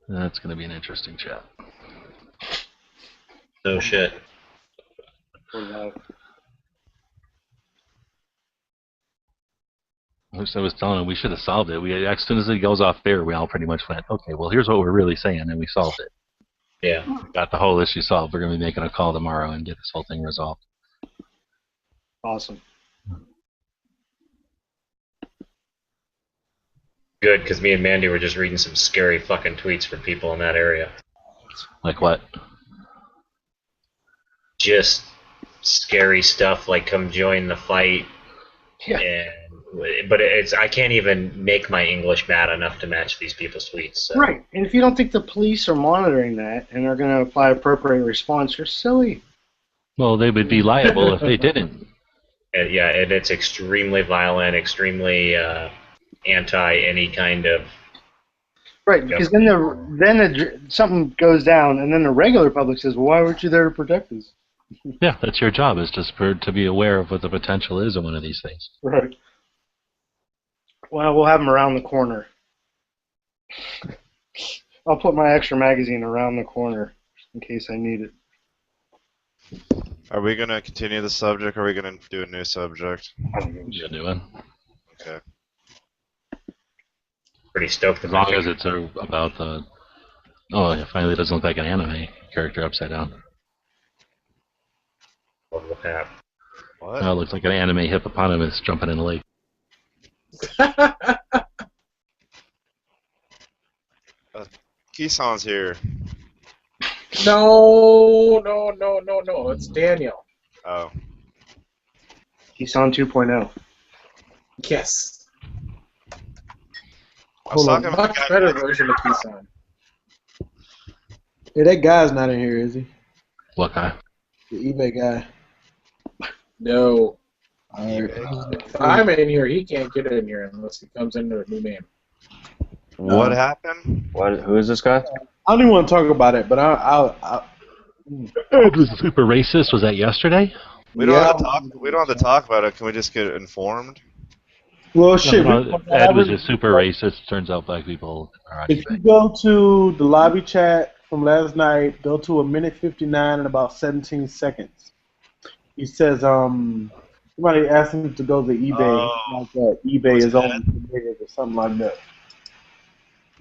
That's going to be an interesting chat. No shit. I was telling him we should have solved it. We as soon as it goes off there, we all pretty much went, okay, well, here's what we're really saying, and we solved it. Yeah. Got the whole issue solved. We're going to be making a call tomorrow and get this whole thing resolved. Awesome. Good, because me and Mandy were just reading some scary fucking tweets from people in that area. Like what? Just scary stuff like come join the fight. Yeah. But I can't even make my English mad enough to match these people's tweets. So. Right. And if you don't think the police are monitoring that and are going to apply appropriate response, you're silly. Well, they would be liable if they didn't. And it's extremely violent, extremely anti any kind of. Right, because then something goes down, and then the regular public says, well, why weren't you there to protect us? Yeah, that's your job, is just to be aware of what the potential is of one of these things. Right. Well, we'll have them around the corner. I'll put my extra magazine around the corner in case I need it. Are we going to continue the subject, or are we going to do a new subject? You're doing. Okay. Pretty stoked As long as it's about the... Oh, it finally doesn't look like an anime character upside down. What? What? It looks like an anime hippopotamus jumping in a lake. Kisan's here. No, it's Daniel. Oh. He's on 2.0. Yes. I was talking about Much the guy better version of Kisan. Hey, that guy's not in here, is he? What guy? The eBay guy. No. Alright. If I'm in here, he can't get in here unless he comes in with a new name. What happened? What? Who is this guy? I don't even want to talk about it, but I It was super racist. Was that yesterday? We don't have to talk. We don't have to talk about it. Can we just get informed? well, shit. Ed was just super racist. Turns out black people are on If you eBay. go to the lobby chat from last night, go to 1:59 and about 17 seconds. He says, somebody asked him to go to eBay, Oh. like that. eBay What's is that? only for niggas or something like that.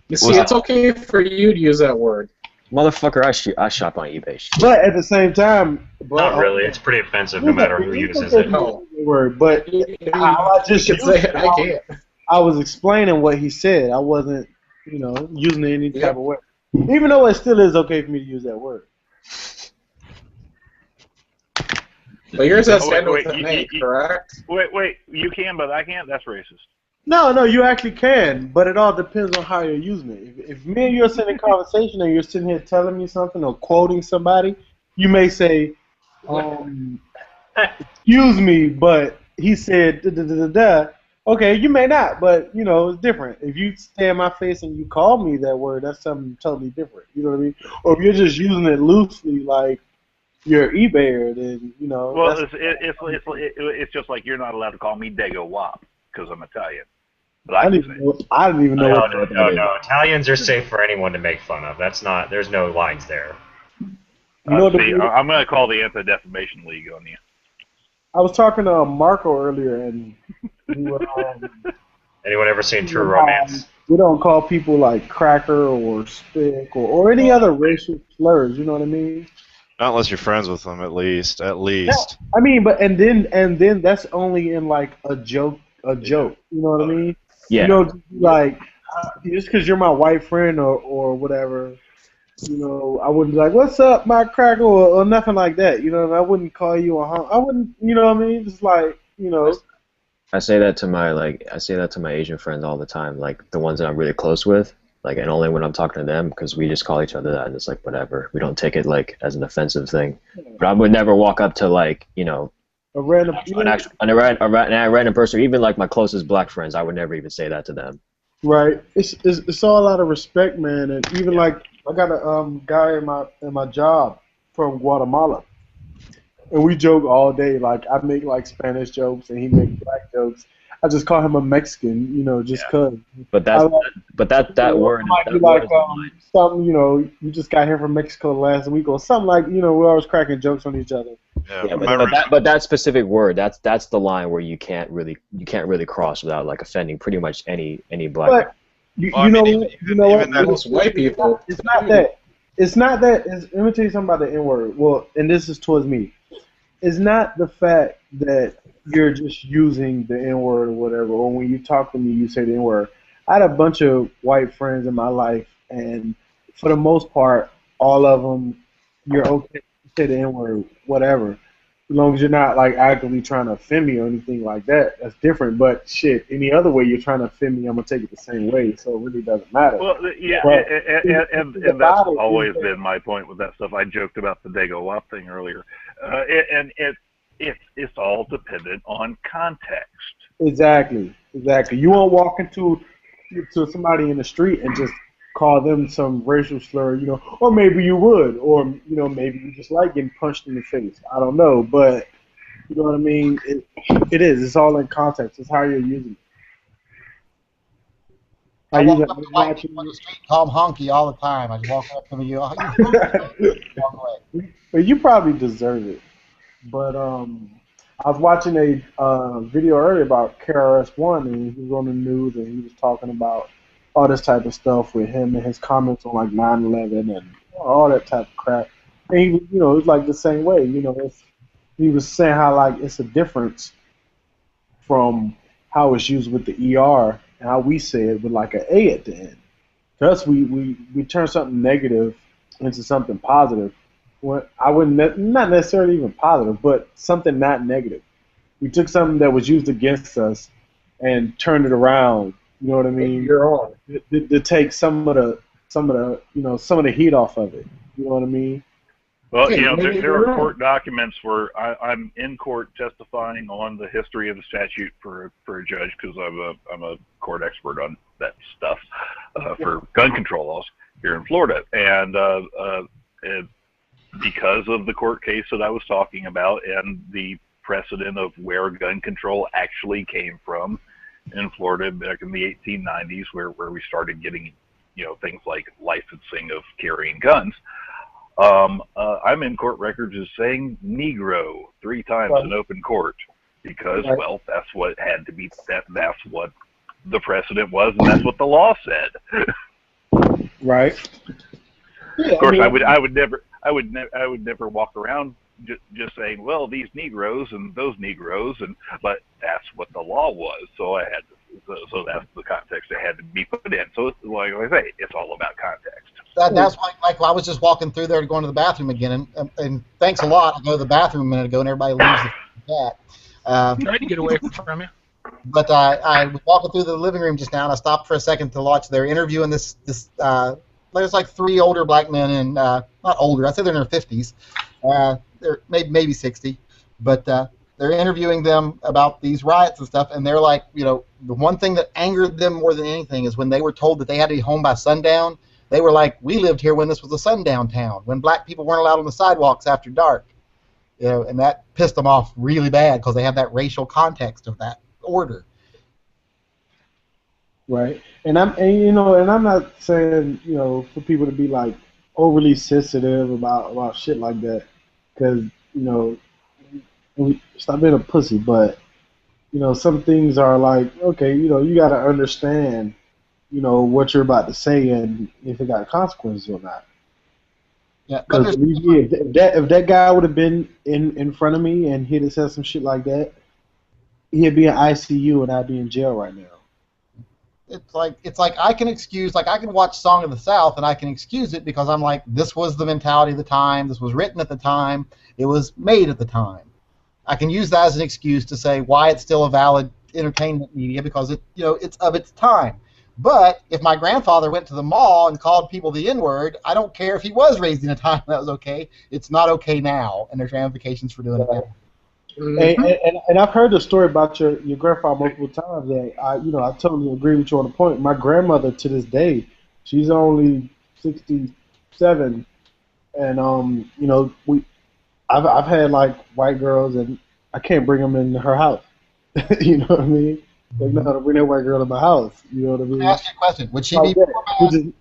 You see, it's okay for you to use that word. Motherfucker, I shop on eBay. Shit. But at the same time, Not really. It's pretty offensive no matter who uses it. No. Word, but I just You can say it, I used can't. I was explaining what he said. I wasn't, using it any type of way. Even though it still is okay for me to use that word. But yours has Oh, to end wait, with a you- name, you- correct? Wait, you can, but I can't? That's racist. No, you actually can, but it all depends on how you're using it. If me and you are sitting in conversation and you're sitting here telling me something or quoting somebody, you may say, excuse me, but he said da da da da da. Okay, you may not, but it's different. If you stare in my face and you call me that word, that's something totally different. You know what I mean? Or if you're just using it loosely, like you're eBayer, then Well, that's- it's just like you're not allowed to call me Dago Wop because I'm Italian. But I I can didn't say even know. I didn't even know. No. Italians are safe for anyone to make fun of. That's not. There's no lines there. You know what see, I'm going to call the Anti-Defamation League on you. I was talking to Marco earlier, and we were, Anyone ever seen True Romance? we don't call people like cracker or spick or any other racial slurs. You know what I mean? Not unless you're friends with them, at least. At Yeah, least. I mean, but and then that's only in like a joke. You know what I mean? Yeah. Like just because you're my white friend or whatever. I wouldn't be like, "What's up, my cracker?" or nothing like that. I wouldn't call you a hunk. I wouldn't. You know what I mean? Just like I say that to my Asian friends all the time, like the ones that I'm really close with, like, and only when I'm talking to them, because we just call each other that, and it's like whatever. We don't take it like as an offensive thing. But I would never walk up to like a random. a random person, or even like my closest black friends. I would never even say that to them. Right. It's all out of respect, man. And even like I got a guy in my job from Guatemala, and we joke all day. Like I make like Spanish jokes, and he makes black jokes. I just call him a Mexican, just cause. But that word Might be that like word is mine. something, you just got here from Mexico last week, or something like, we're always cracking jokes on each other. Yeah, my but that specific word, that's the line where you can't really cross without like offending pretty much any black But man. Well, I mean, even that- Most white people. It's not that. Let me tell you something about the N word. Well, and this is towards me. It's not the fact that you're just using the N word or whatever, or when you talk to me, you say the N word. I had a bunch of white friends in my life, and for the most part, all of them, you're okay to say the N word, whatever. As long as you're not like actively trying to offend me or anything like that, that's different. But shit, any other way you're trying to offend me, I'm gonna take it the same way. So it really doesn't matter. Well, yeah, But and the that's Bible always is- been my point with that stuff. I joked about the Dago Wop thing earlier, it's all dependent on context. Exactly. You won't walk to somebody in the street and just call them some racial slur, or maybe you would, or maybe you just like getting punched in the face. I don't know, but you know what I mean. It is. It's all in context. It's how you're using it. I I use walk up to white people on the street, call them honky all the time. I just walk up to them and you walk away. But you probably deserve it. But I was watching a video earlier about KRS-One, and he was on the news, and he was talking about all this type of stuff with him and his comments on like 9/11 and all that type of crap. And he, it was like the same way. He was saying how like it's a difference from how it's used with the ER and how we say it with like an A at the end. To us, we turn something negative into something positive. Well, I wouldn't not necessarily even positive, but something not negative. We took something that was used against us and turned it around. You know what I mean? Your own. To take some of the heat off of it. You know what I mean? Well, Yeah, maybe there you're are right. court documents where I'm in court testifying on the history of the statute for a judge because I'm a court expert on that stuff for gun control laws here in Florida, and because of the court case that I was talking about and the precedent of where gun control actually came from in Florida back in the 1890s, where we started getting things like licensing of carrying guns. I'm in court records as saying Negro 3 times in open court because, well, that's what had to be. That's what the precedent was, and that's what the law said. Right. Yeah, Of course, I would never walk around just saying, well, these Negroes and those Negroes, but that's what the law was. So I had to, so that's the context that had to be put in. So it's, like I say, it's all about context. That's why, like, I was just walking through there to go into the bathroom again, and thanks a lot. I go to the bathroom a minute ago, and everybody leaves the cat. Tried to get away from you. But I was walking through the living room just now, and I stopped for a second to watch. They're interviewing there's like 3 older black men, and not older. I'd say they're in their 50s. They're maybe 60, but they're interviewing them about these riots and stuff. And they're like, the one thing that angered them more than anything is when they were told that they had to be home by sundown. They were like, we lived here when this was a sundown town, when black people weren't allowed on the sidewalks after dark. And that pissed them off really bad because they have that racial context of that order. Right. And I'm not saying, for people to be like overly sensitive about shit like that, because, stop being a pussy, but, some things are like, okay, you got to understand, what you're about to say and if it got consequences or not. Yeah, Because if that guy would have been in front of me and he'd have said some shit like that, he'd be in ICU and I'd be in jail right now. It's like I can excuse, like I can watch Song of the South and I can excuse it because I'm like, this was the mentality of the time, this was written at the time, it was made at the time. I can use that as an excuse to say why it's still a valid entertainment media because it's of its time. But if my grandfather went to the mall and called people the N-word, I don't care if he was raised in a time that was okay. It's not okay now, and there's ramifications for doing it now. And I've heard the story about your grandfather multiple times. And I totally agree with you on the point. My grandmother, to this day, she's only 67, and I've had like white girls, and I can't bring them in her house. You know what I mean? They know how to bring that white girl to my house. You know what I Let me mean? ask you a question. Would she Like be that. more Which mad? is,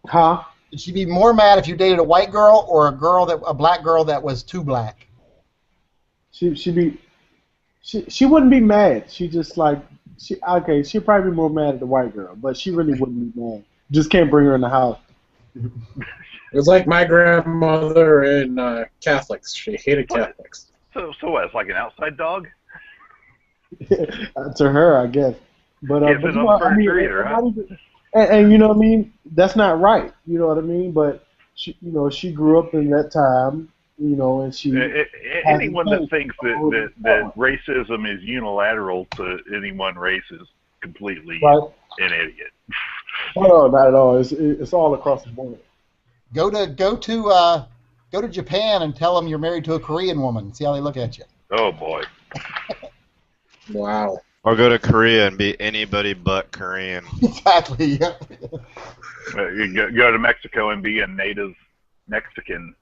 huh? Would she be more mad if you dated a white girl or a black girl that was too black? She wouldn't be mad. She just like she'd probably be more mad at the white girl, but she really wouldn't be mad. Just can't bring her in the house. It was like my grandmother and Catholics. She hated Catholics. So what? It's like an outside dog. To her, I guess. But, Can't but fit you on know, the I mean, furniture either, huh? and you know what I mean. That's not right. You know what I mean. But she grew up in that time. You know, and she. Anyone that thinks that racism is unilateral to any one race is completely Right. an idiot. No, not at all. It's all across the board. Go to Japan and tell them you're married to a Korean woman. See how they look at you. Oh boy. Wow. Or go to Korea and be anybody but Korean. Exactly. Yeah. You go to Mexico and be a native Mexican.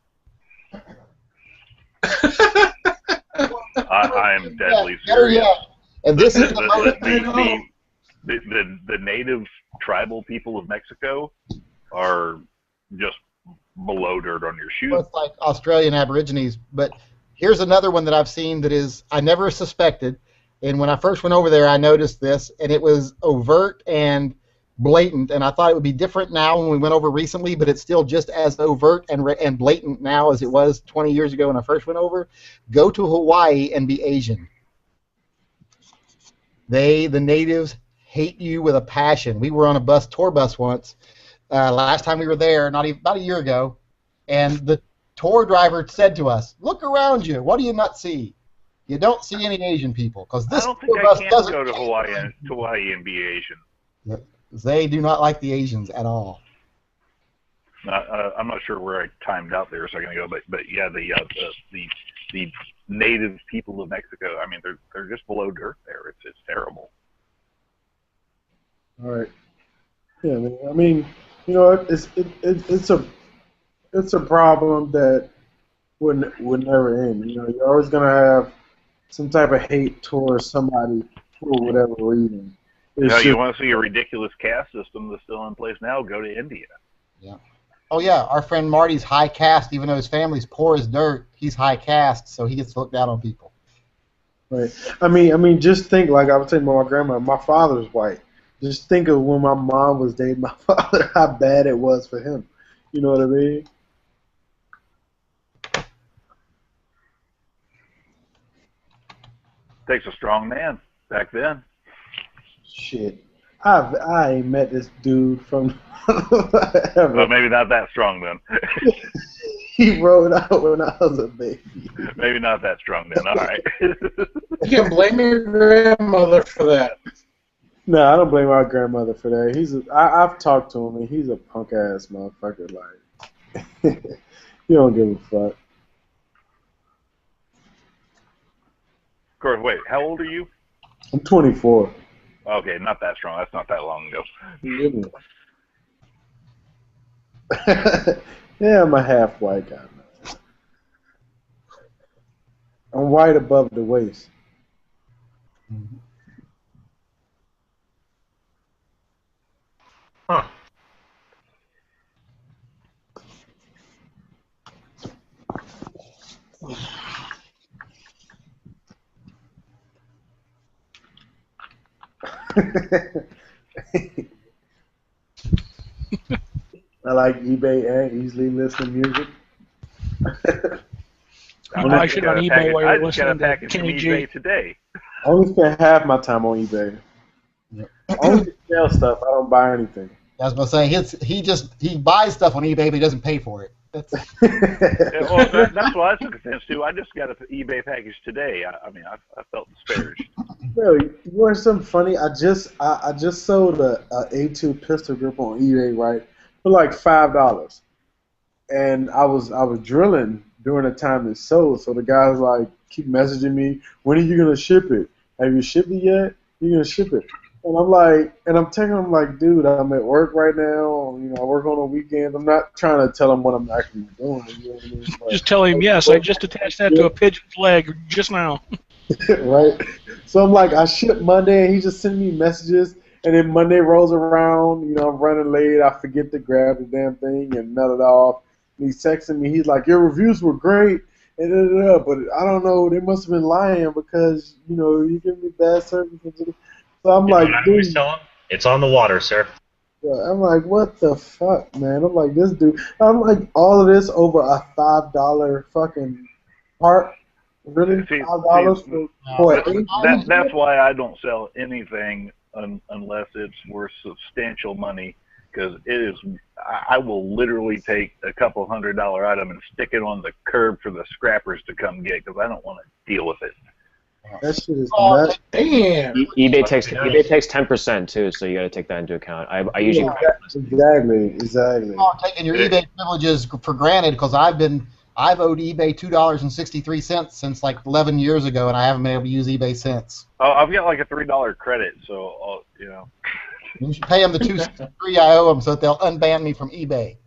I am deadly Better serious. yet. And this is the The native tribal people of Mexico are just below dirt on your shoes. Well, it's like Australian Aborigines. But here's another one that I've seen that is I never suspected. And when I first went over there, I noticed this, and it was overt and blatant. And I thought it would be different now when we went over recently, but it's still just as overt and blatant now as it was 20 years ago when I first went over. Go to Hawaii and be Asian. The natives, hate you with a passion. We were on a tour bus once, last time we were there, about a year ago, and the tour driver said to us, "Look around you. What do you not see? You don't see any Asian people, because I this don't tour think I bus can doesn't." go to Hawaii and be Asian. They do not like the Asians at all. I'm not sure where I timed out there a second ago, but yeah, the native people of Mexico. I mean, they're just below dirt there. It's terrible. All right. Yeah, man. I mean, you know, it's a problem that would never end. You know, you're always gonna have some type of hate towards somebody for whatever reason. You want to see a ridiculous caste system that's still in place now? Go to India. Yeah. Oh yeah, our friend Marty's high caste, even though his family's poor as dirt. He's high caste, so he gets looked down on people. Right. I mean, just think, like I was saying about my grandma. My father's white. Just think of when my mom was dating my father, how bad it was for him. You know what I mean? Takes a strong man back then. Shit. I ain't met this dude from ever. Well, maybe not that strong then. He rode out when I was a baby. Maybe not that strong then. All right. You can blame your grandmother for that. No, I don't blame my grandmother for that. I've talked to him, and he's a punk ass motherfucker. Like, he don't give a fuck. Of course. Wait. How old are you? I'm 24. Okay, not that strong. That's not that long ago. Yeah, I'm a half white guy. Man. I'm white above the waist. Huh. I like eBay and easily listen music. I should on eBay while I you're just got a listening to package from Kenny G. eBay today. I only spend half my time on eBay. I only sell stuff. I don't buy anything. I was gonna say he buys stuff on eBay, but he doesn't pay for it. That's Yeah, well, that's what I took offense to. I just got an eBay package today. I mean, I felt disparaged. Bro, you want something funny? I just sold a A2 pistol grip on eBay, right, for like $5, and I was drilling during the time it sold. So the guys like keep messaging me, when are you gonna ship it? Have you shipped it yet? You gonna ship it? And I'm like, and I'm telling him like, dude, I'm at work right now. You know, I work on the weekends. I'm not trying to tell him what I'm actually doing. You know what I mean? But, Just tell him, yes, I just attached that to a pigeon's leg just now. right? So I'm like, I ship Monday, and he just sending me messages. And then Monday rolls around, you know, I'm running late. I forget to grab the damn thing and mail it off. And he's texting me. He's like, your reviews were great. And but I don't know. They must have been lying because, you know, you give me bad service. So I'm like, I always tell him, it's on the water, sir. I'm like, what the fuck, man? I'm like, this dude. I'm like, all of this over a $5 fucking part. Really? $5 for that's why I don't sell anything unless it's worth substantial money, because it is. I will literally take a couple $100 item and stick it on the curb for the scrappers to come get, because I don't want to deal with it. That shit is nuts. Damn. eBay takes 10% too, so you got to take that into account. I usually exactly. You're not taking your eBay privileges for granted, because I've owed eBay $2.63 since like 11 years ago, and I haven't been able to use eBay since. Oh, I've got like a $3 credit, so you know. You should pay them the $2.63 I owe them, so that they'll unban me from eBay.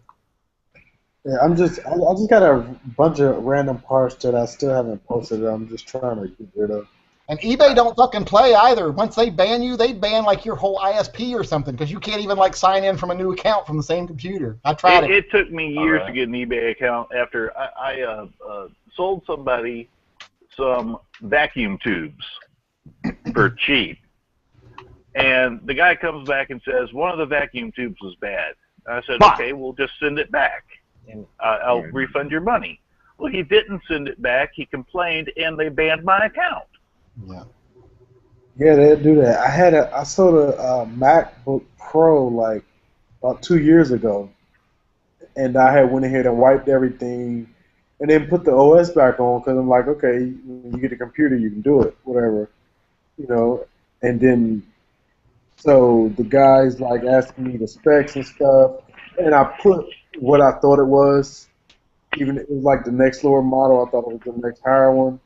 Yeah, I just got a bunch of random parts that I still haven't posted. I'm just trying to get rid of. And eBay don't fucking play either. Once they ban you, they ban like your whole ISP or something, because you can't even like sign in from a new account from the same computer. I tried it. It took me years to get an eBay account after I sold somebody some vacuum tubes for cheap. And the guy comes back and says, one of the vacuum tubes was bad. I said, okay, we'll just send it back, and I'll refund your money. Well, he didn't send it back. He complained, and they banned my account. Yeah, they do that. I sold a MacBook Pro like about 2 years ago, and I had went ahead and wiped everything, and then put the OS back on, because I'm like, okay, when you get a computer, you can do it, whatever, you know. And then so the guy's like asking me the specs and stuff, and I put what I thought it was. Even it was like the next lower model, I thought it was the next higher one,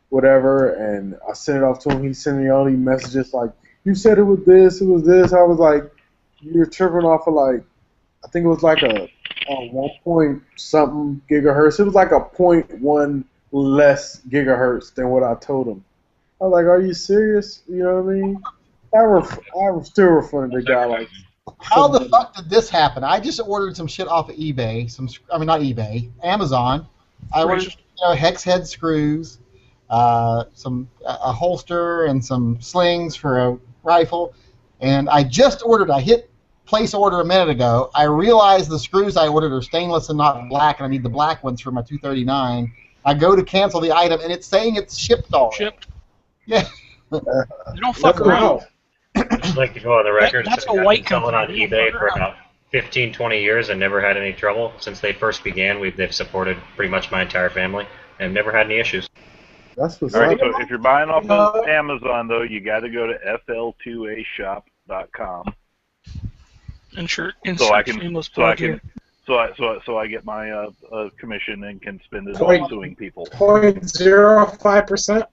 whatever. And I sent it off to him. He sent me all these messages like, "You said it was this, it was this." I was like, "You're tripping off of like, I think it was like a 1 point something gigahertz. It was like a 0.1 less gigahertz than what I told him." I was like, "Are you serious?" You know what I mean? I still refunded the guy like. How the fuck did this happen? I just ordered some shit off of eBay. Not eBay, Amazon. I ordered hex head screws, a holster, and some slings for a rifle. And I just ordered. I hit place order a minute ago. I realized the screws I ordered are stainless and not black, and I need the black ones for my 239. I go to cancel the item, and it's saying it's shipped already. Shipped. Yeah. You don't fuck around. I'd like to go on the record. That's I've a white been selling on company. eBay for about 15, 20 years and never had any trouble. Since they first began, they've supported pretty much my entire family and never had any issues. That's what's All right, up. so if you're buying off of Amazon, though, you got to go to fl2ashop.com. Insert So I seamless can, plug here. so I get my commission and can spend it Point- on suing people. 0.05%. I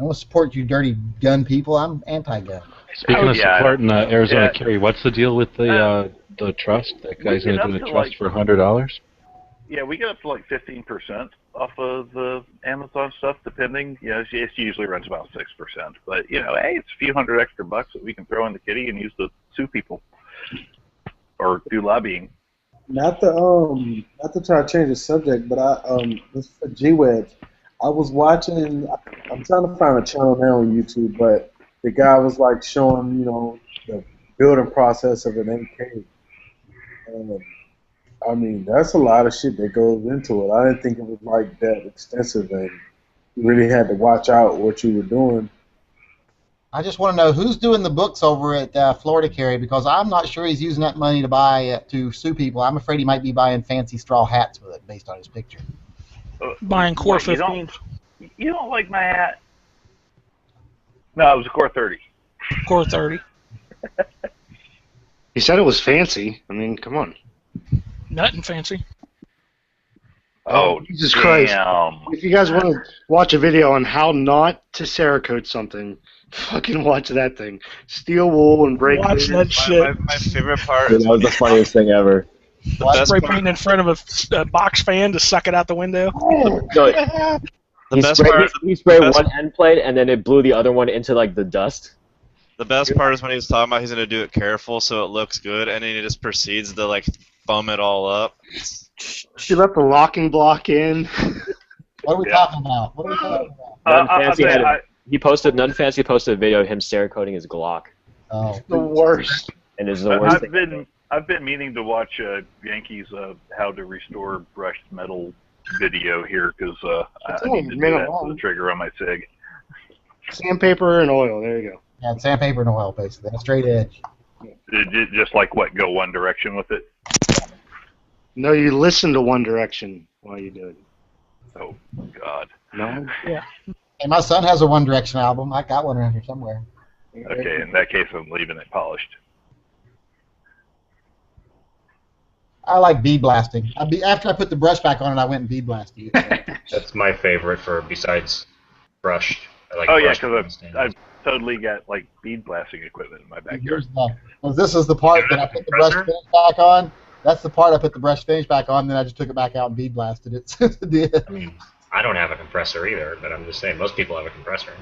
don't support you dirty gun people. I'm anti-gun. Speaking of yeah, support in Arizona, yeah. Kerry, what's the deal with the trust? That guy's going to do a trust for $100? Yeah, we get up to like 15% off of the Amazon stuff, depending. You know, it usually runs about 6%. But, you know, hey, it's a few $100 extra bucks that we can throw in the kitty and use to sue people or do lobbying. Not to try to change the subject, but this for G-Webs. I was watching. I'm trying to find a channel now on YouTube, but the guy was like showing, you know, the building process of an AK. And I mean, that's a lot of shit that goes into it. I didn't think it was like that extensive, and you really had to watch out what you were doing. I just want to know who's doing the books over at Florida Carry, because I'm not sure he's using that money to buy to sue people. I'm afraid he might be buying fancy straw hats with it, based on his picture. Buying Core Wait, 15. You don't like my hat? No, it was a Core 30. Core 30. He said it was fancy. I mean, come on. Nothing fancy. Oh, Jesus Christ. Damn. If you guys want to watch a video on how not to Cerakote something, Fucking watch that thing. Steal wool and break Watch it. that shit. My favorite part Dude, is that was the funniest thing ever. the best Spray part. paint in front of a box fan to suck it out the window. No, The he best sprayed, part. he sprayed the best- one end plate and then it blew the other one into like the dust. The best part is when he was talking about he's gonna do it careful so it looks good, and then he just proceeds to like thumb it all up. She let the locking block in. What are we talking about? What are we talking about? None I'll Fancy say had I- None Fancy posted a video of him Cerakoting his Glock, Oh, The worst. and it's the worst thing. I've been meaning to watch Yankees how to restore brushed metal video here because I only need to a do minute that for long. the trigger on my SIG. Sandpaper and oil. There you go. yeah, sandpaper and oil, basically. A straight edge. Just like what, go one direction with it? No, you listen to One Direction while you do it. Oh God. No? Hey, my son has a One Direction album. I got one around here somewhere. Okay, in that case, I'm leaving it polished. I like bead blasting. After I put the brush back on it, I went and bead blasted it. That's my favorite for besides brushed. I like Oh yeah, brushed because stains. I've totally got like bead blasting equipment in my backyard. Well, this is the part that I put the brush finish back on. That's the part I put the brush finish back on, then I just took it back out and bead blasted it. I mean, I don't have a compressor either, but I'm just saying most people have a compressor.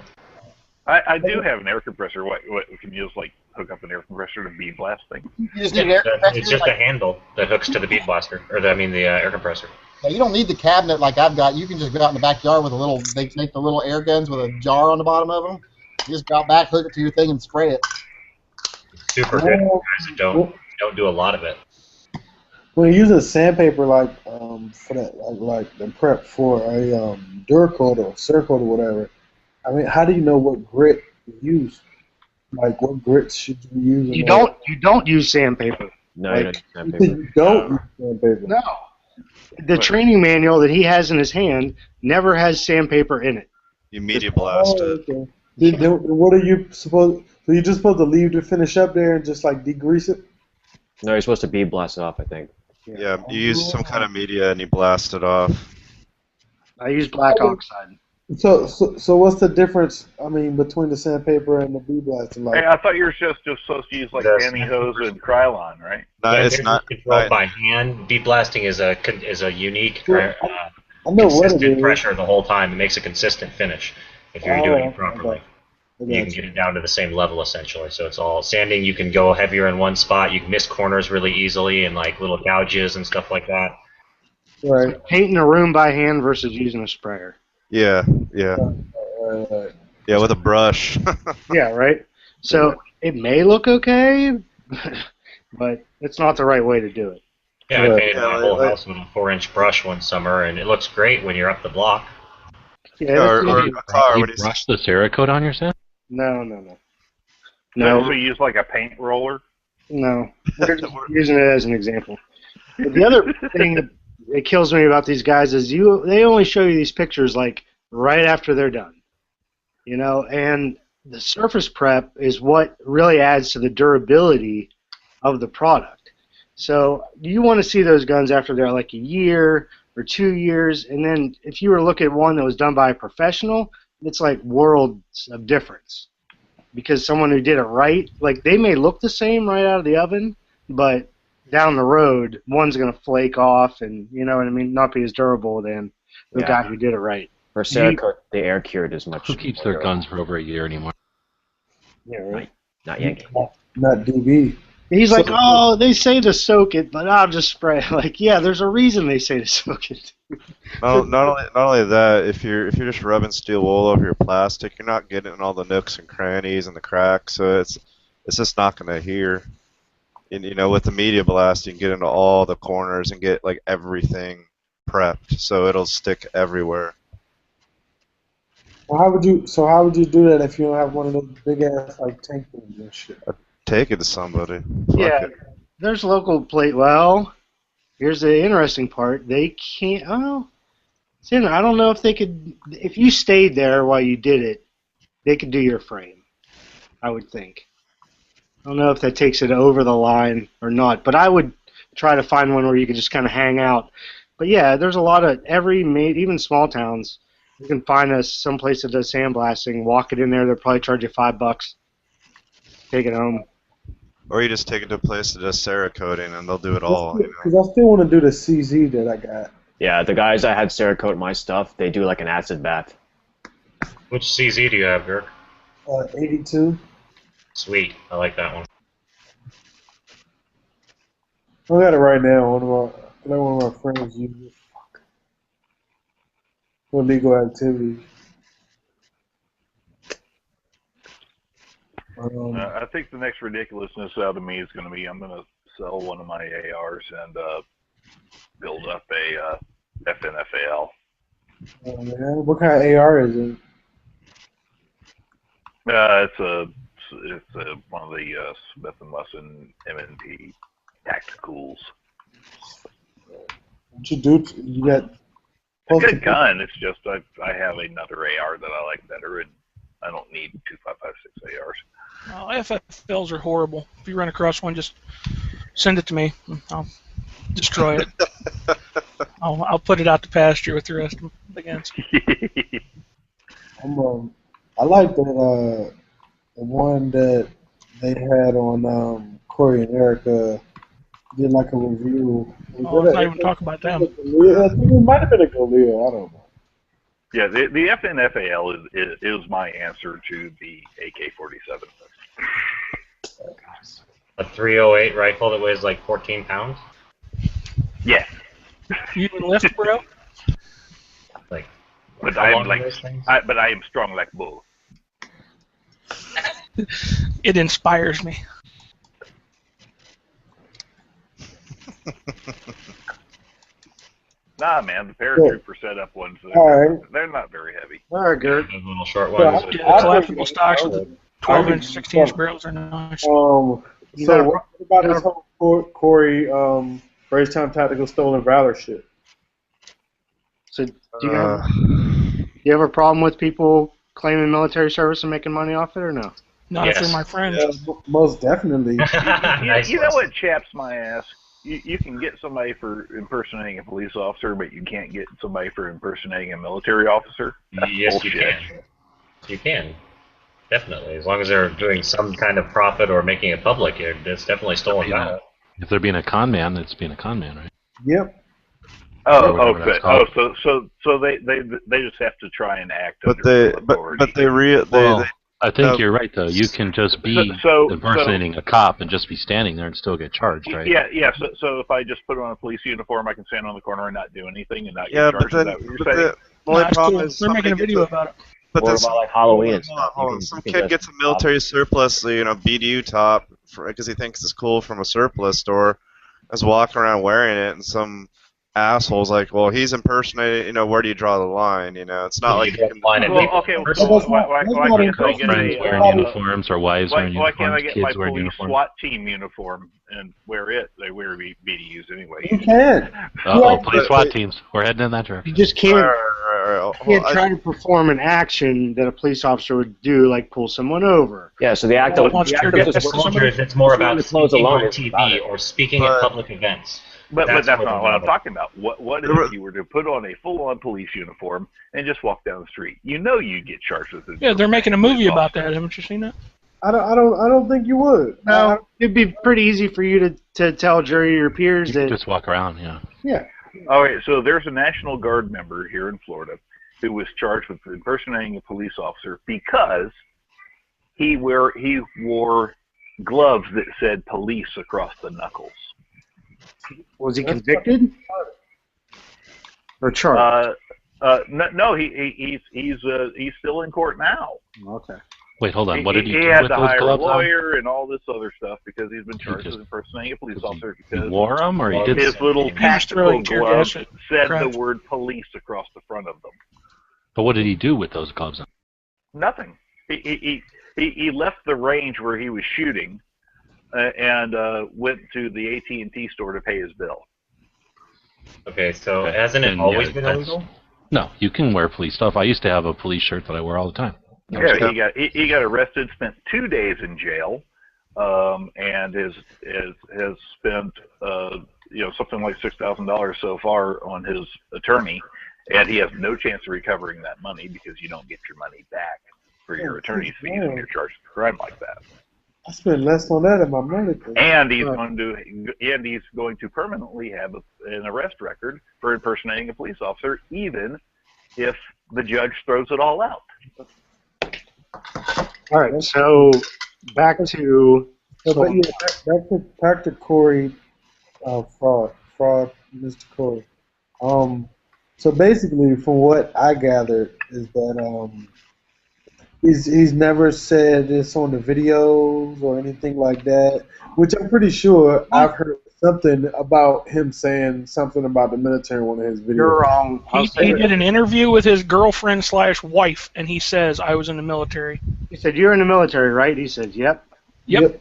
I do have an air compressor. What can you just like hook up an air compressor to bead blast thing? You just need an air compressor. It's just a handle that hooks to the bead blaster, or the air compressor. Yeah, you don't need the cabinet like I've got. You can just go out in the backyard with a little. They make the little air guns with a jar on the bottom of them. You just go out back, hook it to your thing, and spray it. It's super good for guys that don't do a lot of it. When you're using sandpaper like for that like the prep for a Duracoat or Cerakote or whatever, I mean, how do you know what grit to use? Like, what grits should you use? You don't use sandpaper. No, Like, you don't use sandpaper. You don't use sandpaper. No. The training manual that he has in his hand never has sandpaper in it. You media blast Oh, it. okay. Then what are you supposed? So you're just supposed to leave the finish up there and just like degrease it? No, you're supposed to bead blast it off, I think. Yeah, you use some kind of media and you blast it off. I use black oxide. So what's the difference? I mean, between the sandpaper and the bead blasting? Hey, Like, I thought you were just supposed to use like Yes. pantyhose and Krylon, right? No, Yeah, it's they're not. controlled by hand. Bead blasting is a unique, I know what it consistent is. pressure the whole time. It makes a consistent finish if you're Oh, doing okay. it properly. I You can got get it down to the same level essentially. So it's all sanding. You can go heavier in one spot. You can miss corners really easily and like little gouges and stuff like that. right. Painting a room by hand versus using a sprayer. Yeah. Yeah, with a brush. Yeah, right? So it may look okay, but it's not the right way to do it. Yeah, I Right. painted my Yeah, whole like- house with a 4-inch brush one summer, and it looks great when you're up the block. Yeah, or that's- a car You when he's brush the Cerakote on your sand? no. So No, you use like a paint roller. no. We're just using it as an example. But the other thing that kills me about these guys is they only show you these pictures like right after they're done. You know, and the surface prep is what really adds to the durability of the product. So you want to see those guns after they're like a year or 2 years, and then if you were looking at one that was done by a professional, it's like worlds of difference. Because someone who did it right, like they may look the same right out of the oven, but down the road, one's going to flake off and, you know what I mean, not be as durable than the Yeah. guy who did it right. For Cerakote, the air cured is much. Who keeps more their durable. guns for over a year anymore? Yeah, right. Not Yankee. Not DB. He's like, So- oh, they say to soak it, but I'll just spray it. Like, yeah, there's a reason they say to soak it. not only that, if you're just rubbing steel wool over your plastic, you're not getting in all the nooks and crannies and the cracks, so it's just not gonna adhere. And you know, with the media blast, you can get into all the corners and get like everything prepped, so it'll stick everywhere. Well, how would you do that if you don't have one of those big ass like tank things and shit? Take it to somebody. Fuck Yeah, it. there's local plate. Well, here's the interesting part. They can't. Oh, I don't know if they could. If you stayed there while you did it, they could do your frame. I would think. I don't know if that takes it over the line or not, but I would try to find one where you could just kind of hang out. But yeah, there's a lot of even small towns You can find us someplace that does sandblasting. Walk it in there. They'll probably charge you $5. Take it home. Or you just take it to a place that does Cerakoting, and they'll do it all. Because I still want to do the CZ that I got. Yeah, the guys that had Cerakote my stuff, they do like an acid bath. Which CZ do you have, Dirk? 82. Sweet. I like that one. I got it right now. One of my friends uses it for legal activity. I think the next ridiculousness out of me is going to be I'm going to sell one of my ARs and build up a FNFAL. Oh, man. What kind of AR is it? It's one of the Smith & Wesson M&P Tacticals. What you do? You got. It's a good gun. It's just I have another AR that I like better, and I don't need 2.556 ARs. Oh, FFLs are horrible. If you run across one, just send it to me. I'll destroy it. I'll put it out to pasture with the rest of the guns. I like the one that they had on Corey and Erica did like a review. Oh, let's not even talk about them. I think it might have been a Galil. I don't know. Yeah, the FNFAL is my answer to the AK-47. A 308 rifle that weighs like 14 pounds? Yeah. You can lift, bro? Like, but I am strong like bull. It inspires me. Nah, man, the paratrooper setup ones, they're not very heavy. All right, good. Those little short ones. Yeah, the collapsible stocks with the 12-inch, 16-inch barrels are nice. So what about this whole Corey First Time Tactical Stolen Valor shit? So do you have a problem with people claiming military service and making money off it, or no? Not if they're my friends. Yeah, most definitely. You know what chaps my ass? You can get somebody for impersonating a police officer, but you can't get somebody for impersonating a military officer? That's Yes, bullshit. you can. You can. Definitely. As long as they're doing some kind of profit or making it public, it's definitely stolen valor. If they're being a con man, it's being a con man, right? Yep. So they just have to try and act. I think you're right though. You can just be impersonating a cop and just be standing there and still get charged, right? Yeah. So if I just put on a police uniform, I can stand on the corner and not do anything and not get charged. Is that what you're saying? The only problem is they're making a video about it. But or about like Halloween and stuff. Some kid gets a military surplus, BDU top, because he thinks it's cool from a surplus store. Is walking around wearing it, and some asshole's like, "Well, he's impersonating. Where do you draw the line? It's not like you can." Why can't I get friends wearing uniforms or wives wearing why can't I uniforms, get my kids wearing police uniforms? SWAT team uniform and wear it? They wear BDUs anyway. You can. Police SWAT teams. We're heading in that direction. You just can't. Try to perform an action that a police officer would do, like pull someone over. Yeah, so the act of soldiers, it's more about speaking on TV or speaking at public events. But that's not what I'm talking about. What if you were to put on a full-on police uniform and just walk down the street? You'd get charged with it. Yeah, they're making a movie about that. Haven't you seen that? I don't think you would. No, it'd be pretty easy for you to tell jury or your peers that just walk around. Yeah. Yeah. All right, so there's a National Guard member here in Florida who was charged with impersonating a police officer because he wore gloves that said police across the knuckles. Was he convicted or charged? No, he's still in court now. Okay. Wait, hold on. What did he do had with to those hire a gloves on? lawyer and all this other stuff because he's been charged with impersonating a police officer because wore them, or he did his little tactical gloves said crap. the word police across the front of them. But what did he do with those gloves on? Nothing. He left the range where he was shooting and went to the AT&T store to pay his bill. Okay, so hasn't it always been illegal? No, you can wear police stuff. I used to have a police shirt that I wear all the time. Yeah, he got arrested, spent 2 days in jail, and has spent something like $6,000 so far on his attorney, And he has no chance of recovering that money because you don't get your money back for your attorney's fees when you're charged with a crime like that. I spent less on that in my medical. And he's going to permanently have an arrest record for impersonating a police officer, even if the judge throws it all out. All right, so back to. But yeah, back to Corey, fraud, Mr. Corey. So basically, from what I gathered, is that he's never said this on the videos or anything like that. Which I'm pretty sure I've heard something about him saying something about the military in one of his videos. You're wrong. He did an interview with his girlfriend/wife, and he says, "I was in the military." He said, "You're in the military, right?" He said, "Yep." Yep.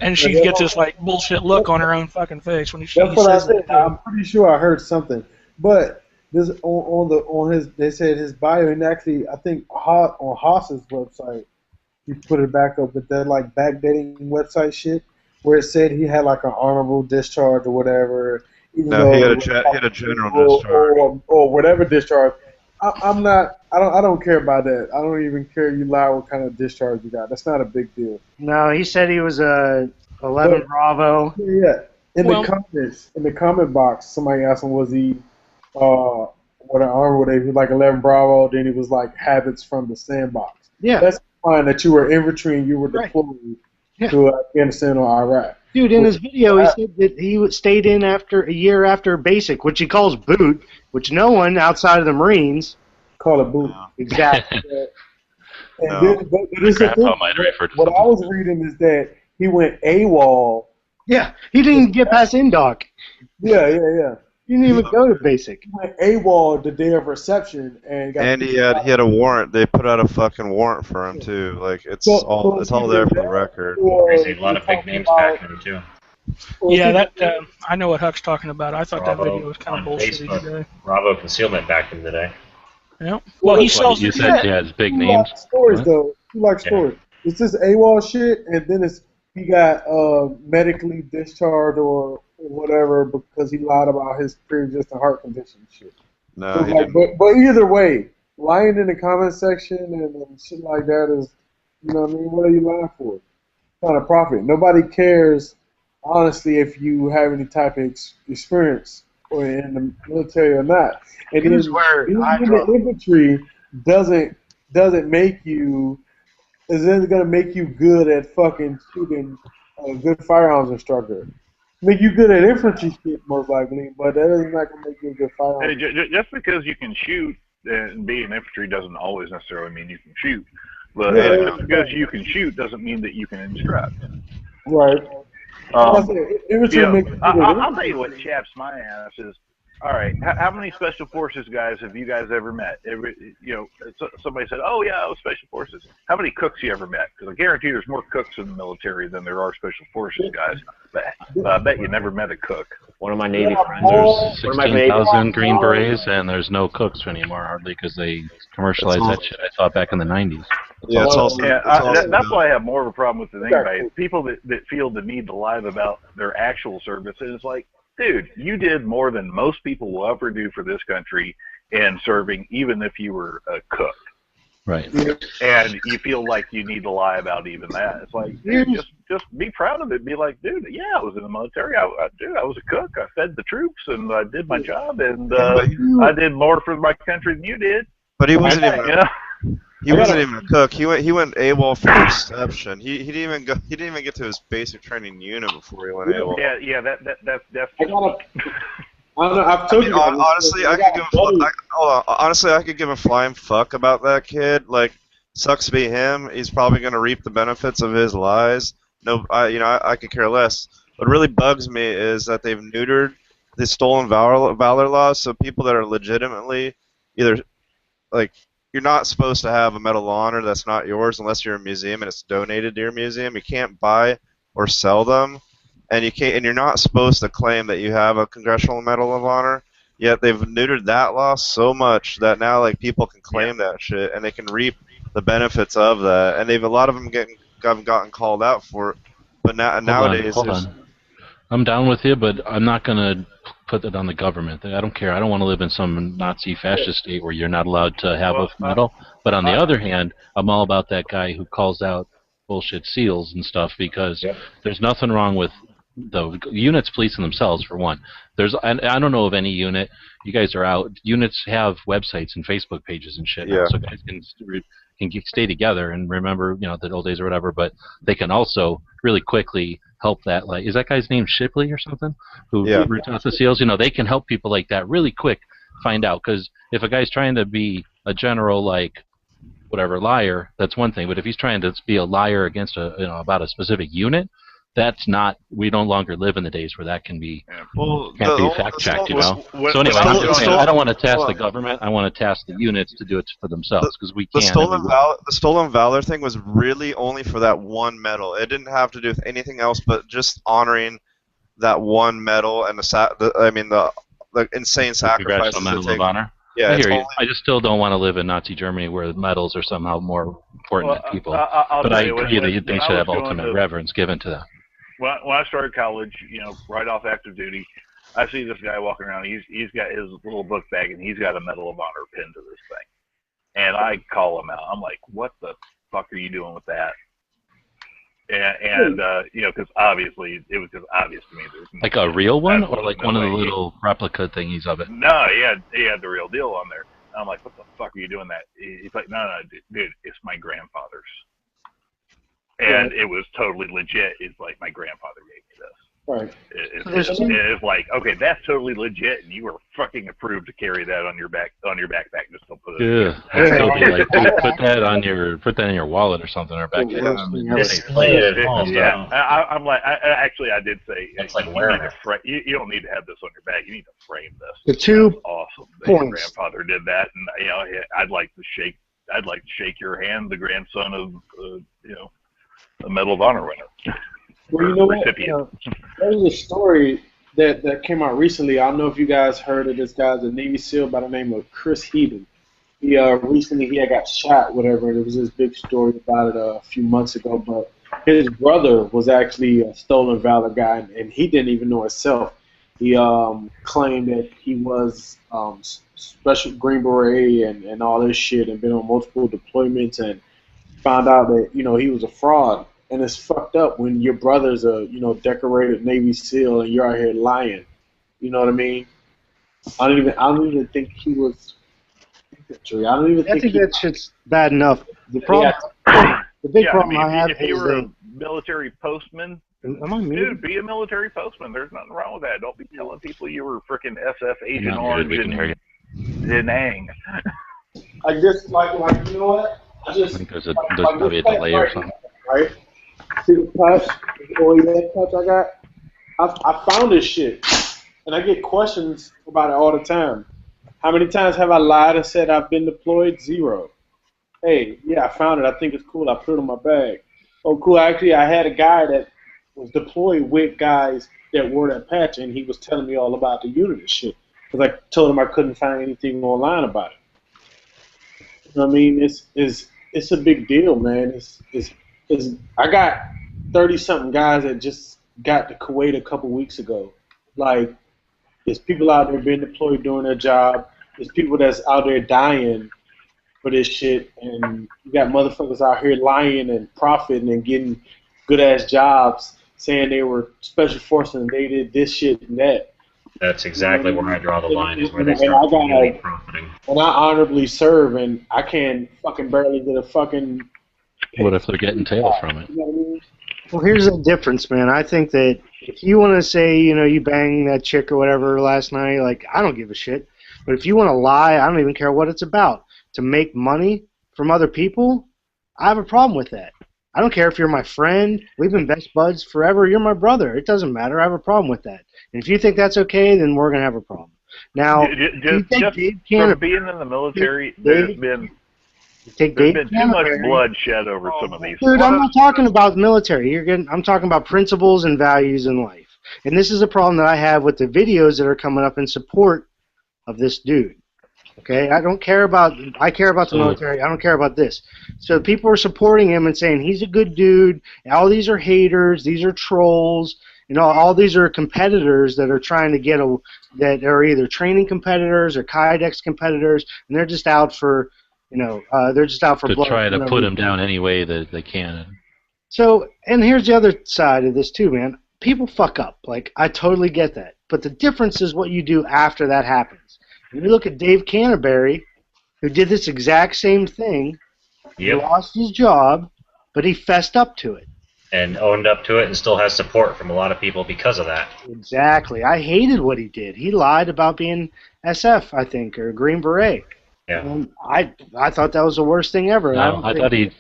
And she gets this like bullshit look on her own fucking face when he That's what I says said. that. I'm pretty sure I heard something, but this on his they said his bio, and actually I think on Haas's website he put it back up with that like backdating website shit where it said he had like an honorable discharge or whatever. No, he had a general discharge or whatever discharge. I don't care about that. I don't even care you lie what kind of discharge you got. That's not a big deal. No, he said he was a 11 Bravo. Yeah. In the comment box, somebody asked him, was he what an armor were they? He was like 11 Bravo. Then he was like habits from the sandbox. Yeah. That's fine that you were infantry and you were deployed to Afghanistan or Iraq. Dude, in his video, he said that he stayed in after a year after basic, which he calls boot, which no one outside of the Marines call it boot. Exactly. And but this is the thing. What I was reading is that he went AWOL. Yeah, he didn't even get past INDOC. Yeah. He didn't even go to basic. He went AWOL the day of reception and got. He had a warrant. They put out a fucking warrant for him too. Like it's all there for the record. Crazy. A lot of big names back then too. Yeah, that I know what Huck's talking about. I thought that video was kind of bullshit today. Bravo concealment back in the day. Yeah. Well, he sells. You said it's big names. Stories though. He likes stories. It's this AWOL shit, and then he got medically discharged or whatever because he lied about his pre-existing heart condition shit. No, so he like, didn't. But either way, lying in the comment section and shit like that is, you know what I mean? What are you lying for? It's not a profit. Nobody cares, honestly, if you have any type of experience or in the military or not. And then the infantry doesn't make you. Is then going to make you good at fucking shooting a good firearms instructor. Make you good at infantry shit, most likely, but that is not going to make you a good firearms. Hey, just because you can shoot and be in infantry doesn't always necessarily mean you can shoot. But just because you can shoot doesn't mean that you can instruct. Right. I'll tell you what chaps my ass is. All right, how many Special Forces guys have you guys ever met? Somebody said, "Oh yeah, I was Special Forces." How many cooks you ever met? Because I guarantee there's more cooks in the military than there are Special Forces guys. But I bet you never met a cook. One of my Navy friends. There's 16,000 Green Berets, and there's no cooks anymore hardly because they commercialized that shit. I saw back in the 90s. That's why I have more of a problem with it than anybody. People that feel the need to lie about their actual service, and it's like, dude, you did more than most people will ever do for this country in serving, even if you were a cook. Right. And you feel like you need to lie about even that. It's like, dude, just be proud of it. Be like, dude, yeah, I was in the military. I was a cook. I fed the troops, and I did my job, and I did more for my country than you did. But he wasn't He wasn't even a cook. He went AWOL for reception. He didn't even go. He didn't even get to his basic training unit before he went AWOL. Yeah. That's. Honestly, I could give a flying fuck about that kid. Like, sucks to be him. He's probably gonna reap the benefits of his lies. I could care less. What really bugs me is that they've neutered the stolen valor laws. So people that are legitimately either like. You're not supposed to have a Medal of Honor that's not yours unless you're a museum and it's donated to your museum. You can't buy or sell them, and you're not supposed to claim that you have a Congressional Medal of Honor. Yet they've neutered that law so much that now like people can claim that shit and they can reap the benefits of that. And a lot of them have gotten called out for it. But nowadays, hold on. I'm down with you, but I'm not gonna put it on the government. I don't care. I don't want to live in some Nazi fascist state where you're not allowed to have a medal. But on the other hand, I'm all about that guy who calls out bullshit SEALs and stuff, because there's nothing wrong with the units policing themselves, for one. I don't know of any unit. You guys are out. Units have websites and Facebook pages and shit, now, so guys can stay together and remember, the old days or whatever. But they can also really quickly help that. Like, is that guy's name Shipley or something? Who roots out the SEALs? They can help people like that really quick find out. Because if a guy's trying to be a general, like whatever, liar, that's one thing. But if he's trying to be a liar against about a specific unit, that's not. We no longer live in the days where that can be can't be fact checked. So anyway, I don't want to task the government. I want to task the units to do it for themselves, because we can't. The stolen valor thing was really only for that one medal. It didn't have to do with anything else, but just honoring that one medal and the insane sacrifice. The Medal of Honor. Yeah, I hear you. I just still don't want to live in Nazi Germany where medals are somehow more important than people. But I agree that they should have ultimate reverence given to them. When I started college, right off active duty, I see this guy walking around. He's got his little book bag, and he's got a Medal of Honor pinned to this thing. And I call him out. I'm like, "What the fuck are you doing with that?" And because obviously it was just obvious to me. Like a real one, or like one of the little replica thingies of it? No, he had the real deal on there. And I'm like, "What the fuck are you doing that?" He's like, "No, dude, it's my grandfather's." And it was totally legit. It's like, my grandfather gave me this. Right. It's like, okay, that's totally legit, and you were fucking approved to carry that on your backpack. Just don't put it. Yeah. I'd still be like, dude, put that in your wallet or something, or back. Display it at home. Yeah. I'm like, I did say, it's like wearing it. You don't need to have this on your bag. You need to frame this. The two That's awesome. points. Your grandfather did that, and I'd like to shake your hand, the grandson of a Medal of Honor winner. Well, you know what? There was a story that came out recently. I don't know if you guys heard of this guy, a Navy SEAL by the name of Chris Heaton. He recently had got shot, whatever. There was this big story about it a few months ago. But his brother was actually a stolen valor guy, and he didn't even know himself. He claimed that he was special Green Beret and all this shit, and been on multiple deployments, and found out that he was a fraud. And it's fucked up when your brother's a decorated Navy SEAL and you're out here lying. You know what I mean? I don't even think he was infantry. I think that shit's bad enough. The problem, the big problem I have if you were a military postman, dude, be a military postman. There's nothing wrong with that. Don't be telling people you were freaking SF Agent Orange in Da Nang. I just like you know what? I think there's probably a delay or something. Right? See the patch, the OEM patch I got? I found this shit, and I get questions about it all the time. How many times have I lied and said I've been deployed? 0. Hey, yeah, I found it. I think it's cool. I put it in my bag. Oh, cool. Actually, I had a guy that was deployed with guys that wore that patch, and he was telling me all about the unit and shit. Because I told him I couldn't find anything online about it. You know what I mean? It's a big deal, man. I got 30-something guys that just got to Kuwait a couple weeks ago. Like, there's people out there being deployed doing their job. There's people that's out there dying for this shit, and you got motherfuckers out here lying and profiting and getting good-ass jobs, saying they were special forces and they did this shit and that. That's exactly where I draw the line, is where they start really profiting. And I honorably serve, and I can fucking barely get a fucking... What if they're getting tail from it? You know what I mean? Well, here's the difference, man. I think that if you want to say, you banged that chick or whatever last night, like, I don't give a shit. But if you want to lie, I don't even care what it's about. To make money from other people, I have a problem with that. I don't care if you're my friend. We've been best buds forever. You're my brother. It doesn't matter. I have a problem with that. And if you think that's okay, then we're going to have a problem. Now, just from being in the military, there's been too much blood shed over some of these. Dude, I'm not talking about the military. I'm talking about principles and values in life. And this is a problem that I have with the videos that are coming up in support of this dude. Okay, I care about the military. I don't care about this. So people are supporting him and saying he's a good dude. All these are haters. These are trolls. You know, all these are competitors that are trying to get that are either training competitors or Kydex competitors, and they're just out for, they're just out for to blood. try to put him down any way that they can. So, and here's the other side of this too, man. People fuck up. Like, I totally get that. But the difference is what you do after that happens. When you look at Dave Canterbury, who did this exact same thing, he lost his job, but he fessed up to it. And owned up to it and still has support from a lot of people because of that. Exactly. I hated what he did. He lied about being SF, I think, or Green Beret. Yeah. And I thought that was the worst thing ever. No, I thought he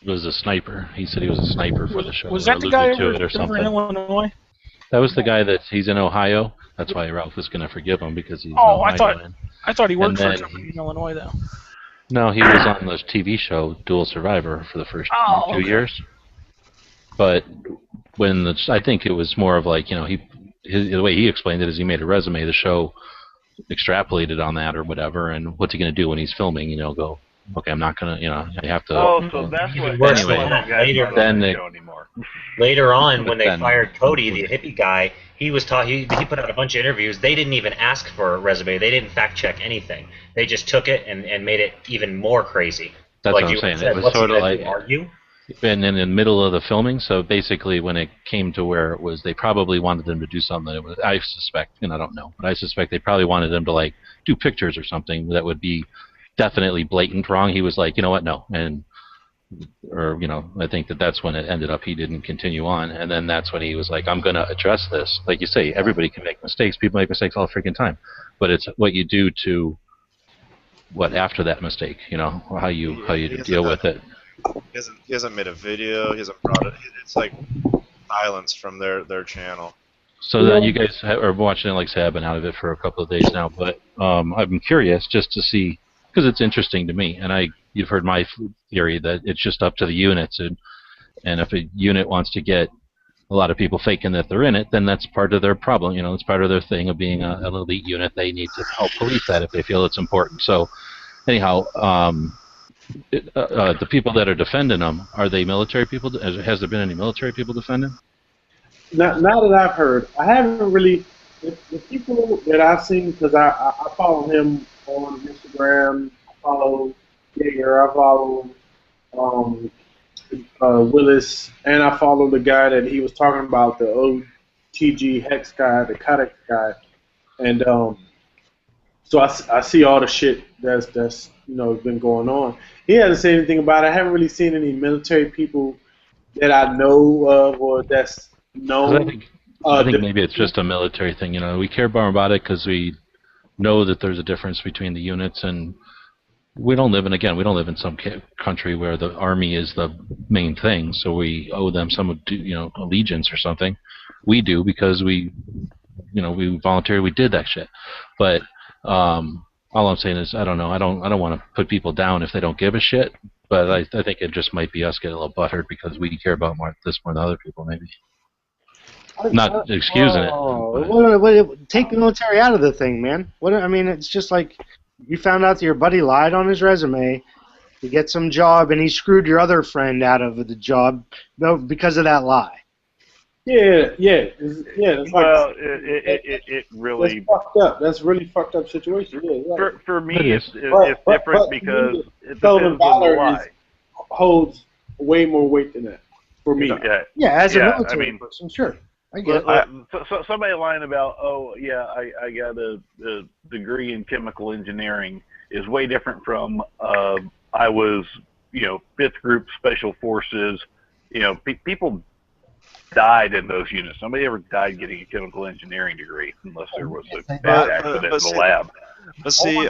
was a sniper. He said he was a sniper for the show. Was that the guy over in Illinois? That was the guy he's in Ohio. That's why Ralph was going to forgive him because he's Oh, in Ohio. I thought he worked for a company in Illinois, though. No, he was on the TV show Dual Survivor for the first 2 years. But I think it was more of like, the way he explained it is he made a resume. The show extrapolated on that or whatever, and what's he going to do when he's filming? Go, okay, I'm not going to, I have to. Oh, so that's what. Later on, when they fired Cody, the hippie guy, he put out a bunch of interviews. They didn't even ask for a resume. They didn't fact check anything. They just took it and made it even more crazy. That's what I'm saying. It was sort of like argue. And in the middle of the filming, so basically when it came to where it was, they probably wanted them to do something that was, I suspect, and I don't know, but I suspect they probably wanted them to like do pictures or something that would be definitely blatant wrong. He was like, you know what, no, I think that's when it ended up he didn't continue on, and then that's when he was like, I'm going to address this. Like you say, everybody can make mistakes. People make mistakes all the freaking time, but it's what you do to after that mistake, how you deal with it. He hasn't made a video. He hasn't brought it. It's like silence from their channel. So then you guys are watching it. Like say, I've been out of it for a couple of days now, but I'm curious just to see because it's interesting to me. And you've heard my theory that it's just up to the units, and if a unit wants to get a lot of people faking that they're in it, then that's part of their problem. It's part of their thing of being an elite unit. They need to help police that if they feel it's important. So anyhow. The people that are defending them, are they military people? Has there been any military people defending? Not that I've heard. I haven't really. The people that I've seen, because I follow him on Instagram, I follow Jaeger, I follow Willis, and I follow the guy that he was talking about, the OTG Hex guy, the Codex guy, and so I see all the shit that's been going on. He hasn't said anything about it. I haven't really seen any military people that I know of or that's known. I think maybe it's just a military thing. We care more about it because we know that there's a difference between the units, and we don't live in some country where the army is the main thing, so we owe them some allegiance or something. We do because we voluntarily did that shit. But all I'm saying is, I don't know. I don't want to put people down if they don't give a shit. But I think it just might be us getting a little butthurt because we care about this more than other people, maybe. Not excusing it. Take the military out of the thing, man. It's just like you found out that your buddy lied on his resume to get some job, and he screwed your other friend out of the job because of that lie. Yeah. Well, it really. That's fucked up. That's really fucked up situation. Yeah, right. For me, it's different because it depends on the lie. Holds way more weight than that for me. As a military person, sure. I get it. So somebody lying about, I got a degree in chemical engineering is way different from I was, 5th Group Special Forces. People died in those units. Nobody ever died getting a chemical engineering degree unless there was a bad accident in the lab. But see,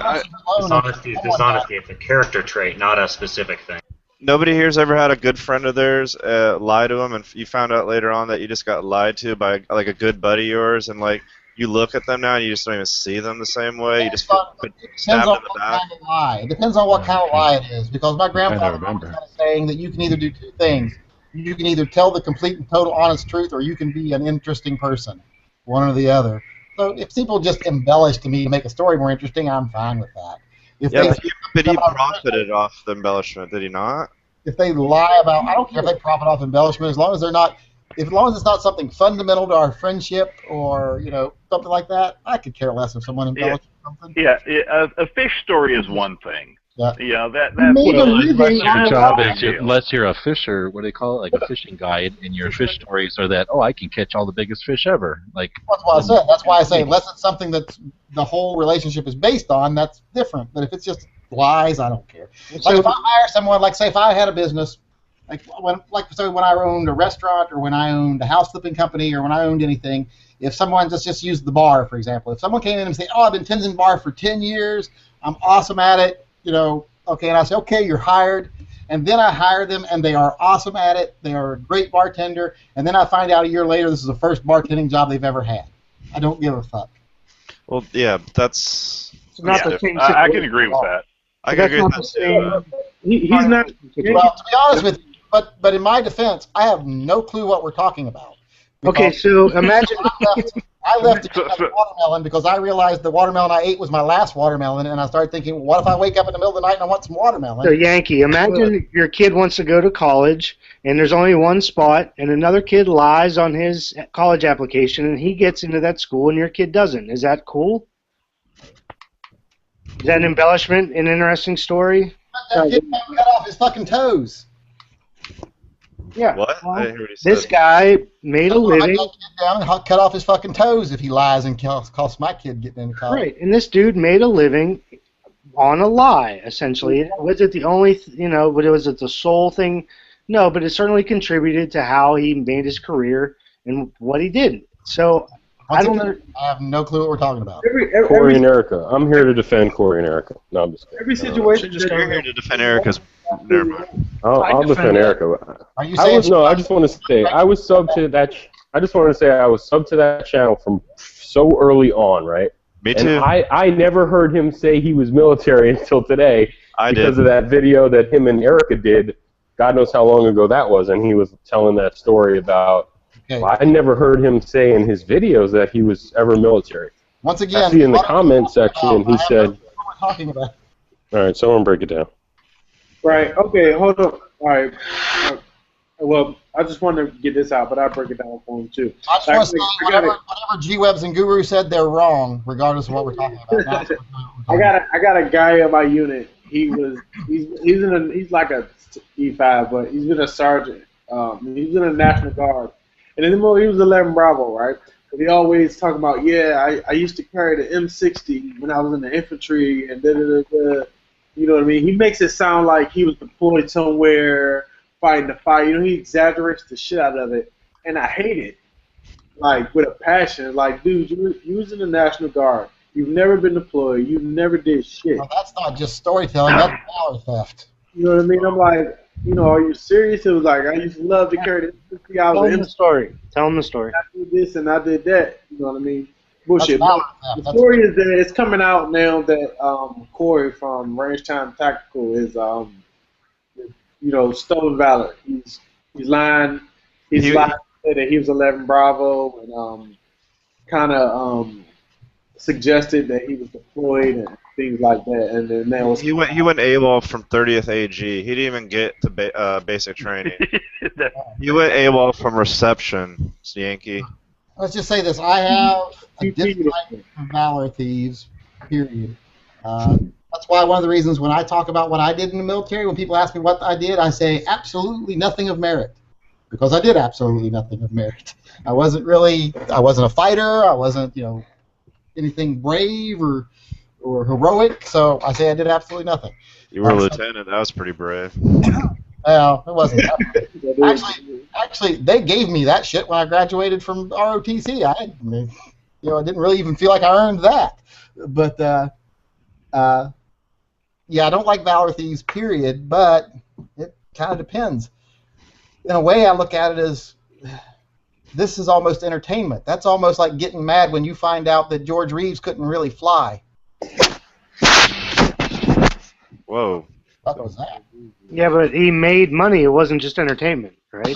dishonesty is dishonesty. It's a character trait, not a specific thing. Nobody here's ever had a good friend of theirs lie to them, and you found out later on that you just got lied to by like a good buddy of yours, and like you look at them now and you just don't even see them the same way. You just feel stabbed in the back. It depends on what kind of lie it is, because my grandfather was saying that you can either do two things. You can either tell the complete and total honest truth, or you can be an interesting person, one or the other. So if people just embellish to me to make a story more interesting, I'm fine with that. But he profited off the embellishment, did he not? If they lie about, I don't care if they profit off embellishment, as long as they're not If as long as it's not something fundamental to our friendship or something like that, I could care less if someone embellishes something. Yeah, a fish story is one thing. Yeah. That's your job is unless you're a fisher, what do they call it, like a fishing guide, and your fish stories are that I can catch all the biggest fish ever. Like that's what I said. That's why I say unless it's something that the whole relationship is based on, that's different. But if it's just lies, I don't care. Like if I hire someone, like say if I had a business, when I owned a restaurant or when I owned a house flipping company or when I owned anything, if someone just used the bar, for example, if someone came in and said, I've been tending bar for 10 years, I'm awesome at it, okay, and I say, okay, you're hired, and then I hire them and they are awesome at it, they are a great bartender, and then I find out a year later this is the first bartending job they've ever had. I don't give a fuck. Well, yeah, that's... not the same I can agree with that. I can agree with that too. He's not... Well, to be honest with you, but in my defense, I have no clue what we're talking about. Okay, so imagine... I left to get that watermelon because I realized the watermelon I ate was my last watermelon, and I started thinking, what if I wake up in the middle of the night and I want some watermelon? So, Yankee, imagine your kid wants to go to college, and there's only one spot, and another kid lies on his college application, and he gets into that school, and your kid doesn't. Is that cool? Is that an embellishment, an interesting story? That kid cut off his fucking toes. Yeah. What? Well, I didn't hear what he said. this guy made a living. I get down and cut off his fucking toes if he lies and costs my kid getting into college. Right, and this dude made a living on a lie, essentially. Was it the only, was it the sole thing? No, but it certainly contributed to how he made his career and what he did. So, I have no clue what we're talking about. Corey and Erica. I'm here to defend Corey and Erica. No, I'm just kidding. Every situation... You're here to defend Erica's... Never mind. I'll defend Erica. Are you saying... I just want to say, I was subbed to that... I just want to say I was subbed to that channel from so early on, right? Me too. And I never heard him say he was military until today because of that video that him and Erica did. God knows how long ago that was, and he was telling that story about... Okay. Well, I never heard him say in his videos that he was ever military. Once again, I see in the comment section, he said... What we're talking about. All right, someone break it down. Right, okay, hold on. All right. Well, I just want to get this out, but I'll break it down for him, too. I just want to say, whatever G-Webs and Guru said, they're wrong, regardless of what we're talking about. I got a guy in my unit. He's like a E5, but he's been a sergeant. He's in the National Guard. And then he was 11 Bravo, right? But he always talking about, I used to carry the M60 when I was in the infantry and da-da-da-da. You know what I mean? He makes it sound like he was deployed somewhere fighting the fight. He exaggerates the shit out of it. And I hate it, like, with a passion. Like, dude, you was in the National Guard. You've never been deployed. You never did shit. Well, that's not just storytelling. That's power theft. You know what I mean? I'm like, are you serious? It was like, I used to love to carry the M60. Tell him the story. Tell him the story. I did this and I did that. You know what I mean? Bullshit. The story is that it's coming out now that Corey from Range Time Tactical is, stolen valor. He's lying. He's lying that he was 11 Bravo and kind of suggested that he was deployed and things like that. And then he went AWOL from 30th AG. He didn't even get to basic training. He went AWOL from reception, Yankee. Let's just say this. I have a dislike for Valor Thieves, period. That's why one of the reasons when I talk about what I did in the military, when people ask me what I did, I say absolutely nothing of merit. Because I did absolutely nothing of merit. I wasn't a fighter. I wasn't, anything brave or heroic. So I say I did absolutely nothing. You were a lieutenant. That was pretty brave. Well, it wasn't. Actually, they gave me that shit when I graduated from ROTC. I didn't really even feel like I earned that. But I don't like Valor Thieves, period. But it kind of depends. In a way, I look at it as this is almost entertainment. That's almost like getting mad when you find out that George Reeves couldn't really fly. Whoa. What was that? Yeah, but he made money. It wasn't just entertainment, right?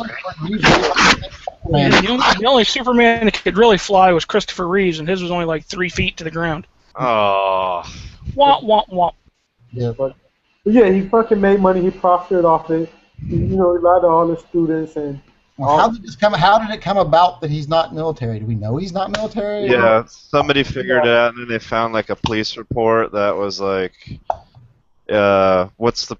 The only Superman that could really fly was Christopher Reeves, and his was only like 3 feet to the ground. Oh. Womp, womp, womp. Yeah, but he fucking made money. He profited off it. He lied to all the students, and Well, how did this come? How did it come about that he's not military? Do we know he's not military? Yeah, somebody figured it out, and then they found like a police report that was like, what's the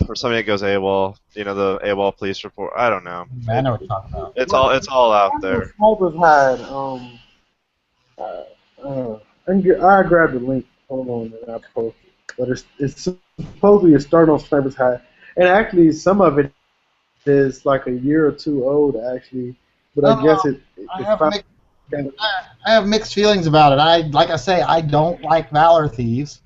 for somebody that goes AWOL? You know, the AWOL police report. I don't know. I know what you're talking about. It's all out there. Snipers had I grabbed the link. Hold on, and I post it. But it's supposedly a start on Snipers had, and actually some of it is like a year or two old actually. But I guess I have mixed feelings about it. Like I say, I don't like Valor Thieves,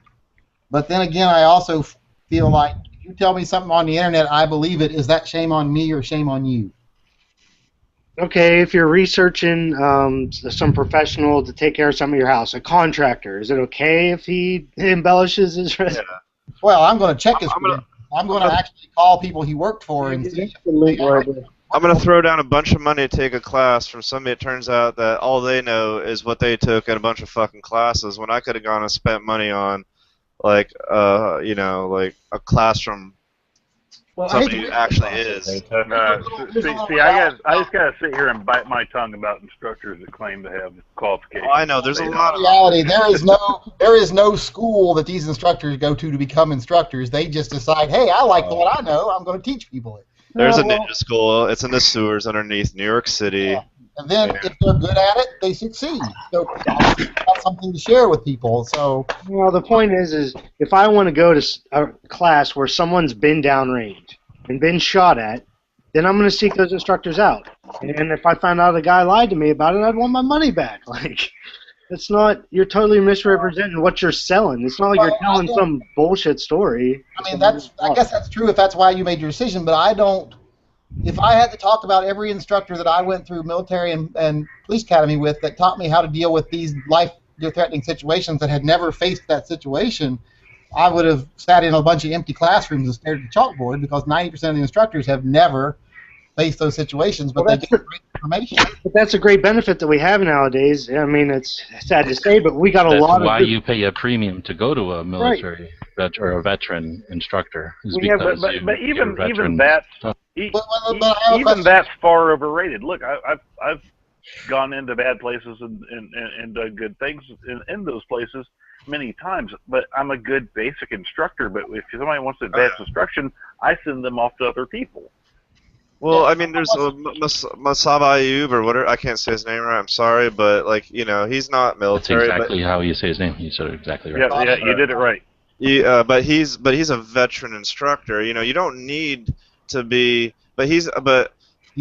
but then again, I also feel like if you tell me something on the internet, I believe it. Is that shame on me or shame on you? Okay, if you're researching some professional to take care of some of your house, a contractor, is it okay if he embellishes his resume? Yeah. Well, I'm going to check his. I'm going to actually call people he worked for and see. I'm going to throw down a bunch of money to take a class from somebody. It turns out that all they know is what they took at a bunch of fucking classes when I could have gone and spent money on, like, you know, like a class from somebody who actually is. See, I just gotta sit here and bite my tongue about instructors that claim to have qualifications. Oh, I know. There's a lot of reality. There is no school that these instructors go to become instructors. They just decide, hey, I like what I know. I'm going to teach people it. There's a ninja school. It's in the sewers underneath New York City. Yeah. And then if they're good at it, they succeed. So that's something to share with people. So well, the point is if I want to go to a class where someone's been downrange and been shot at, then I'm going to seek those instructors out. And if I find out a guy lied to me about it, I'd want my money back. Like, it's not. You're totally misrepresenting what you're selling. It's not like you're telling some bullshit story. I mean, I guess that's true if that's why you made your decision. But I don't. If I had to talk about every instructor that I went through military and police academy with that taught me how to deal with these life-threatening situations that had never faced that situation, I would have sat in a bunch of empty classrooms and stared at the chalkboard because 90% of the instructors have never faced those situations, but they get great information. But that's a great benefit that we have nowadays. I mean, it's sad to say, but we got a lot of... That's why you pay a premium to go to a military or a veteran instructor. But even that's far overrated. Look, I've gone into bad places and done good things in those places many times, but I'm a good basic instructor. But if somebody wants advanced instruction, I send them off to other people. Well, I mean, there's Masab Ayub or whatever. I can't say his name right. I'm sorry, but like, you know, he's not military. That's exactly how you say his name. You said it exactly right. Yeah, you did it right. But he's a veteran instructor. You know, you don't need to be. But he's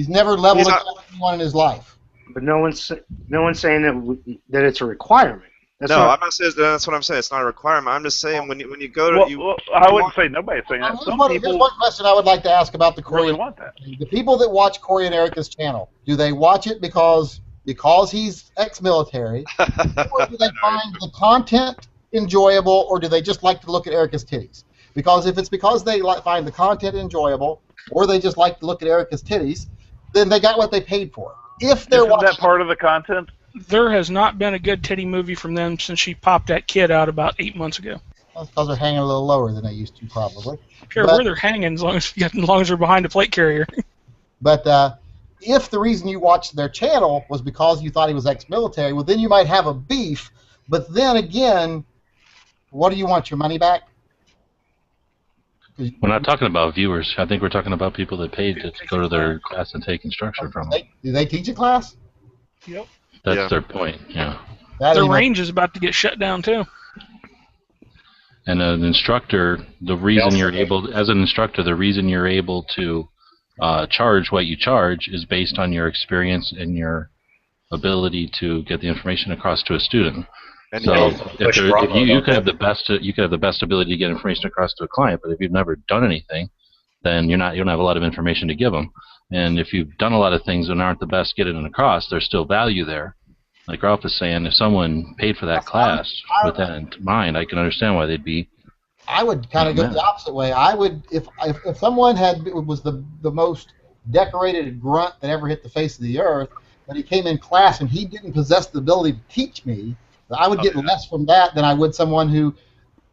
never leveled anyone in his life. But no one's saying that it's a requirement. I'm not saying that's what I'm saying. It's not a requirement. I'm just saying when you go to I wouldn't say nobody's saying that. Here's one question I would like to ask about the Corey. Really want that. The people that watch Corey and Erica's channel, do they watch it because he's ex-military, or do they find the content enjoyable, or do they just like to look at Erica's titties? Because if it's because they find the content enjoyable, or they just like to look at Erica's titties, then they got what they paid for. If they're watching that part of the content. There has not been a good titty movie from them since she popped that kid out about 8 months ago. That's because they're hanging a little lower than they used to, probably. Care where they're hanging, as long as they're behind a plate carrier. But if the reason you watched their channel was because you thought he was ex-military, well, then you might have a beef. But then again, what do you want, your money back? We're not talking about viewers. I think we're talking about people that paid to go to their class and take instruction from them. Do they teach a class? Yep. That's their point, yeah. Their range is about to get shut down, too. And an instructor, the reason you're able to charge what you charge is based on your experience and your ability to get the information across to a student. And so if you could have the best ability to get information across to a client, but if you've never done anything, then you don't have a lot of information to give them. And if you've done a lot of things and aren't the best getting it across, there's still value there. Like Ralph is saying, if someone paid for that class with that in mind, I can understand why they'd be. I would kind of go the opposite way. I would, if someone was the most decorated grunt that ever hit the face of the earth, but he came in class and he didn't possess the ability to teach me, I would get less from that than I would someone who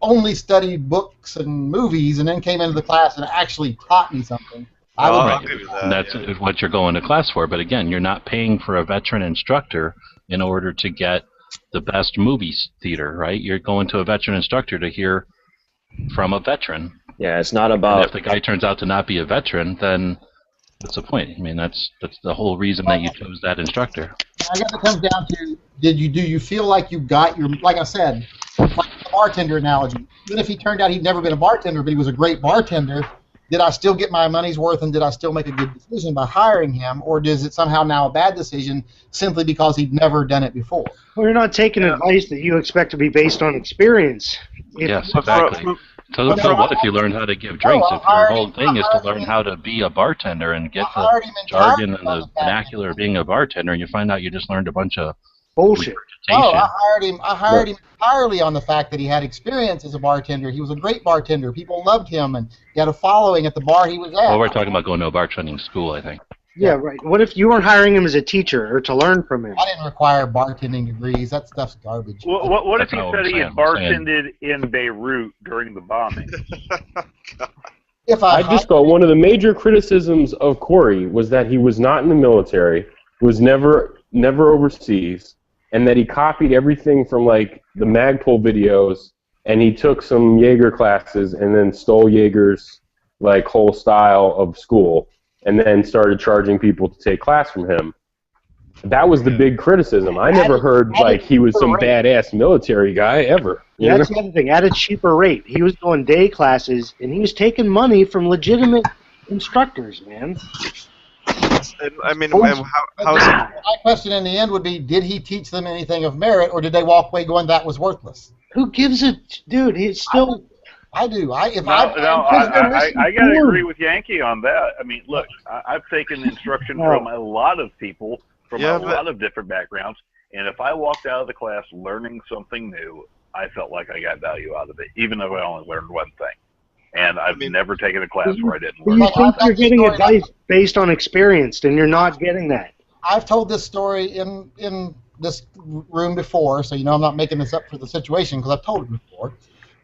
only studied books and movies and then came into the class and actually taught me something. I'll give you that. And that's what you're going to class for. But again, you're not paying for a veteran instructor in order to get the best movie theater, right? You're going to a veteran instructor to hear from a veteran. Yeah, it's not about. And if the guy turns out to not be a veteran, then what's the point? I mean, that's the whole reason that you chose that instructor. I guess it comes down to do you feel like you got your, like I said, like the bartender analogy. Even if he turned out he'd never been a bartender, but he was a great bartender, did I still get my money's worth and did I still make a good decision by hiring him, or is it somehow now a bad decision simply because he'd never done it before? Well, you're not taking advice that you expect to be based on experience. Yes, exactly. So what if you learned how to give drinks? If your whole thing is to learn how to be a bartender and get the jargon and the vernacular of being a bartender, and you find out you just learned a bunch of bullshit. Oh, I hired him entirely on the fact that he had experience as a bartender. He was a great bartender. People loved him, and he had a following at the bar he was at. Well, we're talking about going to a bartending school, I think. Yeah, right. What if you weren't hiring him as a teacher or to learn from him? I didn't require bartending degrees. That stuff's garbage. What if he said he had bartended in Beirut during the bombing? I just thought one of the major criticisms of Corey was that he was not in the military, was never overseas, and that he copied everything from like the Magpul videos, and he took some Jaeger classes and then stole Jaeger's like whole style of school, and then started charging people to take class from him. That was the big criticism. I never heard like he was some badass military guy ever. That's the other thing. At a cheaper rate, he was doing day classes and he was taking money from legitimate instructors, man. I mean, how is it? My question in the end would be: did he teach them anything of merit, or did they walk away going that was worthless? Who gives a dude? He's still. I do. I gotta agree with Yankee on that. I mean, look, I've taken instruction from a lot of people from a lot of different backgrounds, and if I walked out of the class learning something new, I felt like I got value out of it, even if I only learned one thing. And I've never taken a class where I didn't learn. You think you're getting advice based on experience, and you're not getting that. I've told this story in this room before, so you know I'm not making this up for the situation because I've told it before.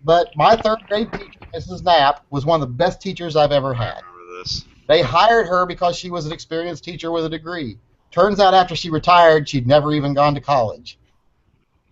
But my third grade teacher, Mrs. Knapp, was one of the best teachers I've ever had. They hired her because she was an experienced teacher with a degree. Turns out after she retired, she'd never even gone to college.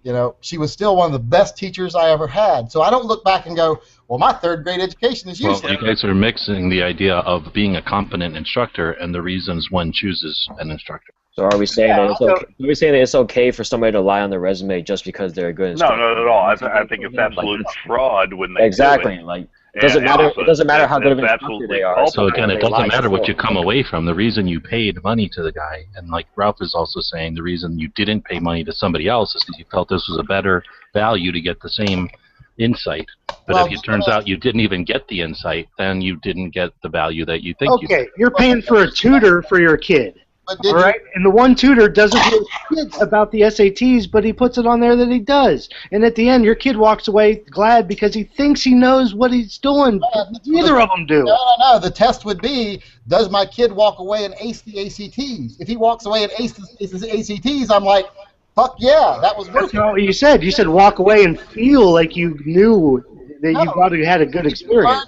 You know, she was still one of the best teachers I ever had. So I don't look back and go, well, my third grade education is useless. Well, you guys are mixing the idea of being a competent instructor and the reasons one chooses an instructor. So are we saying that it's okay? Are we saying that it's okay for somebody to lie on their resume just because they're a good instructor? No, not at all. I think it's absolute fraud when they do it. Like it doesn't matter how good of an instructor they are. So again, it doesn't matter what you come away from. The reason you paid money to the guy, and like Ralph is also saying, the reason you didn't pay money to somebody else is because you felt this was a better value to get the same insight. But if it turns out you didn't even get the insight, then you didn't get the value that you think you did. Okay, you're paying for a tutor for your kid. All right, and the one tutor doesn't know shit about the SATs, but he puts it on there that he does. And at the end, your kid walks away glad because he thinks he knows what he's doing. Neither of them do. No. The test would be, does my kid walk away and ace the ACTs? If he walks away and aces the ACTs, I'm like, fuck yeah, that was worth it. That's not what you said. You said walk away and feel like you knew that you probably had a good experience.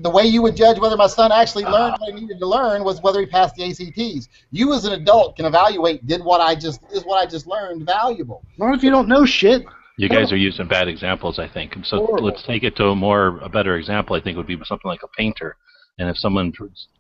The way you would judge whether my son actually learned what he needed to learn was whether he passed the ACTs. You as an adult can evaluate, is what I just learned valuable? Not if you don't know shit. You guys are using bad examples, I think. So let's take it to a better example, I think, would be something like a painter. And if someone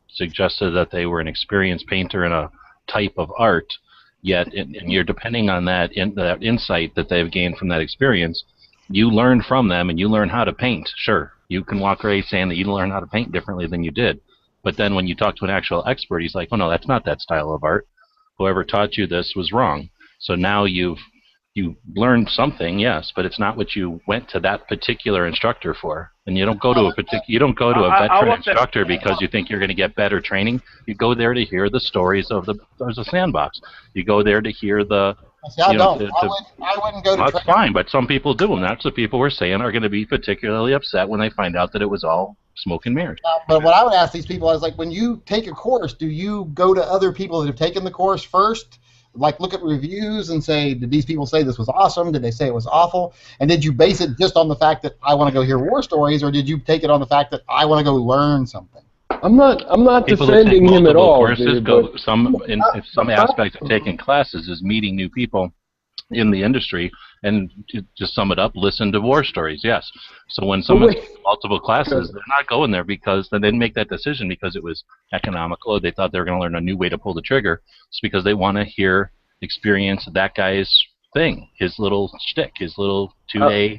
suggested that they were an experienced painter in a type of art, yet and you're depending on that insight that they've gained from that experience, you learn from them and you learn how to paint. Sure, you can walk away saying that you learn how to paint differently than you did. But then when you talk to an actual expert, he's like, oh no, that's not that style of art. Whoever taught you this was wrong. So now you learned something, yes, but it's not what you went to that particular instructor for. And you don't go to a veteran instructor because you think you're going to get better training. You go there to hear the stories of there's a sandbox. You go there to hear the. See, I don't. I wouldn't go to. That's fine, but some people do, and that's what people we're saying are going to be particularly upset when they find out that it was all smoke and mirrors. But what I would ask these people is, like, when you take a course, do you go to other people that have taken the course first? Like, look at reviews and say, did these people say this was awesome? Did they say it was awful? And did you base it just on the fact that I want to go hear war stories, or did you take it on the fact that I want to go learn something? I'm not People that defending take him at multiple all. courses Dude, go but some aspect of taking classes is meeting new people in the industry, and to just sum it up, listen to war stories. Yes. So when someone's taking multiple classes, they're not going there because they didn't make that decision because it was economical. Or they thought they were going to learn a new way to pull the trigger. It's because they want to experience that guy's thing, his little shtick, his little 2-day,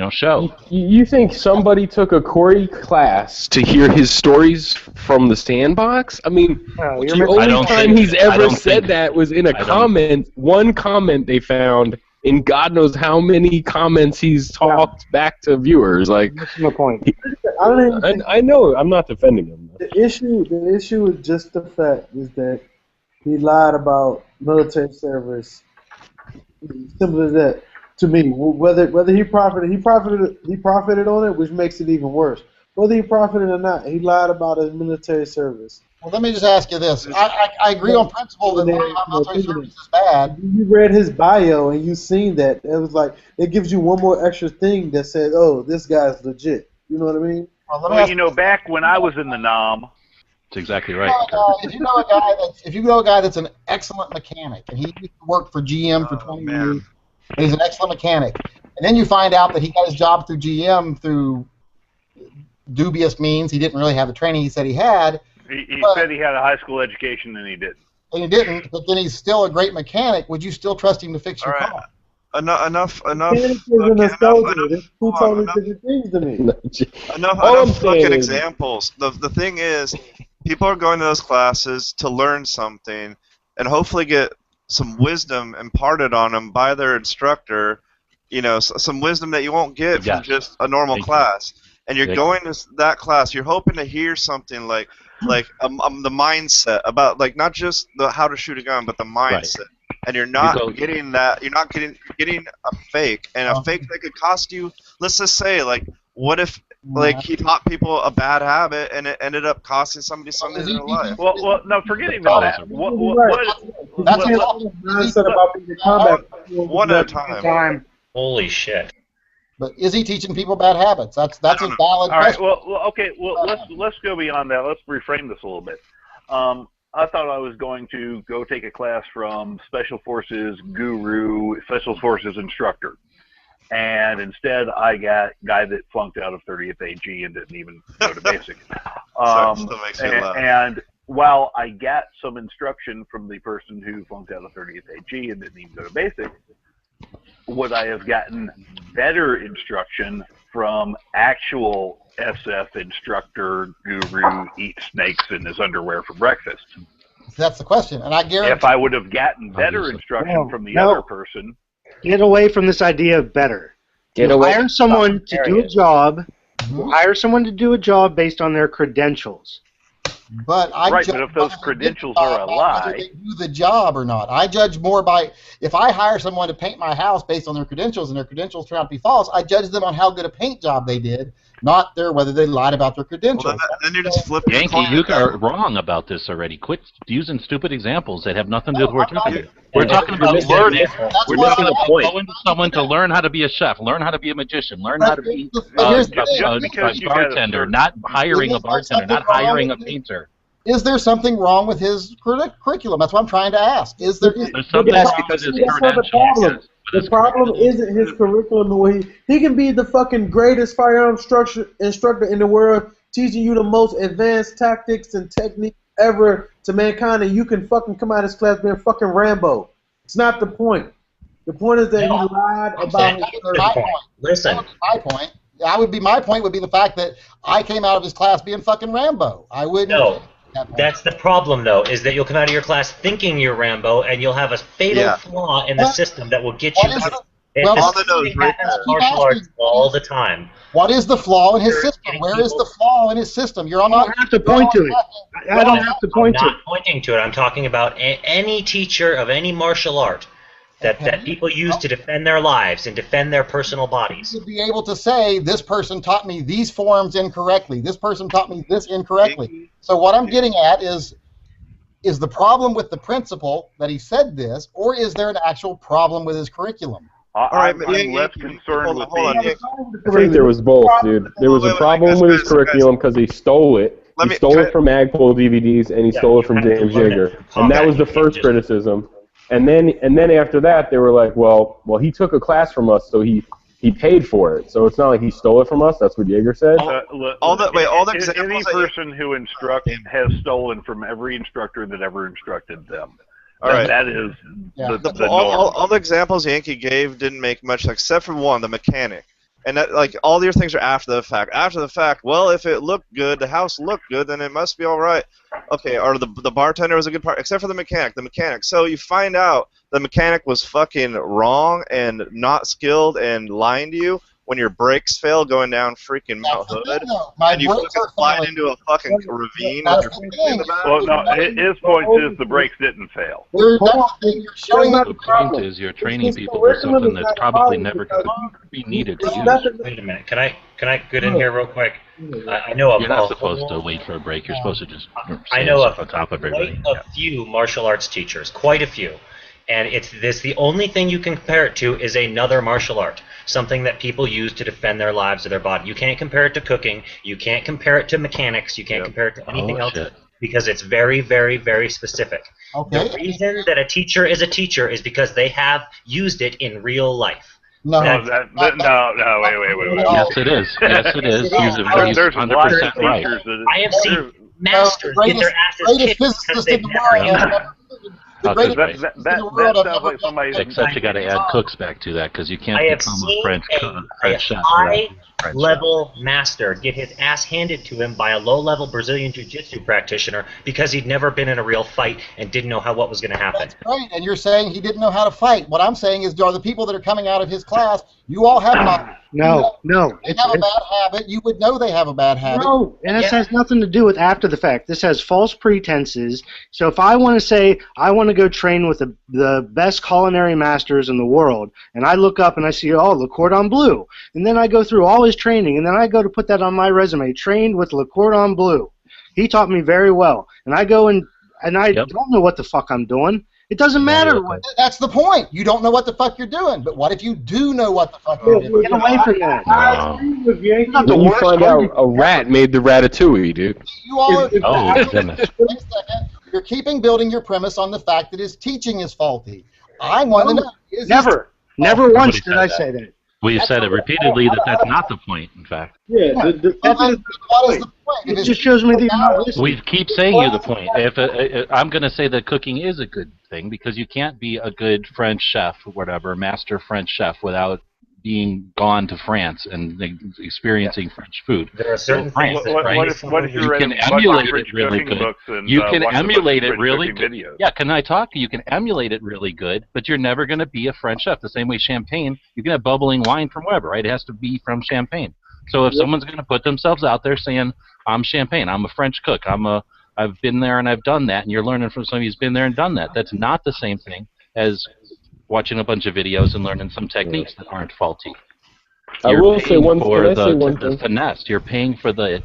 show. You think somebody took a Corey class to hear his stories from the sandbox? I mean, the only time he's ever said that was in a comment, one comment they found in God knows how many comments he's talked back to viewers. Like, that's my point. I know, I'm not defending him. The issue is just the fact is that he lied about military service. Simple as that. To me, whether he profited on it, which makes it even worse. Whether he profited or not, he lied about his military service. Well, let me just ask you this. I agree on principle that lying about military service is bad. You read his bio and you seen that. It was like, it gives you one more extra thing that says, oh, this guy's legit. You know what I mean? Well, back when I was in the NOM, that's exactly right. If you know a guy that's an excellent mechanic, and he worked for GM for 20 years, and he's an excellent mechanic, and then you find out that he got his job through GM through dubious means. He didn't really have the training he said he had. He said he had a high school education, and he didn't. And he didn't, but then he's still a great mechanic. Would you still trust him to fix your car? Enough. Mechanic isn't a soldier. There's two totally different things to me. Enough fucking examples. The thing is, people are going to those classes to learn something and hopefully get some wisdom imparted on them by their instructor, some wisdom that you won't get from just a normal class. And you're going to that class, you're hoping to hear something like the mindset about, like, not just the how to shoot a gun, but the mindset. Right. And you're not getting that. You're not getting a fake, and a fake that could cost you. Let's just say, like, what if, like, he taught people a bad habit and it ended up costing somebody something in their life? Well, no, forget about that. One at a time. Holy shit. But is he teaching people bad habits? That's a valid question. All right. Well, okay. Well, let's go beyond that. Let's reframe this a little bit. I thought I was going to go take a class from Special Forces Guru, Special Forces Instructor, and instead I got a guy that flunked out of 30th AG and didn't even go to basic. Still makes me laugh. And while I got some instruction from the person who flunked out of 30th AG and didn't even go to basic, would I have gotten better instruction from actual SF instructor guru eat snakes in his underwear for breakfast? That's the question, and I guarantee. If I would have gotten better instruction from the other person. Get away from this idea of better. Hire someone to do a job. Hire someone to do a job based on their credentials. But but if those credentials are a lie, whether they do the job or not. I judge more by, if I hire someone to paint my house based on their credentials and their credentials turn out to be false, I judge them on how good a paint job they did, not whether they lied about their credentials. Well, then you're just flipping. Yankee, you are wrong about this already. Quit using stupid examples that have nothing to do with what we're talking about. We're talking about learning. We're talking about going to someone to learn how to be a chef, learn how to be a magician, learn how to be a bartender, not hiring a bartender, not hiring a painter. Is there something wrong with his curriculum? That's what I'm trying to ask. Is there? There's something wrong because his credentials. The problem isn't his curriculum. The way he can be the fucking greatest firearm instructor in the world, teaching you the most advanced tactics and techniques ever to mankind, and you can fucking come out of his class being fucking Rambo. It's not the point. The point is that he lied about his curriculum. Listen. My point. My point would be the fact that I came out of his class being fucking Rambo. I wouldn't. No. That's the problem, though, is that you'll come out of your class thinking you're Rambo, and you'll have a fatal flaw in the system that will get you out. Martial arts all the time. What is the flaw in his system? Where is the flaw in his system? You're not. I don't have to point to it. I don't have to point to it. I'm not pointing to it. I'm talking about any teacher of any martial art that people use to defend their lives and defend their personal bodies. You would be able to say, this person taught me these forms incorrectly. This person taught me this incorrectly. So what I'm getting at is the problem with the principal that he said this, or is there an actual problem with his curriculum? I'm less concerned with I think there was both, dude. There was a problem with his curriculum because he stole it, He stole it from Magpul DVDs, and he stole it from James Yeager, and that was the first criticism. And then after that, they were like, well, he took a class from us, so he paid for it. So it's not like he stole it from us. That's what Yeager said. Any person who instructs has stolen from every instructor that ever instructed them. All right. That is the norm. All the examples Yankee gave didn't make much, except for one, the mechanic. And that, like, all your things are after the fact. After the fact, well, if it looked good, the house looked good, then it must be all right. Okay, or the bartender was a good part, except for the mechanic. So you find out the mechanic was fucking wrong and not skilled and lying to you when your brakes fail going down freaking Mount Hood, and you fucking slide into a fucking ravine with your feet in the back. Well, no, his point is the brakes didn't fail. The point is you're training people for something that's probably never going to be needed to use. Wait a minute. Can I get in here real quick? I know you're not supposed to wait for a break. You're supposed to just I know on top of everybody. Quite a few martial arts teachers, quite a few. And it's this. The only thing you can compare it to is another martial art, something that people use to defend their lives or their body. You can't compare it to cooking. You can't compare it to mechanics. You can't compare it to anything else because it's very, very, very specific. Okay. The reason that a teacher is because they have used it in real life. No, wait. Yes, it is. Yes, it is. He's 100% right. I have seen masters get their asses kicked because they've never Except you got to add cooks back to that because you can't become a French chef. High-level master get his ass handed to him by a low-level Brazilian Jiu-Jitsu practitioner because he'd never been in a real fight and didn't know what was going to happen. That's right, and you're saying he didn't know how to fight. What I'm saying is, are the people that are coming out of his class, you all have not. No. They have a bad habit. You would know they have a bad habit. No, and this has nothing to do with after the fact. This has false pretenses. So if I want to say I want to go train with the best culinary masters in the world, and I look up and I see, Le Cordon Bleu, and then I go through all his training, and then I go to put that on my resume, trained with Le Cordon Bleu. He taught me very well. And I go and I don't know what the fuck I'm doing. It doesn't matter. That's the point. You don't know what the fuck you're doing. But what if you do know what the fuck you're doing? Get away from that. When you find out a rat made the ratatouille, dude. You all goodness. Wait a second. You're keeping building your premise on the fact that his teaching is faulty. I want to know. Never once did I say that. We've said it repeatedly that that's not the point, in fact. Yeah, what is the point? It just shows me that you're not listening. We keep saying you the point. I'm going to say that cooking is a good thing because you can't be a good French chef, or whatever, master French chef, without being gone to France and experiencing French food. There are certain things you can emulate it really good. You can emulate it really good. Yeah, can I talk? You can emulate it really good, but you're never going to be a French chef. The same way champagne, you can have bubbling wine from wherever, right? It has to be from Champagne. So if someone's going to put themselves out there saying, I'm Champagne, I'm a French cook, I've been there and I've done that, and you're learning from somebody who's been there and done that, that's not the same thing as watching a bunch of videos and learning some techniques that aren't faulty. I will say one thing. The finesse. You're paying for the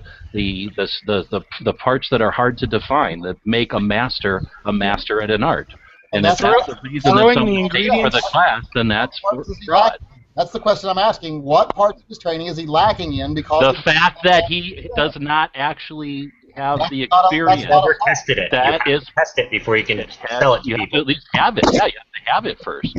parts that are hard to define that make a master at an art. And if that's the reason that someone pays for the class, then that's fraud. That's the question I'm asking. What parts of his training is he lacking in? Because the fact that he does not actually have the experience. Never tested it. That is test it before you can sell it to you people. Have to at least have it. Yeah, you have to have it first.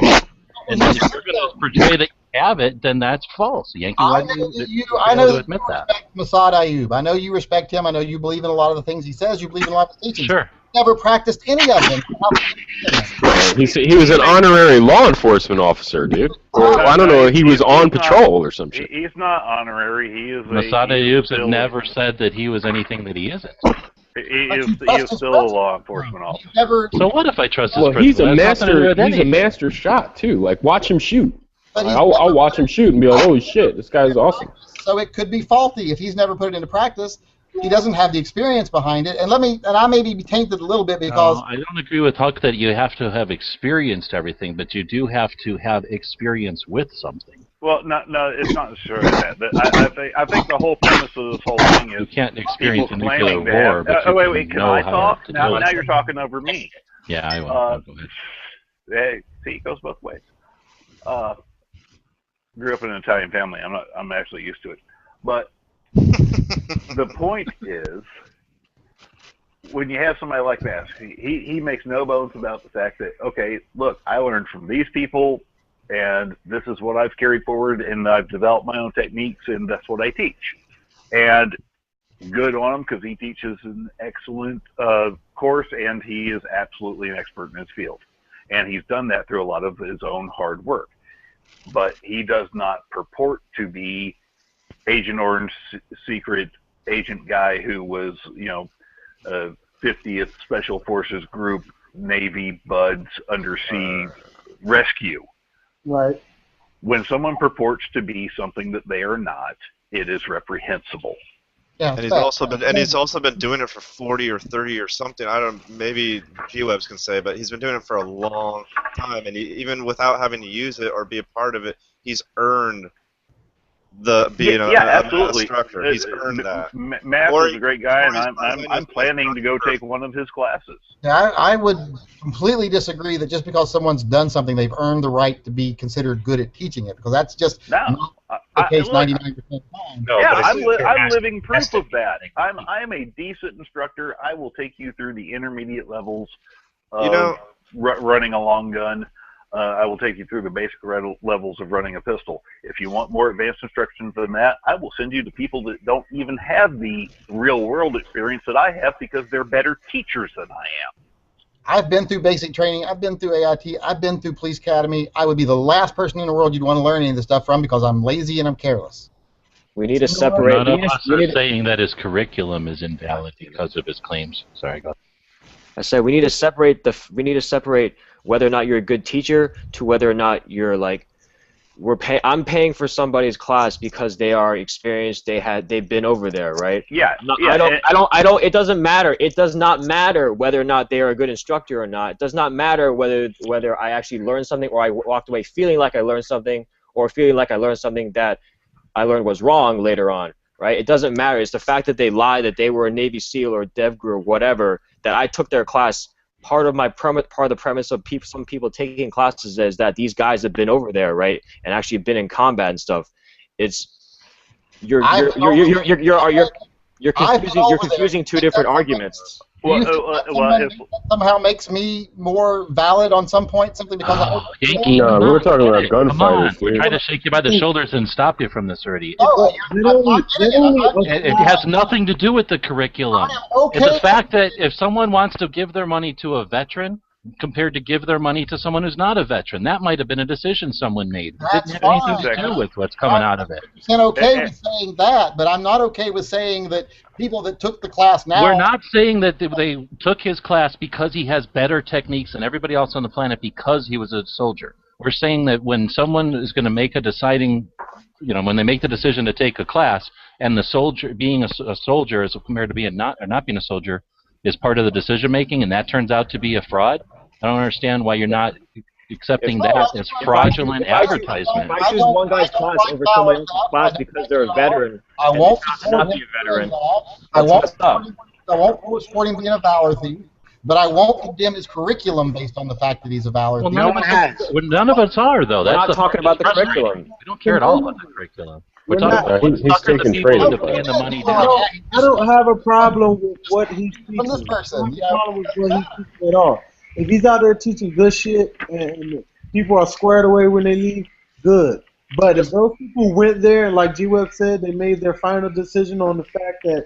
And then if you're going to portray that you have it, then that's false. Yankee I know that you respect Massad Ayoob. I know you respect him. I know you believe in a lot of the things he says. You believe in a lot of the teachings. Sure. Never practiced any of them. He was an honorary law enforcement officer, dude. Or I don't know, he was on patrol or some shit. He's not honorary. He is. Massad Ayoob has never said that he was anything that he isn't. He is still a law enforcement officer. So what if I trust his principal? He's a master. He's a master shot too. Like watch him shoot. I'll watch him shoot and be like, holy shit, this guy's awesome. So it could be faulty if he's never put it into practice. He doesn't have the experience behind it, and I may be tainted a little bit because I don't agree with Huck that you have to have experienced everything, but you do have to have experience with something. Well, no, it's not necessarily that. I think the whole premise of this whole thing is you can't experience a nuclear war, but you wait, can I talk? Now it. You're talking over me. Yeah, I will. Go ahead. Hey, see, it goes both ways. Grew up in an Italian family. I'm actually used to it, but. The point is, when you have somebody like that, he makes no bones about the fact that, okay, look, I learned from these people, and this is what I've carried forward, and I've developed my own techniques, and that's what I teach. And good on him, because he teaches an excellent course, and he is absolutely an expert in his field. And he's done that through a lot of his own hard work. But he does not purport to be Agent Orange secret agent guy who was, 50th Special Forces Group Navy Buds undersea rescue. Right. When someone purports to be something that they are not, it is reprehensible. Yeah, and he's also been doing it for 40 or 30 or something. I don't. Maybe G-Webs can say, but he's been doing it for a long time, and even without having to use it or be a part of it, he's earned being an instructor. He's earned that. Matt is a great guy, and I'm planning to go take one of his classes. Yeah, I would completely disagree that just because someone's done something, they've earned the right to be considered good at teaching it, because that's just not the case 99% of the time. No, yeah, I'm living proof of that. I'm a decent instructor. I will take you through the intermediate levels of running a long gun. I will take you through the basic levels of running a pistol. If you want more advanced instruction than that, I will send you to people that don't even have the real-world experience that I have, because they're better teachers than I am. I've been through basic training. I've been through AIT. I've been through Police Academy. I would be the last person in the world you'd want to learn any of this stuff from, because I'm lazy and I'm careless. We need to separate. None of us are saying that his curriculum is invalid because of his claims. Sorry, go ahead. I said we need to separate whether or not you're a good teacher to whether or not you're like I'm paying for somebody's class because they are experienced, they've been over there, right? Yeah. I don't it doesn't matter. It does not matter whether or not they are a good instructor or not. It does not matter whether I actually learned something or I walked away feeling like I learned something or feeling like I learned something that I learned was wrong later on, right? It doesn't matter. It's the fact that they lied, that they were a Navy SEAL or DevGru or whatever, that I took their class. Part of the premise of some people taking classes is that these guys have been over there, right, and actually been in combat and stuff. It's you're confusing two different arguments. Somehow makes me more valid on some point simply because Yankee, no, we're talking about gunfighters. We're trying to shake you by the shoulders and stop you from this already. It has nothing to do with the curriculum. It's the fact that if someone wants to give their money to a veteran compared to give their money to someone who's not a veteran, that might have been a decision someone made. It didn't have anything to do with what's coming out of it. I'm okay with saying that, but I'm not okay with saying that people that took the class now... We're not saying that they took his class because he has better techniques than everybody else on the planet because he was a soldier. We're saying that when someone is going to make a deciding, when they make the decision to take a class, and the soldier, being a soldier as compared to being not being a soldier, is part of the decision making, and that turns out to be a fraud, I don't understand why you're not accepting that as fraudulent advertisement. If I choose one guy's class over someone else's class because they're a veteran, I won't not be a veteran. I won't support him being a valor thief, but I won't condemn his curriculum based on the fact that he's a valor thief. None of us are, though. We're not talking about the curriculum. We don't care at all about the curriculum. We're talking he's taking training. I don't have a problem with what he's teaching. From this person, problem with what he's teaching at all. If he's out there teaching good shit and people are squared away when they leave, good. But if those people went there, like G-Web said, they made their final decision on the fact that,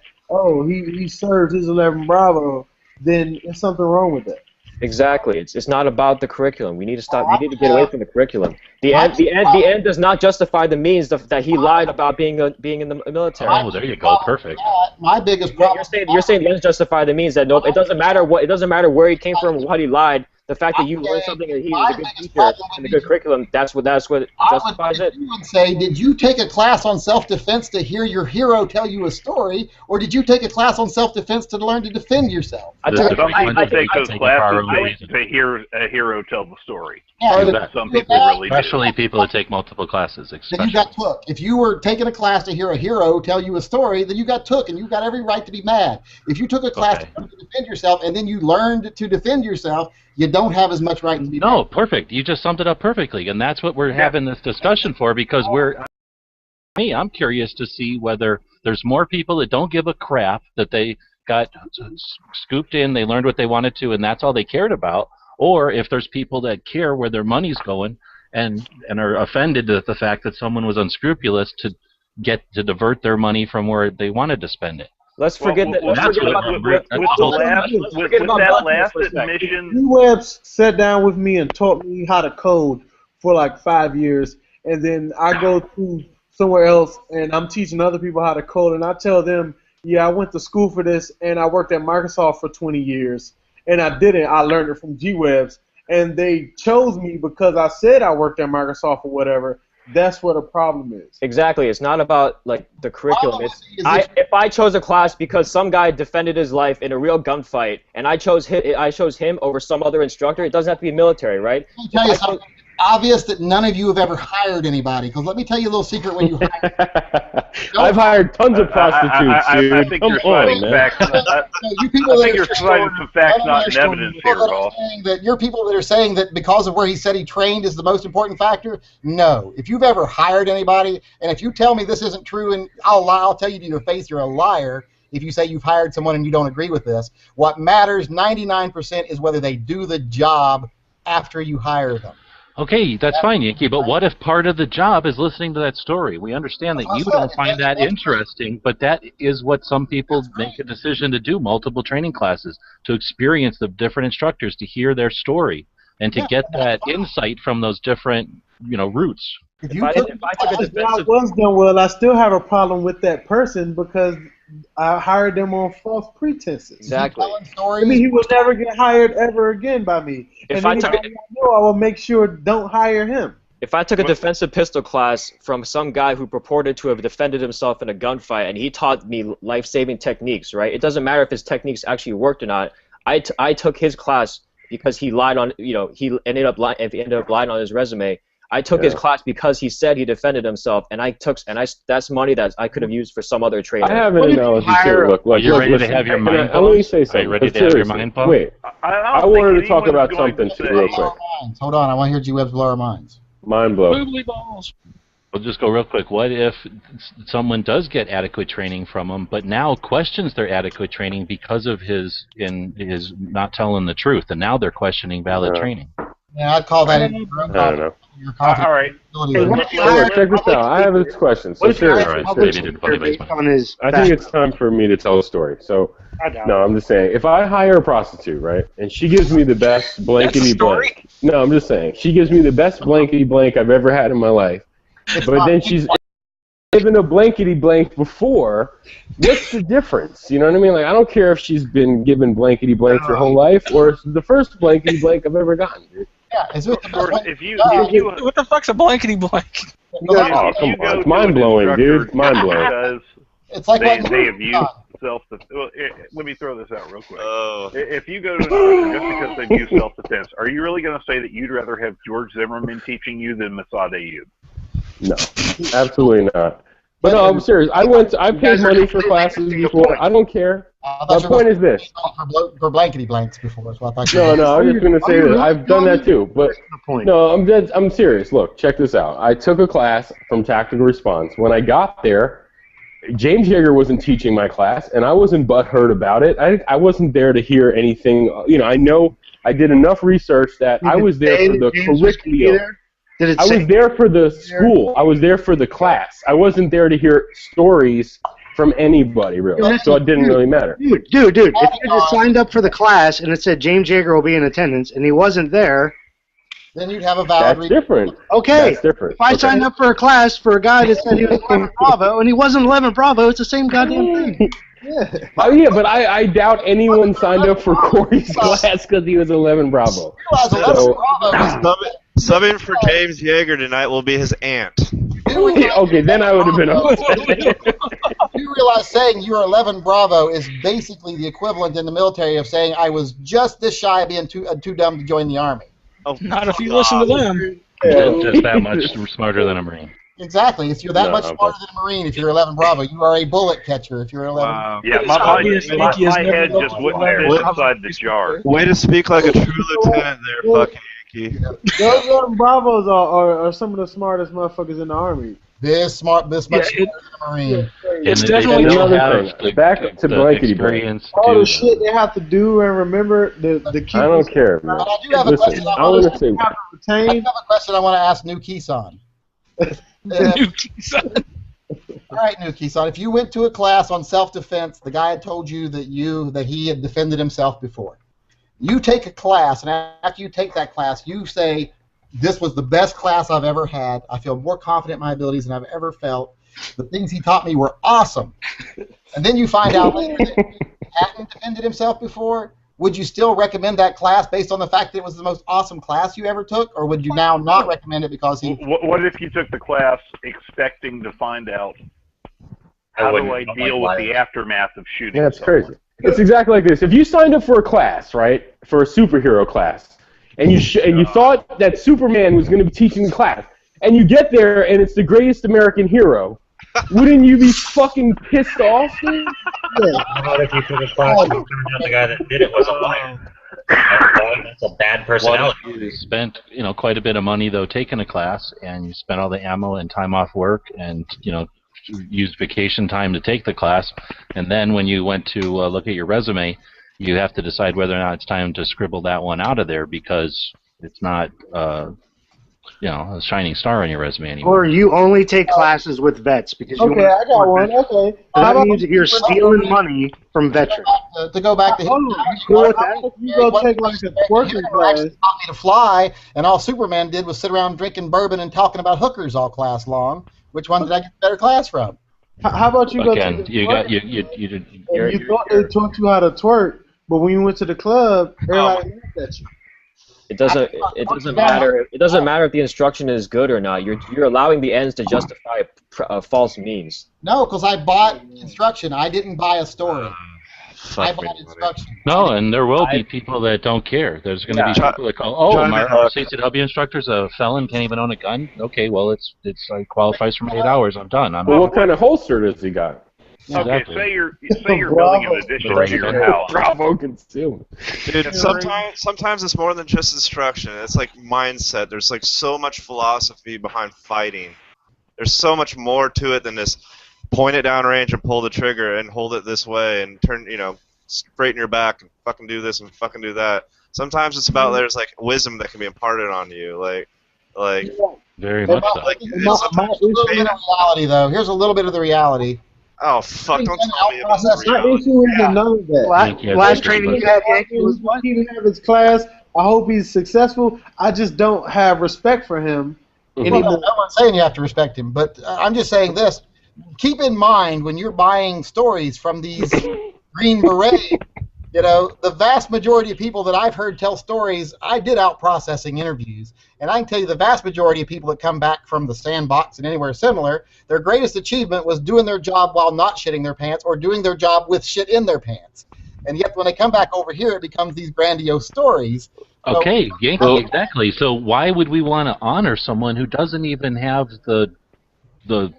he served his 11 Bravo, then there's something wrong with that. Exactly. It's not about the curriculum. We need to stop. We need to get away from the curriculum. The end does not justify the means that he lied about being in the military. Oh, there you go. Perfect. My biggest problem. You're saying the ends justify the means. That it doesn't matter where he came from, what he lied. The fact that you learned something and he was a good teacher and a good curriculum, that's what justifies it. You would say, did you take a class on self-defense to hear your hero tell you a story, or did you take a class on self-defense to learn to defend yourself? I take those classes to hear a hero tell the story. Yeah, some people really do. Especially people that take multiple classes. Then you got took. If you were taking a class to hear a hero tell you a story, then you got took, and you got every right to be mad. If you took a class to defend yourself, and then you learned to defend yourself, you don't have as much right to be mad. Perfect. You just summed it up perfectly, and that's what we're having this discussion for, because I'm curious to see whether there's more people that don't give a crap, that they got scooped in, they learned what they wanted to, and that's all they cared about, or if there's people that care where their money's going and are offended at the fact that someone was unscrupulous to divert their money from where they wanted to spend it. Let's forget that. Let's forget about that last admission. G-Web sat down with me and taught me how to code for like 5 years, and then I go to somewhere else and I'm teaching other people how to code, and I tell them, yeah, I went to school for this and I worked at Microsoft for 20 years, and I didn't. I learned it from G-Webs, and they chose me because I said I worked at Microsoft or whatever. That's what a problem is. Exactly. It's not about like the curriculum. If I chose a class because some guy defended his life in a real gunfight, and I chose him over some other instructor, it doesn't have to be military, right? Let me tell you something obvious that none of you have ever hired anybody. Because let me tell you a little secret when you hire. I've hired tons of prostitutes, dude. I think you're citing facts. You people I think you're citing some facts, not an evidence here, Rolf. You're people that are saying that because of where he said he trained is the most important factor. No. If you've ever hired anybody, and if you tell me this isn't true, and I'll tell you to your face you're a liar if you say you've hired someone and you don't agree with this. What matters 99% is whether they do the job after you hire them. Okay, that's fine, Yankee, but what if part of the job is listening to that story? We understand that you don't find that interesting, but that is what some people make a decision to do, multiple training classes, to experience the different instructors, to hear their story, and to get that insight from those different, roots. If I took a defensive... was done well, I still have a problem with that person because I hired them on false pretenses. Exactly. I mean, he will never get hired ever again by me. If and I will make sure don't hire him. If I took a defensive pistol class from some guy who purported to have defended himself in a gunfight and he taught me life-saving techniques, right? It doesn't matter if his techniques actually worked or not. I took his class because he lied on, he ended up lying on his resume. I took his class because he said he defended himself, and that's money that I could have used for some other trade. I have an analogy too. Look, you're ready to have your mind blown? Let me say something. Are you ready to have your mind blown? Wait, I wanted to talk about something too, real quick. Hold on, I want to hear G-Web's blow our minds. Mind blow. Boobly balls. We'll just go real quick. What if someone does get adequate training from him, but now questions their adequate training because of his not telling the truth, and now they're questioning valid training? Yeah, I'd call that. I don't know. All right. Check this out. I have this question. So seriously, I think it's time for me to tell a story. So, no, I'm just saying, if I hire a prostitute, right, and she gives me the best blankety blank. No, I'm just saying, she gives me the best blankety blank I've ever had in my life. But then she's given a blankety blank before. What's the difference? You know what I mean? Like, I don't care if she's been given blankety blanks her whole life or it's the first blankety blank I've ever gotten, dude. Yeah, what the fuck's a blankety blank? Oh, come on. It's mind-blowing, dude. Mind-blowing. It's like they have used self-defense. Well, let me throw this out real quick. If you go to an instructor just because they've used self-defense, are you really going to say that you'd rather have George Zimmerman teaching you than Mossad Ayub? No, absolutely not. But no, I'm serious. I paid money for classes before. I don't care. The point is this. For blankety blanks before, so I thought. No, I was just going to say that I've done that too. But no, I'm serious. Look, check this out. I took a class from Tactical Response. When I got there, James Yeager wasn't teaching my class, and I wasn't butthurt about it. I wasn't there to hear anything. I know I did enough research that I was there for the curriculum. I was there for the school. I was there for the class. I wasn't there to hear stories from anybody, really. So it didn't really matter. Dude, if you just signed up for the class and it said James Yeager will be in attendance and he wasn't there, then you'd have a valid reason. That's different. Okay. That's different. If I signed up for a class for a guy that said he was 11 Bravo and he wasn't 11 Bravo, it's the same goddamn thing. Yeah. Oh yeah, but I doubt anyone signed up for Corey's class because he was 11 Bravo. Subbing for James Yeager tonight will be his aunt. Okay, then I would have been upset. You realize saying you're 11 Bravo is basically the equivalent in the military of saying I was just this shy of being too dumb to join the Army. Oh, not if you listen to them. Just that much smarter than a Marine. Exactly. If you're that much smarter than a Marine, if you're 11 Bravo, you are a bullet catcher if you're 11. Wow. Yeah, my head just went there inside the jar. Way to speak like a true lieutenant there, fucking Yankee. Those 11 Bravos are some of the smartest motherfuckers in the Army. this much smarter than a Marine. It's definitely another thing. Back to blankety blank. All the shit they have to do and remember the key. I don't care, man. But I do have a question. Listen, I want to say. I have a question I want to ask New Keeson. New Keeson. All right, New Keeson. If you went to a class on self-defense, the guy had told you that he had defended himself before. You take a class, and after you take that class, you say, "This was the best class I've ever had. I feel more confident in my abilities than I've ever felt. The things he taught me were awesome." And then you find out later that he hadn't defended himself before. Would you still recommend that class based on the fact that it was the most awesome class you ever took, or would you now not recommend it because he... What if you took the class expecting to find out how do I deal with the aftermath of shooting? Yeah, that's crazy. It's exactly like this. If you signed up for a class, right, for a superhero class, and you thought that Superman was going to be teaching the class, and you get there and it's the greatest American hero, wouldn't you be fucking pissed off? How about if you took a class and it turned out the guy that did it was a liar? That's a bad personality. What if you spent, quite a bit of money though taking a class, and you spent all the ammo and time off work, and used vacation time to take the class, and then when you went to look at your resume, you have to decide whether or not it's time to scribble that one out of there because it's not, a shining star on your resume anymore. Or you only take classes with vets because you Okay, I got one. Okay. That means that you're stealing money from veterans. To go back to him, you go take like a twerking class. Taught me to fly, and all Superman did was sit around drinking bourbon and talking about hookers all class long. Which one did I get a better class from? How about you go Again, to you thought they taught you how to twerk, but when you went to the club, everybody laughed at you. It doesn't matter. It doesn't matter if the instruction is good or not. You're allowing the ends to justify false means. No, because I bought instruction. I didn't buy a story. I bought instruction. No, and there will be people that don't care. There's going to be people that call, my CCW instructor's a felon, can't even own a gun. Okay, well, it qualifies for my 8 hours. I'm done. Well, what kind of holster does he got? Exactly. Okay, say you're building an addition to your house. Bravo concealment. Dude, sometimes it's more than just instruction. It's like mindset. There's like so much philosophy behind fighting. There's so much more to it than this point it down range and pull the trigger and hold it this way and turn, straighten your back and fucking do this and fucking do that. Sometimes it's about there's like wisdom that can be imparted on you, like. Very much so. Like, here's a little bit of reality, though. Here's a little bit of the reality. Oh fuck! Don't tell me about the reality. My issue is none of that. Last training you had, was he didn't have his class. I hope he's successful. I just don't have respect for him anymore. I'm not saying you have to respect him, but I'm just saying this. Keep in mind when you're buying stories from these Green Berets, the vast majority of people that I've heard tell stories, I did out processing interviews, and I can tell you the vast majority of people that come back from the sandbox and anywhere similar, their greatest achievement was doing their job while not shitting their pants or doing their job with shit in their pants. And yet when they come back over here, it becomes these grandiose stories. Okay, Yankee, exactly. So why would we want to honor someone who doesn't even have the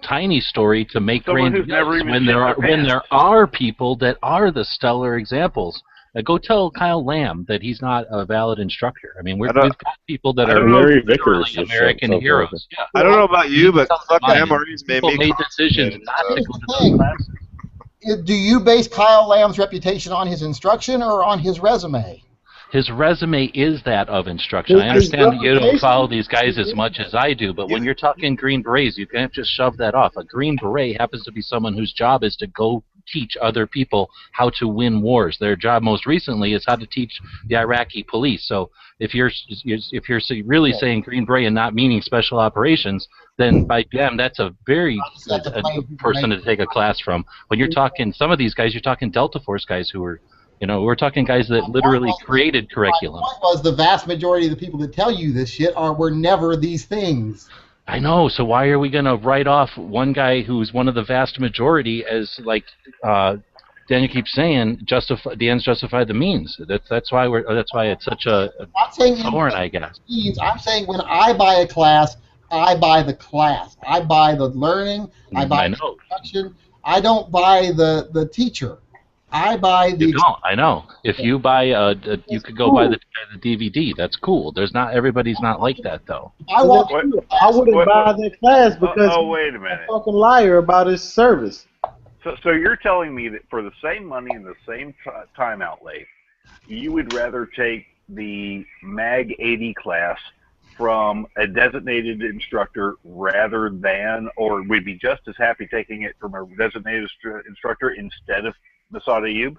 tiny story to make grandiose when there are people that are the stellar examples? Go tell Kyle Lamb that he's not a valid instructor. I mean, we've got people that are Larry Vickers American heroes. Yeah. I don't know about you, but fucking MREs made decisions not to go to those classes. Do you base Kyle Lamb's reputation on his instruction or on his resume? His resume is that of instruction. I understand that you don't follow these guys as much as I do, but when you're talking Green Berets, you can't just shove that off. A Green Beret happens to be someone whose job is to go teach other people how to win wars. Their job most recently is how to teach the Iraqi police. So if you're really saying Green Beret and not meaning special operations, then by them that's a very good person to take a class from. When you're talking some of these guys, you're talking Delta Force guys who are, we're talking guys that literally created curriculum. My point was the vast majority of the people that tell you this shit were never these things. I know, so why are we going to write off one guy who's one of the vast majority as, like Daniel keeps saying, the ends justify the means? That's why it's such a thorn, I guess. I'm saying when I buy a class, I buy the class. I buy the learning. I buy the instruction. I don't buy the teacher. I buy the. You don't. I know. If you buy you could go buy the DVD. That's cool. Everybody's not like that though. I wouldn't buy that class because wait a minute. he's a fucking liar about his service. So you're telling me that for the same money and the same time outlay, you would rather take the MAG 80 class from a designated instructor rather than, or would be just as happy taking it from a designated instructor instead of Massad Ayoob?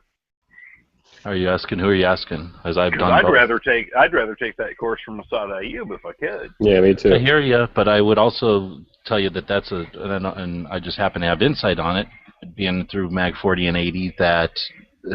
Are you asking? Who are you asking? As I've done. I'd both. rather take that course from Massad Ayoob if I could. Yeah, me too. I hear you, but I would also tell you that that's and I just happen to have insight on it, being through MAG 40 and 80, that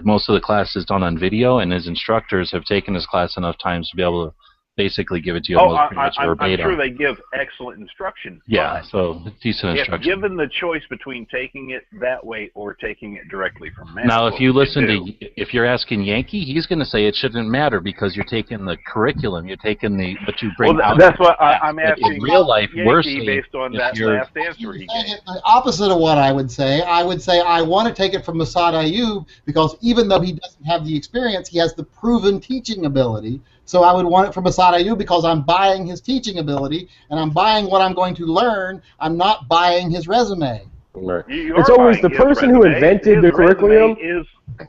most of the class is done on video, and his instructors have taken his class enough times to be able to basically give it to you almost pretty much verbatim. I'm sure they give excellent instruction. Yeah, so decent If instruction. given the choice between taking it that way or taking it directly from MAG, Now, if you listen to, if you're asking Yankee, he's going to say it shouldn't matter because you're taking the curriculum, you're taking what you bring out. That's what I'm asking. In real life, Yankee, we're saying based on that last answer he gave. The opposite of what I would say. I would say I want to take it from Massad Ayoob because even though he doesn't have the experience, he has the proven teaching ability. So I would want it from Massad Ayoob because I'm buying his teaching ability and I'm buying what I'm going to learn. I'm not buying his resume. Right. It's always the person who invented the curriculum.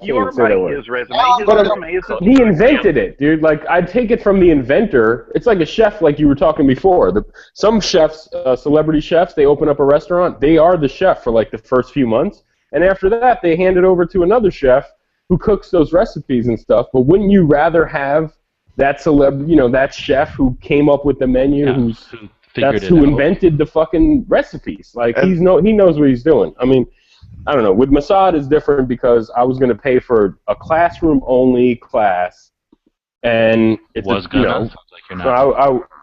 You are buying his resume. His resume is He invented it, dude. Like, I'd take it from the inventor. It's like a chef, like you were talking before. Some chefs, celebrity chefs, they open up a restaurant. They are the chef for like the first few months, and after that, they hand it over to another chef who cooks those recipes and stuff. But wouldn't you rather have that that chef who came up with the menu, who invented the fucking recipes? Like, he knows what he's doing. I mean, I don't know. With Massad, it's different because I was going to pay for a classroom-only class, and it's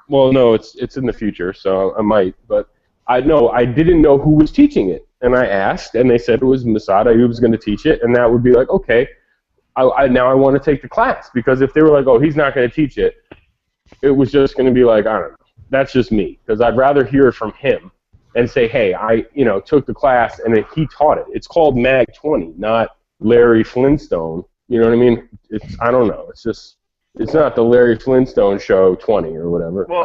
well, no, it's in the future, so I might. But I didn't know who was teaching it, and I asked, and they said it was Massad Ayoob was going to teach it, and that would be like, okay, now I want to take the class, because if they were like, oh, he's not going to teach it, it was just going to be like, I don't know. That's just me, because I'd rather hear it from him and say, hey, I took the class and then he taught it. It's called MAG 20, not Larry Flintstone. You know what I mean? I don't know. It's not the Larry Flintstone show 20 or whatever. Well,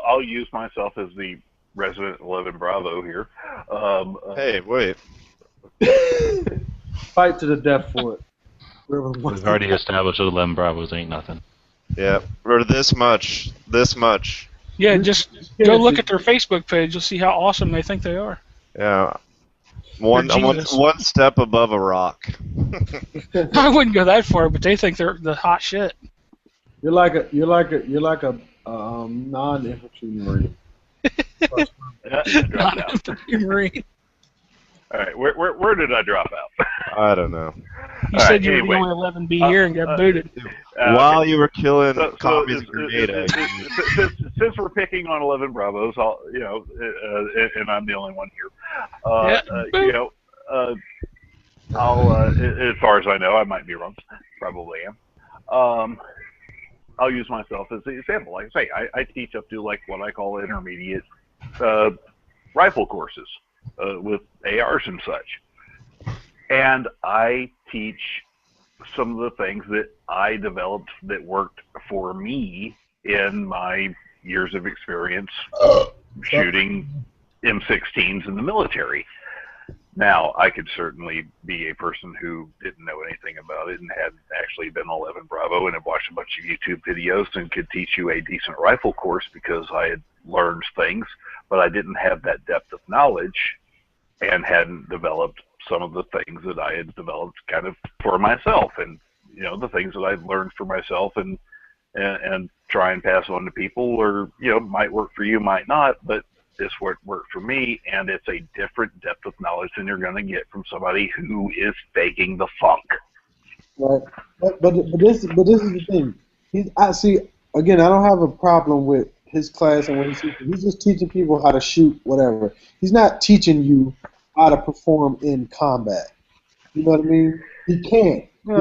I'll use myself as the resident 11 Bravo here. Hey, wait. Fight to the death for it. We've already established that 11 Bravos ain't nothing. Yeah, we're this much. Yeah, just go look at their Facebook page. You'll see how awesome they think they are. Yeah. One step above a rock. I wouldn't go that far, but they think they're the hot shit. You're like a non-infantry Marine. Non-infantry Marine. All right, where did I drop out? I don't know. You said you were the only 11B here and got booted. While you were killing commies and Grenada. Since we're picking on 11 Bravos, and I'm the only one here. As far as I know, I might be wrong. Probably am. I'll use myself as an example. Like I say, I teach up to like what I call intermediate rifle courses with ARs and such. And I teach some of the things that I developed that worked for me in my years of experience shooting M16s in the military. Now, I could certainly be a person who didn't know anything about it and hadn't actually been 11 Bravo and had watched a bunch of YouTube videos and could teach you a decent rifle course because I had learned things, but I didn't have that depth of knowledge and hadn't developed some of the things that I had developed kind of for myself, and the things that I've learned for myself and try and pass on to people, or might work for you, might not, but this worked for me, and it's a different depth of knowledge than you're going to get from somebody who is faking the funk. Right, but this is the thing. I don't have a problem with his class and what he's teaching. He's just teaching people how to shoot whatever. He's not teaching you how to perform in combat. You know what I mean? He can't. He's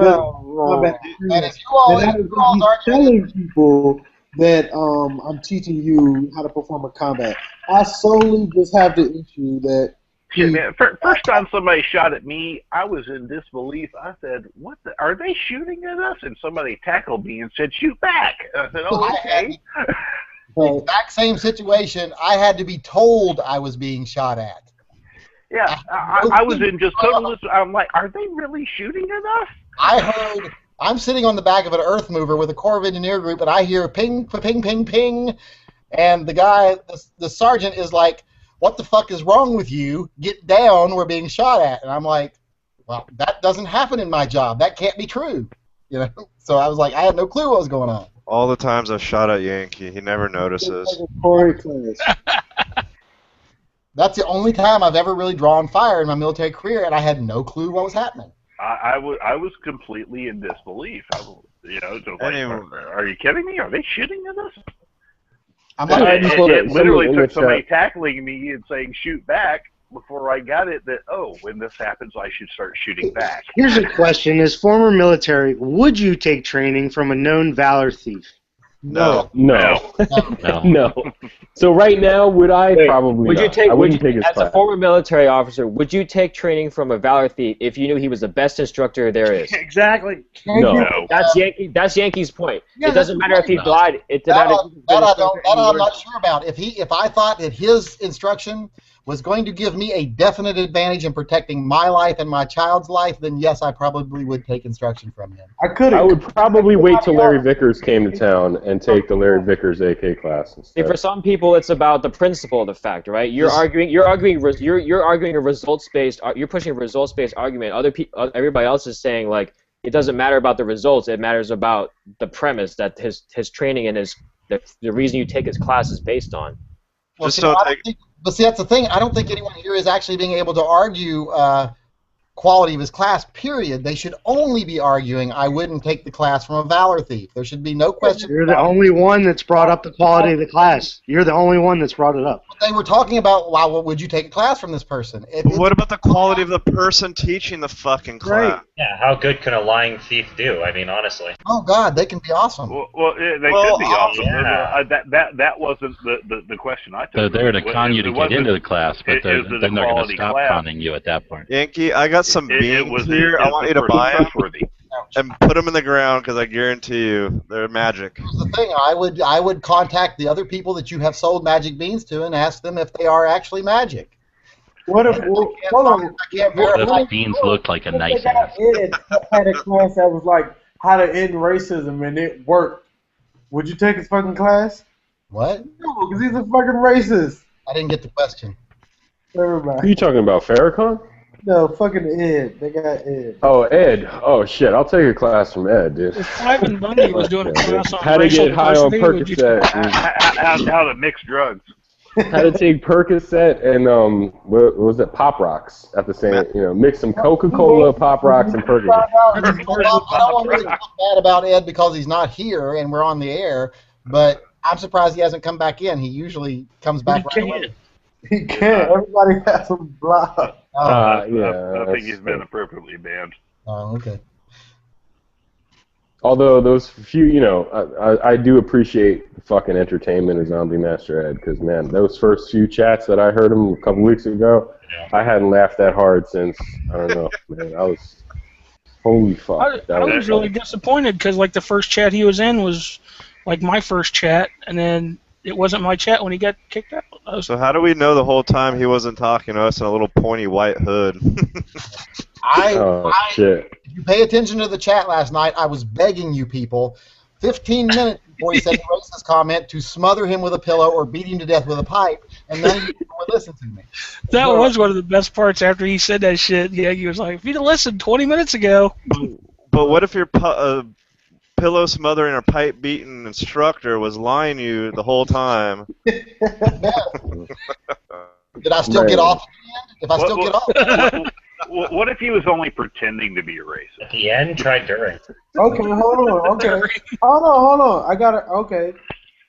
telling people that I'm teaching you how to perform in combat. I solely just have the issue that Shit, man. First time somebody shot at me, I was in disbelief. I said, "What? Are they shooting at us?" And somebody tackled me and said, "Shoot back." I said, "Oh, okay." The exact same situation. I had to be told I was being shot at. Yeah, I was in just total. I'm like, "Are they really shooting at us?" I heard. I'm sitting on the back of an earth mover with a Corps of Engineer group, and I hear ping, ping, ping, ping, and the guy, the sergeant, is like, "What the fuck is wrong with you? Get down, we're being shot at." And I'm like, well, that doesn't happen in my job. That can't be true. You know? So I was like, I had no clue what was going on. All the times I've shot at Yankee, he never notices. That's the only time I've ever really drawn fire in my military career, and I had no clue what was happening. I was completely in disbelief. So like, are you kidding me? Are they shooting at us? It literally took somebody tackling me and saying, "Shoot back," before I got it that, oh, when this happens, I should start shooting back. Here's a question. As former military, would you take training from a known Valor thief? No. No. So right now, would I? Probably would you not. take, I wouldn't take his as class. a former military officer, would you take training from a Valor thief if you knew he was the best instructor there is? Exactly. No. That's Yankee's point. Yeah, it doesn't matter if he lied. That I'm not sure about. If I thought that his instruction was going to give me a definite advantage in protecting my life and my child's life, then yes, I probably would take instruction from him. I would probably wait till Larry Vickers came to town and take the Larry Vickers AK class instead. See, for some people, it's about the principle of the fact, right? You're arguing a results-based. You're pushing a results-based argument. Everybody else is saying like it doesn't matter about the results. It matters about the premise that his training and the reason you take his class is based on. Well, but see, that's the thing. I don't think anyone here is actually being able to argue quality of his class, period. They should only be arguing, I wouldn't take the class from a Valor thief. There should be no question. You're the only one that's brought up the quality of the class. You're the only one that's brought it up. They were talking about, well, would you take a class from this person? What about the quality of the person teaching the fucking class? Right. Yeah, how good can a lying thief do? I mean, honestly. Oh, God, they can be awesome. They could be awesome. Yeah. That wasn't the question I took. They're there to con you to get into the class, but then they're going to stop class. conning you at that point. Yankee, I got some beans here. I want you to buy them and put them in the ground because I guarantee you they're magic. Here's the thing. I would contact the other people that you have sold magic beans to and ask them if they are actually magic. What if What if beans looked like a nice ass? Ed had a class that was like how to end racism and it worked. Would you take his fucking class? What? No, because he's a fucking racist. I didn't get the question. Everybody. Who are you talking about, Farrakhan? No, fucking Ed. They got Ed. Oh, Ed. Oh, shit. I'll take a class from Ed, dude. If Ivan Bundy was doing a class on How to racial get high on diversity, would you Percocet. How to mix drugs. How to take Percocet and what was it, Pop Rocks at the same, mix some Coca-Cola, Pop Rocks, and Percocet. I don't want to really talk bad about Ed because he's not here and we're on the air, but I'm surprised he hasn't come back in. He usually comes back right away. He can't. Everybody has him blocked. I think he's been appropriately banned. Oh, okay. Although those few, I do appreciate the fucking entertainment of Zombie Master Ed, because, man, those first few chats that I heard him a couple weeks ago, I hadn't laughed that hard since, I don't know, man, I was, holy fuck. I was really disappointed because, like, the first chat he was in was, like, my first chat, and then it wasn't my chat when he got kicked out. So how do we know the whole time he wasn't talking to us in a little pointy white hood? Shit. If you pay attention to the chat last night, I was begging you people, 15 minutes before he said the racist comment, to smother him with a pillow or beat him to death with a pipe, and none of you would listen to me. That was one of the best parts after he said that shit. Yeah, he was like, if you'd have listened 20 minutes ago. But what if your pillow smothering or pipe beating instructor was lying to you the whole time? Did I still get off at the end? If I still get off? What if he was only pretending to be a racist? At the end, try during. Okay, hold on. Okay, hold on. I got it.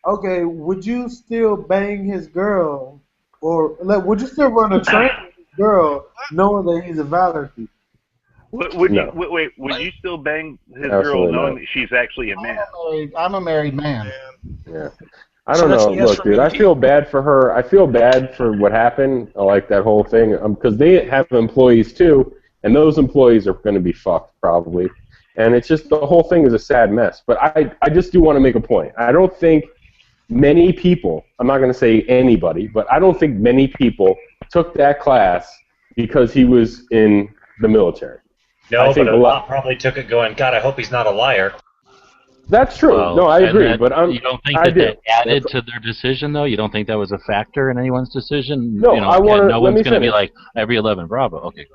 Okay. Would you still bang his girl, or would you still run a train with his girl, knowing that he's a Valor thief? Would you still bang his girl knowing that she's actually a man? I'm a married man. Yeah. I don't know. Look, dude, I feel bad for her. I feel bad for what happened, like that whole thing, because they have employees too, and those employees are going to be fucked probably. And it's just, the whole thing is a sad mess. But I just do want to make a point. I don't think many people, I'm not going to say anybody, but I don't think many people took that class because he was in the military. No, but a lot probably took it going, God, I hope he's not a liar. That's true. Well, no, I agree. But you don't think that added to their decision, though? You don't think that was a factor in anyone's decision? No, I want to. No one's going to be like every 11 Bravo. Okay.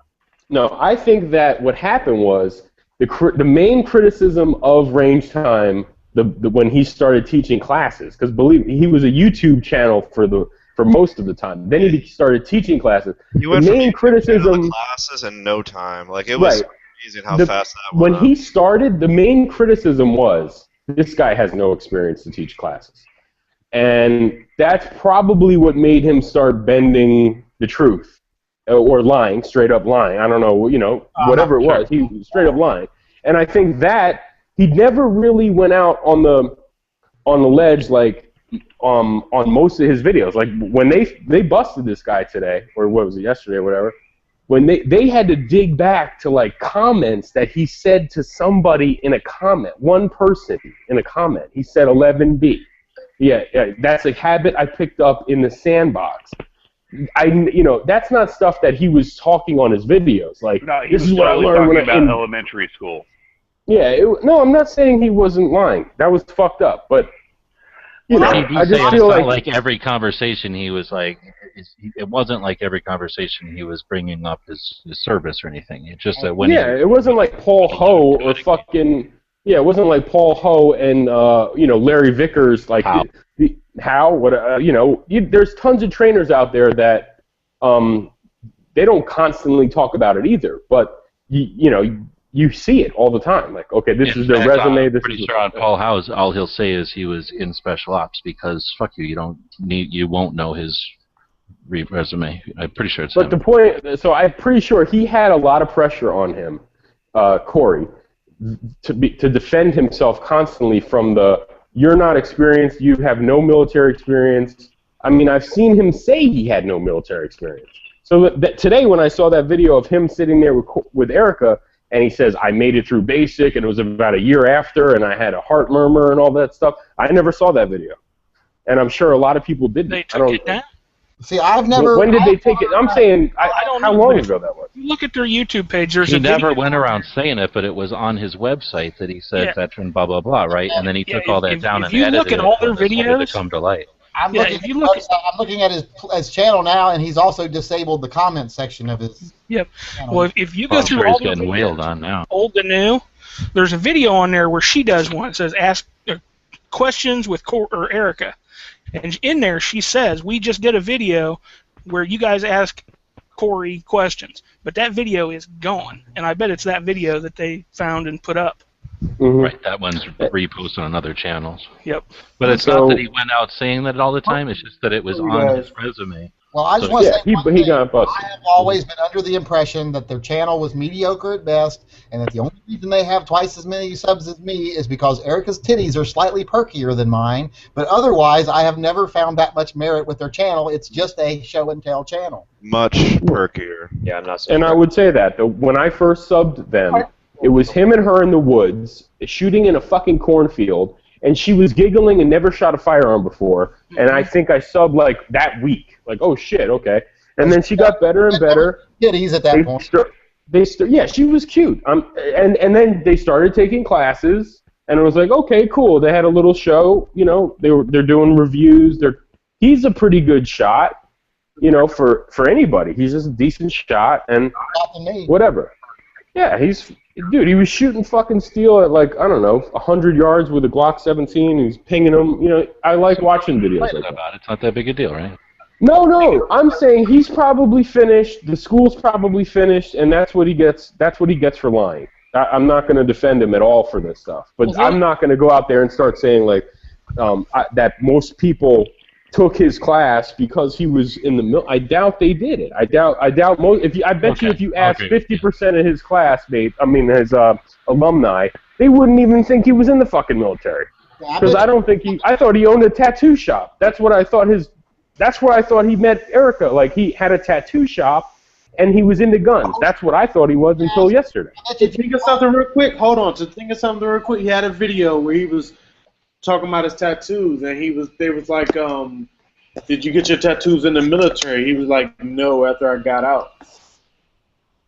No, I think that what happened was the main criticism of Range Time when he started teaching classes, because believe me, he was a YouTube channel for most of the time. Then he started teaching classes. He went from criticism classes in no time. Like it was amazing how fast that went. When he started, the main criticism was this guy has no experience to teach classes, and that's probably what made him start bending the truth or lying, straight up lying. I don't know, whatever it was, he was straight up lying. And I think that he never really went out on the ledge like on most of his videos. Like when they busted this guy today, or what was it, yesterday or whatever, when they had to dig back to like comments that he said to somebody in a comment, one person in a comment, he said 11B. Yeah, that's a habit I picked up in the sandbox. That's not stuff that he was talking on his videos. Like, no, he this was is what I totally learned talking when about elementary school. Yeah, no, I'm not saying he wasn't lying. That was fucked up, but I just feel like every conversation he was like, it wasn't like every conversation he was bringing up his service or anything. It's just that when it wasn't like Paul Ho or fucking it wasn't like Paul Ho and Larry Vickers like there's tons of trainers out there that they don't constantly talk about it either, but you see it all the time. Like, okay, this is their resume. I'm pretty sure on Paul Howe's, all he'll say is he was in special ops because fuck you, you won't know his resume. I'm pretty sure it's him. But the point, so I'm pretty sure he had a lot of pressure on him, Corey, to defend himself constantly from you're not experienced, you have no military experience. I mean, I've seen him say he had no military experience. So today when I saw that video of him sitting there with Erica, and he says, I made it through basic, and it was about a year after, and I had a heart murmur and all that stuff. I never saw that video. And I'm sure a lot of people didn't. They took it down? See, I've never... When did they take it? I'm saying, how long ago that was? You look at their YouTube page, there's he never went around saying it, but it was on his website that he said veteran blah, blah, blah, right? And then he took all that down and edited it. If you look at all their videos... to come to light. I'm looking at his channel now, and he's also disabled the comment section of his. Yep. channel. Well, if you go through all the getting wailed on now. Old to new, there's a video on there where she does one. It says ask questions with Erica, and in there she says we just did a video where you guys ask Corey questions, but that video is gone, and I bet it's that video that they found and put up. Mm-hmm. Right, that one's reposted on other channels. Yep. But it's not that he went out saying that all the time, it's just that it was on his resume. Well, I just want to say he got busted. I have always been under the impression that their channel was mediocre at best, and that the only reason they have twice as many subs as me is because Erica's titties are slightly perkier than mine, but otherwise I have never found that much merit with their channel. It's just a show-and-tell channel. Much perkier. Yeah, I'm not saying And I would say that. When I first subbed them, it was him and her in the woods, shooting in a fucking cornfield, and she was giggling and never shot a firearm before, and I think I subbed like that week. Like, oh shit, okay. And then she got better and better. Titties at that point. Yeah, she was cute. And then they started taking classes, and it was like, okay, cool. They had a little show, they're doing reviews. He's a pretty good shot, for anybody. He's just a decent shot, and whatever. Yeah, dude, he was shooting fucking steel at like, I don't know, 100 yards with a Glock 17. He was pinging them. I like watching videos like that. It's not that big a deal, right? No, I'm saying he's probably finished. The school's probably finished, and that's what he gets. That's what he gets for lying. I'm not going to defend him at all for this stuff, but I'm not going to go out there and start saying like that most people took his class because he was in the I doubt they did it. I doubt most. I bet you if you asked 50% of his classmates, his alumni, they wouldn't even think he was in the fucking military. Because I don't think I thought he owned a tattoo shop. That's what I thought that's where I thought he met Erica. Like, he had a tattoo shop, and he was into guns. That's what I thought he was until yesterday. To think of something real quick, hold on. To think of something real quick, he had a video where he was talking about his tattoos, and they was like, did you get your tattoos in the military? He was like, no, after I got out.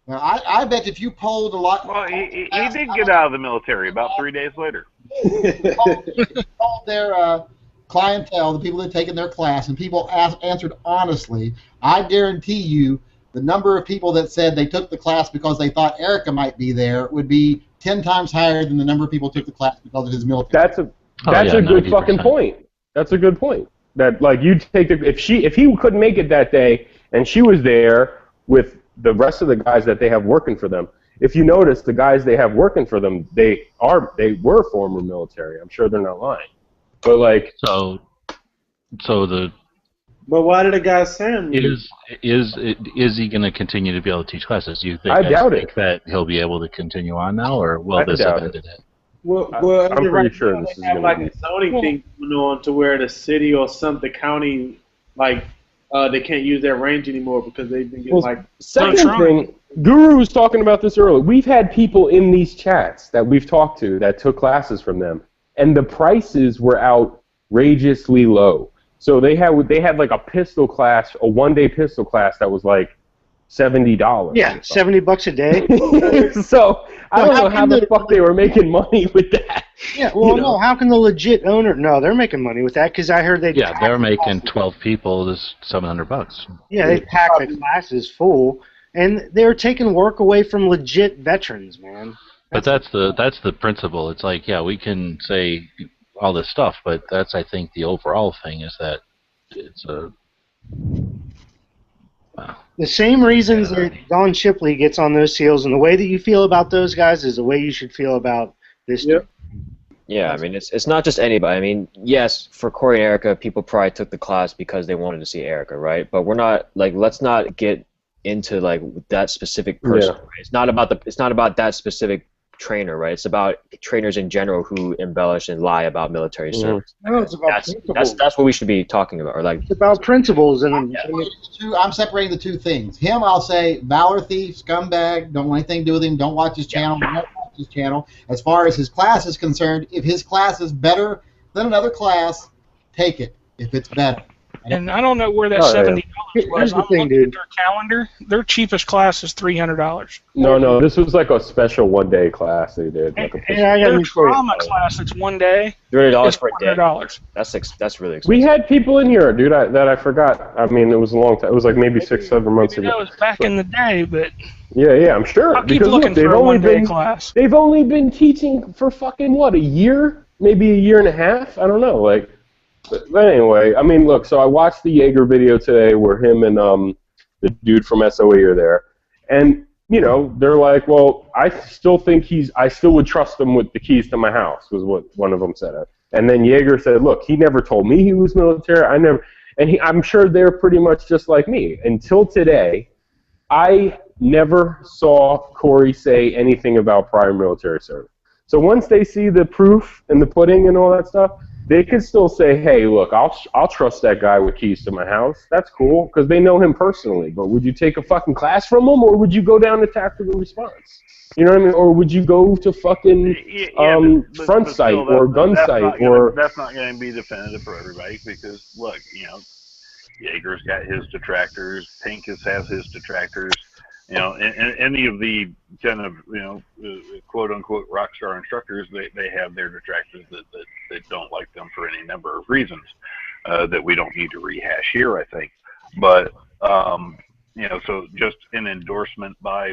Now, I bet if you polled a lot... Well, he did get out of the military about 3 days later. Polled their clientele, the people that had taken their class, and people answered honestly, I guarantee you the number of people that said they took the class because they thought Erica might be there would be 10 times higher than the number of people who took the class because of his military. That's a good 90%. Fucking point. That's a good point. That, like, you take if he couldn't make it that day and she was there with the rest of the guys that they have working for them. If you notice, the guys they have working for them, they were former military. I'm sure they're not lying. But like, so the. But why did the guy say him? Is he going to continue to be able to teach classes? Do you think? I doubt it. That he'll be able to continue on now, or will this have ended it? Well, I'm pretty sure this is going to like a zoning thing going on to where the city or the county, like, they can't use that range anymore because they've been getting like. Second thing, Guru was talking about this earlier. We've had people in these chats that we've talked to that took classes from them, and the prices were outrageously low. So they had like a pistol class, a one-day pistol class that was like $70. Yeah, $70 a day. So I don't know how the fuck they were making money with that. Yeah, well, no. How can the legit owner? No, they're making money with that because I heard they. Yeah, they're making 12 people this $700. Yeah, they pack the classes full, and they're taking work away from legit veterans, man. But that's the principle. It's like, yeah, we can say all this stuff, but that's, I think, the overall thing is that it's a. Wow. The same reasons that Don Shipley gets on those SEALs, and the way that you feel about those guys is the way you should feel about this. Yep. Yeah, I mean, it's not just anybody. I mean, yes, for Corey and Erica, people probably took the class because they wanted to see Erica, right? But we're not, like, let's not get into, like, that specific person. Yeah. Right? It's not about that specific trainer, right? It's about trainers in general who embellish and lie about military service. No, it's about principles. That's what we should be talking about, or like. It's about principles, and I'm separating the two things. Him, I'll say, valor thief, scumbag. Don't want anything to do with him. Don't watch his channel. Don't watch his channel. As far as his class is concerned, if his class is better than another class, take it. If it's better. And I don't know where that $70 was. I'm looking at their calendar. Their cheapest class is $300. No, this was like a special one-day class they did. Like their trauma class, it's one day. $300 for a day. $100. That's really expensive. We had people in here, dude, that I forgot. I mean, it was a long time. It was like maybe 6-7 months ago. That was back in the day, but. Yeah, I'm sure. I'll keep looking for a one-day class. They've only been teaching for fucking what, a year? Maybe a year and a half? I don't know. Like. But anyway, I mean, look, so I watched the Jaeger video today where him and the dude from SOE are there. And, you know, they're like, well, I still would trust him with the keys to my house, was what one of them said. And then Jaeger said, look, he never told me he was military. I'm sure they're pretty much just like me. Until today, I never saw Corey say anything about prior military service. So once they see the proof and the pudding and all that stuff, they could still say, hey, look, I'll trust that guy with keys to my house. That's cool, because they know him personally. But would you take a fucking class from him, or would you go down to tactical response? You know what I mean? Or would you go to fucking front sight or gun sight? That's not going to be definitive for everybody, because, look, you know, Jaeger's got his detractors, Pincus has his detractors. You know, and any of the kind of, you know, quote-unquote rock star instructors, they have their detractors that don't like them for any number of reasons that we don't need to rehash here, I think. But, you know, so just an endorsement by,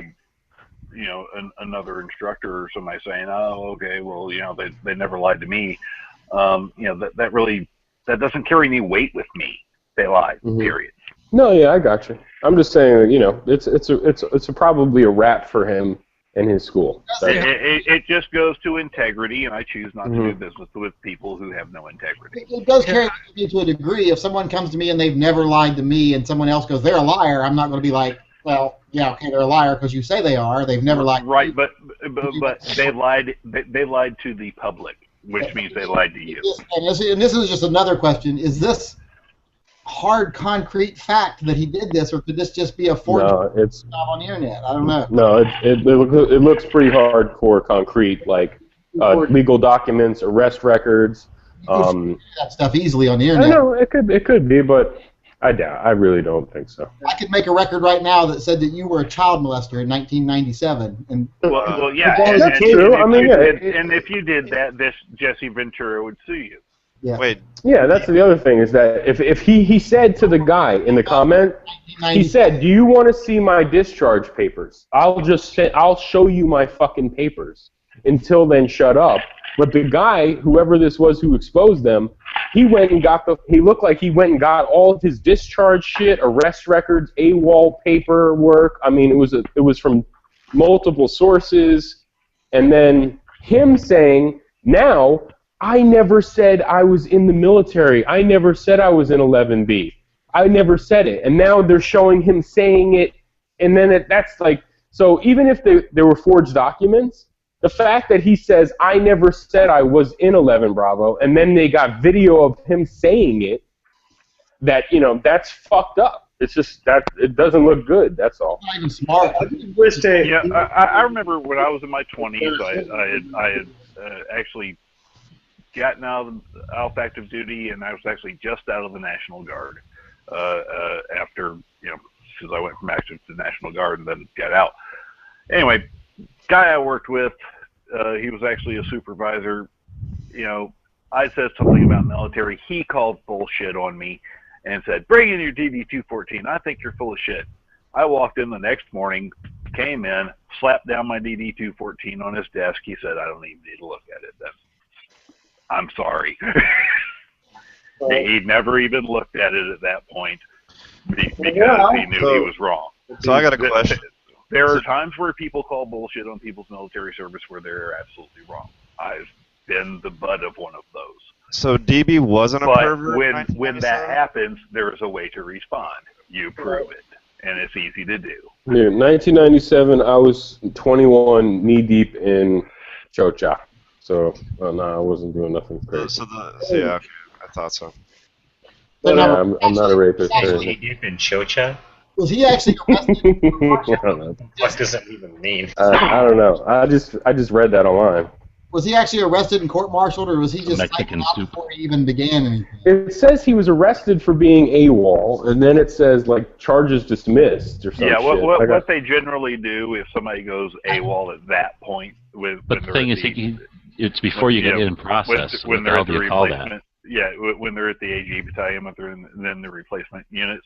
you know, another instructor or somebody saying, oh, okay, well, you know, they never lied to me, you know, that doesn't carry any weight with me. They lied, period. No, yeah, I got you. I'm just saying, you know, it's probably a rap for him and his school. It just goes to integrity, and I choose not to do business with people who have no integrity. It does carry me to a degree. If someone comes to me and they've never lied to me, and someone else goes, they're a liar, I'm not going to be like, well, yeah, okay, they're a liar because you say they are. They've never lied. Right, but they lied. They lied to the public. which means they lied to you. And this is just another question: is this hard, concrete fact that he did this, or could this just be a forgery on the internet? I don't know. No, it looks pretty hardcore, concrete, like legal documents, arrest records. That stuff easily on the internet. I know it could be, but I doubt. I really don't think so. I could make a record right now that said that you were a child molester in 1997. And well, yeah, that's true. And if you did that, this Jesse Ventura would sue you. Yeah. Wait. Yeah, that's the other thing is that if he said to the guy in the comment, he said, "Do you want to see my discharge papers? I'll show you my fucking papers. Until then, shut up." But the guy, whoever this was who exposed them, he went and got he looked like he went and got all of his discharge shit, arrest records, AWOL paperwork. I mean, it was from multiple sources, and then him saying, "Now, I never said I was in the military. I never said I was in 11B. I never said it." And now they're showing him saying it, and then that's like, so even if there were forged documents, the fact that he says, "I never said I was in 11 Bravo," and then they got video of him saying it, that's fucked up. It's just that it doesn't look good, that's all. Not even smart. I remember when I was in my 20s, I had actually gotten out of active duty, and I was actually just out of the National Guard after, since I went from active to National Guard and then got out. Anyway, guy I worked with, he was actually a supervisor. I said something about military. He called bullshit on me and said, "Bring in your DD-214. I think you're full of shit." I walked in the next morning, came in, slapped down my DD-214 on his desk. He said, "I don't even need to look at it. I'm sorry." He never even looked at it at that point because he knew he was wrong. So I got a question. There are times where people call bullshit on people's military service where they're absolutely wrong. I've been the butt of one of those. So DB wasn't a pervert? But when that happens, there is a way to respond. You prove it, and it's easy to do. Yeah, 1997, I was 21, knee-deep in Chocha. So, no, I wasn't doing nothing crazy. Yeah, I thought so. But I'm not a rapist. Knee-deep in Chocha? Was he actually arrested? I don't know. What does that even mean? I don't know. I just read that online. Was he actually arrested and court-martialed, or was he just Mexican soup before he even began anything? It says he was arrested for being AWOL, and then it says like charges dismissed or something. Yeah, what they generally do if somebody goes AWOL at that point But the thing is, it's before you get in process. When they're at the call that? replacement, when they're at the AG battalion, when they're in the replacement units,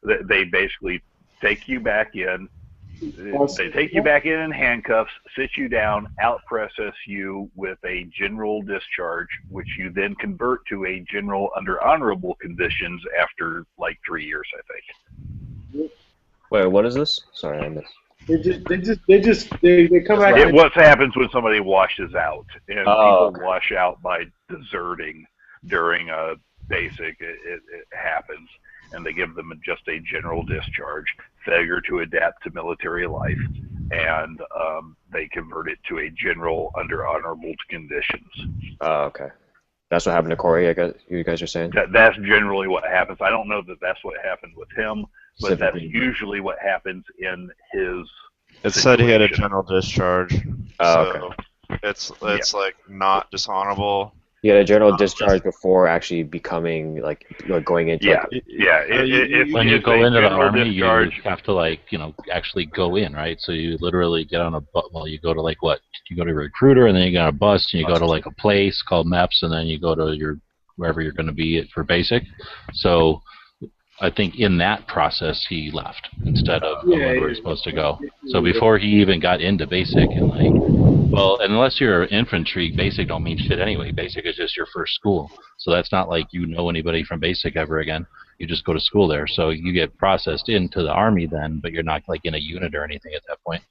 they basically take you back in. They take you back in handcuffs, sit you down, out-process you with a general discharge, which you then convert to a general under honorable conditions after like 3 years, I think. Wait, what is this? Sorry, I missed. They come back. What happens when somebody washes out, and people wash out by deserting during a basic. It happens, and they give them just a general discharge, failure to adapt to military life, and they convert it to a general under honorable conditions. Oh, okay. That's what happened to Corey, I guess you guys are saying? That's generally what happens. I don't know that that's what happened with him, but that's usually what happens in his It said he had a general discharge. Oh, so it's like not dishonorable. He had a general discharge before actually becoming like going into when you go into the army, you have to actually go in, right? So you literally get on you go to you go to a recruiter, and then you get on a bus, and you go to a place called MEPS, and then you go to wherever you're going to be for basic. So I think in that process he left instead of going where he's supposed to go. So before he even got into basic, and unless you're infantry, basic don't mean shit anyway. Basic is just your first school. So that's not like you know anybody from basic ever again. You just go to school there. So you get processed into the army then, but you're not in a unit or anything at that point.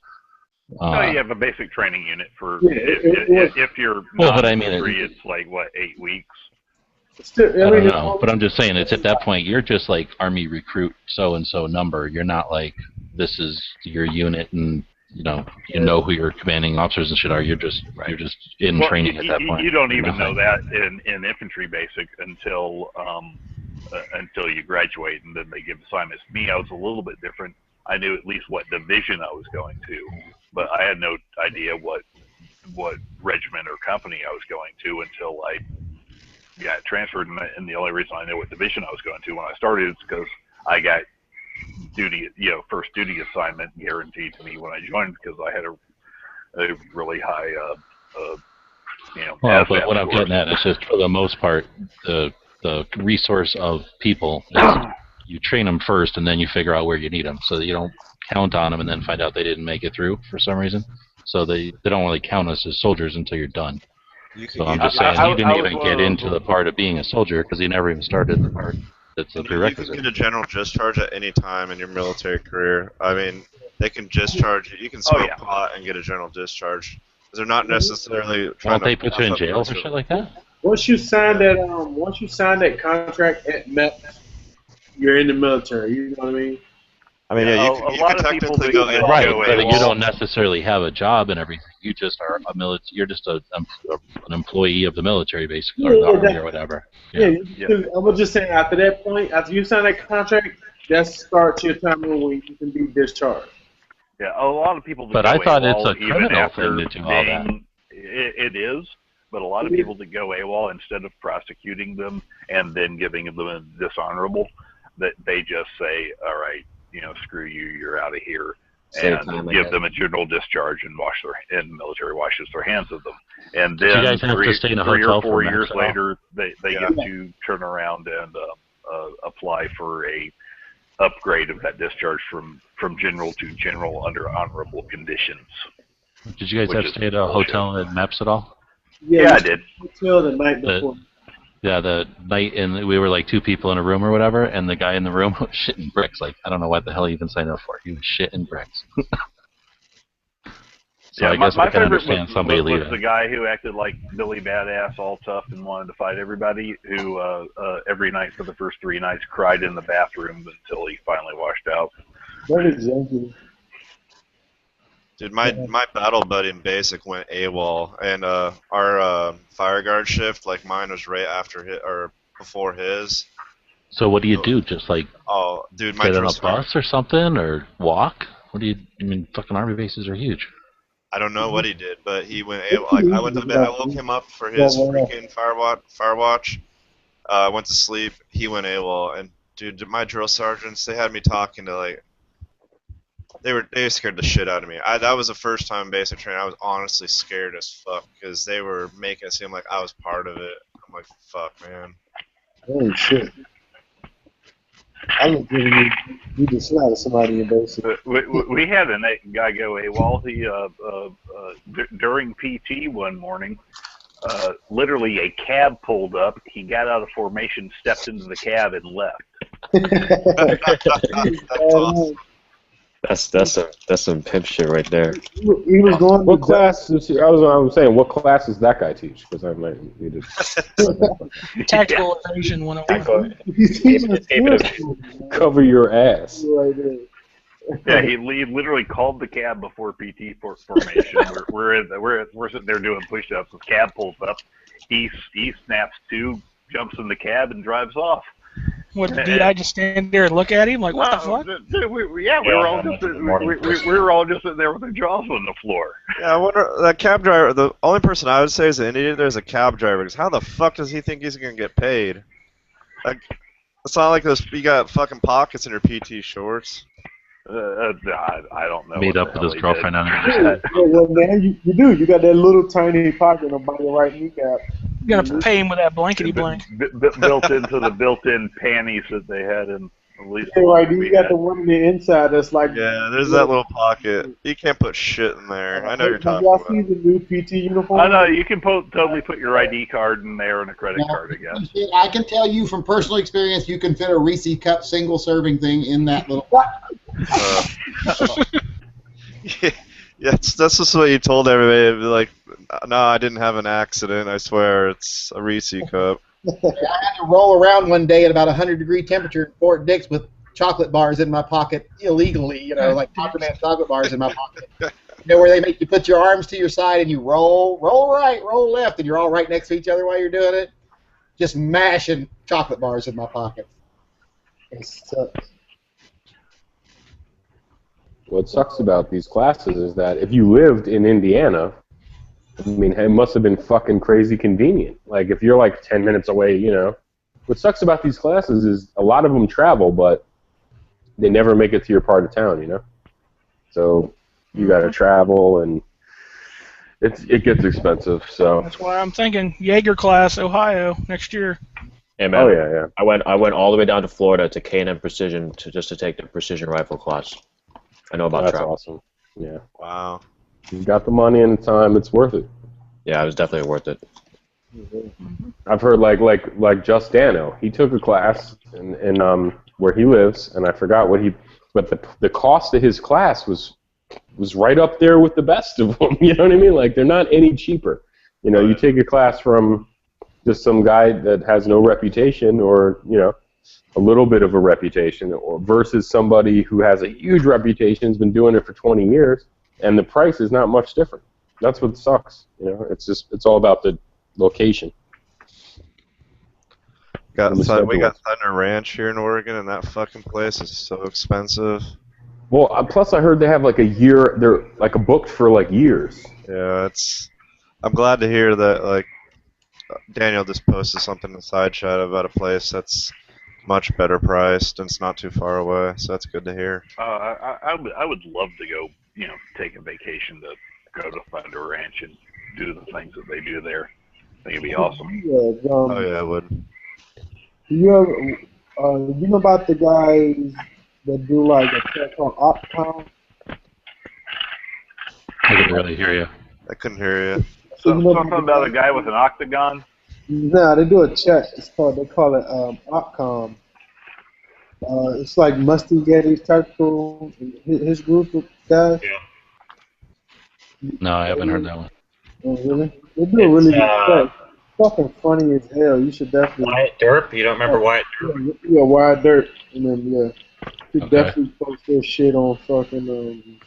No, you have a basic training unit for if you're not infantry, it's 8 weeks. I don't know, but I'm just saying it's at that point you're just Army recruit so and so number. You're not this is your unit and you know who your commanding officers and shit are. You're just in training at that point. You don't even know that in infantry basic until you graduate, and then they give assignments. Me, I was a little bit different. I knew at least what division I was going to, but I had no idea what regiment or company I was going to until I got transferred. And the only reason I knew what division I was going to when I started is because I got duty, first duty assignment guaranteed to me when I joined, because I had a really high, Well, but what I'm getting at is just, for the most part, the resource of people is you train them first, and then you figure out where you need them, so that you don't count on them and then find out they didn't make it through for some reason. So they don't really count us as soldiers until you're done. So I'm just saying, you didn't even get into the part of being a soldier because you never even started the part that's a prerequisite. You can get a general discharge at any time in your military career. I mean, they can discharge you. You can smoke pot and get a general discharge. They're not necessarily trying Won't they put you in jail for shit like that? Once you sign that contract at MEP, you're in the military. You know what I mean? I mean, yeah, you can technically go in. Right, but you don't necessarily have a job and everything. You just are a military. You're just an employee of the military, basically, or the army or whatever. Yeah. I was just saying, after that point, after you sign that contract, that starts your time when you can be discharged. Yeah, a lot of people. But I thought it's a criminal thing to do all that. It is, but a lot of people that go AWOL, instead of prosecuting them and then giving them a dishonorable, that they just say, all right, screw you, you're out of here, and give them a general discharge and the military washes their hands of them. And then you guys have to stay in a three hotel or 4 for years max later, they get to turn around and apply for a upgrade of that discharge from general to general under honorable conditions. Did you guys have to stay at a hotel in MEPS at all? Yeah, I did. Until the night before. Yeah, the night, and we were like 2 people in a room or whatever, and the guy in the room was shitting bricks. Like, I don't know what the hell he even signed up for. He was shitting bricks. So yeah, I guess I can understand somebody was leaving. The guy who acted like Billy Badass, all tough and wanted to fight everybody, who every night for the first 3 nights cried in the bathroom until he finally washed out. That is exactly. Dude, my battle buddy in basic went AWOL, and our fire guard shift, like mine, was right after his, or before his. So what do you do? Just like dude, my get on a bus or something, or walk? What do you? I mean, fucking army bases are huge. I don't know what he did, but he went AWOL. Like, I went to bed. I woke him up for his freaking fire watch. Went to sleep. He went AWOL, and dude, my drill sergeants, they had me talking to like. They scared the shit out of me. That was the first time in basic training I was honestly scared as fuck, because they were making it seem like I was part of it. I'm like, fuck, man. Holy shit. I was giving you just slap somebody in basic. We had a guy go AWOL. He during PT one morning, literally a cab pulled up. He got out of formation, stepped into the cab, and left. That's awesome. That's some pimp shit right there. He was going. What class? I was saying, what class does that guy teach? Because I might need to. Tactical evasion 101. Cover your ass. Yeah, he literally called the cab before PT formation. We're sitting there doing push-ups. The cab pulls up. He snaps 2, jumps in the cab, and drives off. What, did I just stand there and look at him like, what the fuck? We were all just sitting there with our jaws on the floor. Yeah, I wonder, that cab driver, the only person I would say is an idiot there is a cab driver, because how the fuck does he think he's going to get paid? Like, it's not like you got fucking pockets in your PT shorts. I don't know. Meet up with his girlfriend on it. Well, man, you do. You got that little tiny pocket on your right kneecap. You gotta pay him with that blankety blank. Built into the built-in panties that they had in at least. Yeah, right. You got the one on the inside that's like. Yeah, there's that little pocket. You can't put shit in there. I know you're talking y'all about. See the new PT uniform? I know you can totally put your ID card in there and a credit card, I guess. I can tell you from personal experience, you can fit a Reese cup single-serving thing in that little. Yeah, that's just what you told everybody. Like, no, I didn't have an accident. I swear, it's a Reese cup. I had to roll around one day at about 100-degree temperature in Fort Dix with chocolate bars in my pocket illegally, like Dr. Man chocolate bars in my pocket. Where they make you put your arms to your side and you roll right, roll left, and you're all right next to each other while you're doing it. Just mashing chocolate bars in my pocket. It sucks. What sucks about these classes is that if you lived in Indiana, I mean, it must have been fucking crazy convenient. Like, if you're like 10 minutes away, What sucks about these classes is a lot of them travel, but they never make it to your part of town, So you got to travel, and it gets expensive. So that's why I'm thinking Jaeger class, Ohio, next year. Hey man, oh yeah. I went all the way down to Florida to K&M Precision just to take the precision rifle class. I know about travel. That's awesome. Yeah. Wow. You got the money and the time, it's worth it. Yeah, it was definitely worth it. I've heard like Just Dano. He took a class in where he lives, and I forgot but the cost of his class was right up there with the best of them. You know what I mean? Like, they're not any cheaper. You take a class from just some guy that has no reputation, or a little bit of a reputation, or versus somebody who has a huge reputation, has been doing it for 20 years, and the price is not much different. That's what sucks. It's all about the location. We got Thunder Ranch here in Oregon, and that fucking place is so expensive. Well, plus I heard they have like a year. They're like booked for like years. Yeah, I'm glad to hear that. Like, Daniel just posted something in the side chat about a place that's much better priced and it's not too far away. So that's good to hear. I would love to go, take a vacation to go to Thunder Ranch and do the things that they do there. I think it'd be awesome. Yeah, oh yeah, I would. You know about the guys that do like a check on Opcom? I couldn't really hear you. I couldn't hear you. So something about a guy with an octagon? No, they do a check. They call it Opcom. It's like Musty Getty's Tactical, his group of guys. Yeah. No, I haven't heard that one. Oh, really? They do a really good stuff. Fucking funny as hell. You should definitely. Wyatt Earp? You don't remember Wyatt Earp? Yeah, Wyatt Earp. And then, you should definitely post their shit on fucking.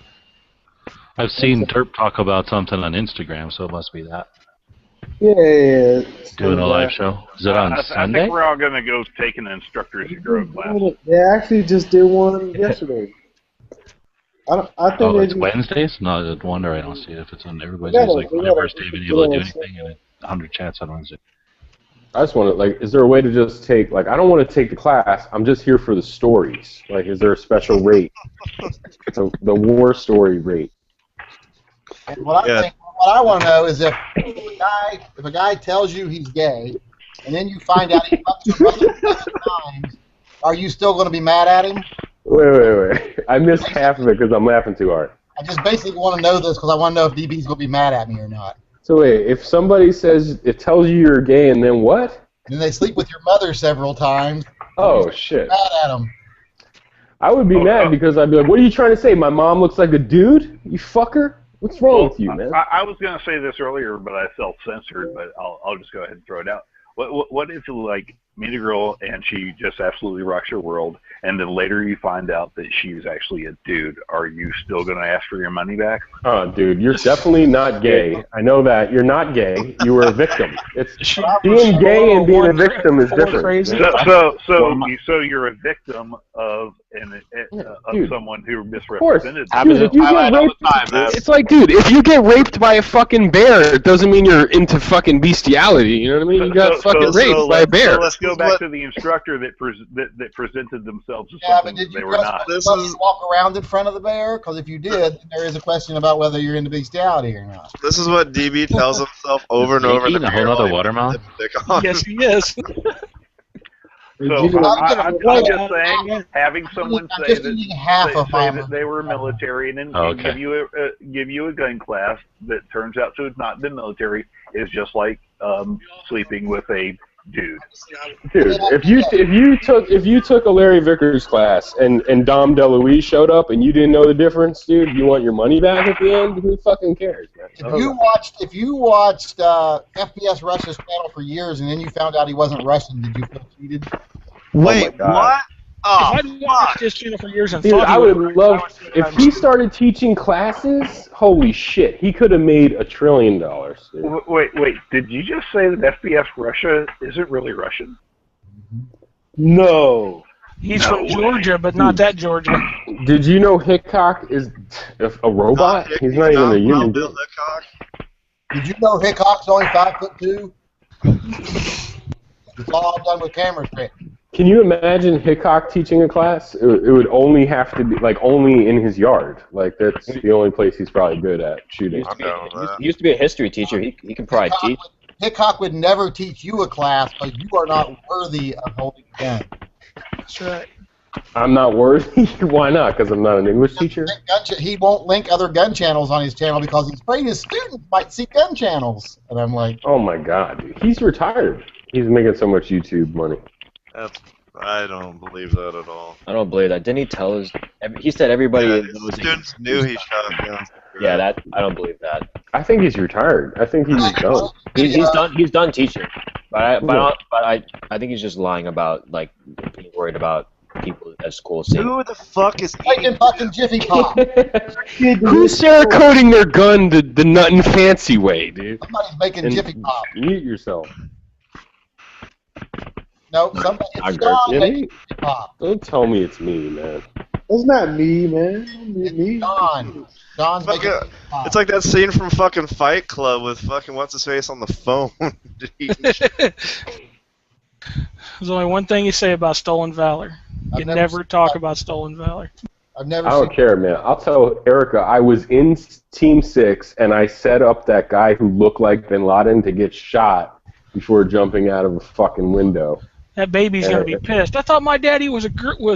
I've seen Derp talk about something on Instagram, so it must be that. Yeah. Doing a live show. Is it on Sunday? I think we're all going to go take an instructor's grow class. They actually just did one yesterday. I think it's Wednesdays? No, I wonder. I don't see it if it's on everybody's. Like, whenever is David able to do anything, and 100 chats on Wednesday. I just want to, is there a way to just take, I don't want to take the class, I'm just here for the stories. Like, is there a special rate? The war story rate. And what I want to know is if a guy tells you he's gay, and then you find out he fucked your brother 7 times, are you still going to be mad at him? Wait. I missed half of it because I'm laughing too hard. I just basically want to know this because I want to know if DB's going to be mad at me or not. So wait, if somebody tells you you're gay and then what? And then they sleep with your mother several times. Oh, shit. Mad at them. I would be mad because I'd be like, what are you trying to say? My mom looks like a dude? You fucker? What's wrong with you, man? I was going to say this earlier, but I self-censored, but I'll just go ahead and throw it out. What if you meet a girl and she just absolutely rocks your world, and then later you find out that she's actually a dude? Are you still going to ask for your money back? Oh, dude, you're definitely not gay. I know that. You're not gay. You were a victim. Being gay and being a victim is different. So you're a victim of someone who misrepresented. Dude, if you get raped, it's like, dude, if you get raped by a fucking bear, it doesn't mean you're into fucking bestiality. You know what I mean? You got fucking raped by a bear. So let's go back to the instructor that presented themselves as something that they were not. Did you walk around in front of the bear? Because if you did, there is a question about whether you're into bestiality or not. This is what DB tells himself over and over. Eating a whole other watermelon? Yes, he is. So I'm just saying, having someone say that they were military and then give you a gun class that turns out to have not been military is just like sleeping with a dude. Dude, if you took a Larry Vickers class and Dom DeLuise showed up and you didn't know the difference, dude, you want your money back at the end? Who fucking cares, man? If you watched FPS Russia's channel for years and then you found out he wasn't Russian, did you feel cheated? Wait, what? Oh, if I'd watched his channel for years and Dude, thought he I would was love if he started teaching classes. Holy shit, he could have made $1 trillion. Dude. Wait. Did you just say that FPS Russia isn't really Russian? No. He's from Georgia, but not that Georgia. Did you know Hickok is a robot? He's not even a human being. Did you know Hickok's only 5'2"? It's all done with camera trick. Can you imagine Hickok teaching a class? It would only have to be like only in his yard. Like that's the only place he's probably good at shooting. He used to be a history teacher. He can probably teach. Hickok would never teach you a class, but you are not worthy of holding a gun. That's right. I'm not worthy? Why not? Because I'm not an English teacher? He won't link other gun channels on his channel because he's afraid his students might see gun channels. And I'm like... Oh my god, dude. He's retired. He's making so much YouTube money. I don't believe that at all. I don't believe that. Didn't he tell us? He said everybody knows. Students knew he shot guns. Yeah, I don't believe that. I think he's retired. I think he's done. He's done. He's done teaching. But I think he's just lying about like being worried about people at school seeing. Who the fuck is eating fucking Jiffy Pop? Who's Cerakoting their gun the nut and fancy way, dude? Somebody's making Jiffy Pop. Mute yourself. No, somebody's making Jiffy Pop. Don't tell me it's me, man. It's not me, man. Me. Don's making Jiffy Pop. It's like that scene from fucking Fight Club with fucking what's his face on the phone. There's only one thing you say about Stolen Valor. You never talk about Stolen Valor. I've never. I don't care, man. I'll tell Erica. I was in Team 6 and I set up that guy who looked like Bin Laden to get shot before jumping out of a fucking window. That baby's gonna be pissed. I thought my daddy was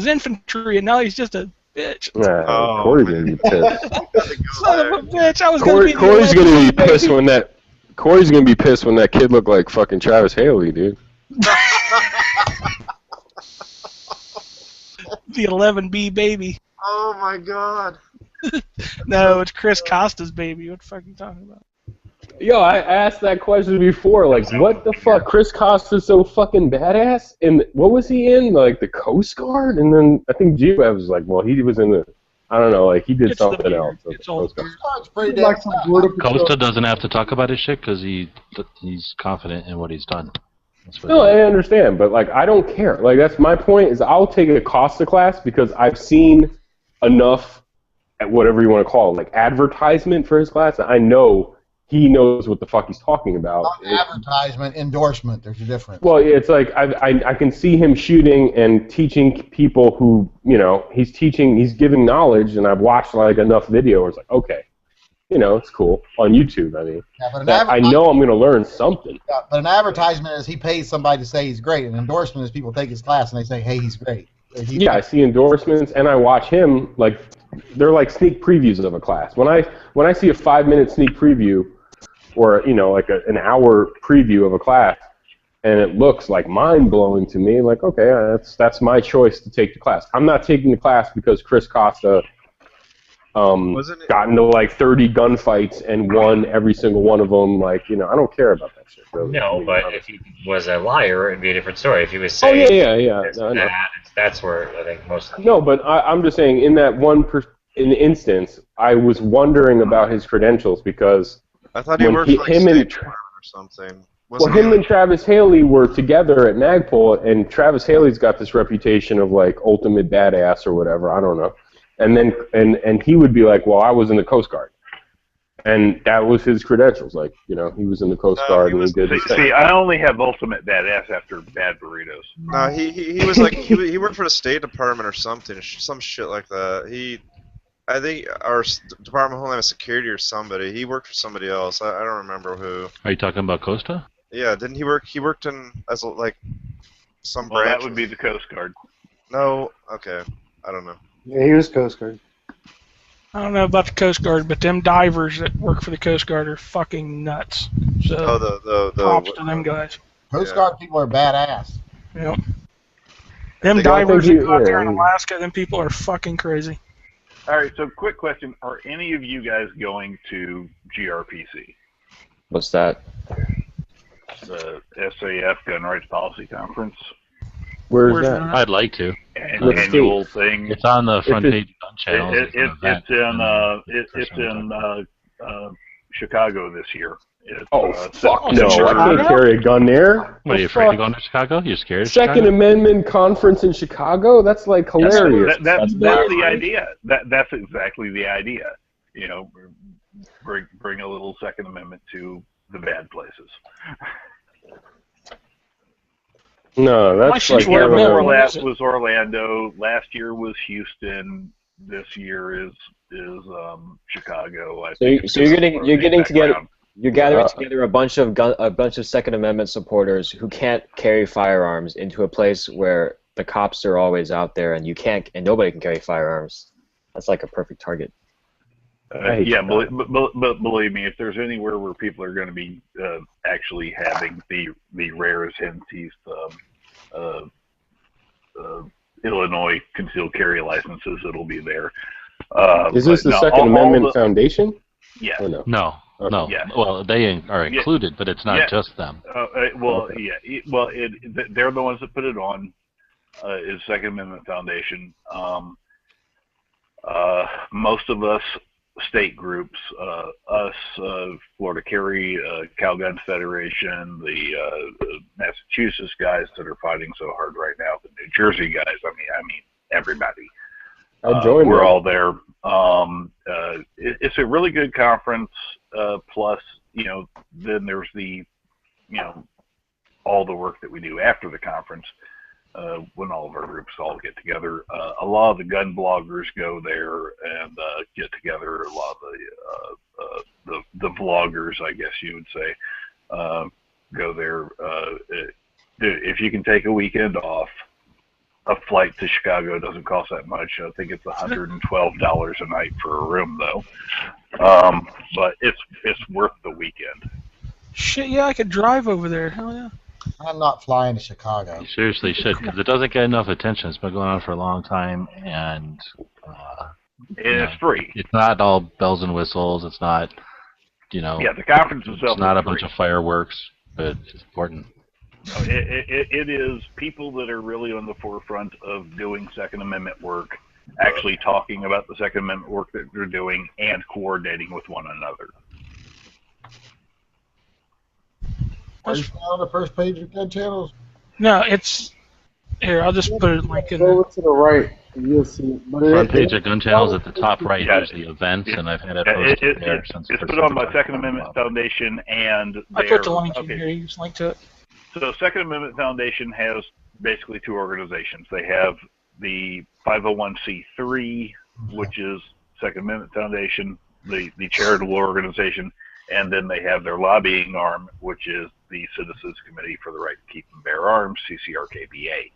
infantry, and now he's just a bitch. Corey's gonna be pissed. Son of a bitch! Corey's gonna be pissed when that. Corey's gonna be pissed when that kid looked like fucking Travis Haley, dude. The 11B baby. Oh my god. No, it's Chris Costa's baby. What the fuck are you talking about? Yo, I asked that question before. Like, what the fuck? Chris Costa's so fucking badass. And what was he in? Like the Coast Guard? And then I think G-Web was like, well, he was in the. I don't know. Like he did something else. It's all Costa doesn't have to talk about his shit because he's confident in what he's done. No, I understand, but like I don't care. Like that's my point. Is I'll take a Costa class because I've seen enough, at whatever you want to call it, like advertisement for his class. I know he knows what the fuck he's talking about. Not advertisement, endorsement. There's a difference. Well, it's like I can see him shooting and teaching people who he's giving knowledge, and I've watched like enough video where it's like okay. It's cool on YouTube. I mean, I know I'm going to learn something. Yeah, but an advertisement is he pays somebody to say he's great. An endorsement is people take his class and they say, "Hey, he's great." I see endorsements, and I watch him like they're like sneak previews of a class. When I see a 5-minute sneak preview, or like an hour preview of a class, and it looks like mind blowing to me, like okay, that's my choice to take the class. I'm not taking the class because Chris Costa. Got into like 30 gunfights and won every single one of them. Like, I don't care about that shit. Really. No, but if he was a liar, it'd be a different story. If he was saying, that's where I think most. No, but I'm just saying, in that instance, I was wondering about his credentials because I thought he worked for him or something. Him and Travis Haley were together at Magpul, and Travis Haley's got this reputation of like ultimate badass or whatever. I don't know. And then and he would be like, well, I was in the Coast Guard, and that was his credentials. Like, he was in the Coast Guard and he did his thing. See, I only have ultimate badass after Bad Burritos. No, he was like he worked for the State Department or something, some shit like that. I think our Department of Homeland Security or somebody. He worked for somebody else. I don't remember who. Are you talking about Costa? Yeah, didn't he work? He worked in as like some branch. branch. That would be the Coast Guard. No, okay, I don't know. Yeah, he was Coast Guard. I don't know about the Coast Guard, but them divers that work for the Coast Guard are fucking nuts. So the props to them guys. Coast Guard people are badass. Yep. Them divers that go out there in Alaska, them people are fucking crazy. All right, so quick question. Are any of you guys going to GRPC? What's that? The SAF Gun Rights Policy Conference. Where's that? I'd like to. Annual thing. It's on the front page of Gun Channel. It's in Chicago this year. Fuck no! I can't carry a gun there. What, are you afraid to go into Chicago? You're scared of Second Chicago? Amendment conference in Chicago? That's like hilarious. That's the idea. That's exactly the idea. You know, bring a little Second Amendment to the bad places. No, that's like before last was Orlando. Last year was Houston. This year is Chicago. So you're getting together. You're gathering together a bunch of Second Amendment supporters who can't carry firearms into a place where the cops are always out there and nobody can carry firearms. That's like a perfect target. But believe me, if there's anywhere where people are going to be actually having the rare as hen's teeth Illinois concealed carry licenses, it'll be there. Is this the Second Amendment Foundation? Yeah. Or no? No. Okay. No. Yeah. Well, they are included, but it's not just them. They're the ones that put it on. Is Second Amendment Foundation. Most of us state groups, Florida Carry, Cal Gun Federation, the Massachusetts guys that are fighting so hard right now, the New Jersey guys. I mean everybody. We're all there. It's a really good conference. Plus, then there's all the work that we do after the conference. When all of our groups all get together, a lot of the gun bloggers go there and get together. A lot of the vloggers, I guess you would say, go there. If you can take a weekend off, a flight to Chicago doesn't cost that much. I think it's $112 a night for a room, though. But it's worth the weekend. Shit, yeah, I could drive over there. Hell yeah. I'm not flying to Chicago. You seriously should, because it doesn't get enough attention. It's been going on for a long time, and it's free. It's not all bells and whistles. It's not, Yeah, the conference itself. It's not a free. bunch of fireworks, but it's important. It is people that are really on the forefront of doing Second Amendment work, actually talking about the Second Amendment work that they're doing, and coordinating with one another. Are you on the first page of Gun Channels? No, it's here. I'll just put a link in there. Go to the right, and you'll see it. Front page of Gun Channels at the top right. There's the events, and I've had it posted there since. It's put on by Second Amendment Foundation, and I put the link in here. You just link to it. So Second Amendment Foundation has basically two organizations. They have the 501c3, which is Second Amendment Foundation, the charitable organization, and then they have their lobbying arm, which is the Citizens Committee for the Right to Keep and Bear Arms, CCRKBA.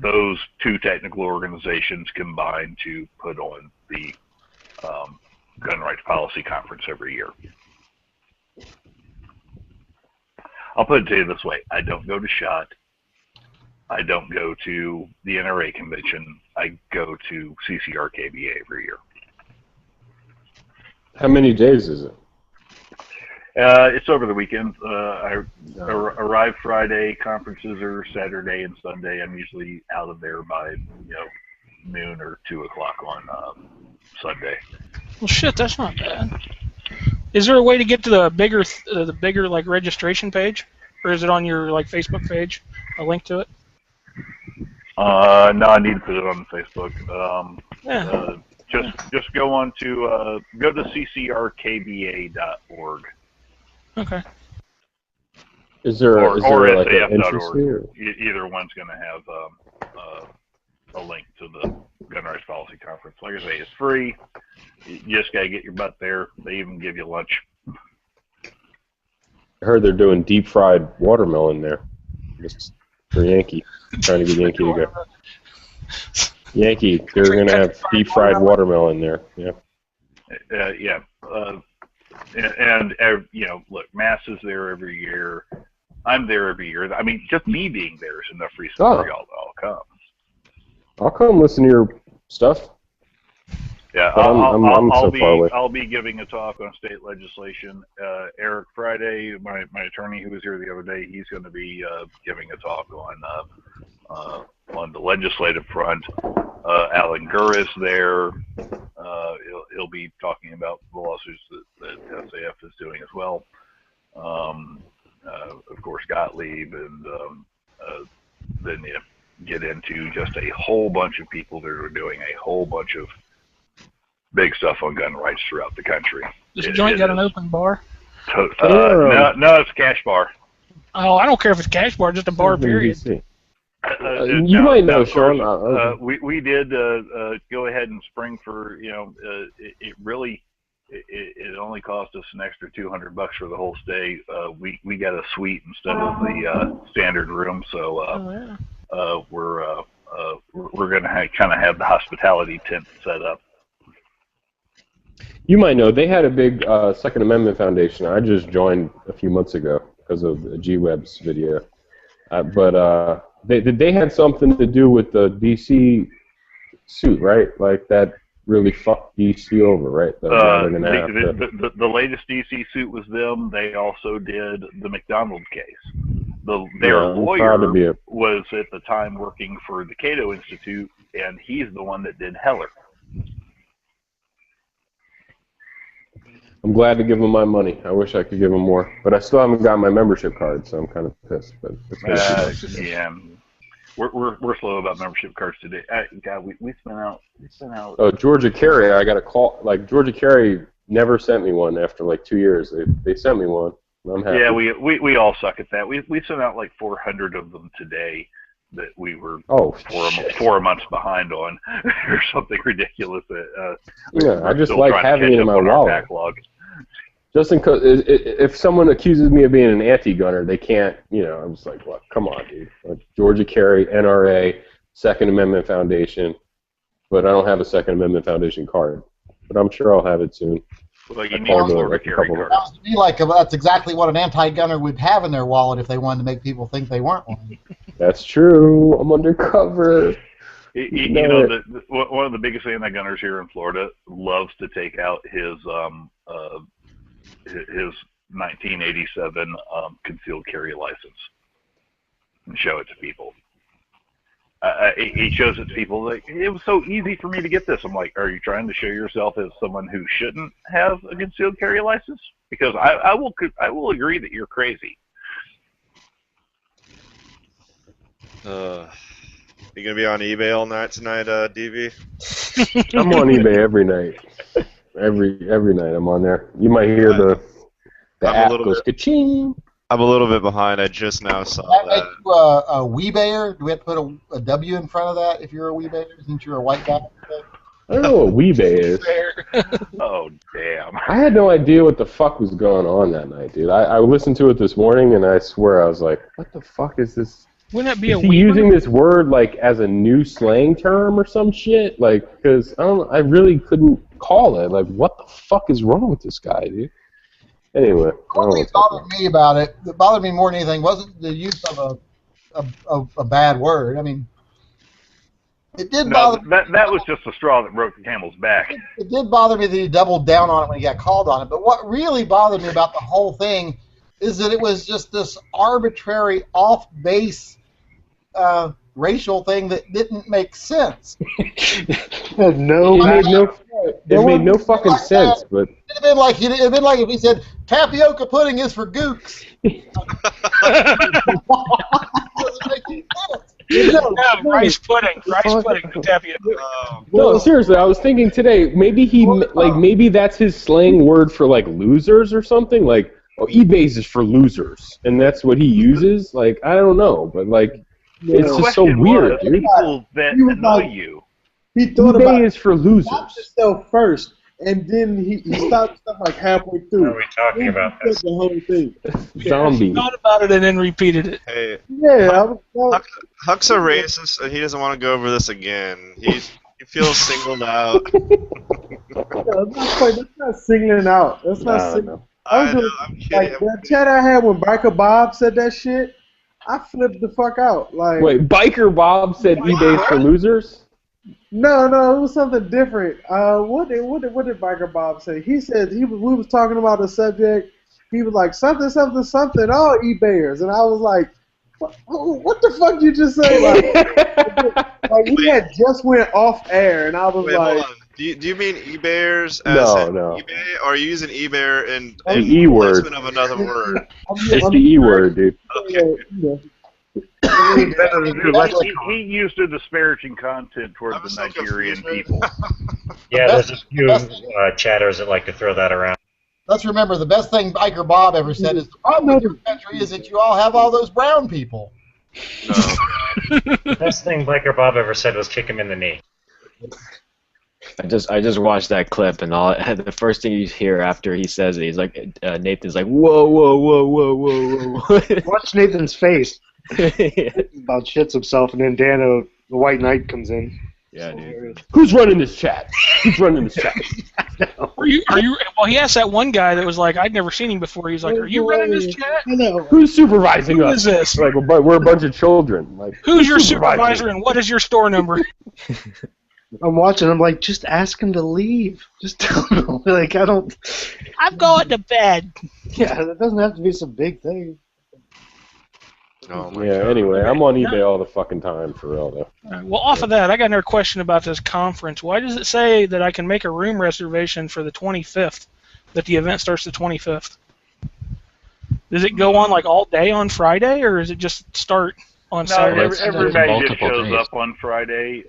Those two technical organizations combine to put on the Gun Rights Policy Conference every year. I'll put it to you this way. I don't go to SHOT. I don't go to the NRA convention. I go to CCRKBA every year. How many days is it? It's over the weekend. I arrive Friday. Conferences are Saturday and Sunday. I'm usually out of there by noon or 2 o'clock on Sunday. Well, shit, that's not bad. Is there a way to get to the bigger like registration page, or is it on your like Facebook page? A link to it? No, I need to put it on Facebook. Just go on to go to ccrkba.org. Okay. Is there or like an interest here? Either one's going to have a link to the Gun Rights Policy Conference. Like I say, it's free. You just got to get your butt there. They even give you lunch. I heard they're doing deep fried watermelon there. Just for Yankee, trying to get Yankee to go. Yankee, they're going to have deep fried watermelon there. Yeah. Yeah. Look, Mass is there every year. I'm there every year. I mean, just me being there is enough reason for y'all to all come. I'll come listen to your stuff. Yeah, But I'm so far away. I'll be giving a talk on state legislation. Eric Friday, my attorney who was here the other day, he's going to be giving a talk on the legislative front. Alan Gurr is there. He'll be talking about the lawsuits that SAF is doing as well. Of course, Gottlieb, and then you get into just a whole bunch of people that are doing a whole bunch of big stuff on gun rights throughout the country. Does the joint got an open bar? No, it's a cash bar. Oh, I don't care if it's cash bar, just a bar, period. You might know, Sean. We did go ahead and spring for, it really, it only cost us an extra $200 for the whole stay. We got a suite instead of the standard room, so we're going to kind of have the hospitality tent set up. You might know, they had a big Second Amendment Foundation. I just joined a few months ago because of the G-Web's video. But they had something to do with the D.C. suit, right? Like that really fucked D.C. over, right? The latest D.C. suit was them. They also did the McDonald case. Their lawyer was at the time working for the Cato Institute, and he's the one that did Heller. I'm glad to give him my money. I wish I could give him more, but I still haven't got my membership card, so I'm kind of pissed. But yeah, we're slow about membership cards today. God, we spent out. Oh, Georgia Carey, I got a call. Like Georgia Carey never sent me one after like 2 years. They sent me one. I'm happy. Yeah, we all suck at that. We sent out like 400 of them today that we were 4 months behind on, or something ridiculous. Yeah, I just like having it in my wallet. Just in case, if someone accuses me of being an anti-gunner, they can't, I'm just like, well, come on, dude. Like, Georgia Carey, NRA, Second Amendment Foundation, but I don't have a Second Amendment Foundation card. But I'm sure I'll have it soon. Well, you need a Georgia Carey card. Sounds to me like that's exactly what an anti-gunner would have in their wallet if they wanted to make people think they weren't one. That's true. I'm undercover. One of the biggest anti-gunners here in Florida loves to take out his 1987 concealed carry license and show it to people. He shows it to people like, it was so easy for me to get this. I'm like, are you trying to show yourself as someone who shouldn't have a concealed carry license? Because I will agree that you're crazy. You gonna be on eBay all night tonight, DV? I'm on eBay every night. Every night I'm on there. You might hear the app goes ka-ching. I'm a little bit behind. I just now saw that. Make you a Weebayer? Do we have to put a W in front of that if you're a Weebayer, since you're a white guy? I don't know what Weebay is. Oh, damn. I had no idea what the fuck was going on that night, dude. I listened to it this morning, and I swear I was like, what the fuck is this? Wouldn't that be is he using this word like as a new slang term or some shit? Like, because I really couldn't call it. Like, what the fuck is wrong with this guy, dude? Anyway, what bothered me about it, that bothered me more than anything, wasn't the use of a bad word. I mean, it did bother me. That was just the straw that broke the camel's back. It did bother me that he doubled down on it when he got called on it. But what really bothered me about the whole thing is that it was just this arbitrary, off-base racial thing that didn't make sense. It made no fucking sense. But it'd been like if he said tapioca pudding is for gooks. Rice pudding, tapioca. No, seriously, I was thinking today. Maybe that's his slang word for like losers or something. Like, eBay's is for losers, and that's what he uses. Like, I don't know, but like, it's just so weird, dude. People that annoy you. He thought eBay about is for losers. Himself first, and then he stopped stuff like halfway through. What are we talking about? The whole thing. Zombie. He thought about it and then repeated it. Hey, yeah, Huck's a racist, and he doesn't want to go over this again. He feels singled out. That's not singling out. That's not singling. I'm kidding. Like that chat I had when Biker Bob said that shit, I flipped the fuck out. Like, wait, Biker Bob said eBay's for losers? No, it was something different. What did Biker Bob say? He said we was talking about the subject. He was like something. Oh, eBayers, and I was like, what the fuck you just say? Like we had just went off air, and I was like, hold on. Do you mean eBayers as No. eBay, or are you using eBayer in The E word. replacement of another word? It's the E word, dude. He used a disparaging content toward the Nigerian people. Yeah, there's a few chatters that like to throw that around. Let's remember, the best thing Biker Bob ever said is the problem with your country is that you all have all those brown people. The best thing Biker Bob ever said was kick him in the knee. I just watched that clip, and the first thing you hear after he says it, he's like, Nathan's like, whoa, whoa, whoa, whoa, whoa, whoa. Watch Nathan's face. About shits himself, and then Dano, the White Knight, comes in. Yeah, dude. Who's running this chat? Are you? Well, he asked that one guy that was like, I'd never seen him before. He's like, are you running this chat? Who's supervising Who us? is this? Like we're a bunch of children. Like Who's your supervisor and what is your store number? I'm watching. I'm like, just ask him to leave. Just tell him. Like, I don't. I'm going to bed. Yeah, that doesn't have to be some big thing. Anyway, I'm on eBay all the fucking time, for real, though. Right, well, off of that, I got another question about this conference. Why does it say that I can make a room reservation for the 25th, that the event starts the 25th? Does it go on like all day on Friday, or does it just start on Saturday? Everybody just shows up on Friday.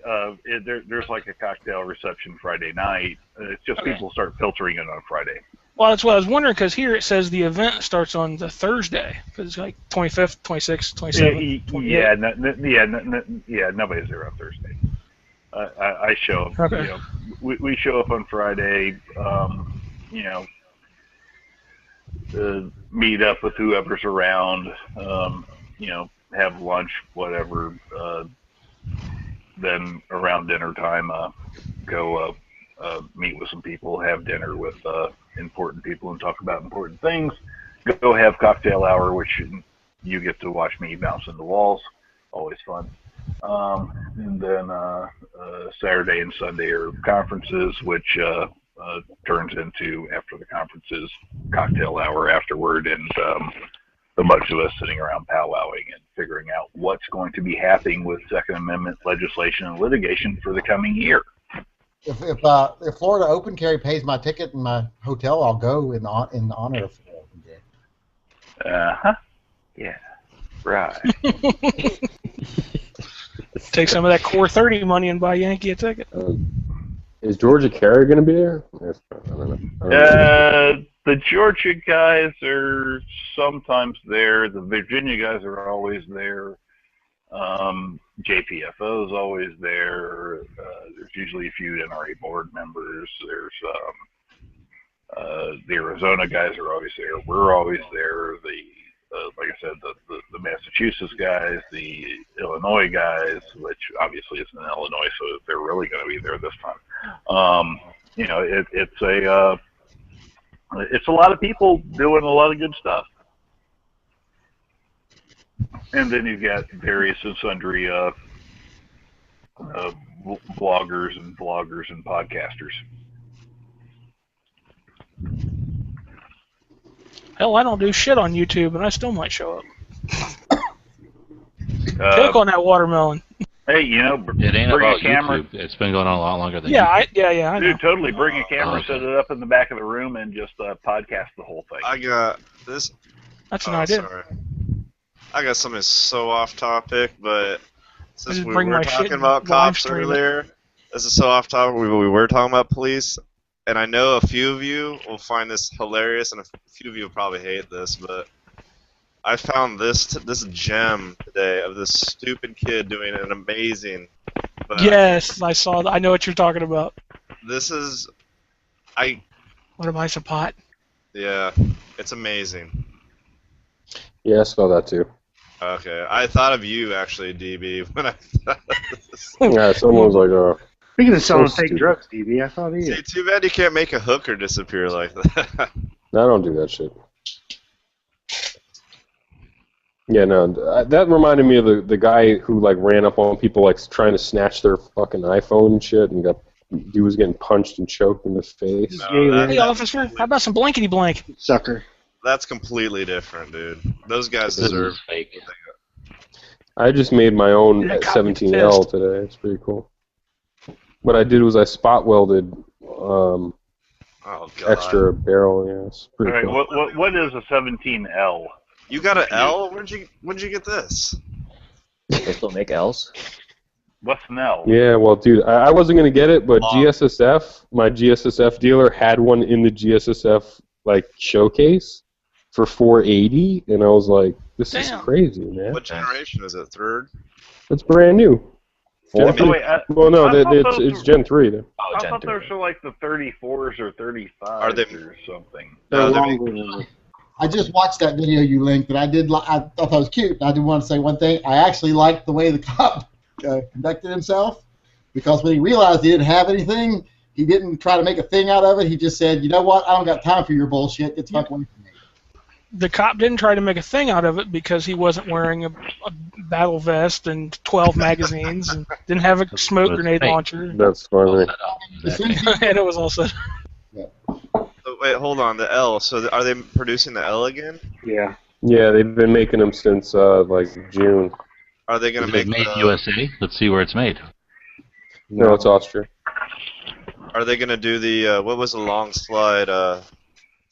There's like a cocktail reception Friday night. It's just people start filtering in on Friday. Well, that's what I was wondering, because here it says the event starts on the Thursday. Because it's like 25th, 26th, 27th. Yeah, nobody's there on Thursday. I show up. Okay. You know, we show up on Friday. Meet up with whoever's around. Have lunch, whatever. Then around dinner time, go meet with some people, have dinner with important people, and talk about important things. Go have cocktail hour, which you get to watch me bounce into walls. Always fun. And then Saturday and Sunday are conferences, which turns into, after the conferences, cocktail hour afterward, and a bunch of us sitting around powwowing and figuring out what's going to be happening with Second Amendment legislation and litigation for the coming year. If Florida Open Carry pays my ticket and my hotel, I'll go in honor of Florida Open Carry. Yeah. Right. Take some of that Core 30 money and buy Yankee a ticket. Is Georgia Carey going to be there? I don't know. The Georgia guys are sometimes there. The Virginia guys are always there. JPFO is always there. There's usually a few NRA board members. There's the Arizona guys are always there. We're always there. Like I said, the Massachusetts guys, the Illinois guys, which obviously isn't in Illinois, so they're really going to be there this time. It's a lot of people doing a lot of good stuff. And then you've got various and sundry bloggers and podcasters. Hell, I don't do shit on YouTube, and I still might show up. Pick on that watermelon. Hey, it ain't bring about a camera. YouTube. It's been going on a lot longer than I know. Dude, totally. Bring a camera, set it up in the back of the room, and just podcast the whole thing. I got this. That's an idea. Sorry. I got something so off topic, but since we bring were my talking shit about and cops live stream it. earlier, this is so off topic. We were talking about police, and I know a few of you will find this hilarious, and a few of you will probably hate this, but I found this gem today of this stupid kid doing an amazing. Yes, I saw that. I know what you're talking about. This is, What am I, some pot? Yeah, it's amazing. Yeah, I saw that too. Okay, I thought of you actually, DB, when I thought of this. Yeah, someone was like, Speaking of selling so fake stupid. drugs, DB, I thought of you. See, too bad you can't make a hooker disappear like that. I don't do that shit. Yeah, no, that reminded me of the guy who like ran up on people like trying to snatch their fucking iPhone and shit, and he was getting punched and choked in the face. No, Hey, officer, how about some blankety blank? Sucker. That's completely different, dude. Those guys deserve fake. I just made my own That cop gets 17L today. It's pretty cool. What I did was I spot welded Oh god. extra barrel. Yeah, it's All pretty right, cool. what is a 17L? You got an L? When'd you get this? They still make L's? What's an L? Yeah, well, dude, I wasn't gonna get it, but GSSF, my GSSF dealer, had one in the GSSF like showcase for $480, and I was like, "This is crazy, man." What generation is it? Third? It's brand new. Gen 3. Wait, Well, no, I thought those it's were- Gen 3. Though. I thought those were like the 34s or 35s Are they- or something. No, I just watched that video you linked, and I thought that was cute. I did want to say one thing. I actually liked the way the cop conducted himself, because when he realized he didn't have anything, he didn't try to make a thing out of it. He just said, "You know what? I don't got time for your bullshit. Get the fuck away from me." The cop didn't try to make a thing out of it because he wasn't wearing a battle vest and 12 magazines and didn't have a smoke grenade launcher. That's funny. And it was also. So, wait, hold on. The L. So are they producing the L again? Yeah. Yeah, they've been making them since like June. Are they gonna Is it make made the, USA? Let's see where it's made. No, it's Austria. Are they gonna do the what was the long slide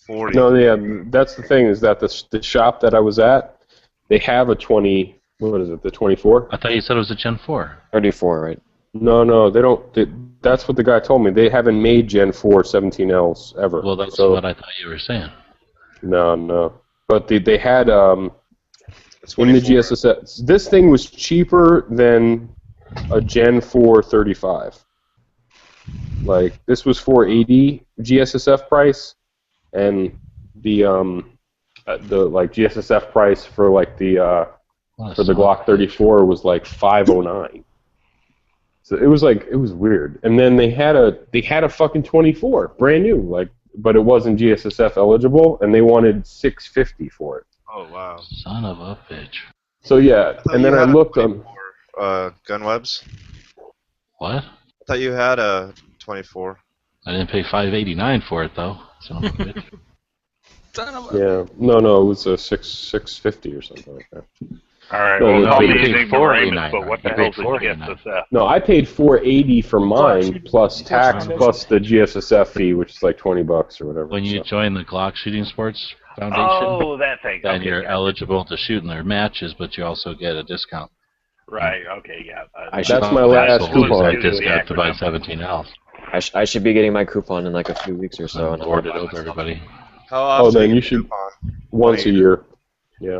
40? No, yeah, that's the thing is that the shop that I was at, they have a 20. What is it? The 24? I thought you said it was a Gen 4. 34, right? No, they don't. That's what the guy told me. They haven't made Gen 4 17Ls ever. Well, that's so, what I thought you were saying. No. But they had in the GSSF. This thing was cheaper than a Gen 4 35. Like this was $480 GSSF price, and the like GSSF price for like the Glock 34 was like $509. So it was weird. And then they had a fucking 24, brand new, like, but it wasn't GSSF eligible, and they wanted $650 for it. Oh wow. Son of a bitch. So yeah, and then I looked on gun webs. What? I thought you had a 24. I didn't pay $589 for it though. Son of a bitch. Yeah, no, it was a $650 or something like that. All right, No, well, no, call you me paid an ignoramus, $489, but what the you hell paid is $489. GSSF? No, I paid $480 for mine plus tax plus the GSSF fee, which is like $20 or whatever. When you join the Glock Shooting Sports Foundation, Oh, that thing. then Okay, you're yeah. eligible to shoot in their matches, but you also get a discount. Right, okay, yeah. That's my last coupon. That discount to buy 17Ls. I should be getting my coupon in like a few weeks or so. And Forward it over, everybody. How Oh, often then do you get should coupon? once a year. Yeah.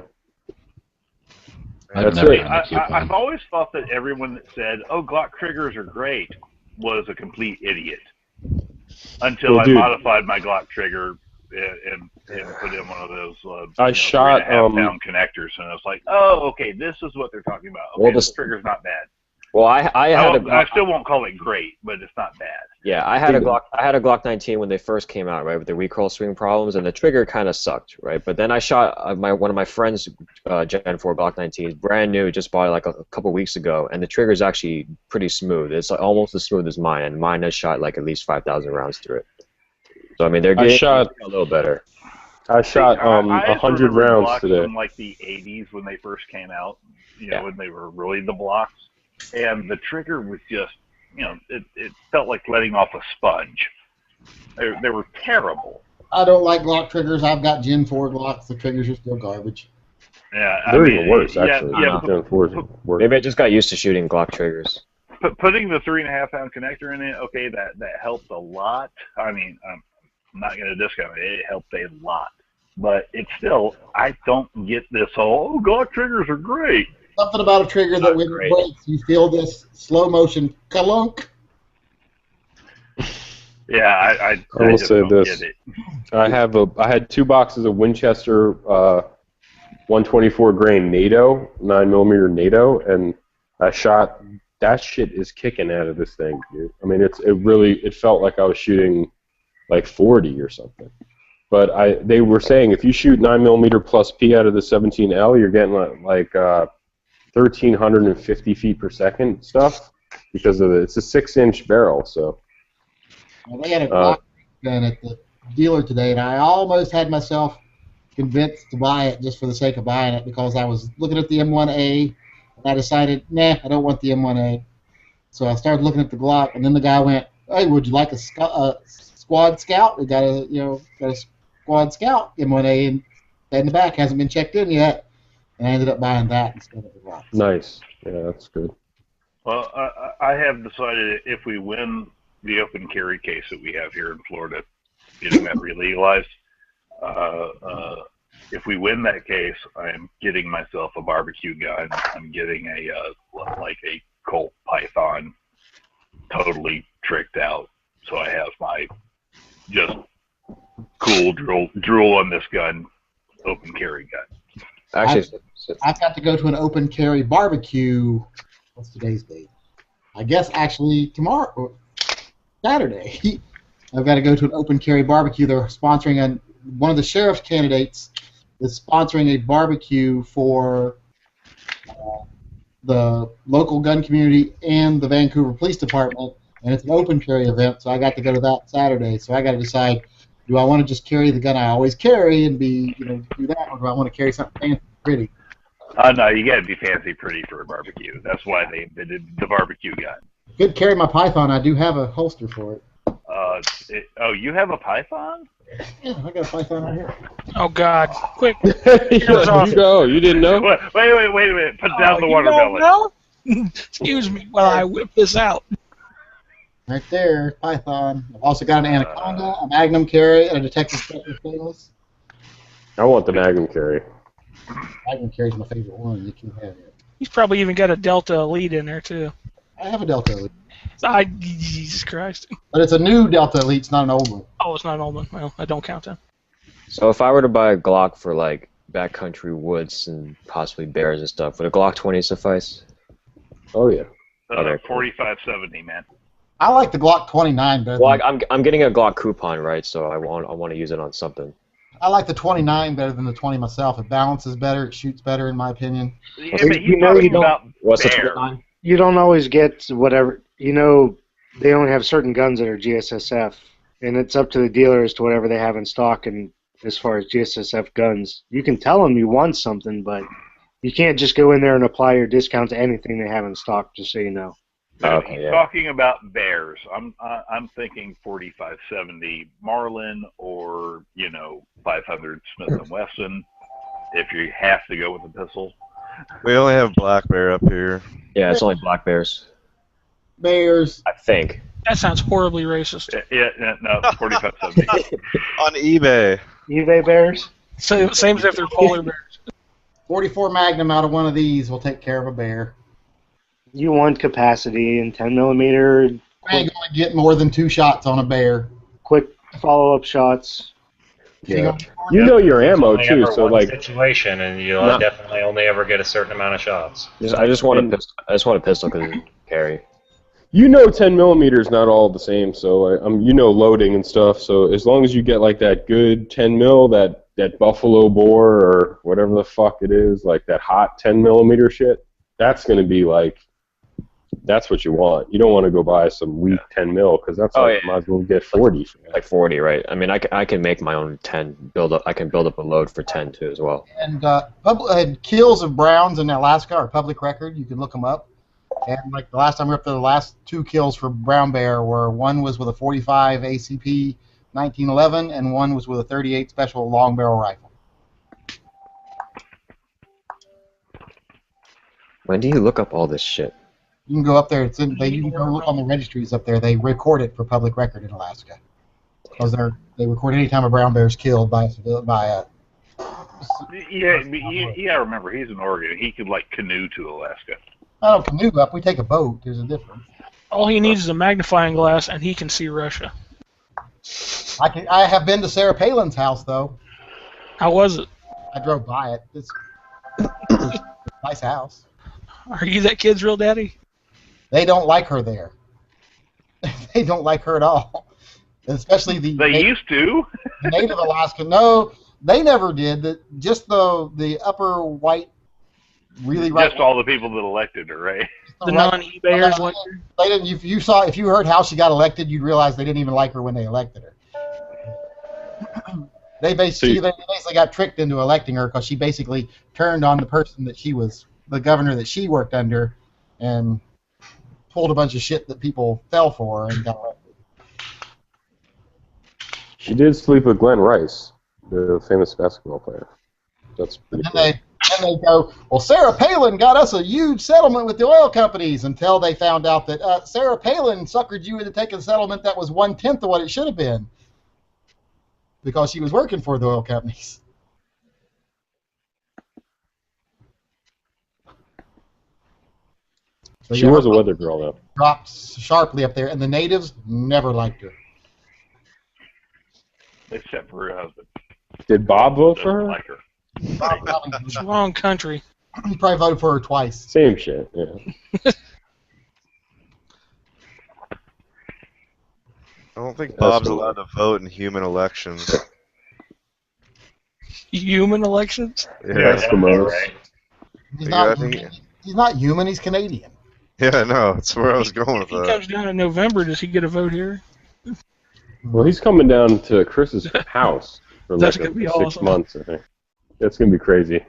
I've That's never it. gotten a coupon. I've always thought that everyone that said, "Oh, Glock triggers are great," was a complete idiot. Until Well, I dude. modified my Glock trigger and put in one of those I shot, 3.5-pound connectors, and I was like, "Oh, okay, this is what they're talking about. Okay, Well, this this- trigger's not bad. Well, I had a I Glock. still won't call it great, but it's not bad." Yeah, I had a Glock 19 when they first came out, right, with the recoil swing problems, and the trigger kind of sucked, right. But then I shot one of my friends' Gen 4 Glock 19, brand new, just bought it like a couple weeks ago, and the trigger's actually pretty smooth. It's like almost as smooth as mine, and mine has shot like at least 5,000 rounds through it. So I mean, they're getting a little better. I shot I 100 remember rounds Glocks today. from like the 80s when they first came out, when they were really the blocks, and the trigger was just, it felt like letting off a sponge. They were terrible. I don't like Glock triggers. I've got Gen 4 Glocks. The triggers are still garbage. Yeah, They're even worse, actually. Yeah, Gen 4's worse. Maybe I just got used to shooting Glock triggers. putting the 3.5-pound connector in it, okay, that helped a lot. I mean, I'm not going to discount it. It helped a lot. But it's still, I don't get this whole, Glock triggers are great. Something about a trigger that when it breaks, you feel this slow motion kalunk. Yeah, I will just say don't this. get it. I had 2 boxes of Winchester 124 grain NATO, 9mm NATO, and I shot. That shit is kicking out of this thing, dude. I mean, it felt like I was shooting like 40 or something. But they were saying if you shoot 9mm plus P out of the 17L, you're getting like 1,350 feet per second stuff because of it's a 6-inch barrel. So well, they had a Glock gun at the dealer today, and I almost had myself convinced to buy it just for the sake of buying it because I was looking at the M1A, and I decided, nah, I don't want the M1A. So I started looking at the Glock, and then the guy went, "Hey, would you like a Squad Scout? We got a Squad Scout M1A in the back, hasn't been checked in yet." And I ended up buying that instead of the Glock. Nice. Yeah, that's good. Well, I have decided if we win the open carry case that we have here in Florida, getting that re-legalized, if we win that case, I'm getting myself a barbecue gun. I'm getting a Colt Python, totally tricked out. So I have my just cool drool on this gun, open carry gun. Actually, I've got to go to an open carry barbecue. What's today's date? I guess actually tomorrow, Saturday. I've got to go to an open carry barbecue. They're sponsoring one of the sheriff's candidates is sponsoring a barbecue for the local gun community and the Vancouver Police Department, and it's an open carry event. So I got to go to that Saturday. So I got to decide: do I want to just carry the gun I always carry and do that, or do I want to carry something fancy, pretty? No, you got to be fancy pretty for a barbecue. That's why they invented the barbecue gun. Could carry my Python. I do have a holster for it. You have a Python? Yeah, I got a Python right here. Oh God! Quick! You didn't know? Wait a minute! Put down the watermelon. No? Excuse me while I whip this out. Right there, Python. I've also got an Anaconda, a Magnum carry, and a Detective Spectre stainless. I want the Magnum carry. Magnum carry is my favorite one. You can have it. He's probably even got a Delta Elite in there too. I have a Delta Elite. Jesus Christ. But it's a new Delta Elite, it's not an old one. Oh, it's not an old one. Well, I don't count that. So if I were to buy a Glock for like backcountry woods and possibly bears and stuff, would a Glock 20 suffice? Oh yeah. 4570, man. I like the Glock 29 better. Well, I'm getting a Glock coupon, right? So I want to use it on something. I like the 29 better than the 20 myself. It balances better, it shoots better, in my opinion. Yeah, but you don't. What's the 29? You don't always get whatever. They only have certain guns that are GSSF, and it's up to the dealer as to whatever they have in stock. And as far as GSSF guns, you can tell them you want something, but you can't just go in there and apply your discount to anything they have in stock. Just so you know. He's talking about bears. I'm thinking 4570 Marlin or 500 Smith & Wesson. If you have to go with a pistol. We only have black bear up here. Yeah, it's only black bears. Bears. I think. That sounds horribly racist. Yeah, no, 4570. On eBay. eBay bears? So, same as if they're polar bears. 44 Magnum out of one of these will take care of a bear. You want capacity and 10mm. I ain't going to get more than 2 shots on a bear. Quick follow-up shots. Yeah. You know your ammo too, so one like situation, and you'll definitely only ever get a certain amount of shots. I just want a pistol. I just want a pistol because it carry. 10mm is not all the same, so loading and stuff. So as long as you get like that good 10mm, that Buffalo Bore or whatever the fuck it is, like that hot 10mm shit, that's gonna be like. That's what you want. You don't want to go buy some weak 10mm because that's might as well get 40. Like 40, right? I mean, I can make my own 10 build up. I can build up a load for 10 too as well. And kills of Browns in Alaska are public record. You can look them up. And like the last time we were up there, the last 2 kills for brown bear were one was with a 45 ACP 1911 and one was with a 38 special long barrel rifle. When do you look up all this shit? You can go up there. You can go look on the registries up there. They record it for public record in Alaska because they record any time a brown bear is killed by a. Yeah, you gotta remember he's in Oregon. He could like canoe to Alaska. I don't canoe up. We take a boat. There's a difference. All he needs is a magnifying glass, and he can see Russia. I have been to Sarah Palin's house though. How was it? I drove by it. It's a nice house. Are you that kid's real daddy? They don't like her there. They don't like her at all. especially the They used to. the Native Alaskan. No, they never did. Just the upper white, really right. Just all the people that elected her, right? The non-eBayers. They didn't. If you heard how she got elected, you'd realize they didn't even like her when they elected her. They basically got tricked into electing her because she basically turned on the person that she was, the governor that she worked under, and pulled a bunch of shit that people fell for and got elected. She did sleep with Glenn Rice, the famous basketball player. That's pretty cool. Then they go, well, Sarah Palin got us a huge settlement with the oil companies, until they found out that Sarah Palin suckered you into taking a settlement that was 1/10 of what it should have been, because she was working for the oil companies. So She was a weather girl, though. Dropped sharply up there, and the natives never liked her. Except for her husband. Did Bob vote for her? Like her. It's the wrong country. He probably voted for her twice. Same shit, yeah. I don't think Bob's allowed to vote in human elections. Human elections? Yeah, Eskimos. Right. He's not human, he's Canadian. Yeah, no, that's where I was going with If he that. comes down in November, does he get a vote here? Well, he's coming down to Chris's house for That's like gonna be 6 awesome. months, I think. That's going to be crazy.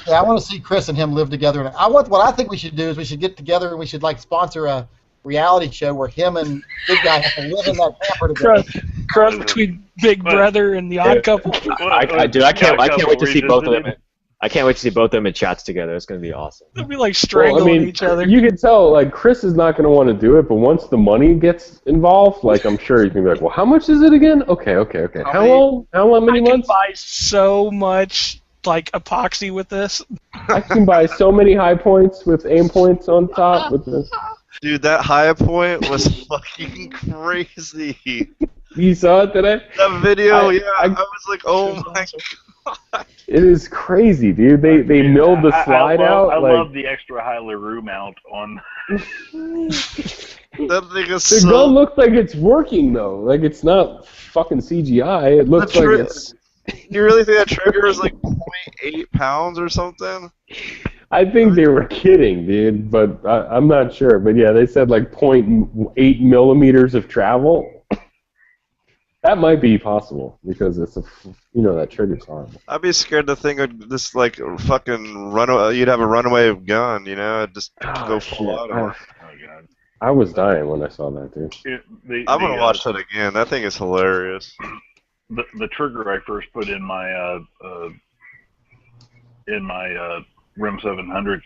Yeah, I want to see Chris and him live together. And what I think we should do is we should get together and we should like sponsor a reality show where him and Big Guy have to live in that camper together. Cross between Big Brother and the Odd Couple. I can't wait to see both of them. I can't wait to see both of them in chats together. It's gonna be awesome. They'll be like strangling each other. You can tell, like, Chris is not going to want to do it, but once the money gets involved, like, I'm sure he's going to be like, well, how much is it again? Okay. How long? How many months? I can buy so much, like, epoxy with this. I can buy so many high points with aim points on top with this. Dude, that high point was fucking crazy. You saw it today? That video, I was like, oh my god. It is crazy, dude. They milled the slide out. I like, love the extra high LaRue mount on. That thing is the gun looks like it's working, though. Like, it's not fucking CGI. It looks like it's... You really think that trigger is like 0.8 pounds or something? I think they were kidding, dude, but I'm not sure. But yeah, they said like 0.8 millimeters of travel. That might be possible because it's that trigger's horrible. I'd be scared to think of this like fucking runaway. You'd have a runaway gun, it'd just go full out. I was dying when I saw that, dude. I'm gonna watch that again. That thing is hilarious. The trigger I first put in my RIM 700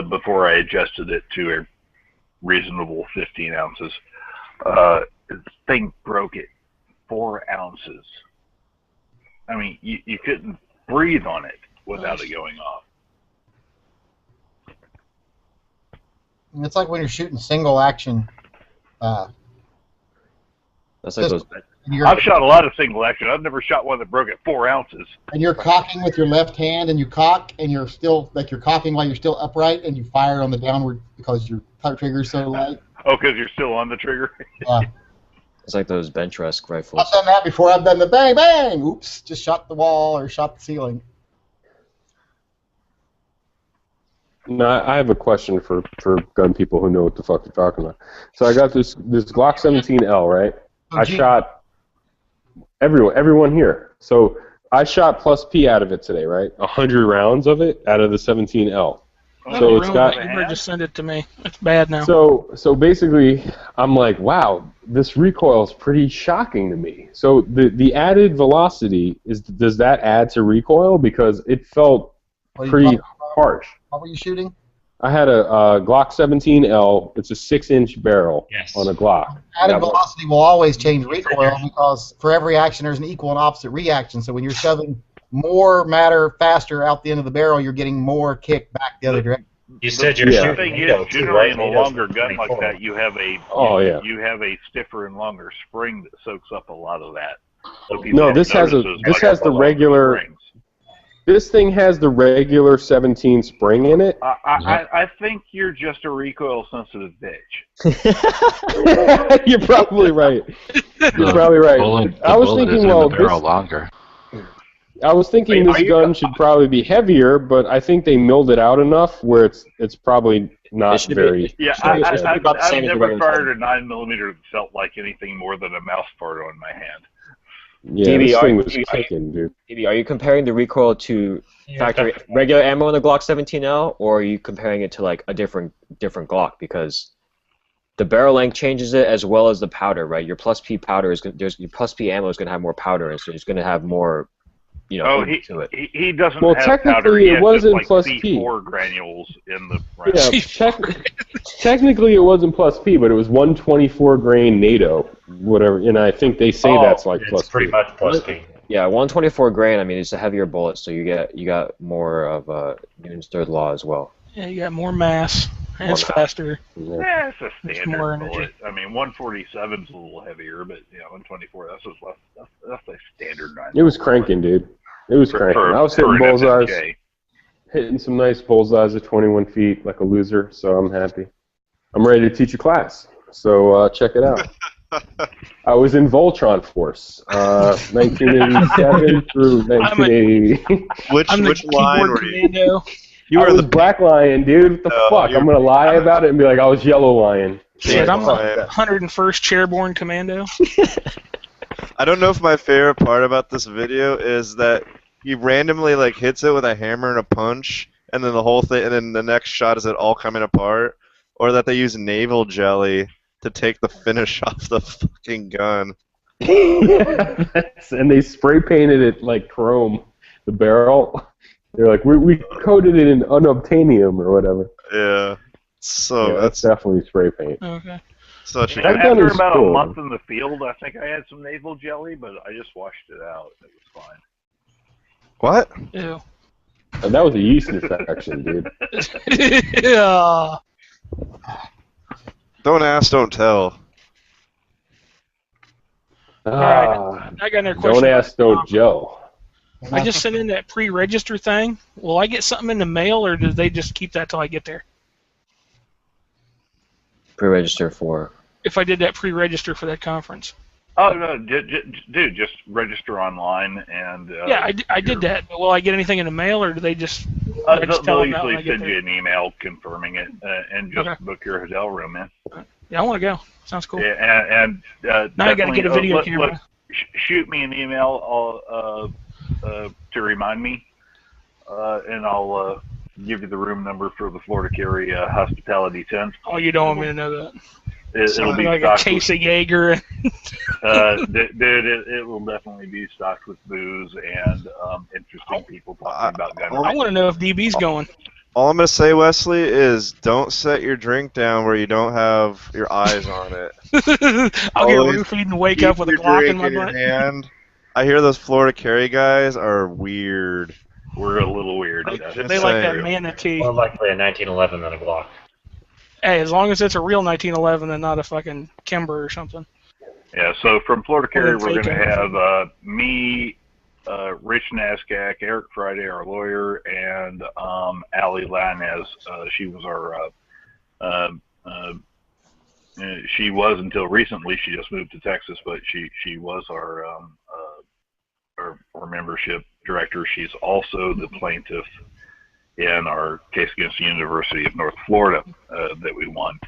before I adjusted it to a reasonable 15 ounces. This thing broke at 4 ounces. I mean, you couldn't breathe on it without it going off. It's like when you're shooting single action. That's like those. I've shot a lot of single action. I've never shot one that broke at 4 ounces. And you're cocking with your left hand, and you cock, and you're still you're cocking while you're still upright, and you fire on the downward because your trigger's so light. Oh, because you're still on the trigger. Yeah. It's like those bench-rest rifles. I've done that before. I've done the bang bang. Oops, just shot the wall or shot the ceiling. No, I have a question for gun people who know what the fuck they're talking about. So I got this Glock 17L, right? I shot everyone here. So I shot plus P out of it today, right? 100 rounds of it out of the 17L. So it's got. You better just send it to me. It's bad now. So basically, I'm like, wow, this recoil is pretty shocking to me. So the added velocity does that add to recoil because it felt pretty harsh. What were you shooting? I had a Glock 17L. It's a 6-inch barrel on a Glock. Added velocity will always change recoil because for every action there's an equal and opposite reaction. So when you're shoving more matter faster out the end of the barrel, you're getting more kick back the other direction. You said you're shooting. The thing is, generally in a longer gun like that, you have a stiffer and longer spring that soaks up a lot of that. So no, this has the regular. This thing has the regular 17 spring in it. I think you're just a recoil-sensitive bitch. You're probably right. You're probably right. I was thinking, well, barrel longer. I was thinking this gun should probably be heavier, but I think they milled it out enough where it's probably not very. Yeah, I've never fired a 9mm that felt like anything more than a mouse part on my hand. Yeah, DB, this thing was kicking, dude. DB, are you comparing the recoil to factory regular ammo in the Glock 17L, or are you comparing it to like a different Glock? Because the barrel length changes it as well as the powder, right? Your plus P powder is your plus P ammo is going to have more powder, and so it's going to have more. You know, to it. He doesn't well, have technically, powder. He it wasn't like plus C4 P. granules in the round. Yeah, technically it wasn't plus P, but it was 124 grain NATO, whatever, and I think they say that's like plus P. It's pretty much plus P. Yeah, 124 grain. I mean, it's a heavier bullet, so you got more of Newton's third law as well. Yeah, you got more mass, and it's faster. Yeah, it's a It's standard more bullet. energy. I mean, 147's a little heavier, but 124 that's a standard 9. It was cranking, dude. It was cranking. I was hitting bullseyes, hitting some nice bullseyes at 21 feet like a loser, so I'm happy. I'm ready to teach a class, so check it out. I was in Voltron Force, 1987 through 1980. Which line were you? You were the Black Lion, dude. What the fuck? I'm gonna lie about it and be like, I was Yellow Lion. Shit, I'm the 101st Chairborne Commando. I don't know if my favorite part about this video is that he randomly like hits it with a hammer and a punch, and then the whole thing, and then the next shot is it all coming apart, or that they use navel jelly to take the finish off the fucking gun. And they spray painted it like chrome, the barrel. They're like, we coated it in unobtainium or whatever. Yeah. So yeah, that's definitely spray paint. Okay. Such That gun After is about cool. a month in the field, I think I had some navel jelly, but I just washed it out. It was fine. What? Ew. And that was a yeast infection, dude. Yeah. Don't ask, don't tell. Alright, I got another question. Don't ask, don't Joe. I just sent in that pre-register thing. Will I get something in the mail, or do they just keep that till I get there? Pre-register for. If I did that pre-register for that conference. Oh no, dude, just register online and. Yeah, I did that. But will I get anything in the mail, or do they just? They'll usually send you an email confirming it, and just book your hotel room, man. Yeah, I want to go. Sounds cool. Yeah, and now I got to get a video camera. Shoot me an email to remind me, and I'll give you the room number for the Florida Carry Hospitality Tent. Oh, you don't want me to know that. It'll be like a case of Jaeger. Dude, it will definitely be stocked with booze and interesting people talking about gun. I want to know if DB's going. All I'm gonna say, Wesley, is don't set your drink down where you don't have your eyes on it. I'll get roofied and wake up with a Glock in my butt. Hand. I hear those Florida Carry guys are weird. We're a little weird. They like that manatee. More likely a 1911 than a Glock. Hey, as long as it's a real 1911 and not a fucking Kimber or something. Yeah, so from Florida Carry, Well, we're going to fake have me, Rich Nascak, Eric Friday, our lawyer, and Allie Lanez. She was our, she was until recently. She just moved to Texas, but she was our membership director. She's also the plaintiff in our case against the University of North Florida that we won.